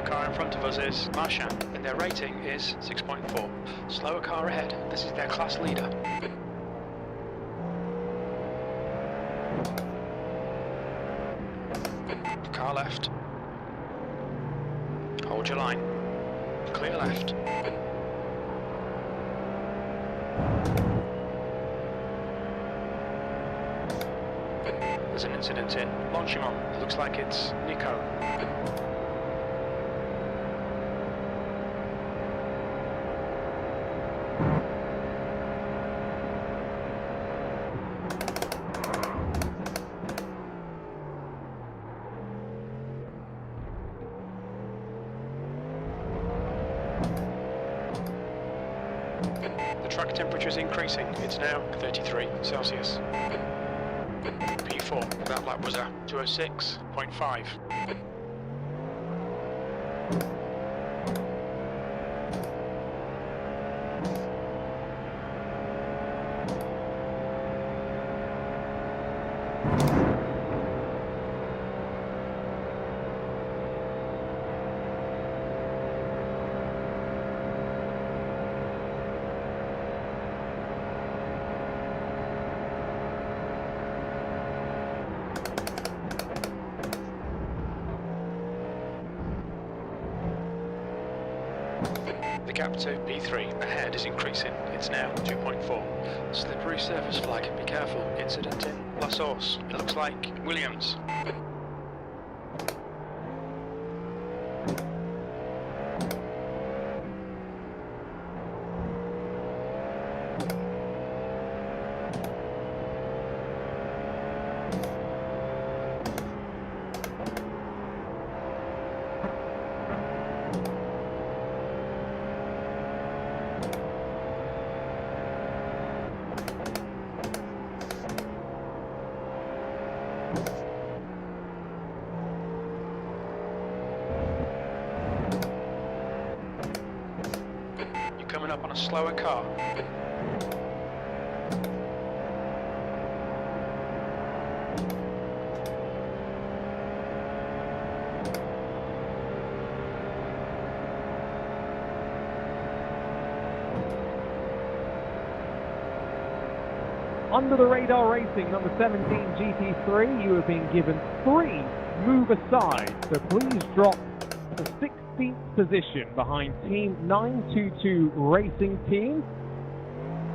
Car in front of us is Marchand, and their rating is 6.4. Slower car ahead. This is their class leader. Car left. Hold your line. Clear left. There's an incident in Longchamp. It looks like it's Nico. The track temperature is increasing. It's now 33 Celsius. P4, that lap was a 206.5. The gap to P3 ahead is increasing. It's now 2.4. Slippery surface flag. Be careful. Incident in La Source. It looks like Williams. Coming up on a slower car. Under the radar racing, number 17 GT3, you have been given 3 move aside, so please drop to 16th position behind Team 922 Racing Team.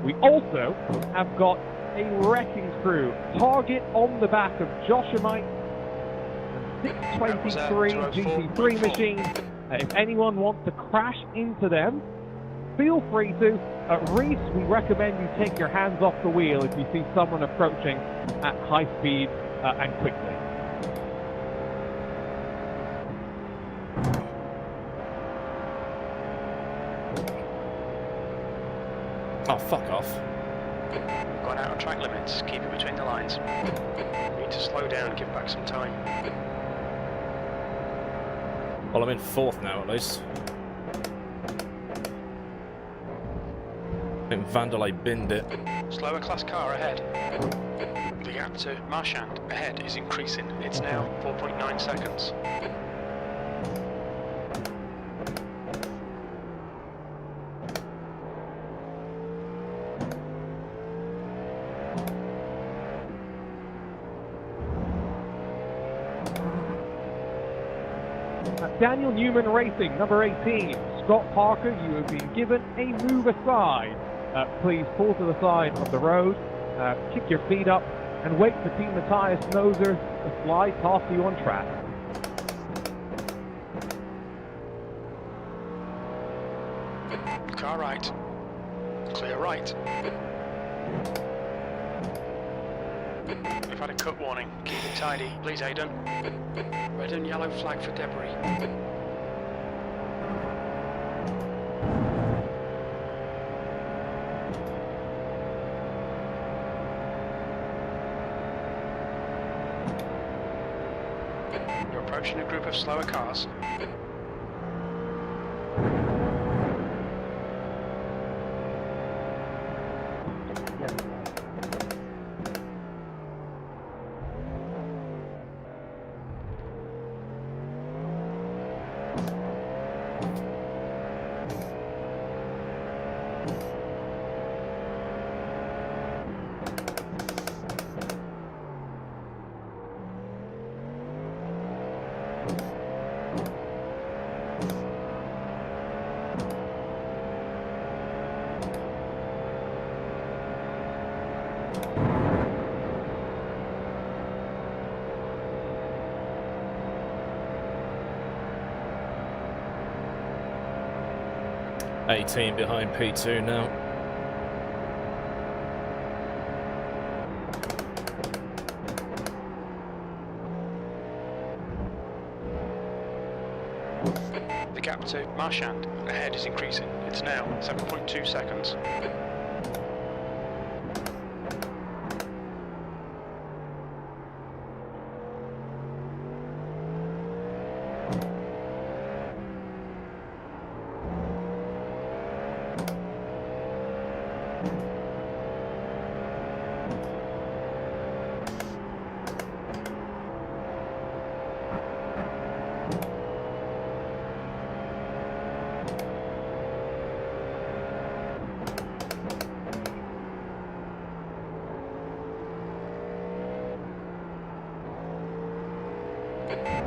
We also have got a wrecking crew. Target on the back of Joshamite and 623 GT3 machines. If anyone wants to crash into them, feel free to. Reese, we recommend you take your hands off the wheel if you see someone approaching at high speed and quickly. Oh, fuck off. Gone out of track limits. Keep it between the lines. Need to slow down and give back some time. Well, I'm in 4th now, at least. I think Vanderlei binned it. Slower class car ahead. The gap to Marchand ahead is increasing. It's now 4.9 seconds. Daniel Newman Racing, number 18. Scott Parker, you have been given a move aside. Please pull to the side of the road, kick your feet up, and wait for Team Matthias Moser to slide past you on track. Car right. Clear right. We've had a cut warning. Keep it tidy, please, Aidan. Red and yellow flag for debris. You're approaching a group of slower cars. Team behind P2 now. The gap to Marchand ahead is increasing. It's now 7.2 seconds.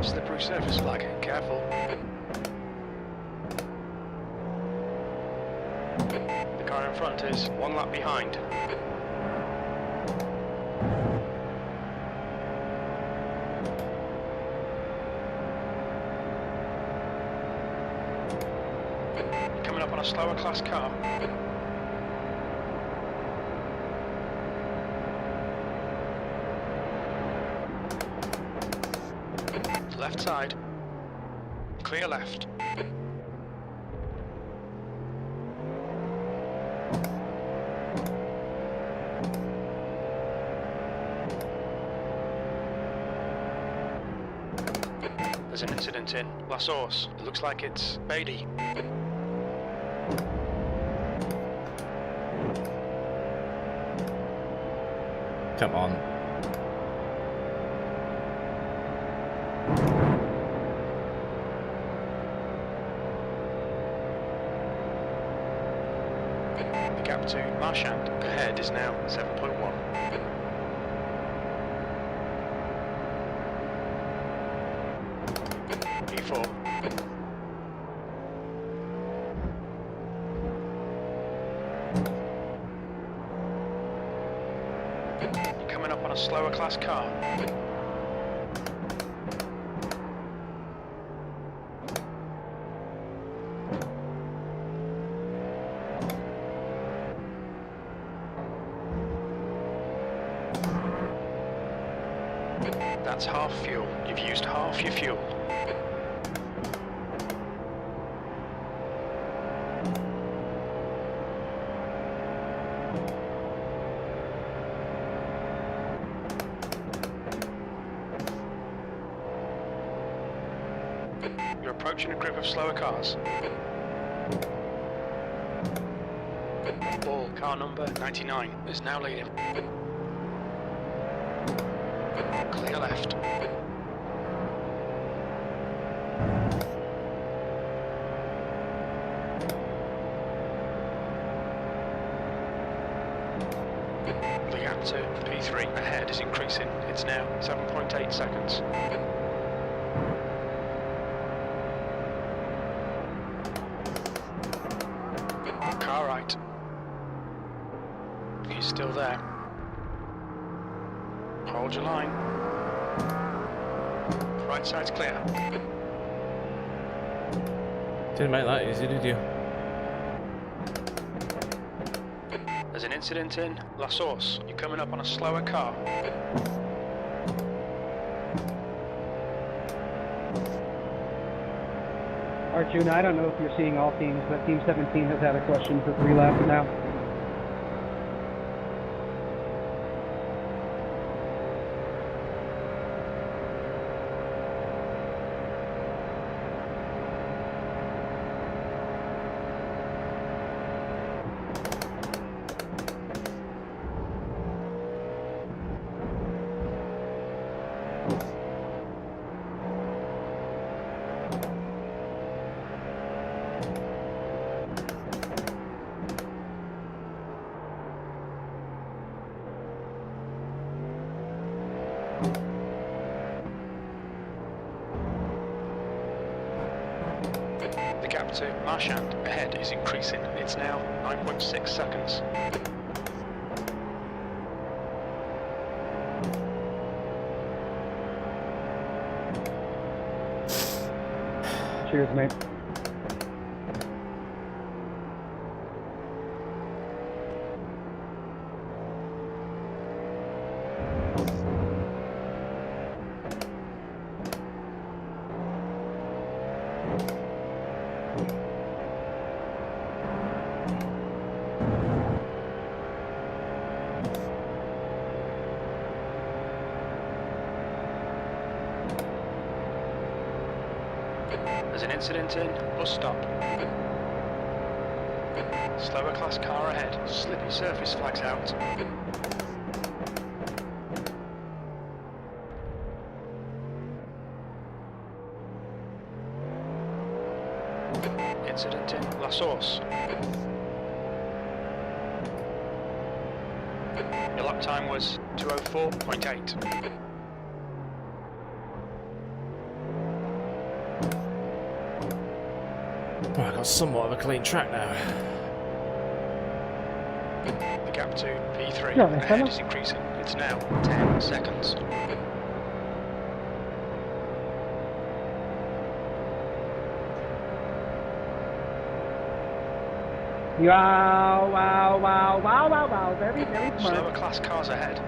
Slippery surface flag, careful. The car in front is one lap behind. Coming up on a slower class car. Left side. Clear left. There's an incident in La Source. It looks like it's Beatty. Come on. The gap to Marchand ahead is now 7.1. P4. You're coming up on a slower class car. That's half fuel. You've used half your fuel. You're approaching a group of slower cars. Ball, car number 99, is now leading. Clear left. The gap to P3 ahead is increasing. It's now 7.8 seconds. Still there. Hold your line. Right side's clear. Didn't make that easy, did you? There's an incident in La Source. You're coming up on a slower car. Arjun, I don't know if you're seeing all teams, but Team 17 has had a question for 3 laps now. The gap to Marchand ahead is increasing. It's now 9.6 seconds. Cheers, mate. There's an incident in bus stop. Slower class car ahead. Slippy surface flags out. Incident in La Source. Your lap time was 2:04.8. Right, I've got somewhat of a clean track now. The gap to P3 Yeah, nice ahead fella. is increasing. It's now 10 seconds. Wow, wow, wow, wow, wow, wow. Very, very smart. Slower class cars ahead.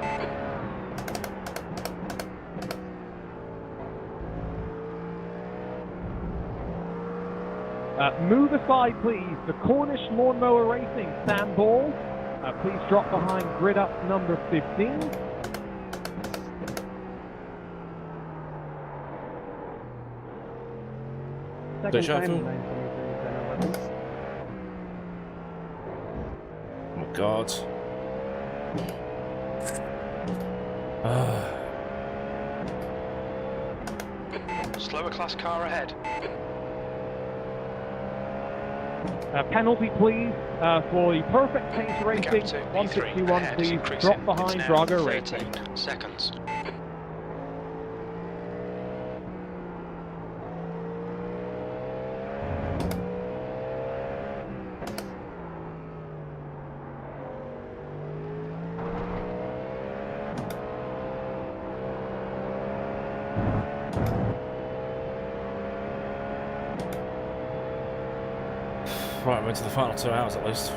Move aside, please. The Cornish Lawnmower Racing, Sam Ball. Please drop behind grid up number 15. Second Deja time vu. in 923, 10, 11. Oh my god. Slower class car ahead. Penalty, please, for the perfect pace The racing. gap to P3 161, ahead is please. increasing. Drop behind It's now Drago 13 Racing. seconds. Right, we're into the final 2 hours at least.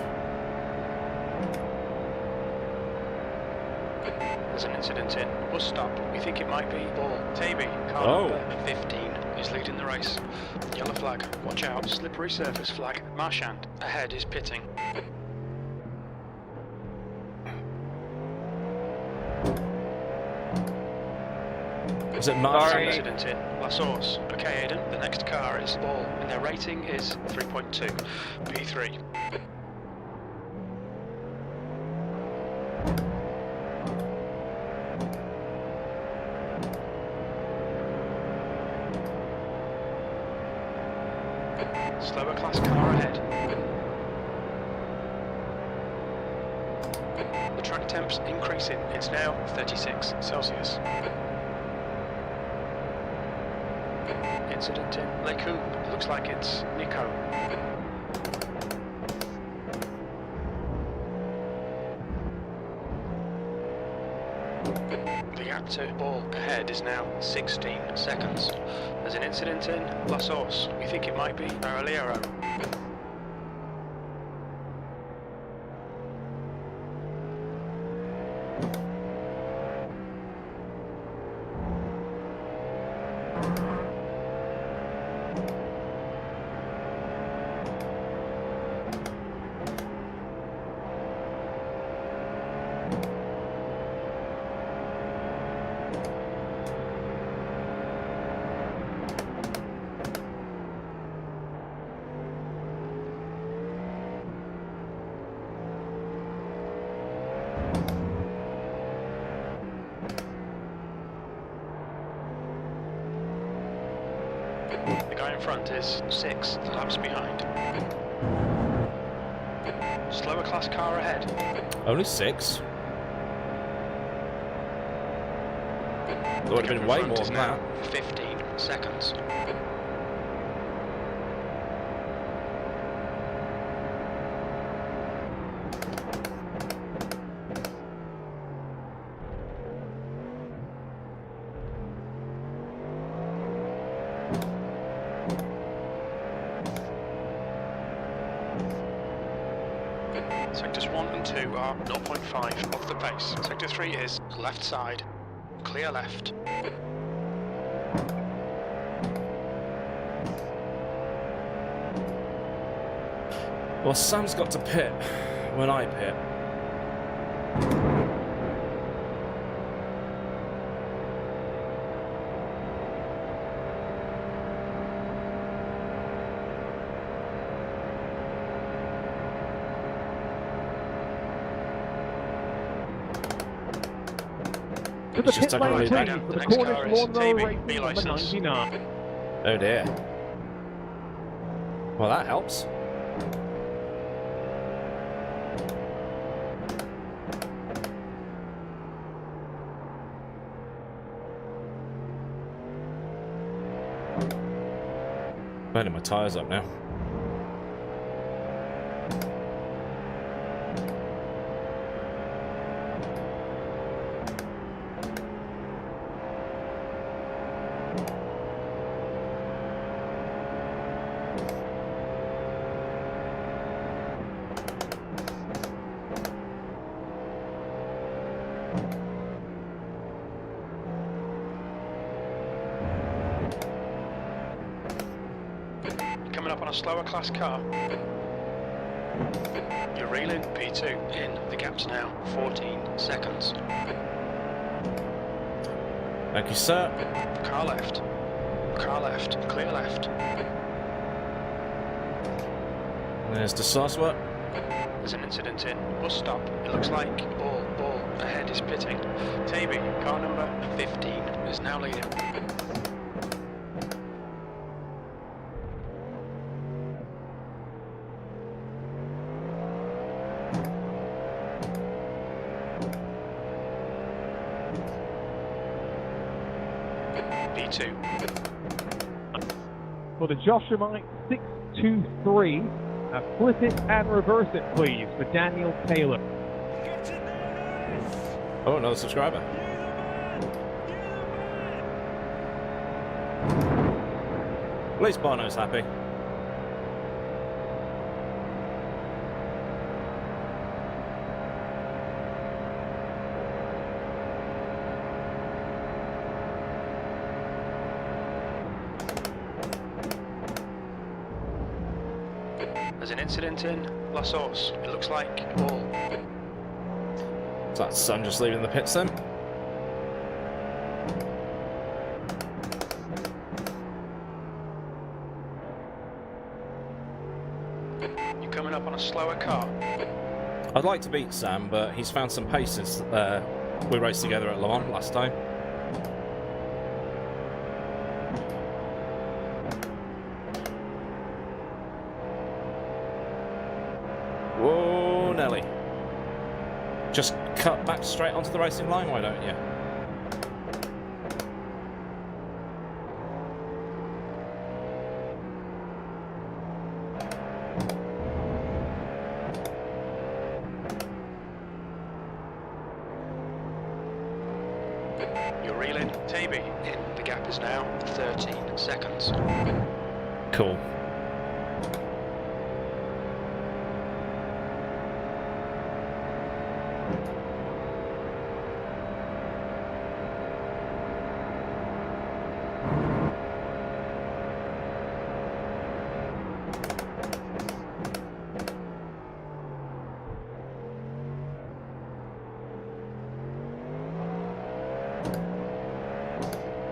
There's an incident in bus stop. We think it might be Ball. Taby, car Oh. number 15, is leading the race. Yellow flag. Watch out. Slippery surface flag. Marchand ahead is pitting. Was it There's an Marchand? incident in La Source. Okay, Aidan, the next car is Ball, and their rating is 3.2. P3. Slower class car ahead. The track temp's increasing. It's now 36 Celsius. Incident in Leku. It looks like it's Nico. gap to ball ahead is now 16 seconds. There's an incident in La Source. We think it might be Araliero. The guy in front is 6 laps behind. Slower class car ahead. Only 6? There would have been way more than that. 15 seconds. Sectors 1 and 2 are 0.5 off the pace. Sector 3 is left side, clear left. Well, Sam's got to pit when I pit. To the It's pit just lane, temporarily please, back. for the The next Cornish car is Lawnmower TB, Racing B number licence. 99. Oh dear. Well, that helps. Burning my tyres up now. Coming up on a slower class car. You're reeling P2 in. The gap's now 14 seconds. Thank you, sir. Car left. Car left. Clear left. There's the Sosworth. There's an incident in. Bus stop. It looks like ball ahead is pitting. Taby, car number 15, is now leading. P2. For the Joshua 623, flip it and reverse it, please, for Daniel Taylor. Oh, another subscriber. At least Bono's happy. There's an incident in La Source. It looks like ball. Is that Sun just leaving the pits then? You're coming up on a slower car. I'd like to beat Sam, but he's found some pace since we raced together at Le Mans last time. Whoa, Nelly. Just cut back straight onto the racing line, why don't you? You're reeling. Taby in. The gap is now 13 seconds. Cool.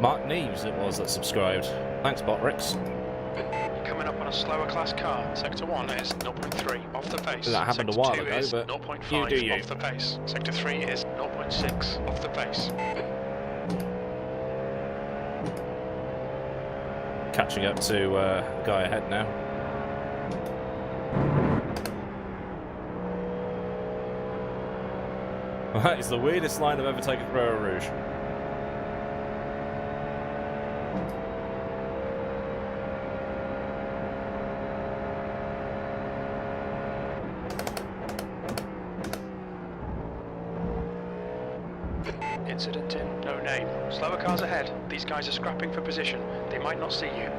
Mark Neves it was that subscribed. Thanks, Botrix. Coming up on a slower class car. Sector 1 is 0.3 off the pace. That happened Sector a while 2 ago, is but 0.5 you do you. off the pace. Sector 3 is 0.6 off the pace. Catching up to the guy ahead now. That is the weirdest line I've ever taken for Eau Rouge. Incident in, no name. Slower cars ahead. These guys are scrapping for position. They might not see you.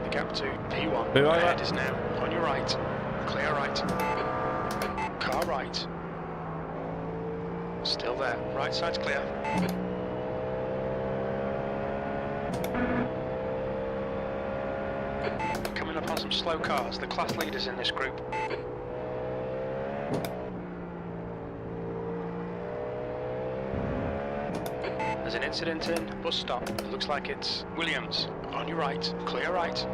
The gap to P1 Who are ahead that? is now on your right. Clear right. Car right. Still there. Right side's clear. Coming up on some slow cars, the class leaders in this group. There's an incident in, bus stop. It looks like it's Williams. On your right. Clear right.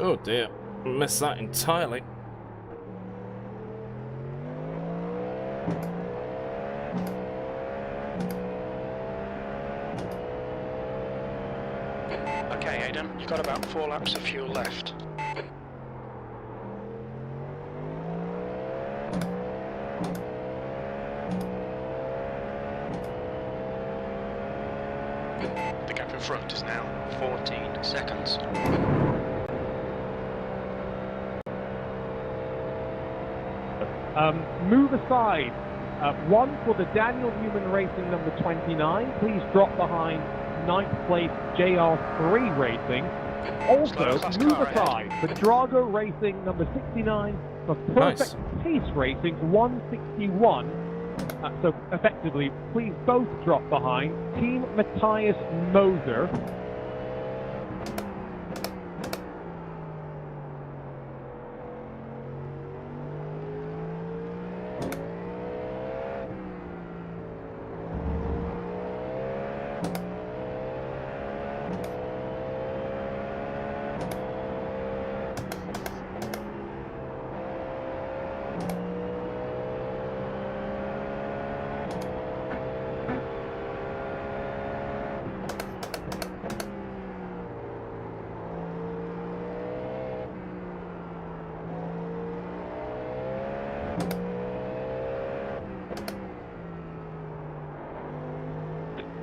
Oh dear, missed that entirely. Okay, Aidan, you've got about 4 laps of fuel left. The gap in front is now 14 seconds. Move aside. One for the Daniel Newman Racing number 29. Please drop behind 9th place JR3 Racing. Also, move aside for Drago Racing number 69 for Perfect Pace Racing 161. So effectively, please both drop behind Team Matthias Moser.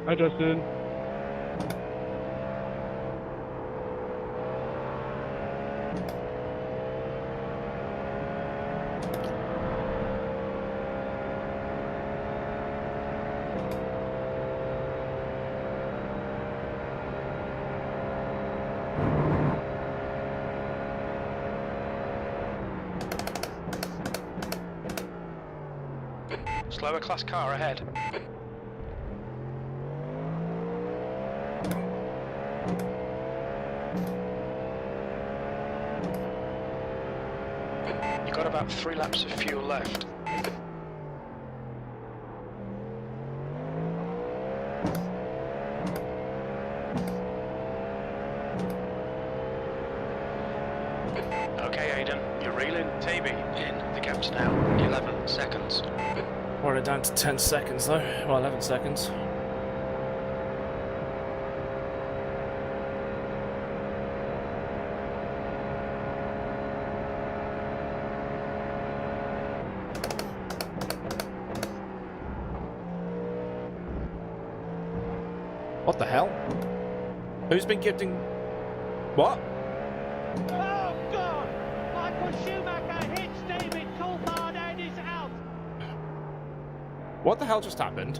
Hi, Justin. Slower class car ahead. You've got about 3 laps of fuel left. Okay, Aidan, you're reeling. Taby in. The gap's now 11 seconds. We're down to 10 seconds though. Well, 11 seconds. What the hell? Who's been gifting... What? Oh, God! Michael Schumacher hits David Coulthard and is out. What the hell just happened?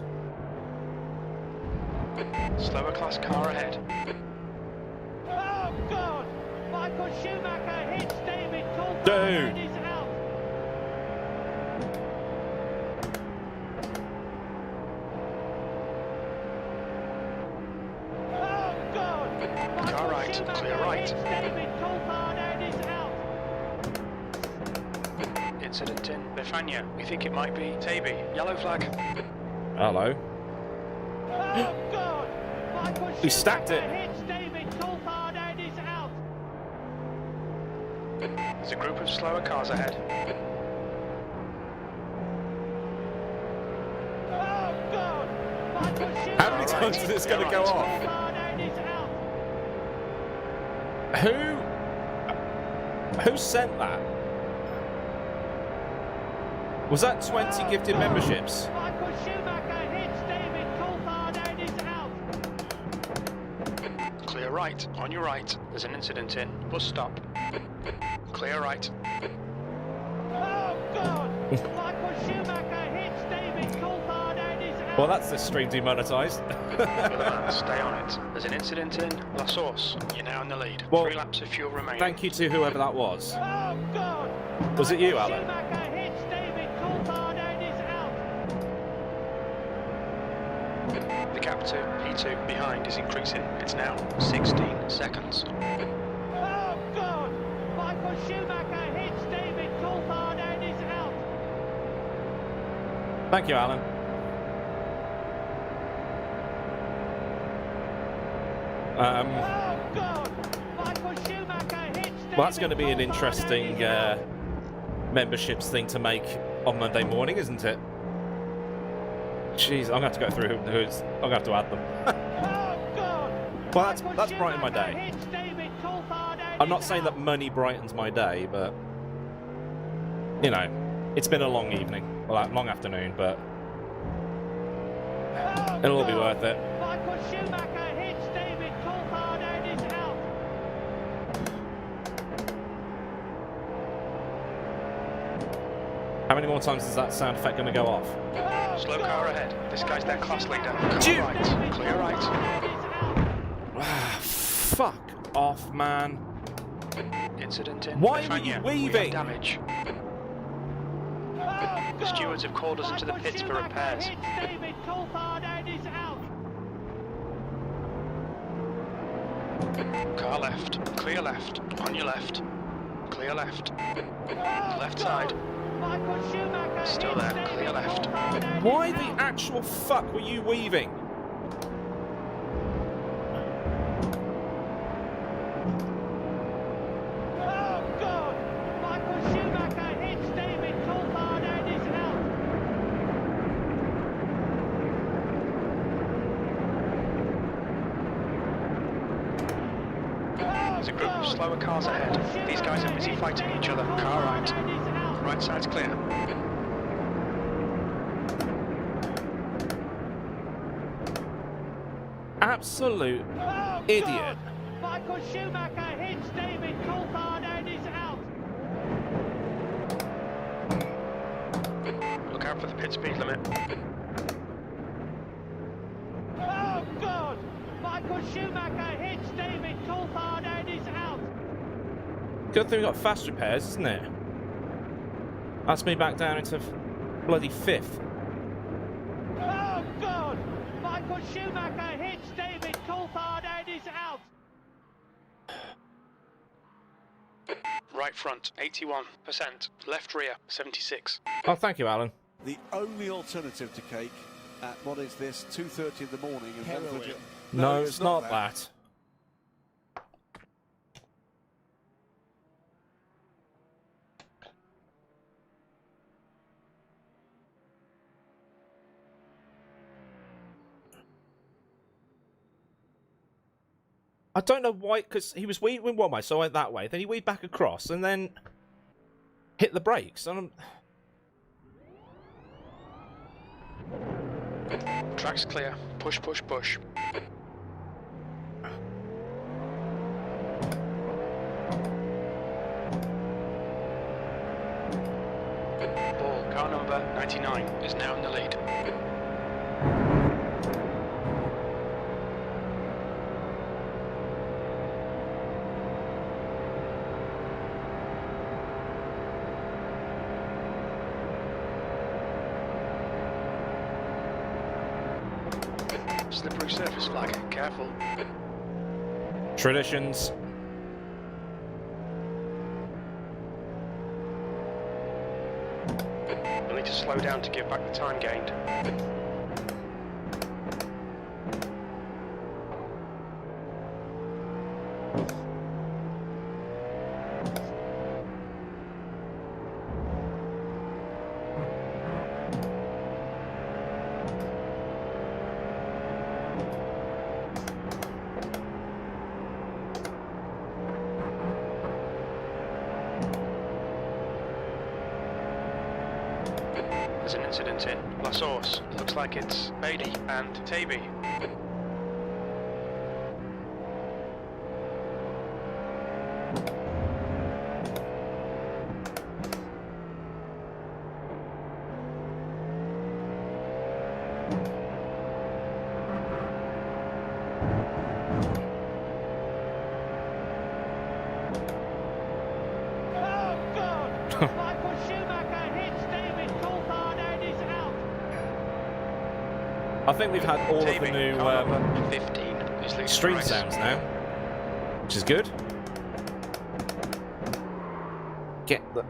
Slower class car ahead. Oh, God! Michael Schumacher hits David Coulthard Dude. and is out. Oh, God! Car right, clear right. David Coulthard and is out. Incident in Bifania. We think it might be Taby. Yellow flag. Hello. Oh, God! Michael He stacked it. Schumacher hits David Coulthard and is out. There's a group of slower cars ahead. Oh, God! Michael Schumacher How many times is this going to go off? Coulthard and is out. Who sent that? Was that 20 gifted memberships? Michael Schumacher hits David Coulthard and is out. Clear right. On your right. There's an incident in. Bus stop. Clear right. Oh, God! Michael Schumacher hits David Coulthard and is out. Well, that's this stream demonetised. Man, stay on it. There's an incident in La Source. You're now in the lead. Well, 3 laps of fuel remaining. Thank you to whoever that was. Oh, God! Was it you, Michael Alan? Schumacher hits David Coulthard and is out. The gap to P2 behind is increasing. It's now 16 seconds. Oh, God! Michael Schumacher hits David Coulthard and is out. Thank you, Alan. Oh, God! Michael Schumacher hits David Well, that's going to be an Coulthard interesting and is out. memberships thing to make on Monday morning, isn't it? Jeez, I'm going to have to go through who's... I'm going to have to add them. Oh, God! Well, that's Michael brightened my Schumacher day. hits David Coulthard and I'm not is saying out. that money brightens my day, but... You know, it's been a long evening. Well, a long afternoon, but... Oh, It'll all be God. worth it. Michael Schumacher hits David Coulthard and is out. How many more times is that sound effect going to go off? Oh, Slow God. car ahead. This guy's their class leader. Car Dude. right. Clear right. And is out. Ah, fuck off, man. Incident in Why were Bifania. you We have weaving? damage. Oh, The God. stewards have called us into the Michael pits for Schumacher repairs. hits David Coulthard and is out. Car left. Clear left. On your left. Clear left. Oh, Left God. side. Michael Schumacher Still hits there. David Clear left. Coulthard and Why is the out. actual fuck were you weaving? Oh, God. Michael Schumacher hits David Coulthard and is out. There's a group of slower cars ahead. These guys are busy fighting each other. Car right. Right side's clear. Absolute Oh, idiot. God. Michael Schumacher hits David Coulthard and is out. Look out for the pit speed limit. Oh, God. Michael Schumacher hits David Coulthard and is out. Good thing we got fast repairs, isn't it? That's me back down into bloody 5th. Oh, God. Michael Schumacher hits David Coulthard and is out. Right front, 81%. Left rear, 76. Oh, thank you, Alan. The only alternative to cake at what is this, 2:30 in the morning in Bedford. No, it's not that. I don't know why, because he was weaving one way, so I went that way. Then he weaved back across, and then hit the brakes. And Track's clear. Push, push, push. Ball, car number 99 is now in the lead. Slippery surface flag, careful. Traditions. You'll need to slow down to give back the time gained. There's an incident in La Source. Looks like it's Beatty and Taby. I think we've had all of the new 15 stream sounds now, which is good. Get the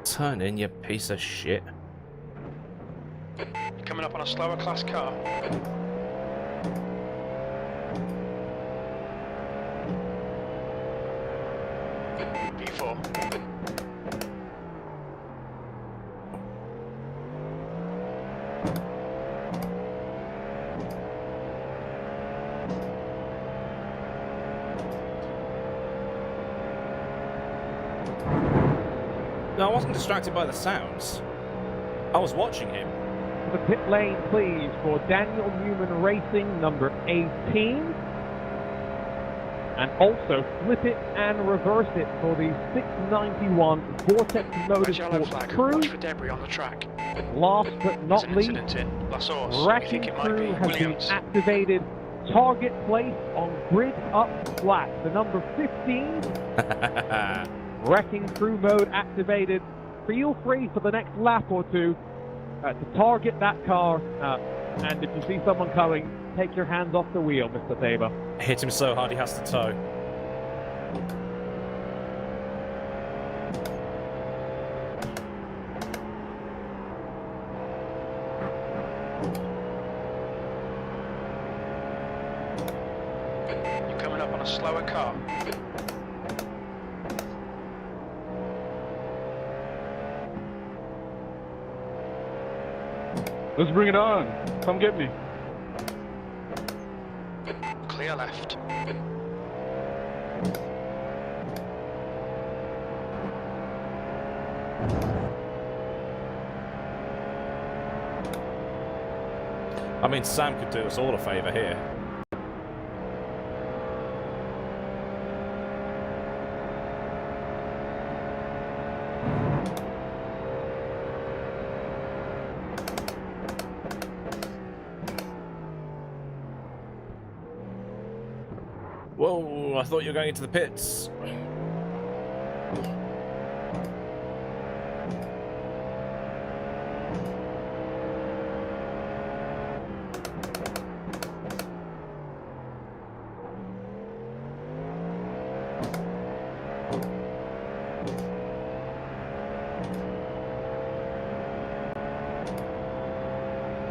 turn in, you piece of shit. Coming up on a slower class car. P4. No, I wasn't distracted by the sounds. I was watching him. The pit lane, please, for Daniel Newman Racing, number 18. And also flip it and reverse it for the 691 Vortex Motorsport crew. Watch for debris on the track. Last but not least, Wrecking Crew has been activated. Target place on grid up flat. The number 15. Wrecking Crew mode activated. Feel free for the next lap or two to target that car. And if you see someone coming, take your hands off the wheel, Mr. Tabor. Hit him so hard he has to tow. You're coming up on a slower car. Let's bring it on. Come get me. Clear left. I mean, Sam could do us all a favour here. Whoa, I thought you were going into the pits.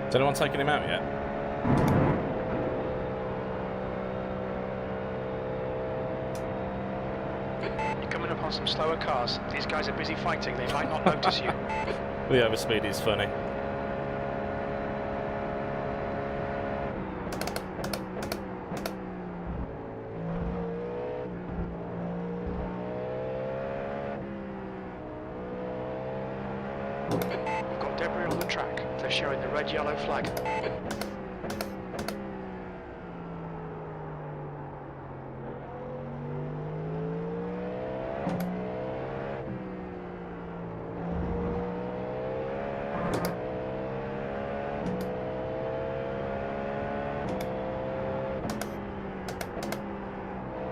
Is anyone taking him out yet? On some slower cars. These guys are busy fighting, they might not notice you. The overspeed is funny. We've got debris on the track. They're showing the red-yellow flag.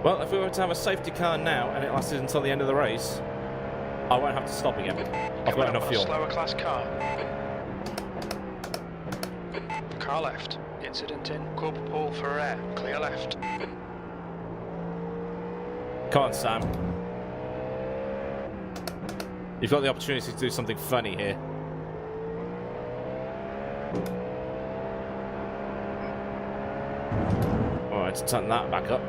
Well, if we were to have a safety car now and it lasted until the end of the race, I won't have to stop again. I've got enough fuel. Slower class car. Car left. Incident in. Corporal Paul for air. Clear left. Come on, Sam. You've got the opportunity to do something funny here. Alright, to turn that back up.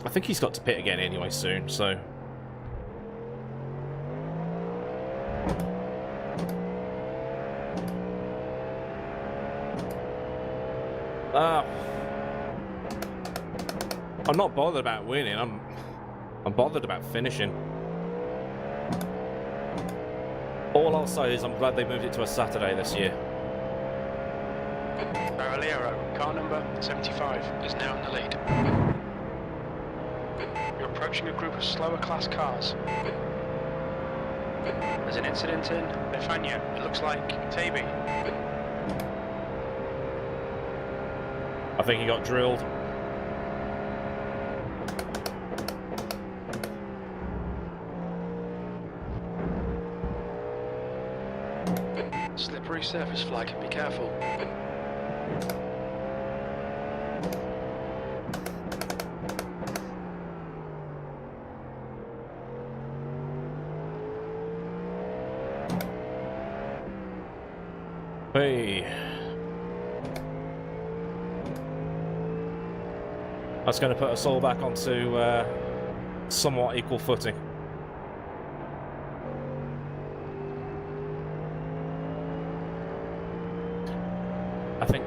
I think he's got to pit again anyway soon, so... I'm not bothered about winning, I'm bothered about finishing. All I'll say is I'm glad they moved it to a Saturday this year. Barreliero, car number 75, is now in the lead. You're approaching a group of slower class cars. There's an incident in Befania. It looks like Taby. I think he got drilled. Slippery surface flag, be careful. Hey. That's going to put us all back onto somewhat equal footing. I think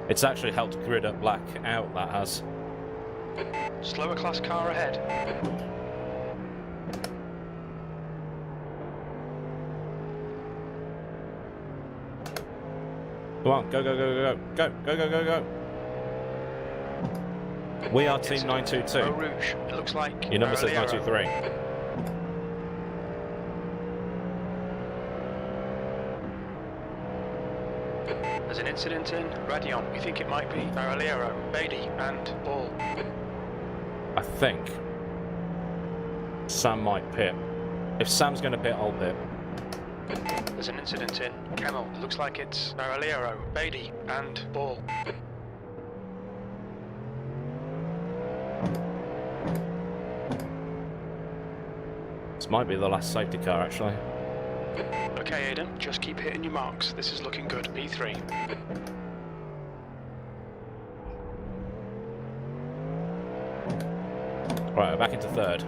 it's actually helped grid up black out, that has. Slower class car ahead. Come on, go, go, go, go, go, go, go, go, go. We are Team 922. Eau Rouge. It looks like your number says 923. There's an incident in Radion. We think it might be Barreliero, Beatty, and Ball. I think Sam might pit. If Sam's going to pit, I'll pit. There's an incident in Camel. It looks like it's Barreliero, Beatty, and Ball. This might be the last safety car, actually. Okay, Aidan, just keep hitting your marks. This is looking good. P3. Right, back into third.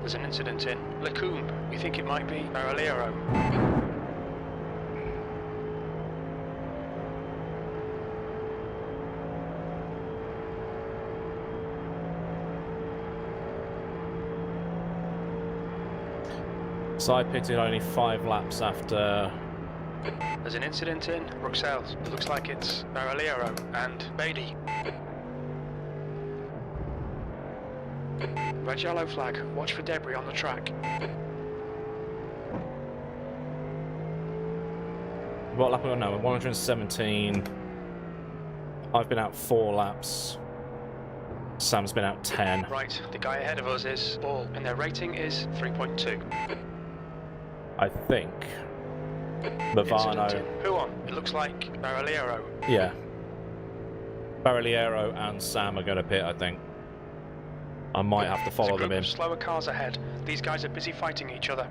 There's an incident in Lecumbe. We think it might be Barreliero. So I pitted only 5 laps after... There's an incident in Bruxelles. It looks like it's Barreliero and Beatty. Red yellow flag. Watch for debris on the track. What lap are we on now? 117. I've been out 4 laps. Sam's been out 10. Right, the guy ahead of us is Ball, and their rating is 3.2. I think Movano. Who on? It looks like Barreliero. Yeah. Barreliero and Sam are going to pit, I think. I might have to follow them in. Slower cars ahead. These guys are busy fighting each other.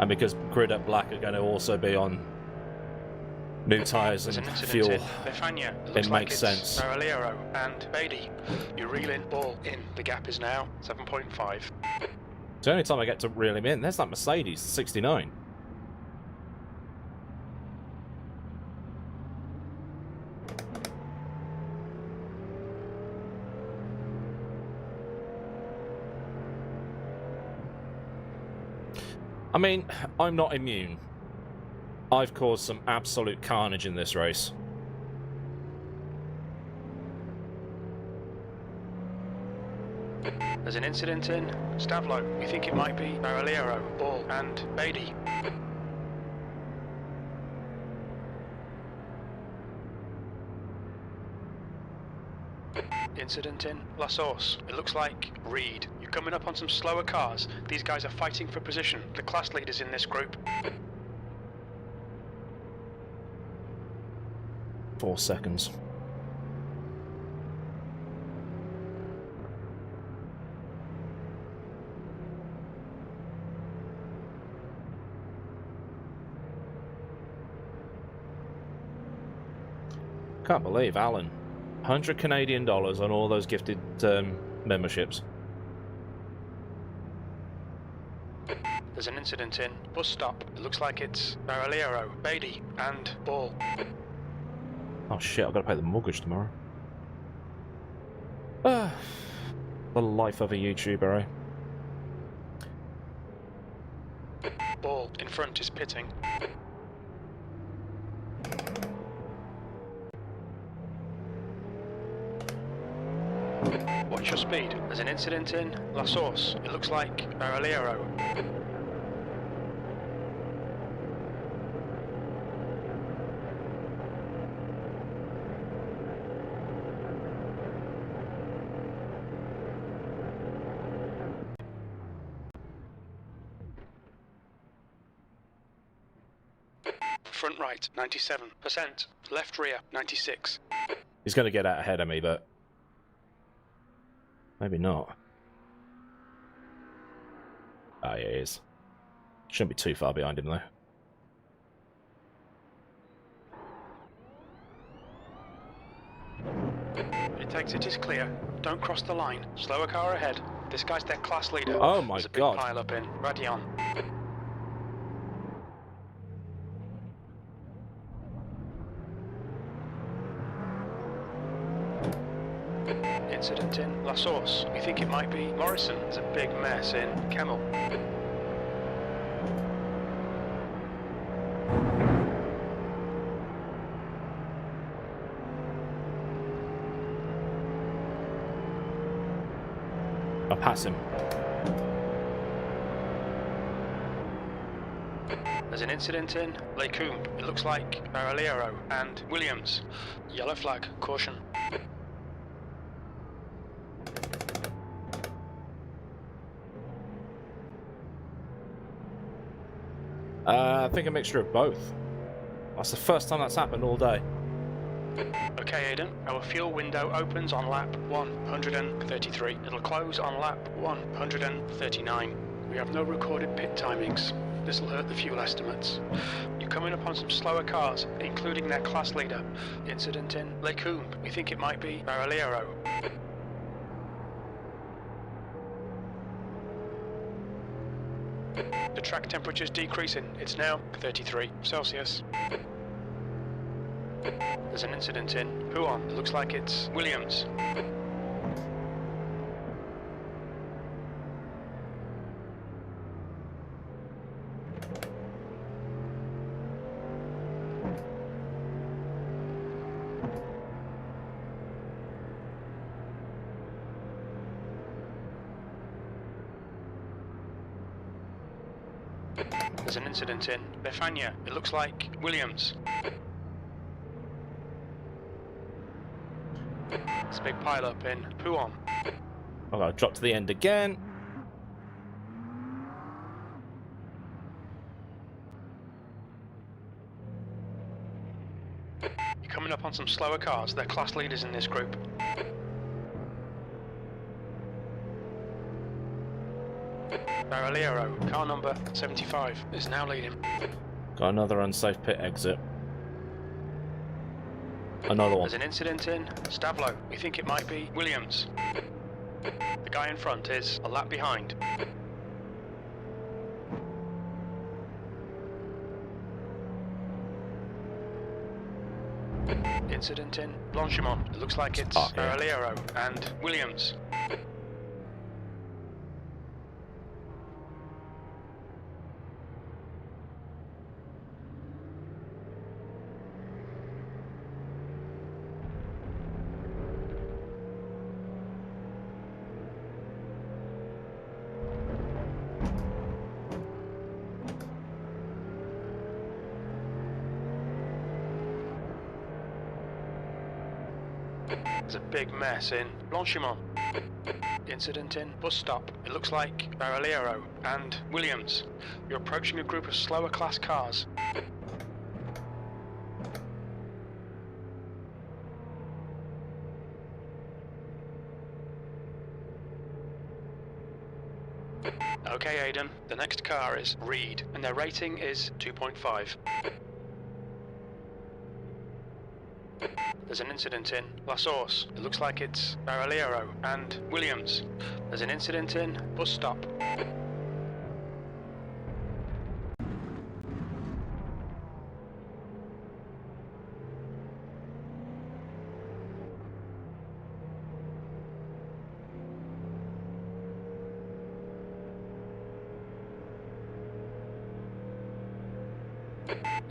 And because Grid Up Black are going to also be on new tyres and fuel, it makes sense. Baraliero and Beatty, you reel in ball in. The gap is now 7.5. It's the only time I get to reel him in. There's that Mercedes, 69. I mean, I'm not immune. I've caused some absolute carnage in this race. There's an incident in Stavlo. We think it might be Baraliero, Ball and Beatty. Incident in La Source. It looks like Reed. You're coming up on some slower cars. These guys are fighting for position. The class leaders in this group. 4 seconds. Can't believe Alan. $100 Canadian on all those gifted memberships. There's an incident in bus stop. It looks like it's Baraliero, Beatty and Ball. Oh shit, I've got to pay the mortgage tomorrow. The life of a YouTuber, eh? Ball in front is pitting. Watch your speed. There's an incident in La Source. It looks like Baraliero. Front right, 97%. Left rear, 96. He's going to get out ahead of me, but maybe not. Ah, yeah, he is. Shouldn't be too far behind him, though. It is clear. Don't cross the line. Slower car ahead. This guy's their class leader. Oh my There's a God. big pile up in Radion. Incident in La Source. We think it might be Morrison. There's a big mess in Kemmel. I'll pass him. There's an incident in Lecombe. It looks like Baraliero and Williams. Yellow flag. Caution. I think a mixture of both. That's the first time that's happened all day. Okay, Aidan, our fuel window opens on lap 133. It'll close on lap 139. We have no recorded pit timings. This'll hurt the fuel estimates. You're coming up on some slower cars, including their class leader. Incident in Lecombe. We think it might be Baraliero. The track temperature's decreasing. It's now 33 Celsius. There's an incident in Huon. It looks like it's Williams. There's an incident in Befania. It looks like Williams. It's a big pile up in Huon. I've got to drop to the end again. You're coming up on some slower cars. They're class leaders in this group. Baroliero, car number 75, is now leading. Got another unsafe pit exit. Another one. There's an incident in Stavlo. We think it might be Williams. The guy in front is a lap behind. Incident in Blanchimont. It looks like it's Baroliero and Williams. There's a big mess in Blanchimont. Incident in bus stop. It looks like Baroliero and Williams. You're approaching a group of slower class cars. Okay, Aidan. The next car is Reed, and their rating is 2.5. There's an incident in La Source. It looks like it's Baroliero and Williams. There's an incident in bus stop.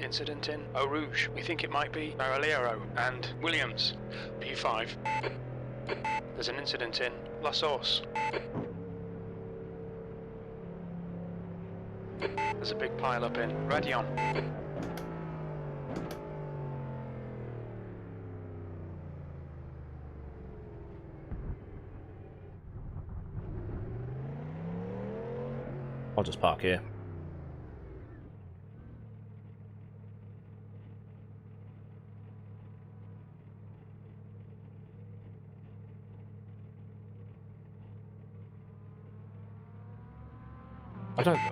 Incident in Eau Rouge. We think it might be Baroliero and Williams. P5. There's an incident in La Source. There's a big pile up in Radion. I'll just park here.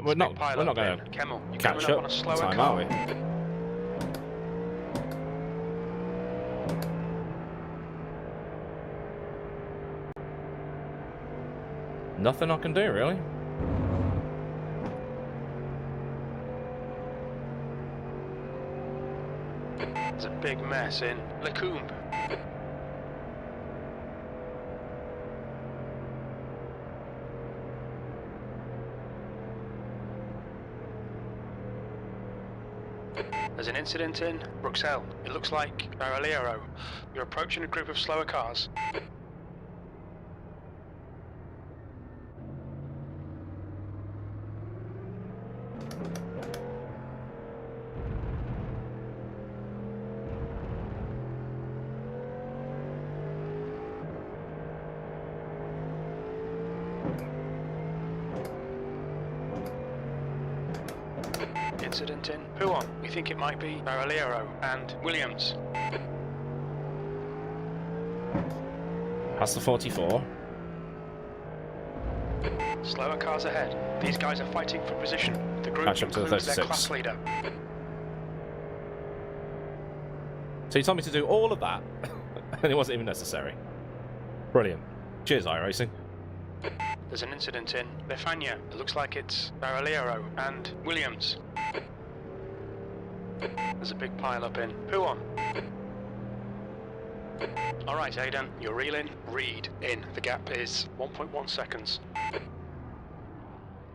We're not going to catch up time, are we? Nothing I can do, really. There's a big mess in Lecumbe. There's an incident in Bruxelles. It looks like Baroliero. You're approaching a group of slower cars. Incident in Huon. We think it might be Baroliero and Williams. That's the 44. Slower cars ahead. These guys are fighting for position. The group includes their class leader. So you told me to do all of that, and it wasn't even necessary. Brilliant. Cheers, iRacing. There's an incident in Lefania. It looks like it's Baroliero and Williams. There's a big pile up in Huon. Alright, Aidan, you're reeling. Reed in. The gap is 1.1 seconds. Oh,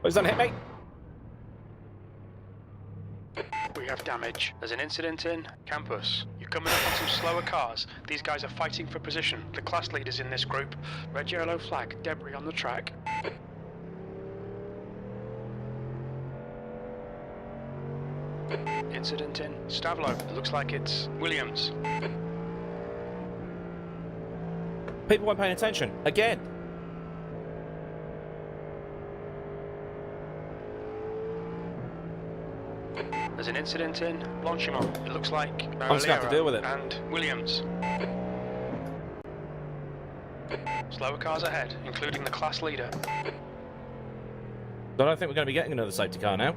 he's done hit me. We have damage. There's an incident in Campus. You're coming up on some slower cars. These guys are fighting for position. The class leaders in this group. Red, yellow flag. Debris on the track. Incident in Stavlo. It looks like it's Williams. People weren't paying attention. Again. There's an incident in Blanchimont. It looks like I'm just going to have to deal with it. And Williams. Slower cars ahead, including the class leader. I don't think we're going to be getting another safety car now.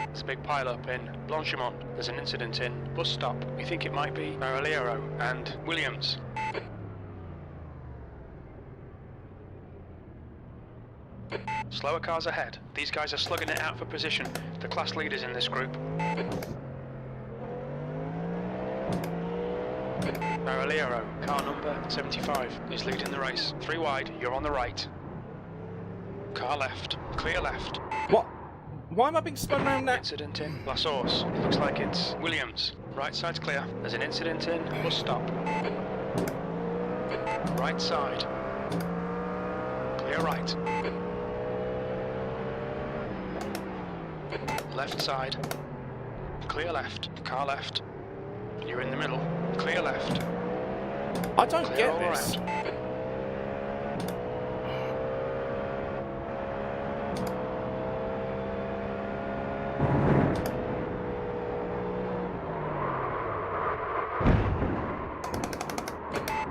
There's a big pile-up in Blanchimont. There's an incident in bus stop. We think it might be Maraliero and Williams. Slower cars ahead. These guys are slugging it out for position. The class leaders in this group. Maraliero, car number 75, is leading the race. 3 wide, you're on the right. Car left, clear left. What? Why am I being spun around now? Incident in La Source. It looks like it's Williams. Right side's clear. There's an incident in bus stop. Right side. Clear right. Left side. Clear left. Car left. You're in the middle. Clear left. I don't Clear get all this. around.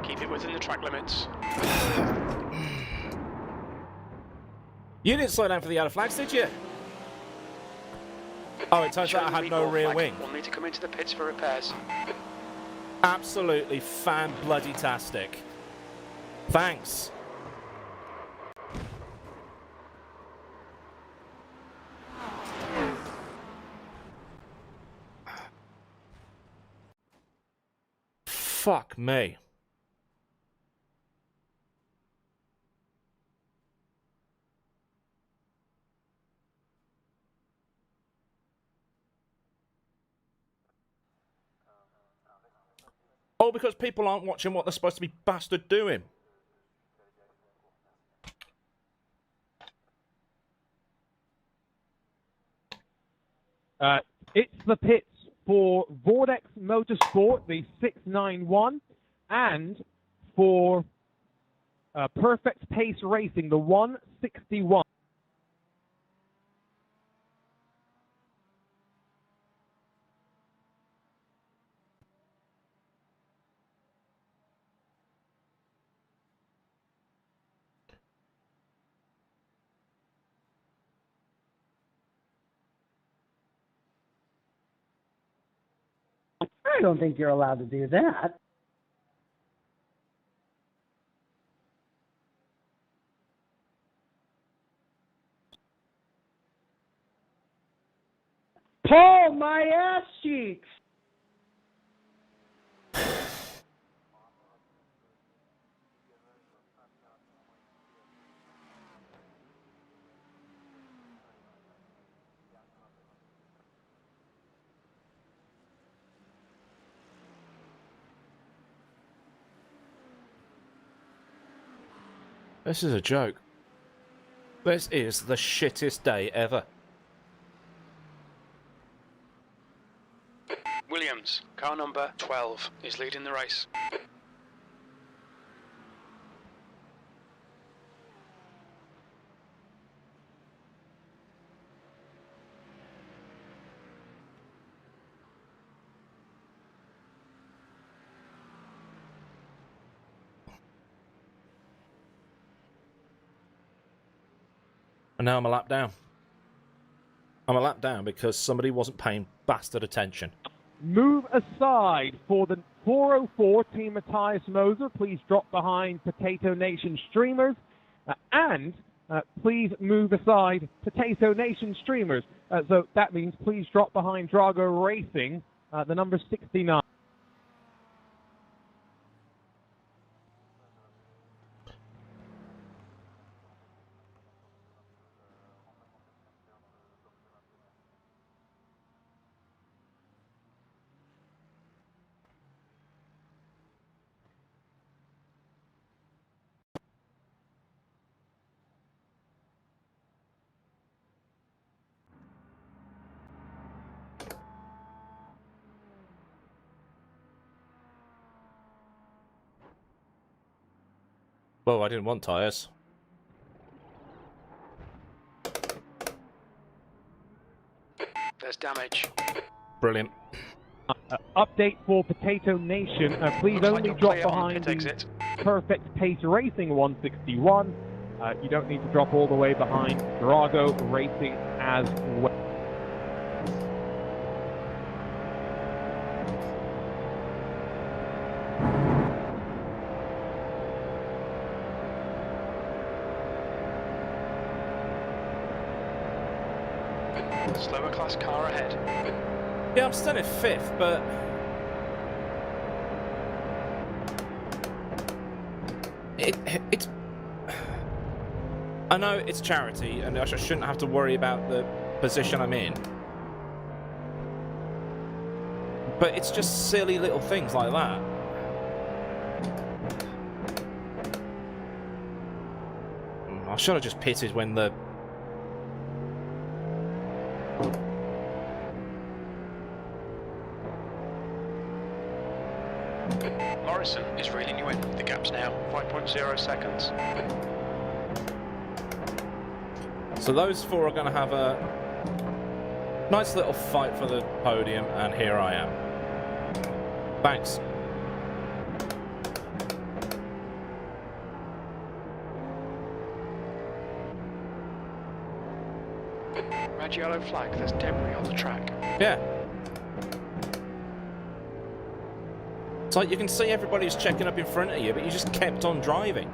Keep it within the track limits. You didn't slow down for the yellow flags, did you? Oh, it turns out I had no rear wing. We'll need to come into the pits for repairs. Absolutely fan-bloody-tastic. Thanks. Fuck me. Oh, because people aren't watching what they're supposed to be bastard doing. It's the pits for Vortex Motorsport, the 691, and for Perfect Pace Racing, the 161. I don't think you're allowed to do that. Pull my ass cheeks! This is a joke. This is the shittest day ever. Williams, car number 12, is leading the race. And now I'm a lap down. I'm a lap down because somebody wasn't paying bastard attention. Move aside for the 404 Team Matthias Moser. Please drop behind Potato Nation streamers. And please move aside Potato Nation streamers. So that means please drop behind Drago Racing, the number 69. Well, I didn't want tyres. damage. Brilliant. Update for Potato Nation. Please Looks like only you're drop clear on behind pit the exit. Perfect Pace Racing 161. You don't need to drop all the way behind Drago Racing as well. Slower class car ahead. Yeah, I'm still in 5th, but it's. I know it's charity, and I shouldn't have to worry about the position I'm in. But it's just silly little things like that. I should have just pitted when the. Morrison is reeling you in. The gap's now 5.0 seconds. So those four are going to have a nice little fight for the podium, and here I am. Thanks. Red yellow flag, there's debris on the track. Yeah. It's like you can see everybody who's checking up in front of you, but you just kept on driving.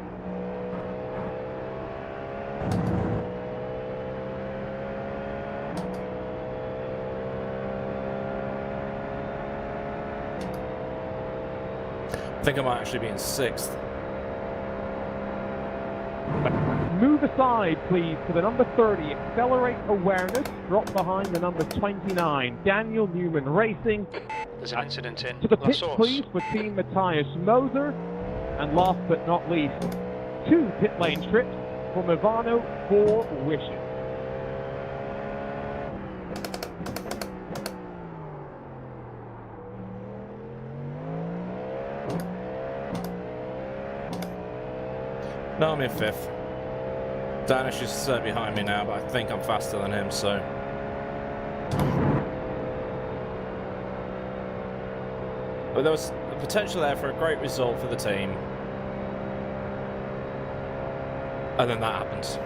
I think I might actually be in 6th. Move aside, please, to the number 30. Accelerate Awareness. Drop behind the number 29. Daniel Newman Racing. There's an incident in To the La pit, Source. please, for Team Matthias Moser. And last but not least, 2 pit lane trips for Movano 4 Wishes. No, I'm in 5th. Danish is behind me now, but I think I'm faster than him, so. But there was a potential there for a great result for the team. And then that happens.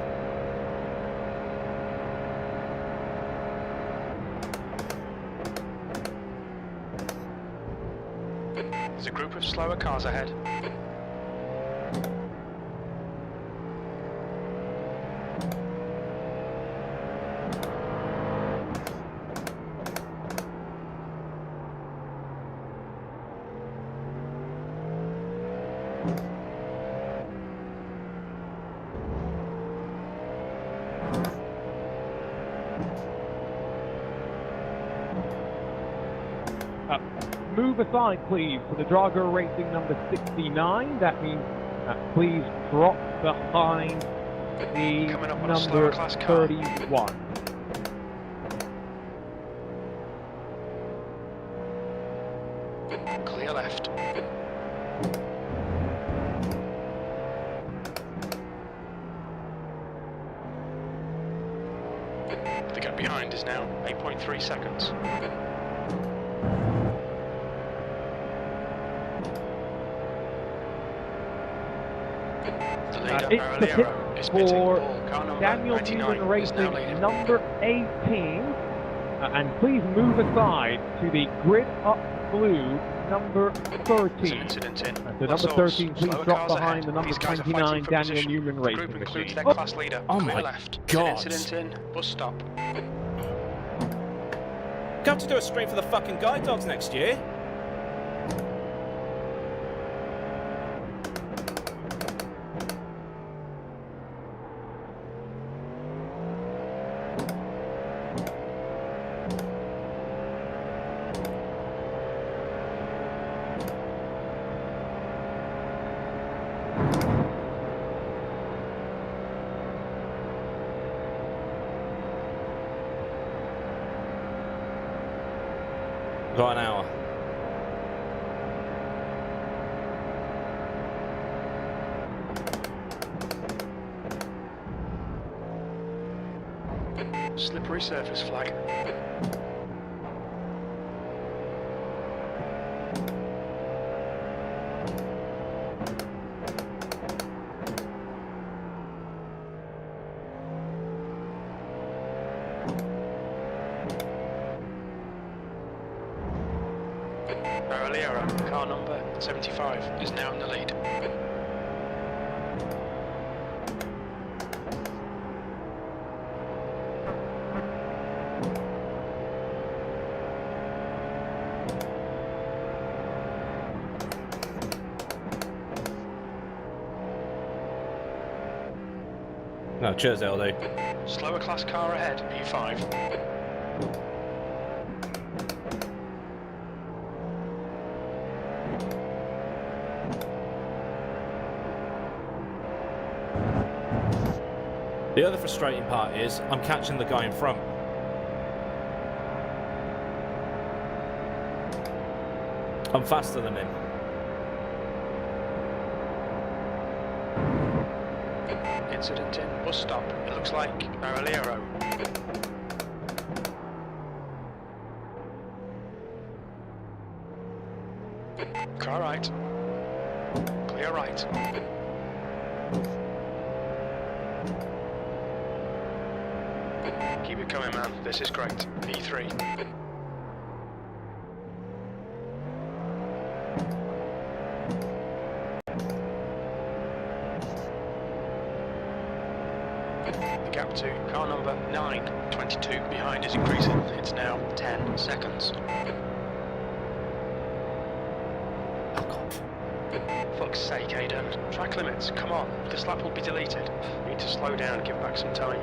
There's a group of slower cars ahead. Move aside, please, to the Drago Racing number 69. That means please drop behind the Coming up on a number slower class car. 31. Clear left. The gap behind is now 8.3 seconds. The leader, It's the pit Arellero, is pitting. for Car number Daniel 99 Newman is now Racing leading. number 18. And please move aside to the grid up blue number 13. There's an incident in The La number Source. 13, please Slower drop cars behind ahead. the number These guys are 29, fighting for Daniel position. Newman The Racing group includes machine. their class leader. Oh Clear my left. God. An incident in. Bus stop. Got to do a stream for the fucking Guide Dogs next year. Got an hour. Slippery surface flag. Baroliero, car number 75, is now in the lead. No, cheers, LD. Slower class car ahead, P5. The other frustrating part is I'm catching the guy in front. I'm faster than him. Incident in bus stop. It looks like Baroliero. Car right. Clear right. Keep it coming, man. This is great. E3. The gap to car number 9, 22 behind is increasing. It's now 10 seconds. Fuck's sake, Aidan. Track limits, come on. This lap will be deleted. You need to slow down and give back some time.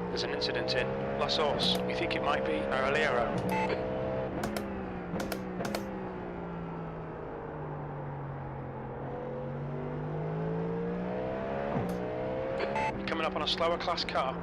There's an incident in La Source. We think it might be Baroliero. Coming up on a slower class car.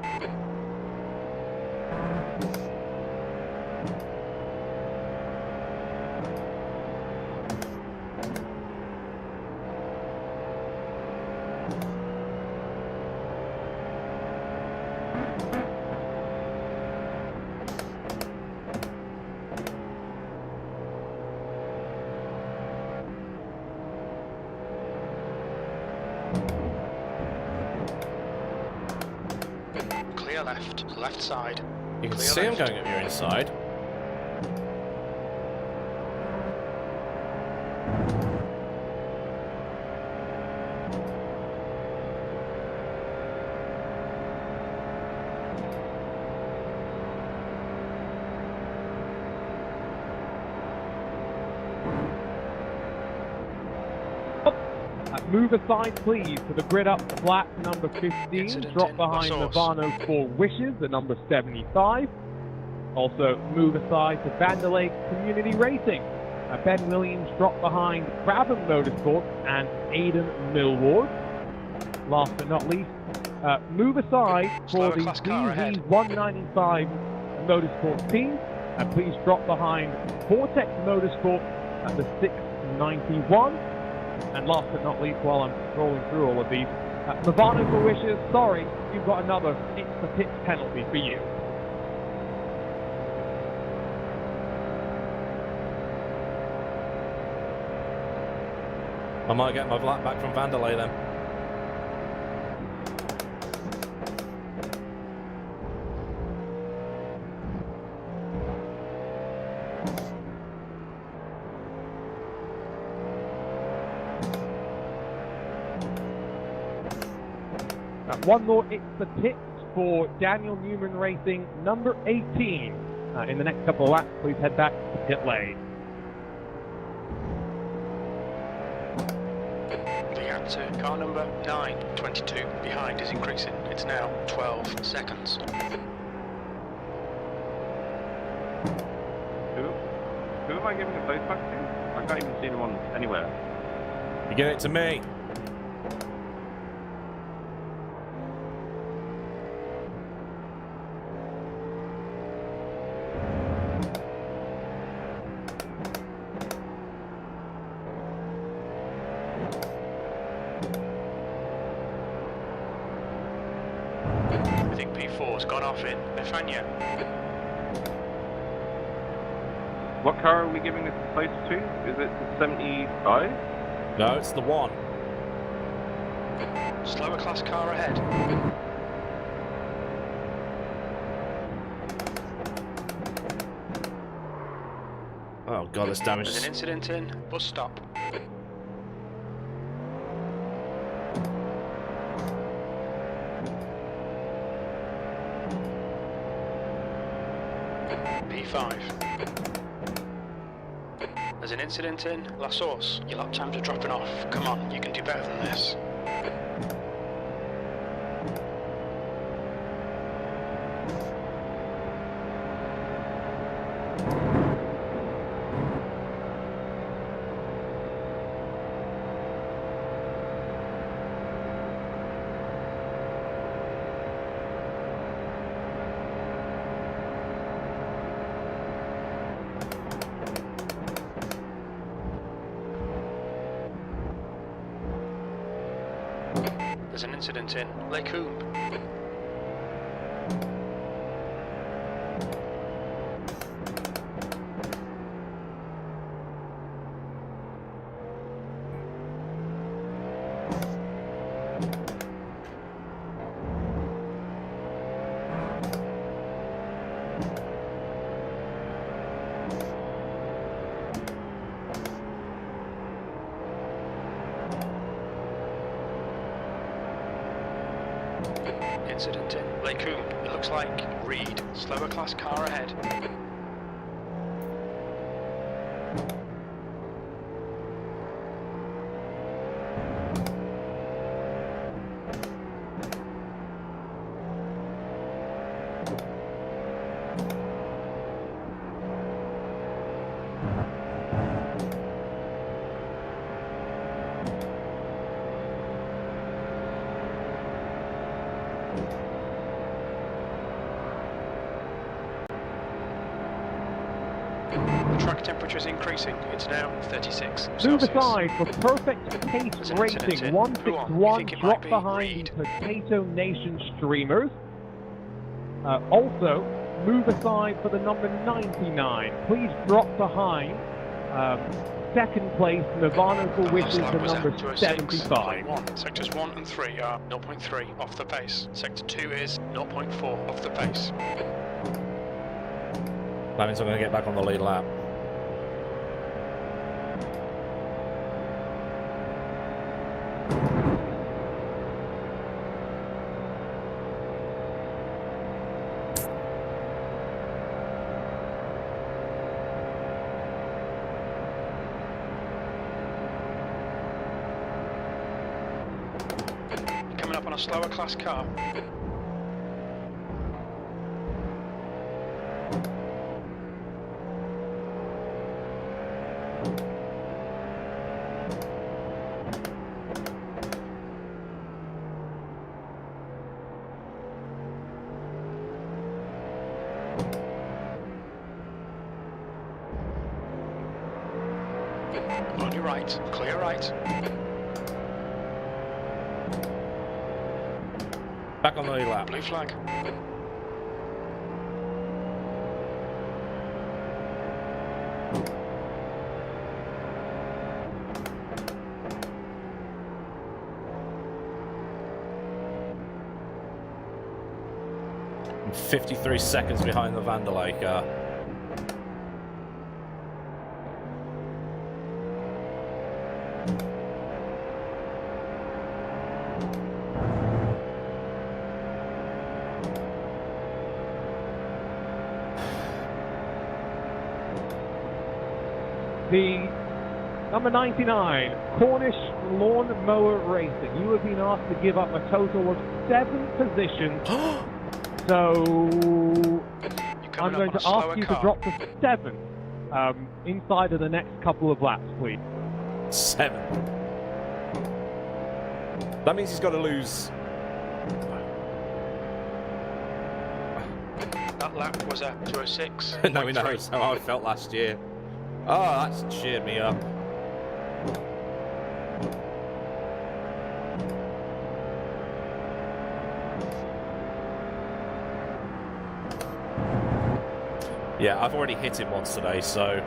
Clear left, left side. You can Clear see him left. going up your inside. Move aside, please, to the grid up flat number 15. Incident Drop in behind La Source. Nirvana for Wishes at number 75. Also, move aside to Vanderlake Community Racing. Ben Williams drop behind Brabham Motorsport and Aidan Millward. Last but not least, move aside for Slower the class car ahead. DZ195 Motorsport team. And please drop behind Vortex Motorsport at the 691. And last but not least, while I'm rolling through all of these, Nirvana for Wishes, sorry, you've got another It's the Pits penalty for you. I might get my lap back from Vanderlei then. One more It's the Pits for Daniel Newman Racing, number 18. In the next couple of laps, please head back to pit lane. The gap to car number 9, 22 behind is increasing. It's now 12 seconds. Who am I giving the place back to? I can't even see anyone anywhere. You give it to me. I think P4's gone off in Nefanya. What car are we giving this place to? Is it 75? No, it's the one. Slower class car ahead. Oh god, this damage. There's an incident in. Bus stop. B5. There's an incident in La Source. Your lap times are dropping off. Come on, you can do better than this. There's an incident in Lake Coombe. Incident in Lake Coombe. It looks like Reed. Slower class car ahead. The track temperature is increasing. It's now 36 Move Celsius. aside for perfect pace There's an rating. incident in. 161 You think it drop might be behind Reed? Potato Nation streamers. Also, move aside for the number 99. Please drop behind second place Nirvana for Wishes, Slab the was number out to a 75. 6.1. Sectors 1 and 3 are 0.3 off the pace. Sector 2 is 0.4 off the pace. That means I'm going to get back on the lead lap. Coming up on a slower class car. On your right, clear right. Back on the lead lap. Blue flag. I'm 53 seconds behind the Vanderlei car. The number 99, Cornish Lawn Mower Racing. You have been asked to give up a total of 7 positions. So I'm going to ask you to drop to 7 inside of the next couple of laps, please. 7. That means he's got to lose. That lap was a 206. No, he knows how I felt last year. Oh, that's cheered me up. Yeah, I've already hit him once today, so...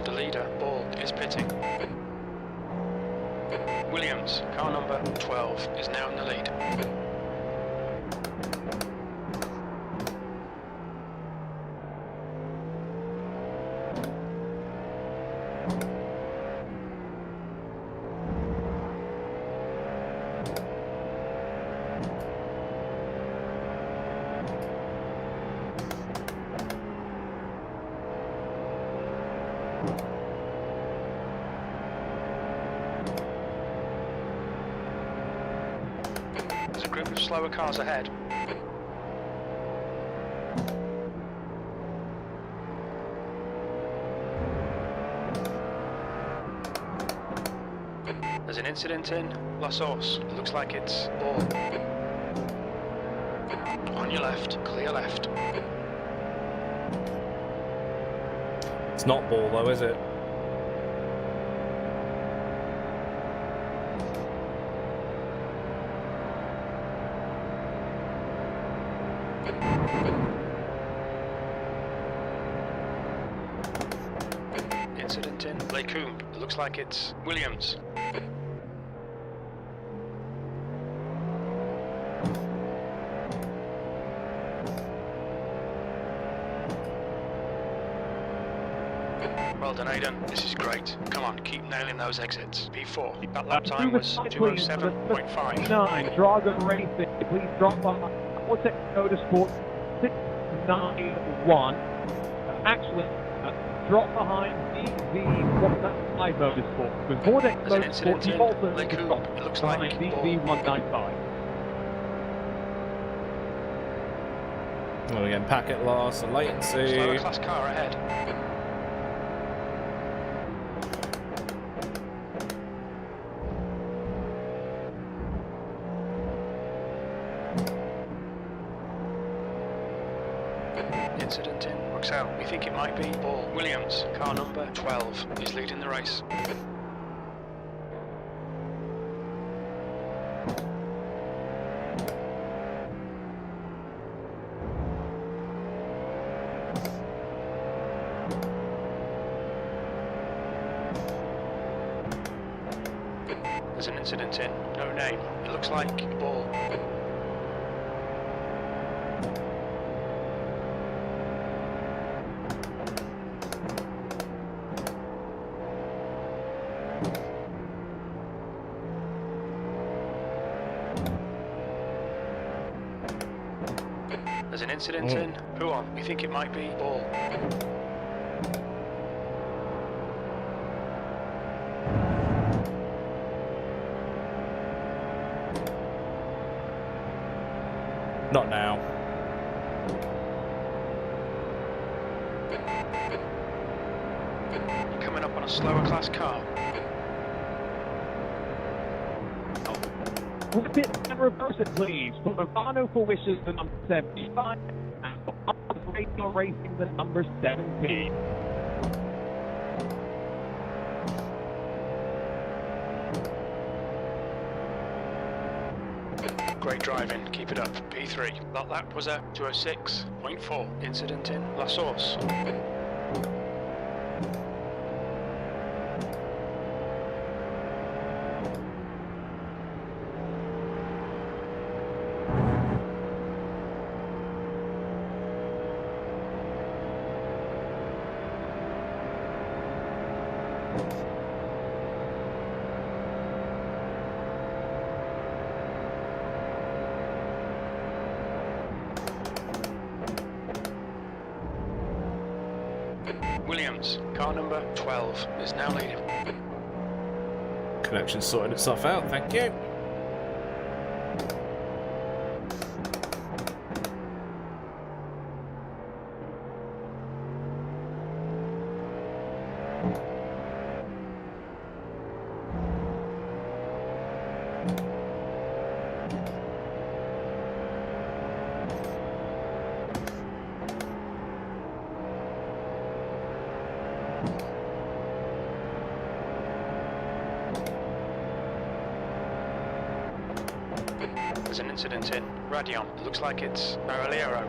The leader, Ball, is pitting. Williams, car number 12, is now in the lead. There's a group of slower cars ahead. There's an incident in La Source. It looks like it's Ball. On your left, clear left. It's not Ball though, is it? Incident in Lacoum. It looks like it's Williams. Well done, Aidan. This is great. Come on, keep nailing those exits. P4. That lap time was 2:07.5. 9, Dragon Racing, please drop behind. Vortex Motorsport 691. Actually, drop behind DV195 Motorsport. With Vortex There's an Motorsport, incident you in also need to Lacoum. drop It looks behind like DV195. Well, again, packet loss and latency. Slower class car ahead. Incident in Roxelle. We think it might be Ball. Williams, car number 12, is leading the race. There's an incident in No Name. It looks like Ball. There's an incident in Huon. We think it might be Ball. Not now. Coming up on a slower class car. Pit and reverse it, please. For Ivano for wishes, the number 75. And for Radio Racing, the number 17. Great driving, keep it up. P3. That lap was a 2:06.4. Incident in La Source. Williams, car number 12, is now leading. Connection sorting itself out, thank you. There's an incident in Radion. Looks like it's Barreliero.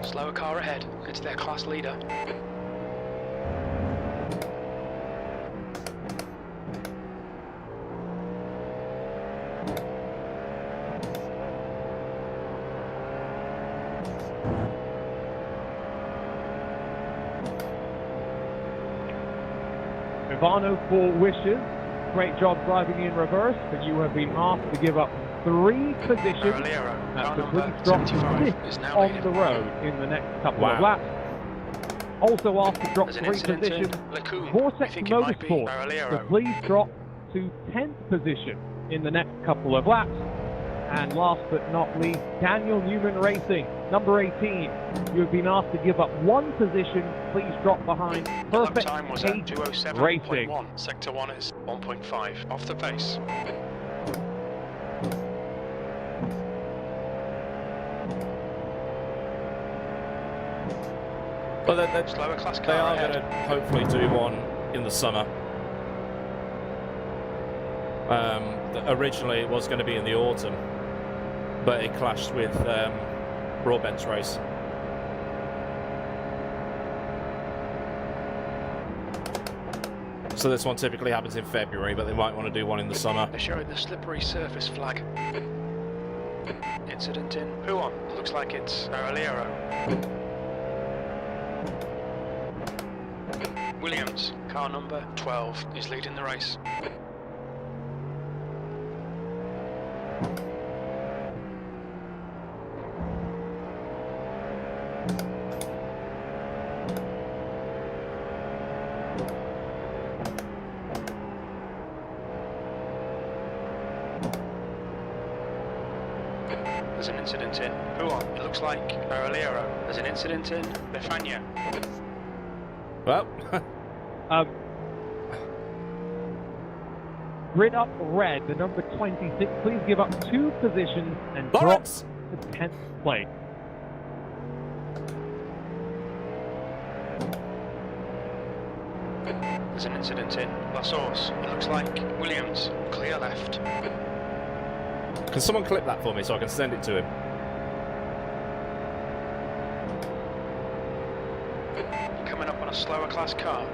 Slower car ahead. It's their class leader. Ivano for wishes. Great job driving in reverse, but you have been asked to give up 3 positions. That's the police drop to 5th on the road in the next couple of laps. Also asked to drop 3 positions. Vortex Motorsport, the police drop to 10th position in the next couple of laps. And last but not least, Daniel Newman Racing, number 18. You have been asked to give up 1 position. Please drop behind Perfect Time was at Racing. 207.1. Sector 1 is 1.5 off the pace. Well, Slower class they car are ahead. going to hopefully do one in the summer. Originally it was going to be in the autumn, but it clashed with Broadbent's race. So this one typically happens in February, but they might want to do one in the summer. They're showing the slippery surface flag. Incident in Huon. Looks like it's Barreliero. Williams, car number 12, is leading the race. There's an incident in Huon. It looks like Barreliero. There's an incident in Befania. Well, Grid up red, the number 26. Please give up 2 positions and Lawrence! drop to 10th place. There's an incident in La Source. It looks like Williams. Clear left. can someone clip that for me so I can send it to him? Coming up on a slower class car.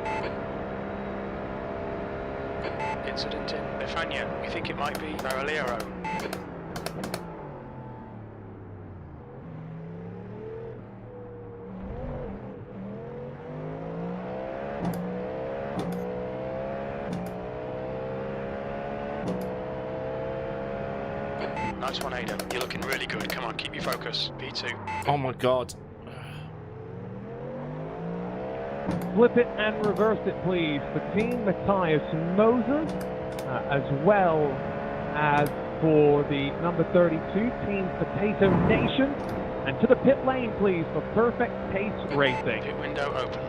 Incident in Befania. We think it might be Barreliero. Nice one, Aidan. You're looking really good. Come on, keep your focus. P2. Oh my god. Flip it and reverse it, please, for Team Matthias Moses, as well as for the number 32, Team Potato Nation. And to the pit lane, please, for Perfect Pace Racing. Pit window open.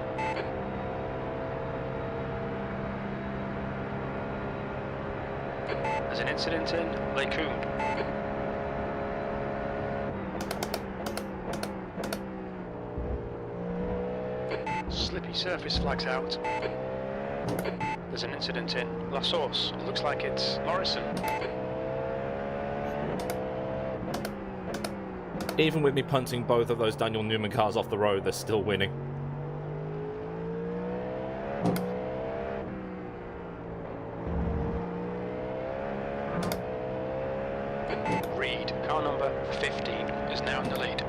There's an incident in Lacoon. Slippy surface flags out. There's an incident in La Source. It looks like it's Morrison. Even with me punting both of those Daniel Newman cars off the road, they're still winning. Reed, car number 15, is now in the lead.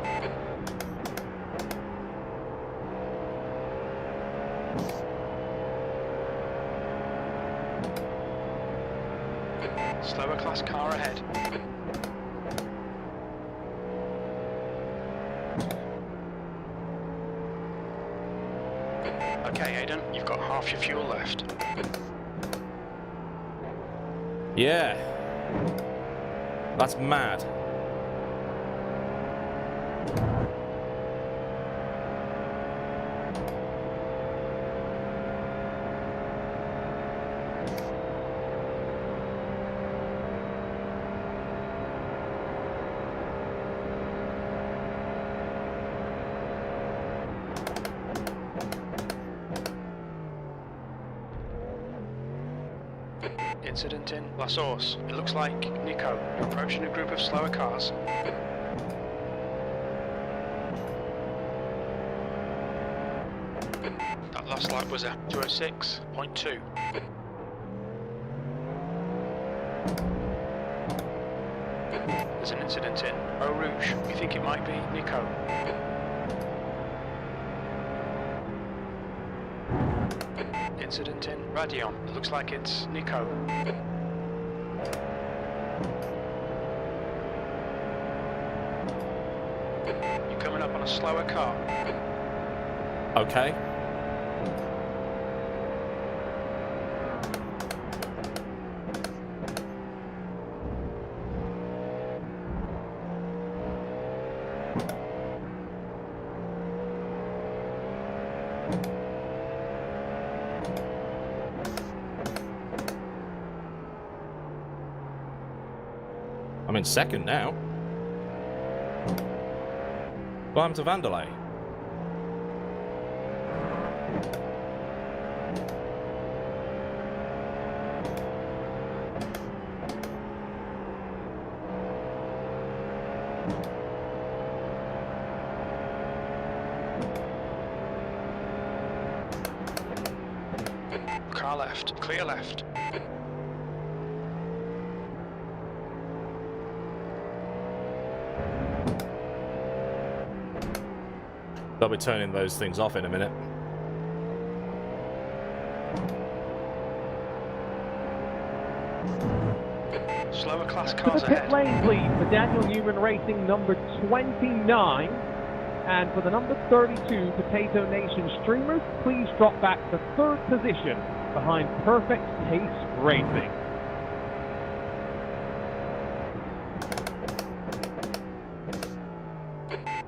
Slower class car ahead. Okay, Aidan, you've got half your fuel left. Yeah. That's mad. Incident in La Source. It looks like Nico. You're approaching a group of slower cars. That last lap was a 206.2. There's an incident in Eau Rouge. We think it might be Nico. Incident in Radion. It looks like it's Nico. You're coming up on a slower car. Okay. I'm in second now. What happened to Vanderlei? Car left. Clear left. They'll be turning those things off in a minute. Slower class To cars the pit ahead. lane, please, for Daniel Newman Racing, number 29. And for the number 32, Potato Nation Streamers, please drop back to third position behind Perfect Pace Racing.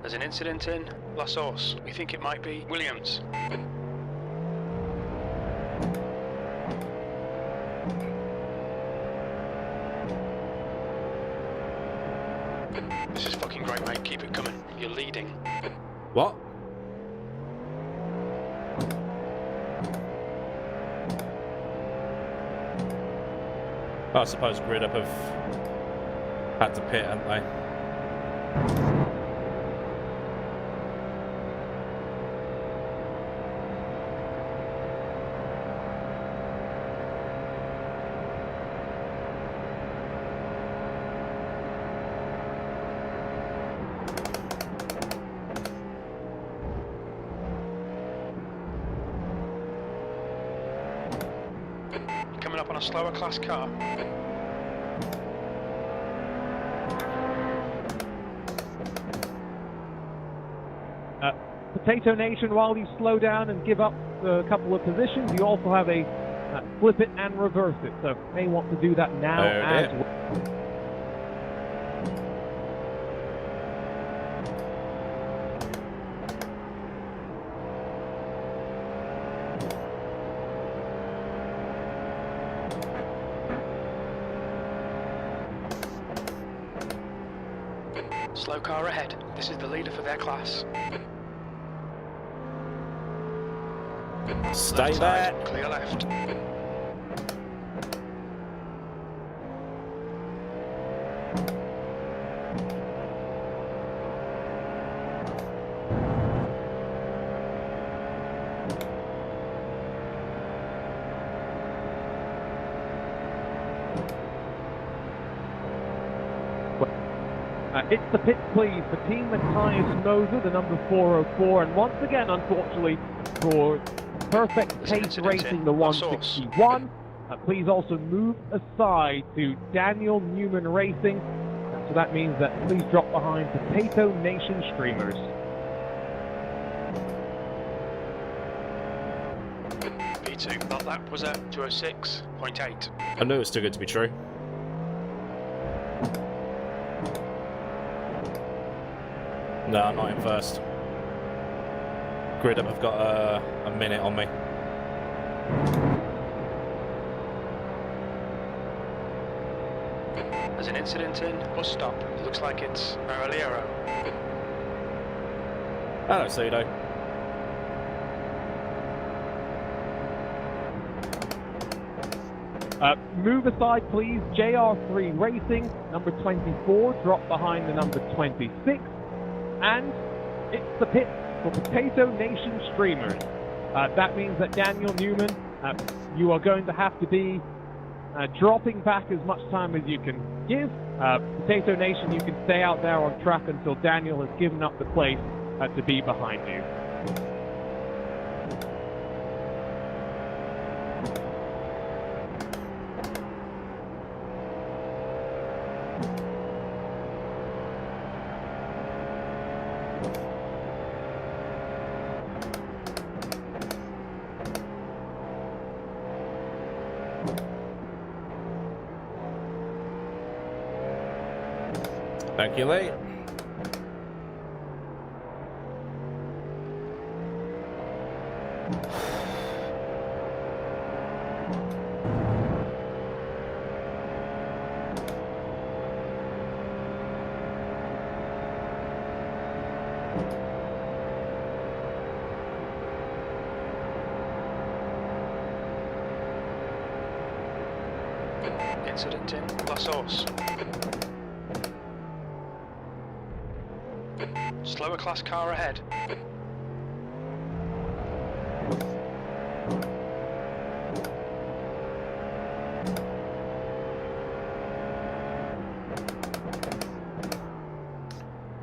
There's an incident in La Source. We think it might be Williams. This is fucking great, mate. Keep it coming. You're leading. What? I suppose Grid Up have had to pit, haven't they? Coming up on a slower class car. Potato Nation, while you slow down and give up a couple of positions, you also have a flip it and reverse it. So you may want to do that now as well. Slow car ahead. This is the leader for their class. Stay Left there. side, clear left. It's the pit, please, for Team Matthias Moser, the number 404, and once again, unfortunately, for Perfect Pace Racing, the 161. Please also move aside to Daniel Newman Racing. So that means that please drop behind Potato Nation Streamers. P2, that lap was at 206.8. I knew it was too good to be true. No, I'm not in first. Grid Up have got a minute on me. There's an incident in bus stop. It looks like it's Maraliero. Hello, Cedo. Move aside, please. JR3 Racing, number 24, drop behind the number 26. And it's the pit for Potato Nation streamers. That means that Daniel Newman, you are going to have to be dropping back as much time as you can give. Potato Nation, you can stay out there on track until Daniel has given up the place to be behind you. Thank you, Lee. Incident in La Source. Slower class car ahead.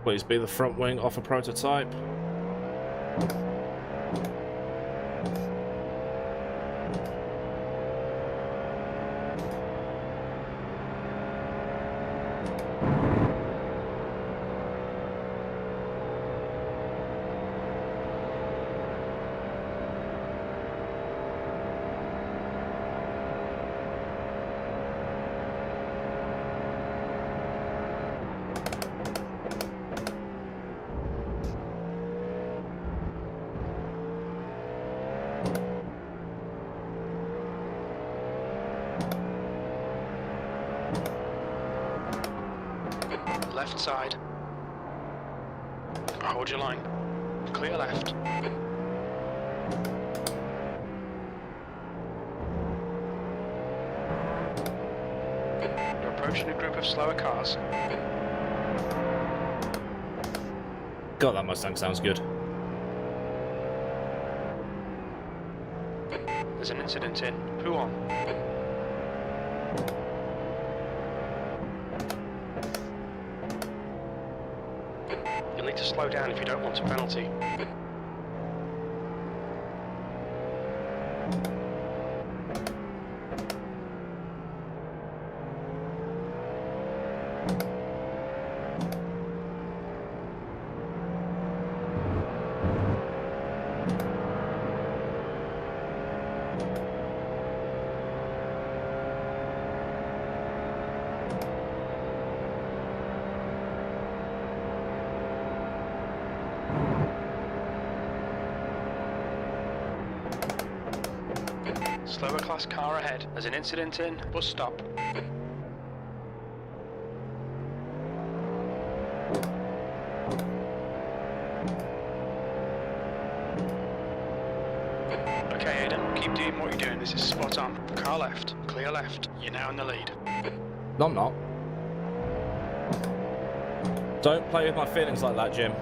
Please be the front wing off a prototype. Left side. Hold your line. Clear left. You're approaching a group of slower cars. God, that Mustang sounds good. There's an incident in Huon. You'll need to slow down if you don't want a penalty. Slower class car ahead. There's an incident in bus stop. Okay, Aidan, keep doing what you're doing. This is spot on. Car left, clear left. You're now in the lead. No, I'm not. Don't play with my feelings like that, Jim.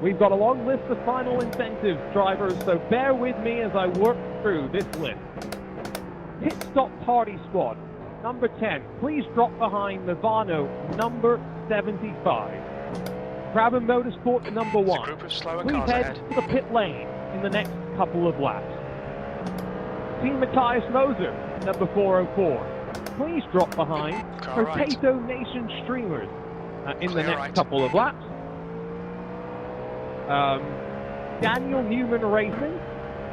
We've got a long list of final incentives, drivers, so bear with me as I work through this list. Pit Stop Party Squad, number 10, please drop behind Milano, number 75. Brabham Motorsport, number 1, please head to the pit lane in the next couple of laps. Team Matthias Moser, number 404, please drop behind Potato Nation streamers in the next couple of laps. Daniel Newman Racing,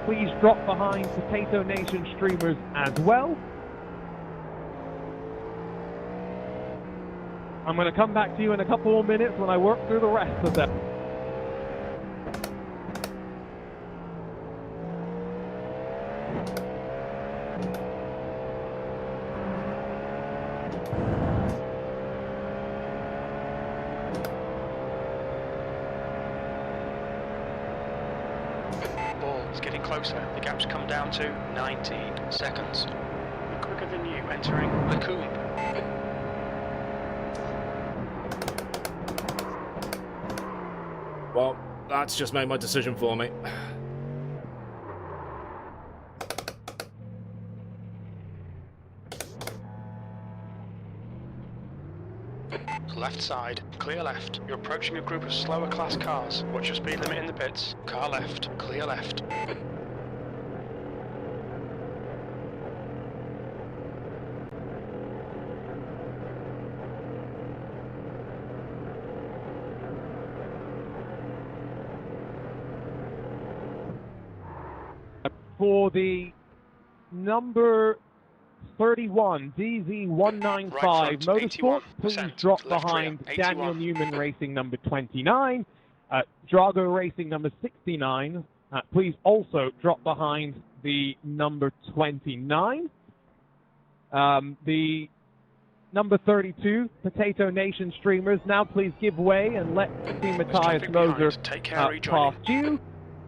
please drop behind Potato Nation streamers as well. I'm going to come back to you in a couple more minutes when I work through the rest of them. Ball's getting closer. The gap's come down to 19 seconds. We're quicker than you entering the Coombe. Well, that's just made my decision for me. Left side, clear left. You're approaching a group of slower class cars. Watch your speed limit in the pits. Car left, clear left. For the number 31 DZ195 Right front, Motorsport, please 81%. drop Left behind rear, Daniel 81. Newman Racing number 29, Drago Racing number 69. Please also drop behind the number 29. The number 32 Potato Nation streamers, now please give way and let see Matthias traffic Moser behind. Take care, rejoining. past you.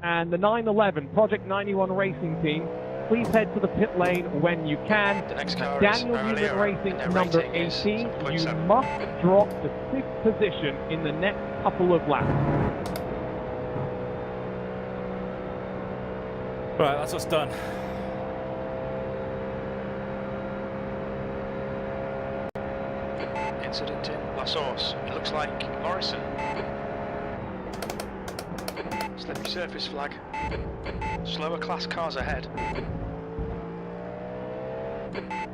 And the 911 Project 91 Racing team, please head to the pit lane when you can. The next car Daniel is Newman Barolero, Racing and their number rating is 18, you 7.7. must drop to 6th position in the next couple of laps. Right, that's what's done. Incident in La Source. It looks like Morrison. Slippery surface flag. Slower class cars ahead.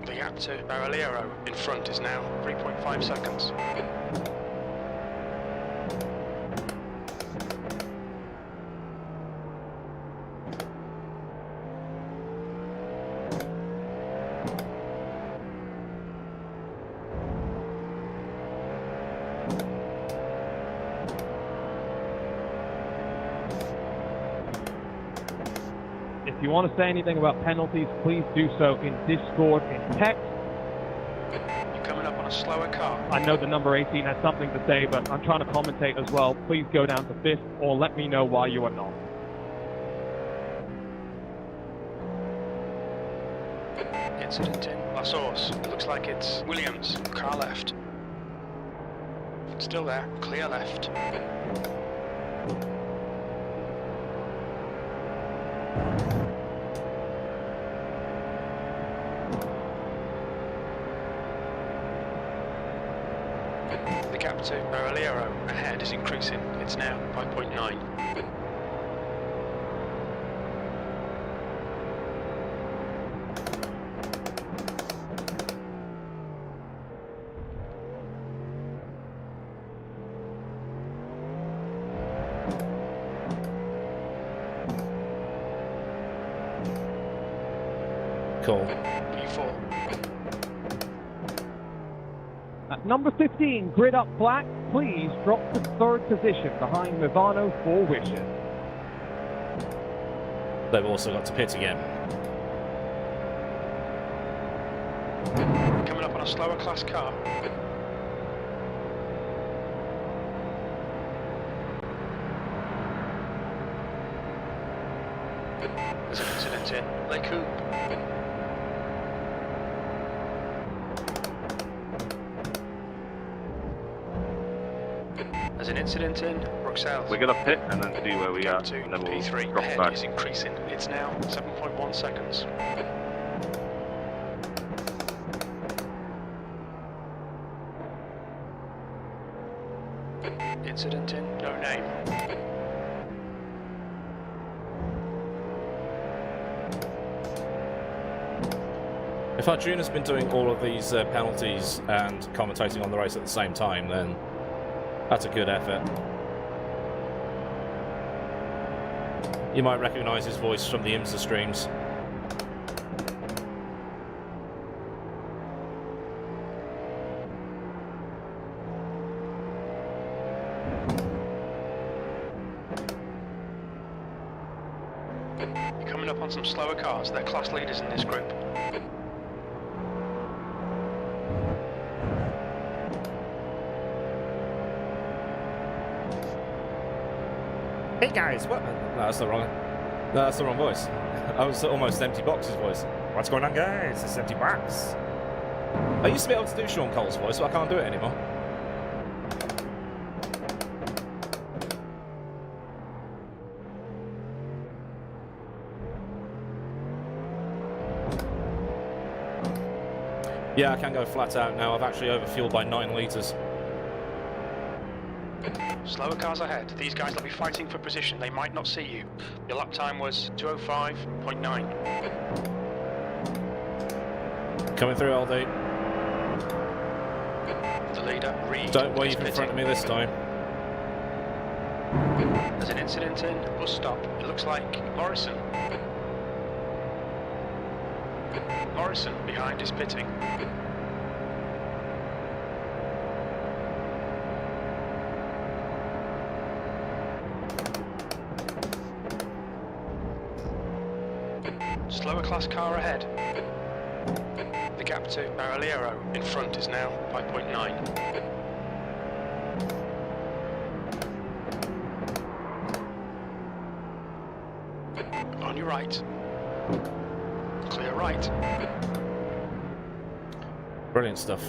The gap to Barolero in front is now 3.5 seconds. If you want to say anything about penalties, please do so in Discord, in text. You're coming up on a slower car. I know the number 18 has something to say, but I'm trying to commentate as well. Please go down to 5th or let me know why you are not. Incident in La Source. It looks like it's Williams. Car left. Still there. Clear left. The gap to Barolero ahead is increasing. It's now 5.9. Cool. P4. At number 15, Grid Up Black, please drop to 3rd position behind Mivano for Wishes. They've also got to pit again. Coming up on a slower class car. There's an incident in Les Coupes. There's an incident in Bruxelles. We're going to pit and then see where we are, To and then we'll P3 drop ahead back. is increasing. It's now 7.1 seconds. Incident in No Name. If Arjuna's been doing all of these penalties and commentating on the race at the same time, then that's a good effort. You might recognise his voice from the IMSA streams. You're coming up on some slower cars. They're class leaders in this group. Hey guys, what? No, that's the wrong. No, that's the wrong voice. I was almost Empty Box's voice. What's going on, guys? It's Empty Box. I used to be able to do Sean Cole's voice, but I can't do it anymore. Yeah, I can go flat out now. I've actually overfueled by 9 litres. Slower cars ahead. These guys will be fighting for position. They might not see you. Your lap time was 2:05.9. Coming through, LD. The leader, Reed. Don't wave in front of me this time. There's an incident in. Bus stop. It looks like Morrison. Morrison behind is pitting. Slower class car ahead. The gap to Baraliero in front is now 5.9. On your right. Clear right. Brilliant stuff.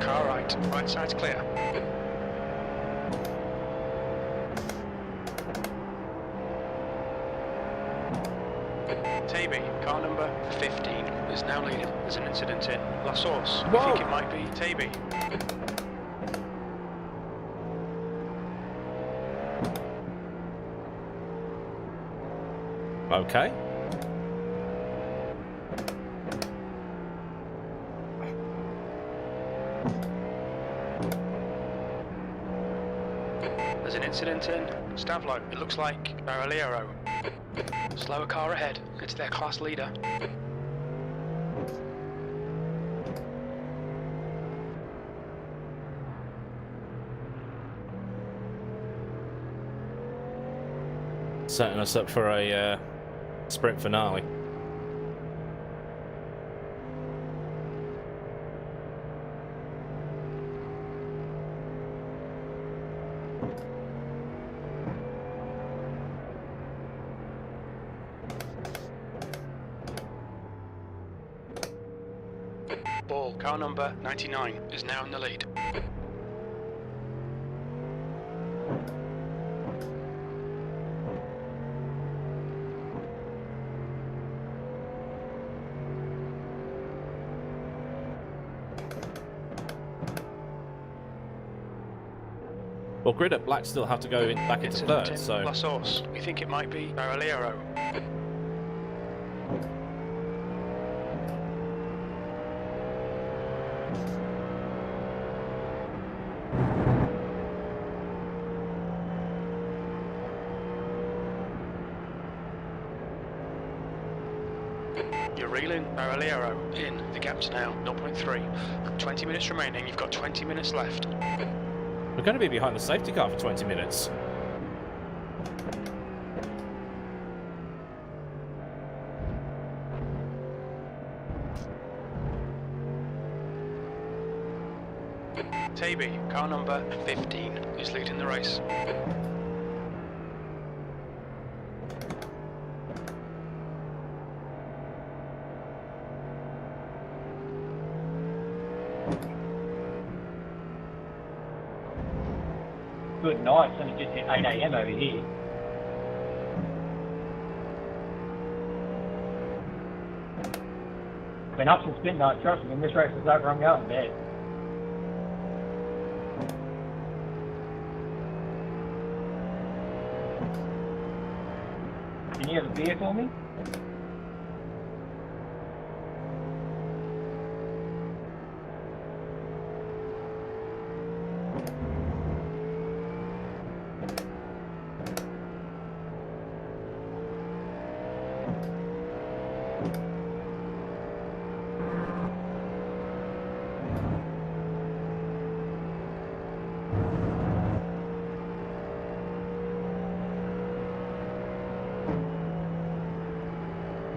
Car right. Right side's clear. Taby, car number 15, is now leading. There's an incident in La Source. I think it might be Taby. Okay. There's an incident in Stavlo. It looks like Baraliero. Slower car ahead. It's their class leader. Setting us up for a sprint finale. Ball, car number 99, is now in the lead. Well, Grid at Black still have to go in, back into third, so... La Source. We think it might be Baraliero. You're reeling Baraliero in. The gap's now 0.3. 20 minutes remaining. You've got 20 minutes left. We're going to be behind the safety car for 20 minutes. Taby, car number 15, is leading the race. Good night, it's only just hit 8 AM over here. Been up since midnight, trust me, when this race is over, I'm going to bed. Can you have a beer for me?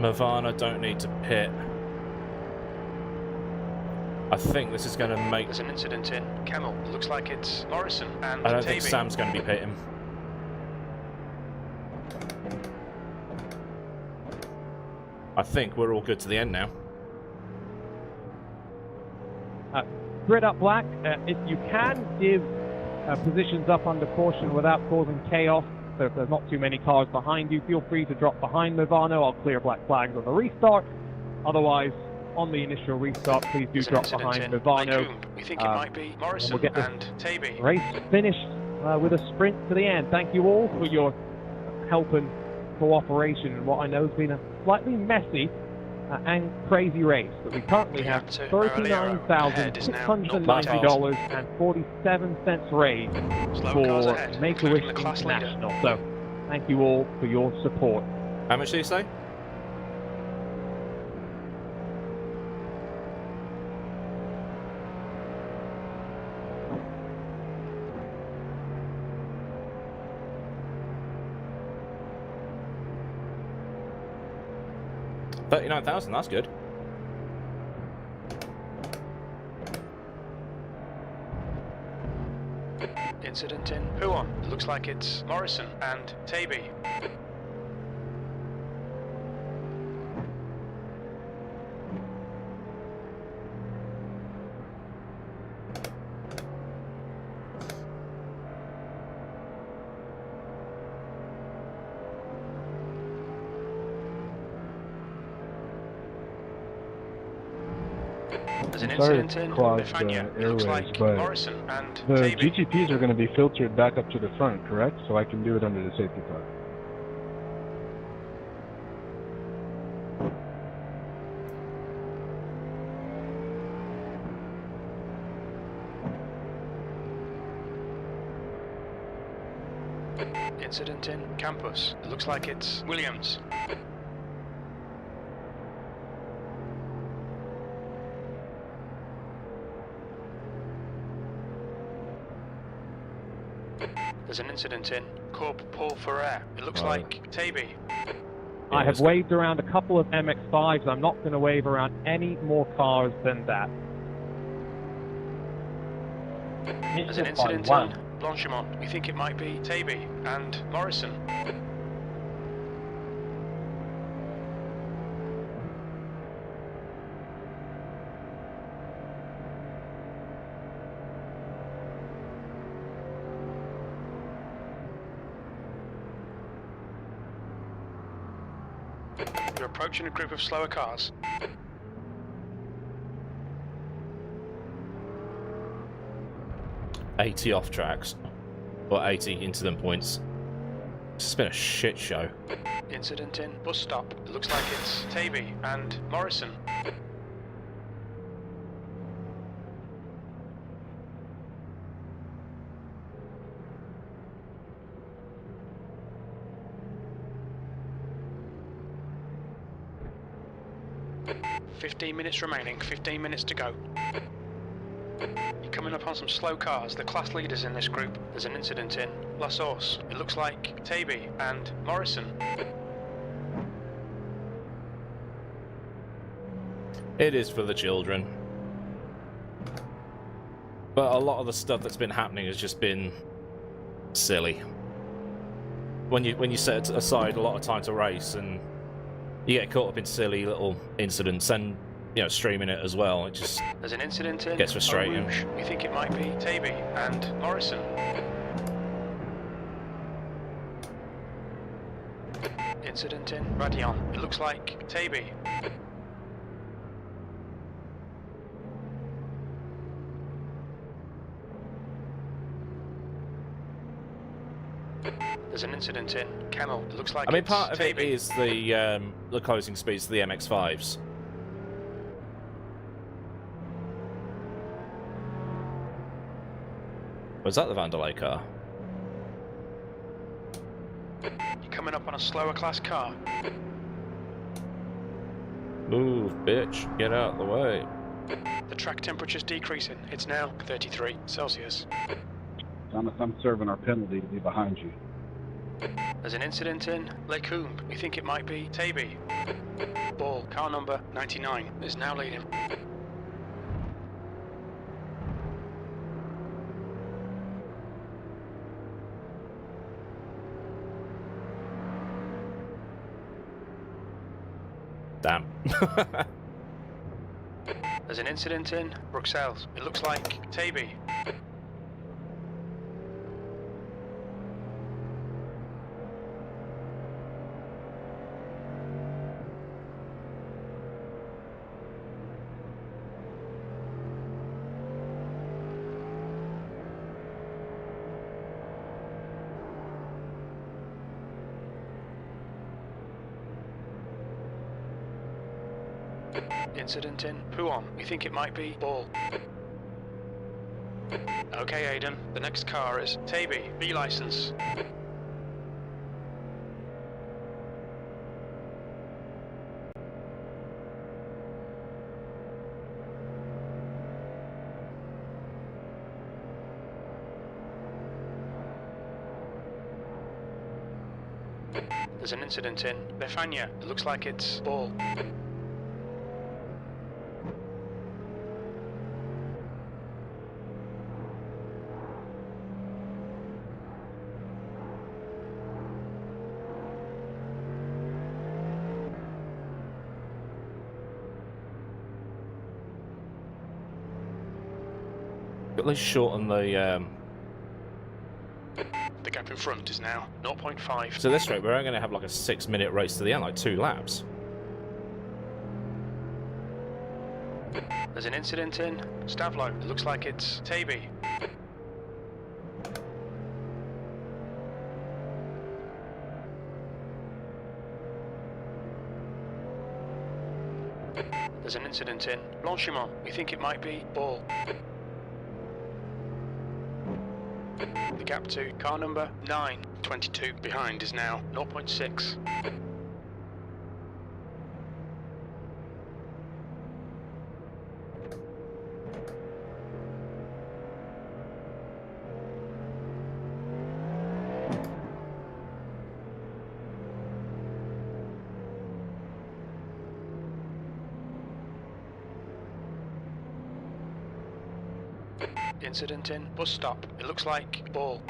Nirvana don't need to pit. I think this is going to make... There's an incident in Camel. It looks like it's Morrison and I don't think Tavy. Sam's going to be pitting. I think we're all good to the end now. Grid up black. If you can give positions up under caution without causing chaos, so if there's not too many cars behind you, feel free to drop behind Movano. I'll clear black flags on the restart. Otherwise, on the initial restart, please do drop behind Movano. We think it might be Morrison we'll get this and Tavy. race finished with a sprint to the end. Thank you all for your help and cooperation in what I know has been a slightly messy and crazy race. But we currently have $39,690.47 raised for Make-A-Wish International. So thank you all for your support. How much do you say? $39,000, that's good. Incident in Huon. It looks like it's Morrison and Tavy. There's an incident in Bifania. It looks like Morrison and the Tavy. GTPs are going to be filtered back up to the front, correct? So I can do it under the safety car. Incident in Campus. It looks like it's Williams. There's an incident in Corp Paul Ferrer. It looks like Tavy. I have waved around a couple of MX-5s. I'm not going to wave around any more cars than that. There's an incident in Blanchimont. We think it might be Tavy and Morrison. You're approaching a group of slower cars. $80 off tracks, or 80 incident points. It's been a shit show. Incident in bus stop. It looks like it's Tavy and Morrison. "15 minutes remaining, 15 minutes to go. You're coming up on some slow cars, the class leaders in this group. There's an incident in La Source. It looks like Tavy and Morrison. It is for the children. But a lot of the stuff that's been happening has just been silly. When you set aside a lot of time to race and you get caught up in silly little incidents and, you know, streaming it as well, it just There's an incident in gets frustrating. Eau Rouge. We think it might be Tavy and Morrison. Incident in Radion. It looks like Tavy. There's an incident in Camel. It looks like I mean, it's part of it Tavy. is the closing speeds of the MX-5s. Was that the Vanderlei car? You're coming up on a slower class car. Move, bitch. Get out of the way. The track temperature's decreasing. It's now 33 Celsius. Thomas, I'm serving our penalty to be behind you. There's an incident in Lecombe. We think it might be Taby. Ball, car number 99, is now leading. Damn. There's an incident in Bruxelles. It looks like Taby. Incident in Puon. We think it might be Ball. Okay, Aidan. The next car is Taby. B license. There's an incident in Befania. It looks like it's Ball. At least shorten the. The gap in front is now 0.5. So this rate, we're only going to have like a 6-minute race to the end, like 2 laps. There's an incident in Stavlo. It looks like it's Taby. There's an incident in Blanchimont. We think it might be Ball. The gap to car number 9, 22 behind is now 0.6. Incident in bus stop. It looks like Ball.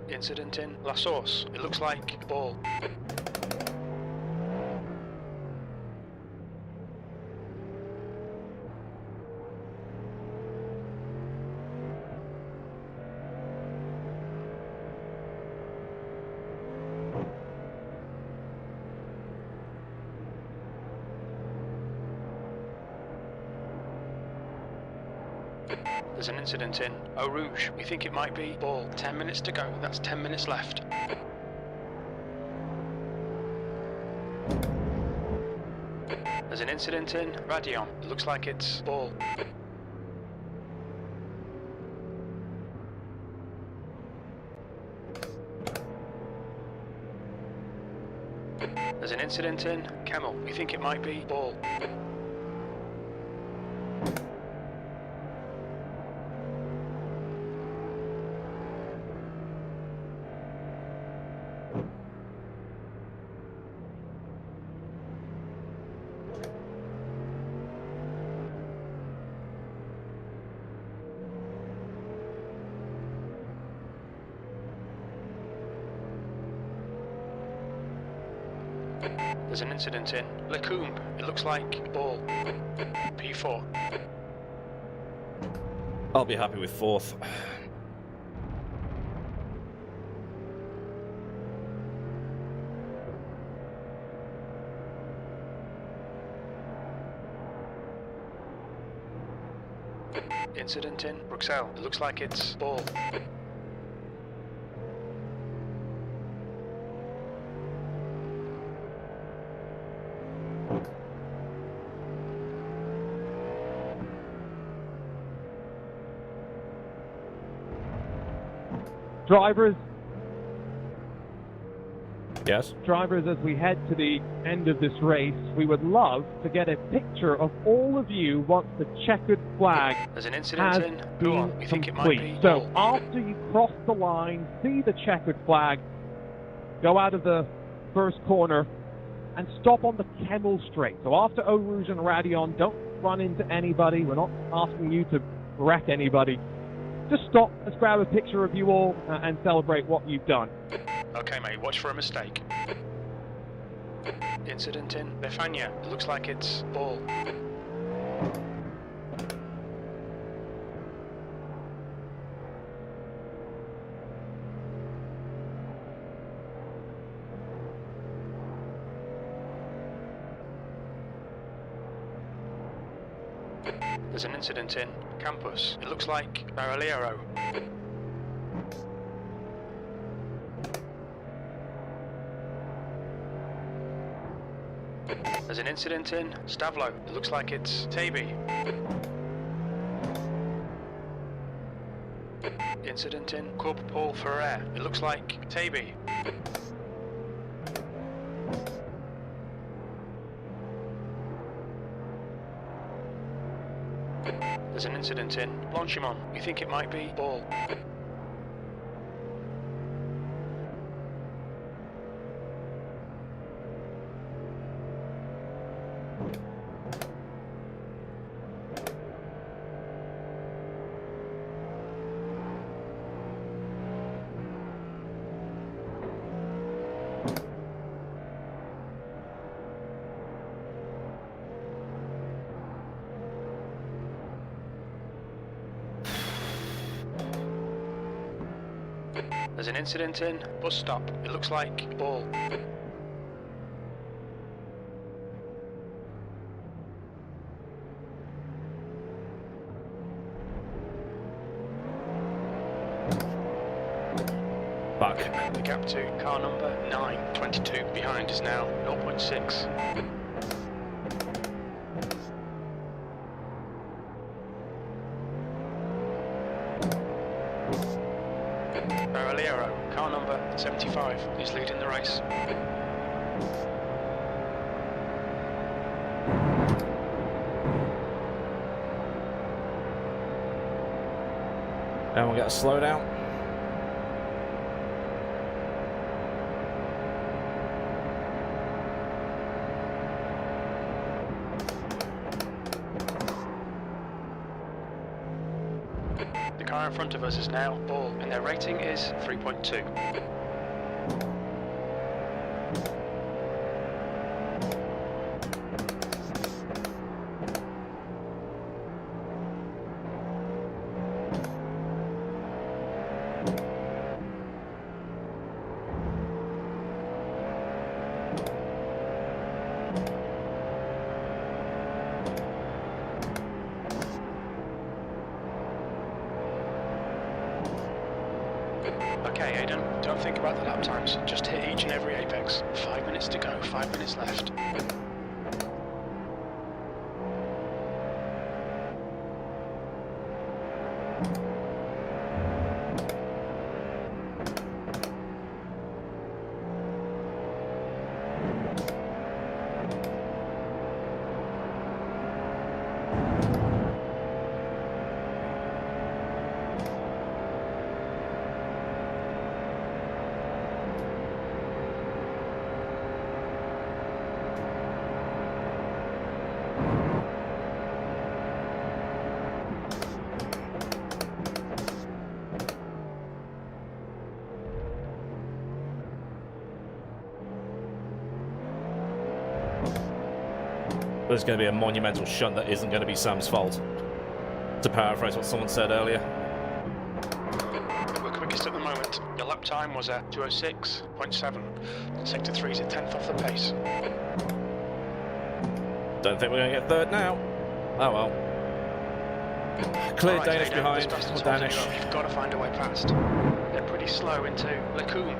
Incident in La Source. It looks like Ball. There's an incident in Eau Rouge. We think it might be Ball. 10 minutes to go. That's 10 minutes left. There's an incident in Radion. It looks like it's Ball. There's an incident in Camel. We think it might be Ball. There's an incident in Lecombe. It looks like Ball. P4. I'll be happy with 4th. Incident in Bruxelles. It looks like it's Ball. Drivers, Yes? drivers, as we head to the end of this race, we would love to get a picture of all of you once the checkered flag There's an incident has in. Go been on. We think it might complete. be. So after you cross the line, see the checkered flag, go out of the first corner and stop on the Kemmel Straight. So after Eau Rouge and Radion, don't run into anybody. We're not asking you to wreck anybody. Just stop, let's grab a picture of you all and celebrate what you've done. Okay, mate, watch for a mistake. Incident in Befania. It looks like it's ball. There's an incident in Campus. It looks like Baraliero. There's an incident in Stavlo. It looks like it's Taby. Incident in Corporal Paul Ferrer. It looks like Taby. There's an incident in Blanchimont. We think it might be Ball. There's an incident in bus stop. It looks like Ball. Fuck. The gap to car number 9, 22 behind is now 0.6. Baraliero, car number 75, is leading the race. And we'll get a slowdown. The car in front of us is now Ball, and their rating is 3.2. Okay, Aidan, don't think about the lap times. Just hit each and every apex. 5 minutes to go, 5 minutes left. There's going to be a monumental shunt that isn't going to be Sam's fault. To paraphrase what someone said earlier. We're quickest at the moment. Your lap time was at 2:06.7. Sector 3 is a tenth off the pace. Don't think we're going to get third now. Oh well. Clear Right, Danish Aidan, behind. this bastards Or holding Danish. you up. You've got to find a way past. They're pretty slow into Lecombe.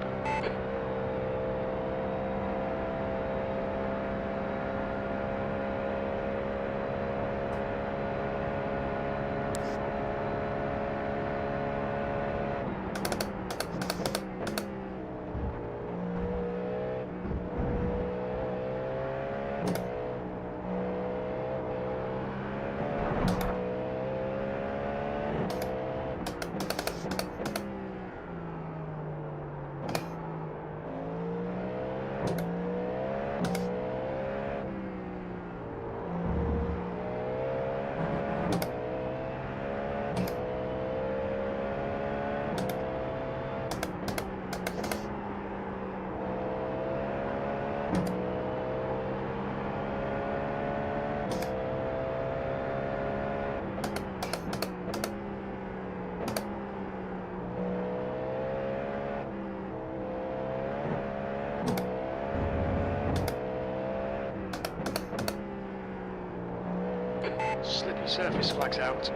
Surface flags out.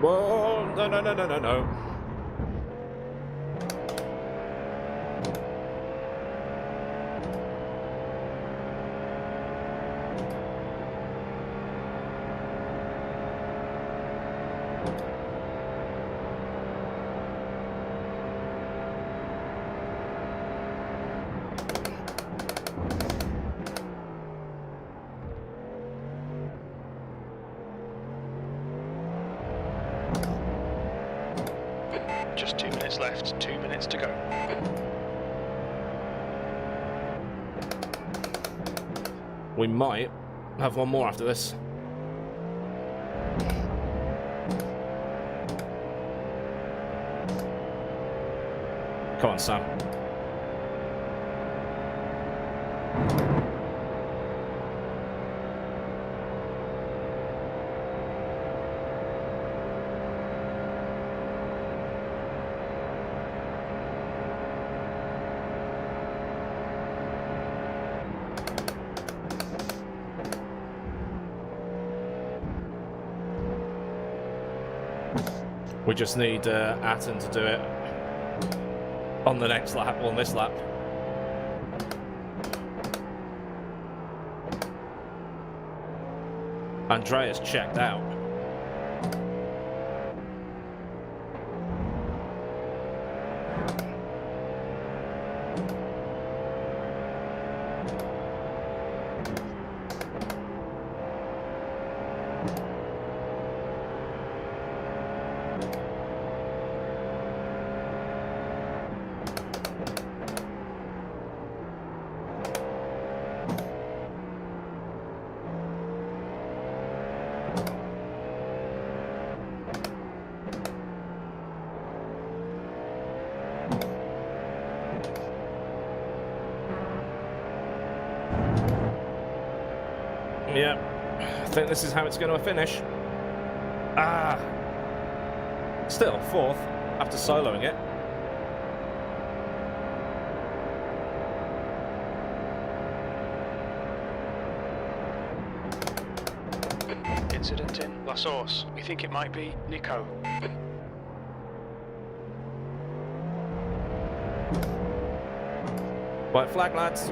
Whoa, no. Just 2 minutes left, 2 minutes to go. We might have one more after this. Come on, Sam. We just need Aidan to do it on the next lap, on this lap. Andreas checked out. Yeah, I think this is how it's going to finish. Still fourth after soloing it. Incident in La Source. We think it might be Nico. White flag, lads.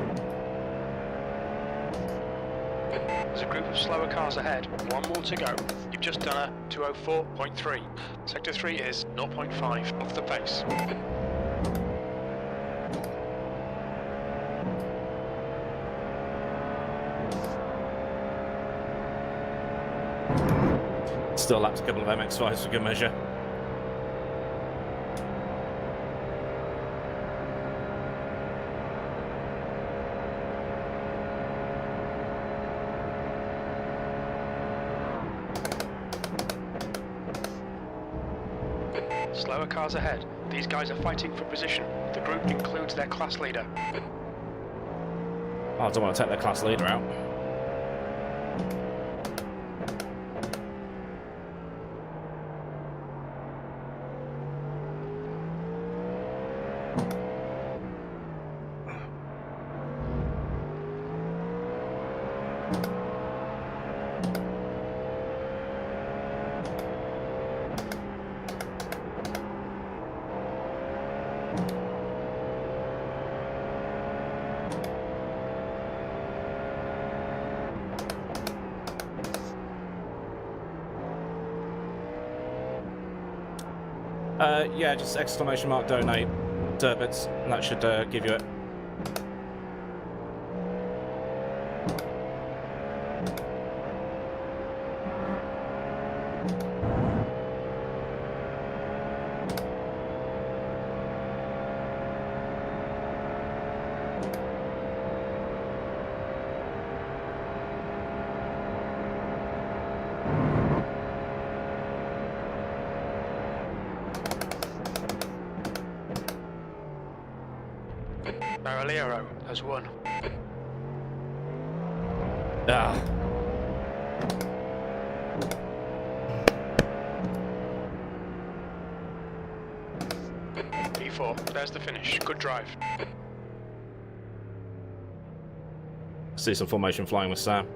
There's a group of slower cars ahead. One more to go. You've just done a 2:04.3. Sector 3 is 0.5 off the pace. Still lapped a couple of MX-5s for good measure. Slower cars ahead. These guys are fighting for position. The group includes their class leader. Oh, I don't want to take their class leader out. Yeah, just exclamation mark donate turbines, and that should give you it. Baraliero has won. Ah. P4, there's the finish. Good drive. See some formation flying with Sam.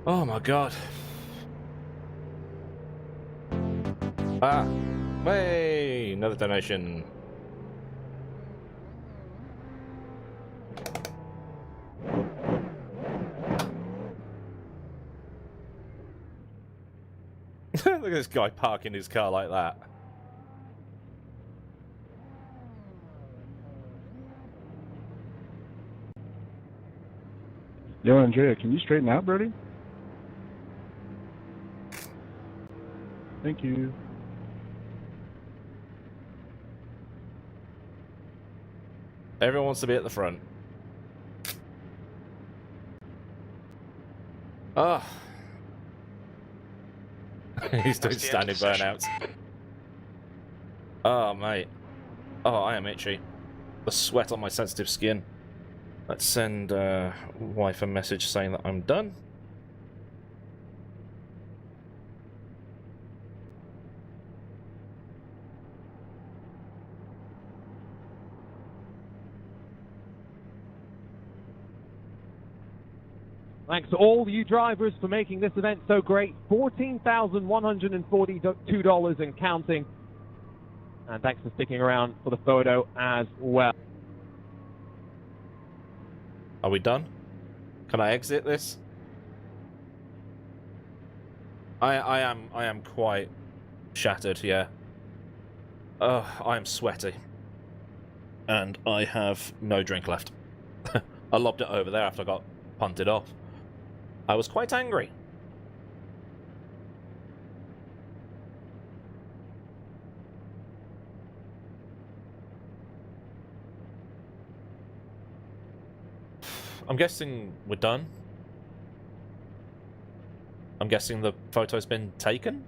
Oh my god. Ah, hey, another donation. Look at this guy parking his car like that. Yo, Andrea, can you straighten out, Brody? Thank you. Everyone wants to be at the front. Ah. He's doing standing burnouts. Oh, mate. Oh, I am itchy. The sweat on my sensitive skin. Let's send wife a message saying that I'm done. Thanks to all you drivers for making this event so great. $14,142 and counting. And thanks for sticking around for the photo as well. Are we done? Can I exit this? I am quite shattered, yeah. I am sweaty. And I have no drink left. I lobbed it over there after I got punted off. I was quite angry. I'm guessing we're done. I'm guessing the photo's been taken.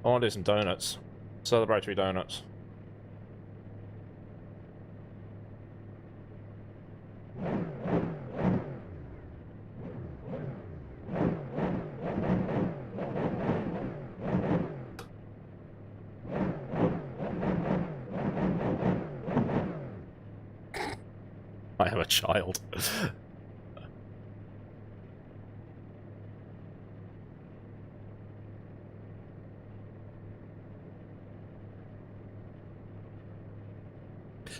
I want to do some donuts. Celebratory donuts. I am a child.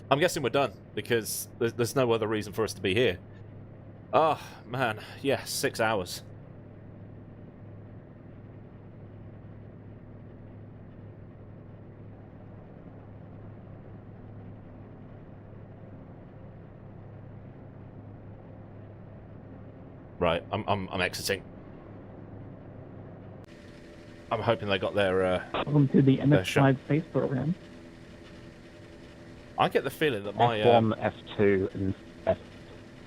I'm guessing we're done, because there's no other reason for us to be here. Oh, man. Yeah, 6 hours. Right, I'm exiting. I'm hoping they got their Welcome to the MX5 space program. I get the feeling that my F1, F2, and F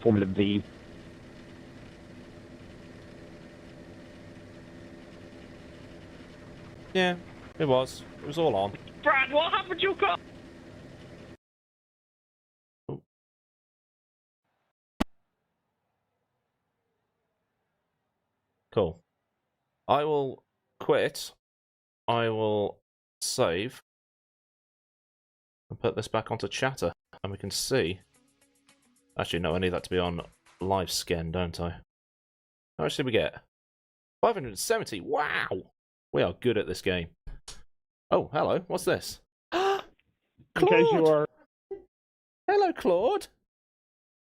Formula V. Yeah, it was. It was all on. Brad, what happened to your car? Cool. I will quit. I will save. And put this back onto chatter. And we can see. Actually, no, I need that to be on live scan, don't I? How much did we get? 570. Wow! We are good at this game. Oh, hello. What's this? Claude! In case you are... Hello, Claude.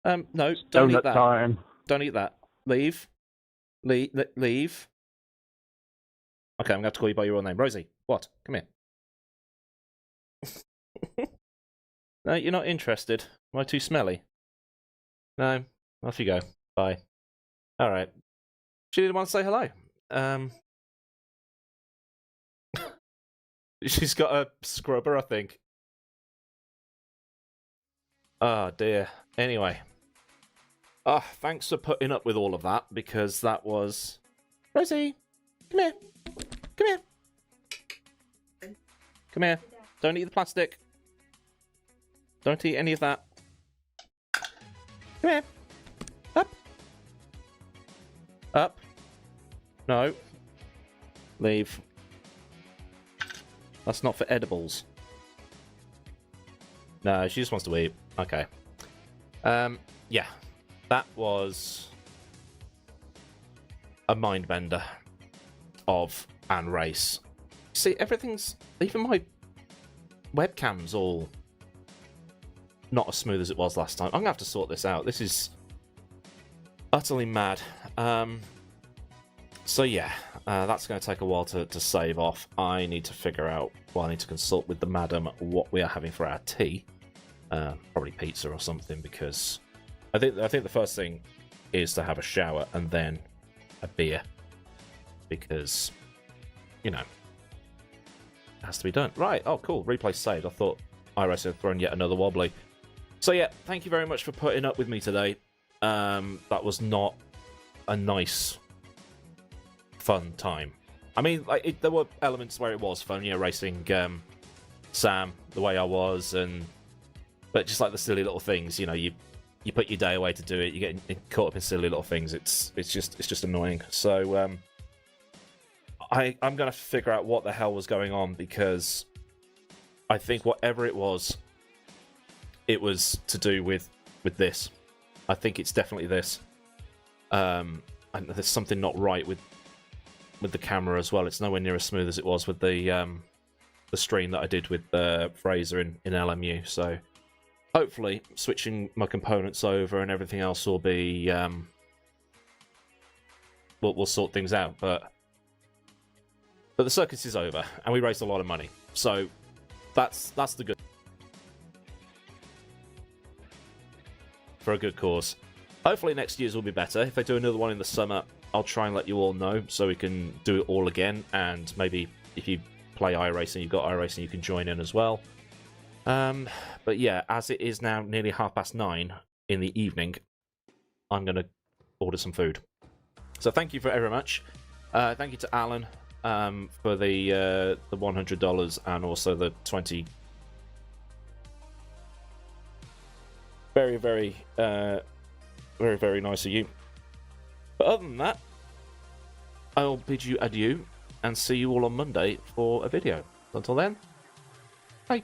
No, don't eat that. Time. Don't eat that. Leave. Leave. Okay, I'm going to have to call you by your real name. Rosie, what? Come here. No, you're not interested. Am I too smelly? No. Off you go. Bye. Alright. She didn't want to say hello. She's got a scrubber, I think. Oh, dear. Anyway. Thanks for putting up with all of that, because that was... Rosie, come here. Come here. Come here. Don't eat the plastic. Don't eat any of that. Come here. Up. Up. No. Leave. That's not for edibles. No, she just wants to eat. Okay. Yeah. That was a mind bender of an race. See, everything's... Even my webcam's all not as smooth as it was last time. I'm going to have to sort this out. This is utterly mad. So yeah, that's going to take a while to save off. I need to figure out... Well, I need to consult with the madam what we are having for our tea. Probably pizza or something, because I think the first thing is to have a shower and then a beer, because, you know, it has to be done. Right, oh cool, replay saved. I thought iRacing had thrown yet another wobbly. So yeah, thank you very much for putting up with me today. That was not a nice, fun time. I mean, like, there were elements where it was fun, you know, racing Sam the way I was, but just like the silly little things, you know, you put your day away to do it, you get caught up in silly little things. It's just annoying. So I'm gonna figure out what the hell was going on, because I think whatever it was to do with this. I think it's definitely this. And there's something not right with the camera as well. It's nowhere near as smooth as it was with the stream that I did with Fraser in LMU. So hopefully switching my components over and everything else will be we'll sort things out. But the circus is over and we raised a lot of money. So that's the good, for a good cause. Hopefully next year's will be better. If I do another one in the summer, I'll try and let you all know so we can do it all again. And maybe if you play iRacing, you've got iRacing, you can join in as well. But yeah, as it is now nearly 9:30 in the evening, I'm going to order some food. So thank you very much. Thank you to Alan for the $100 and also the 20. Very, very, very, very nice of you. But other than that, I'll bid you adieu and see you all on Monday for a video. Until then, bye.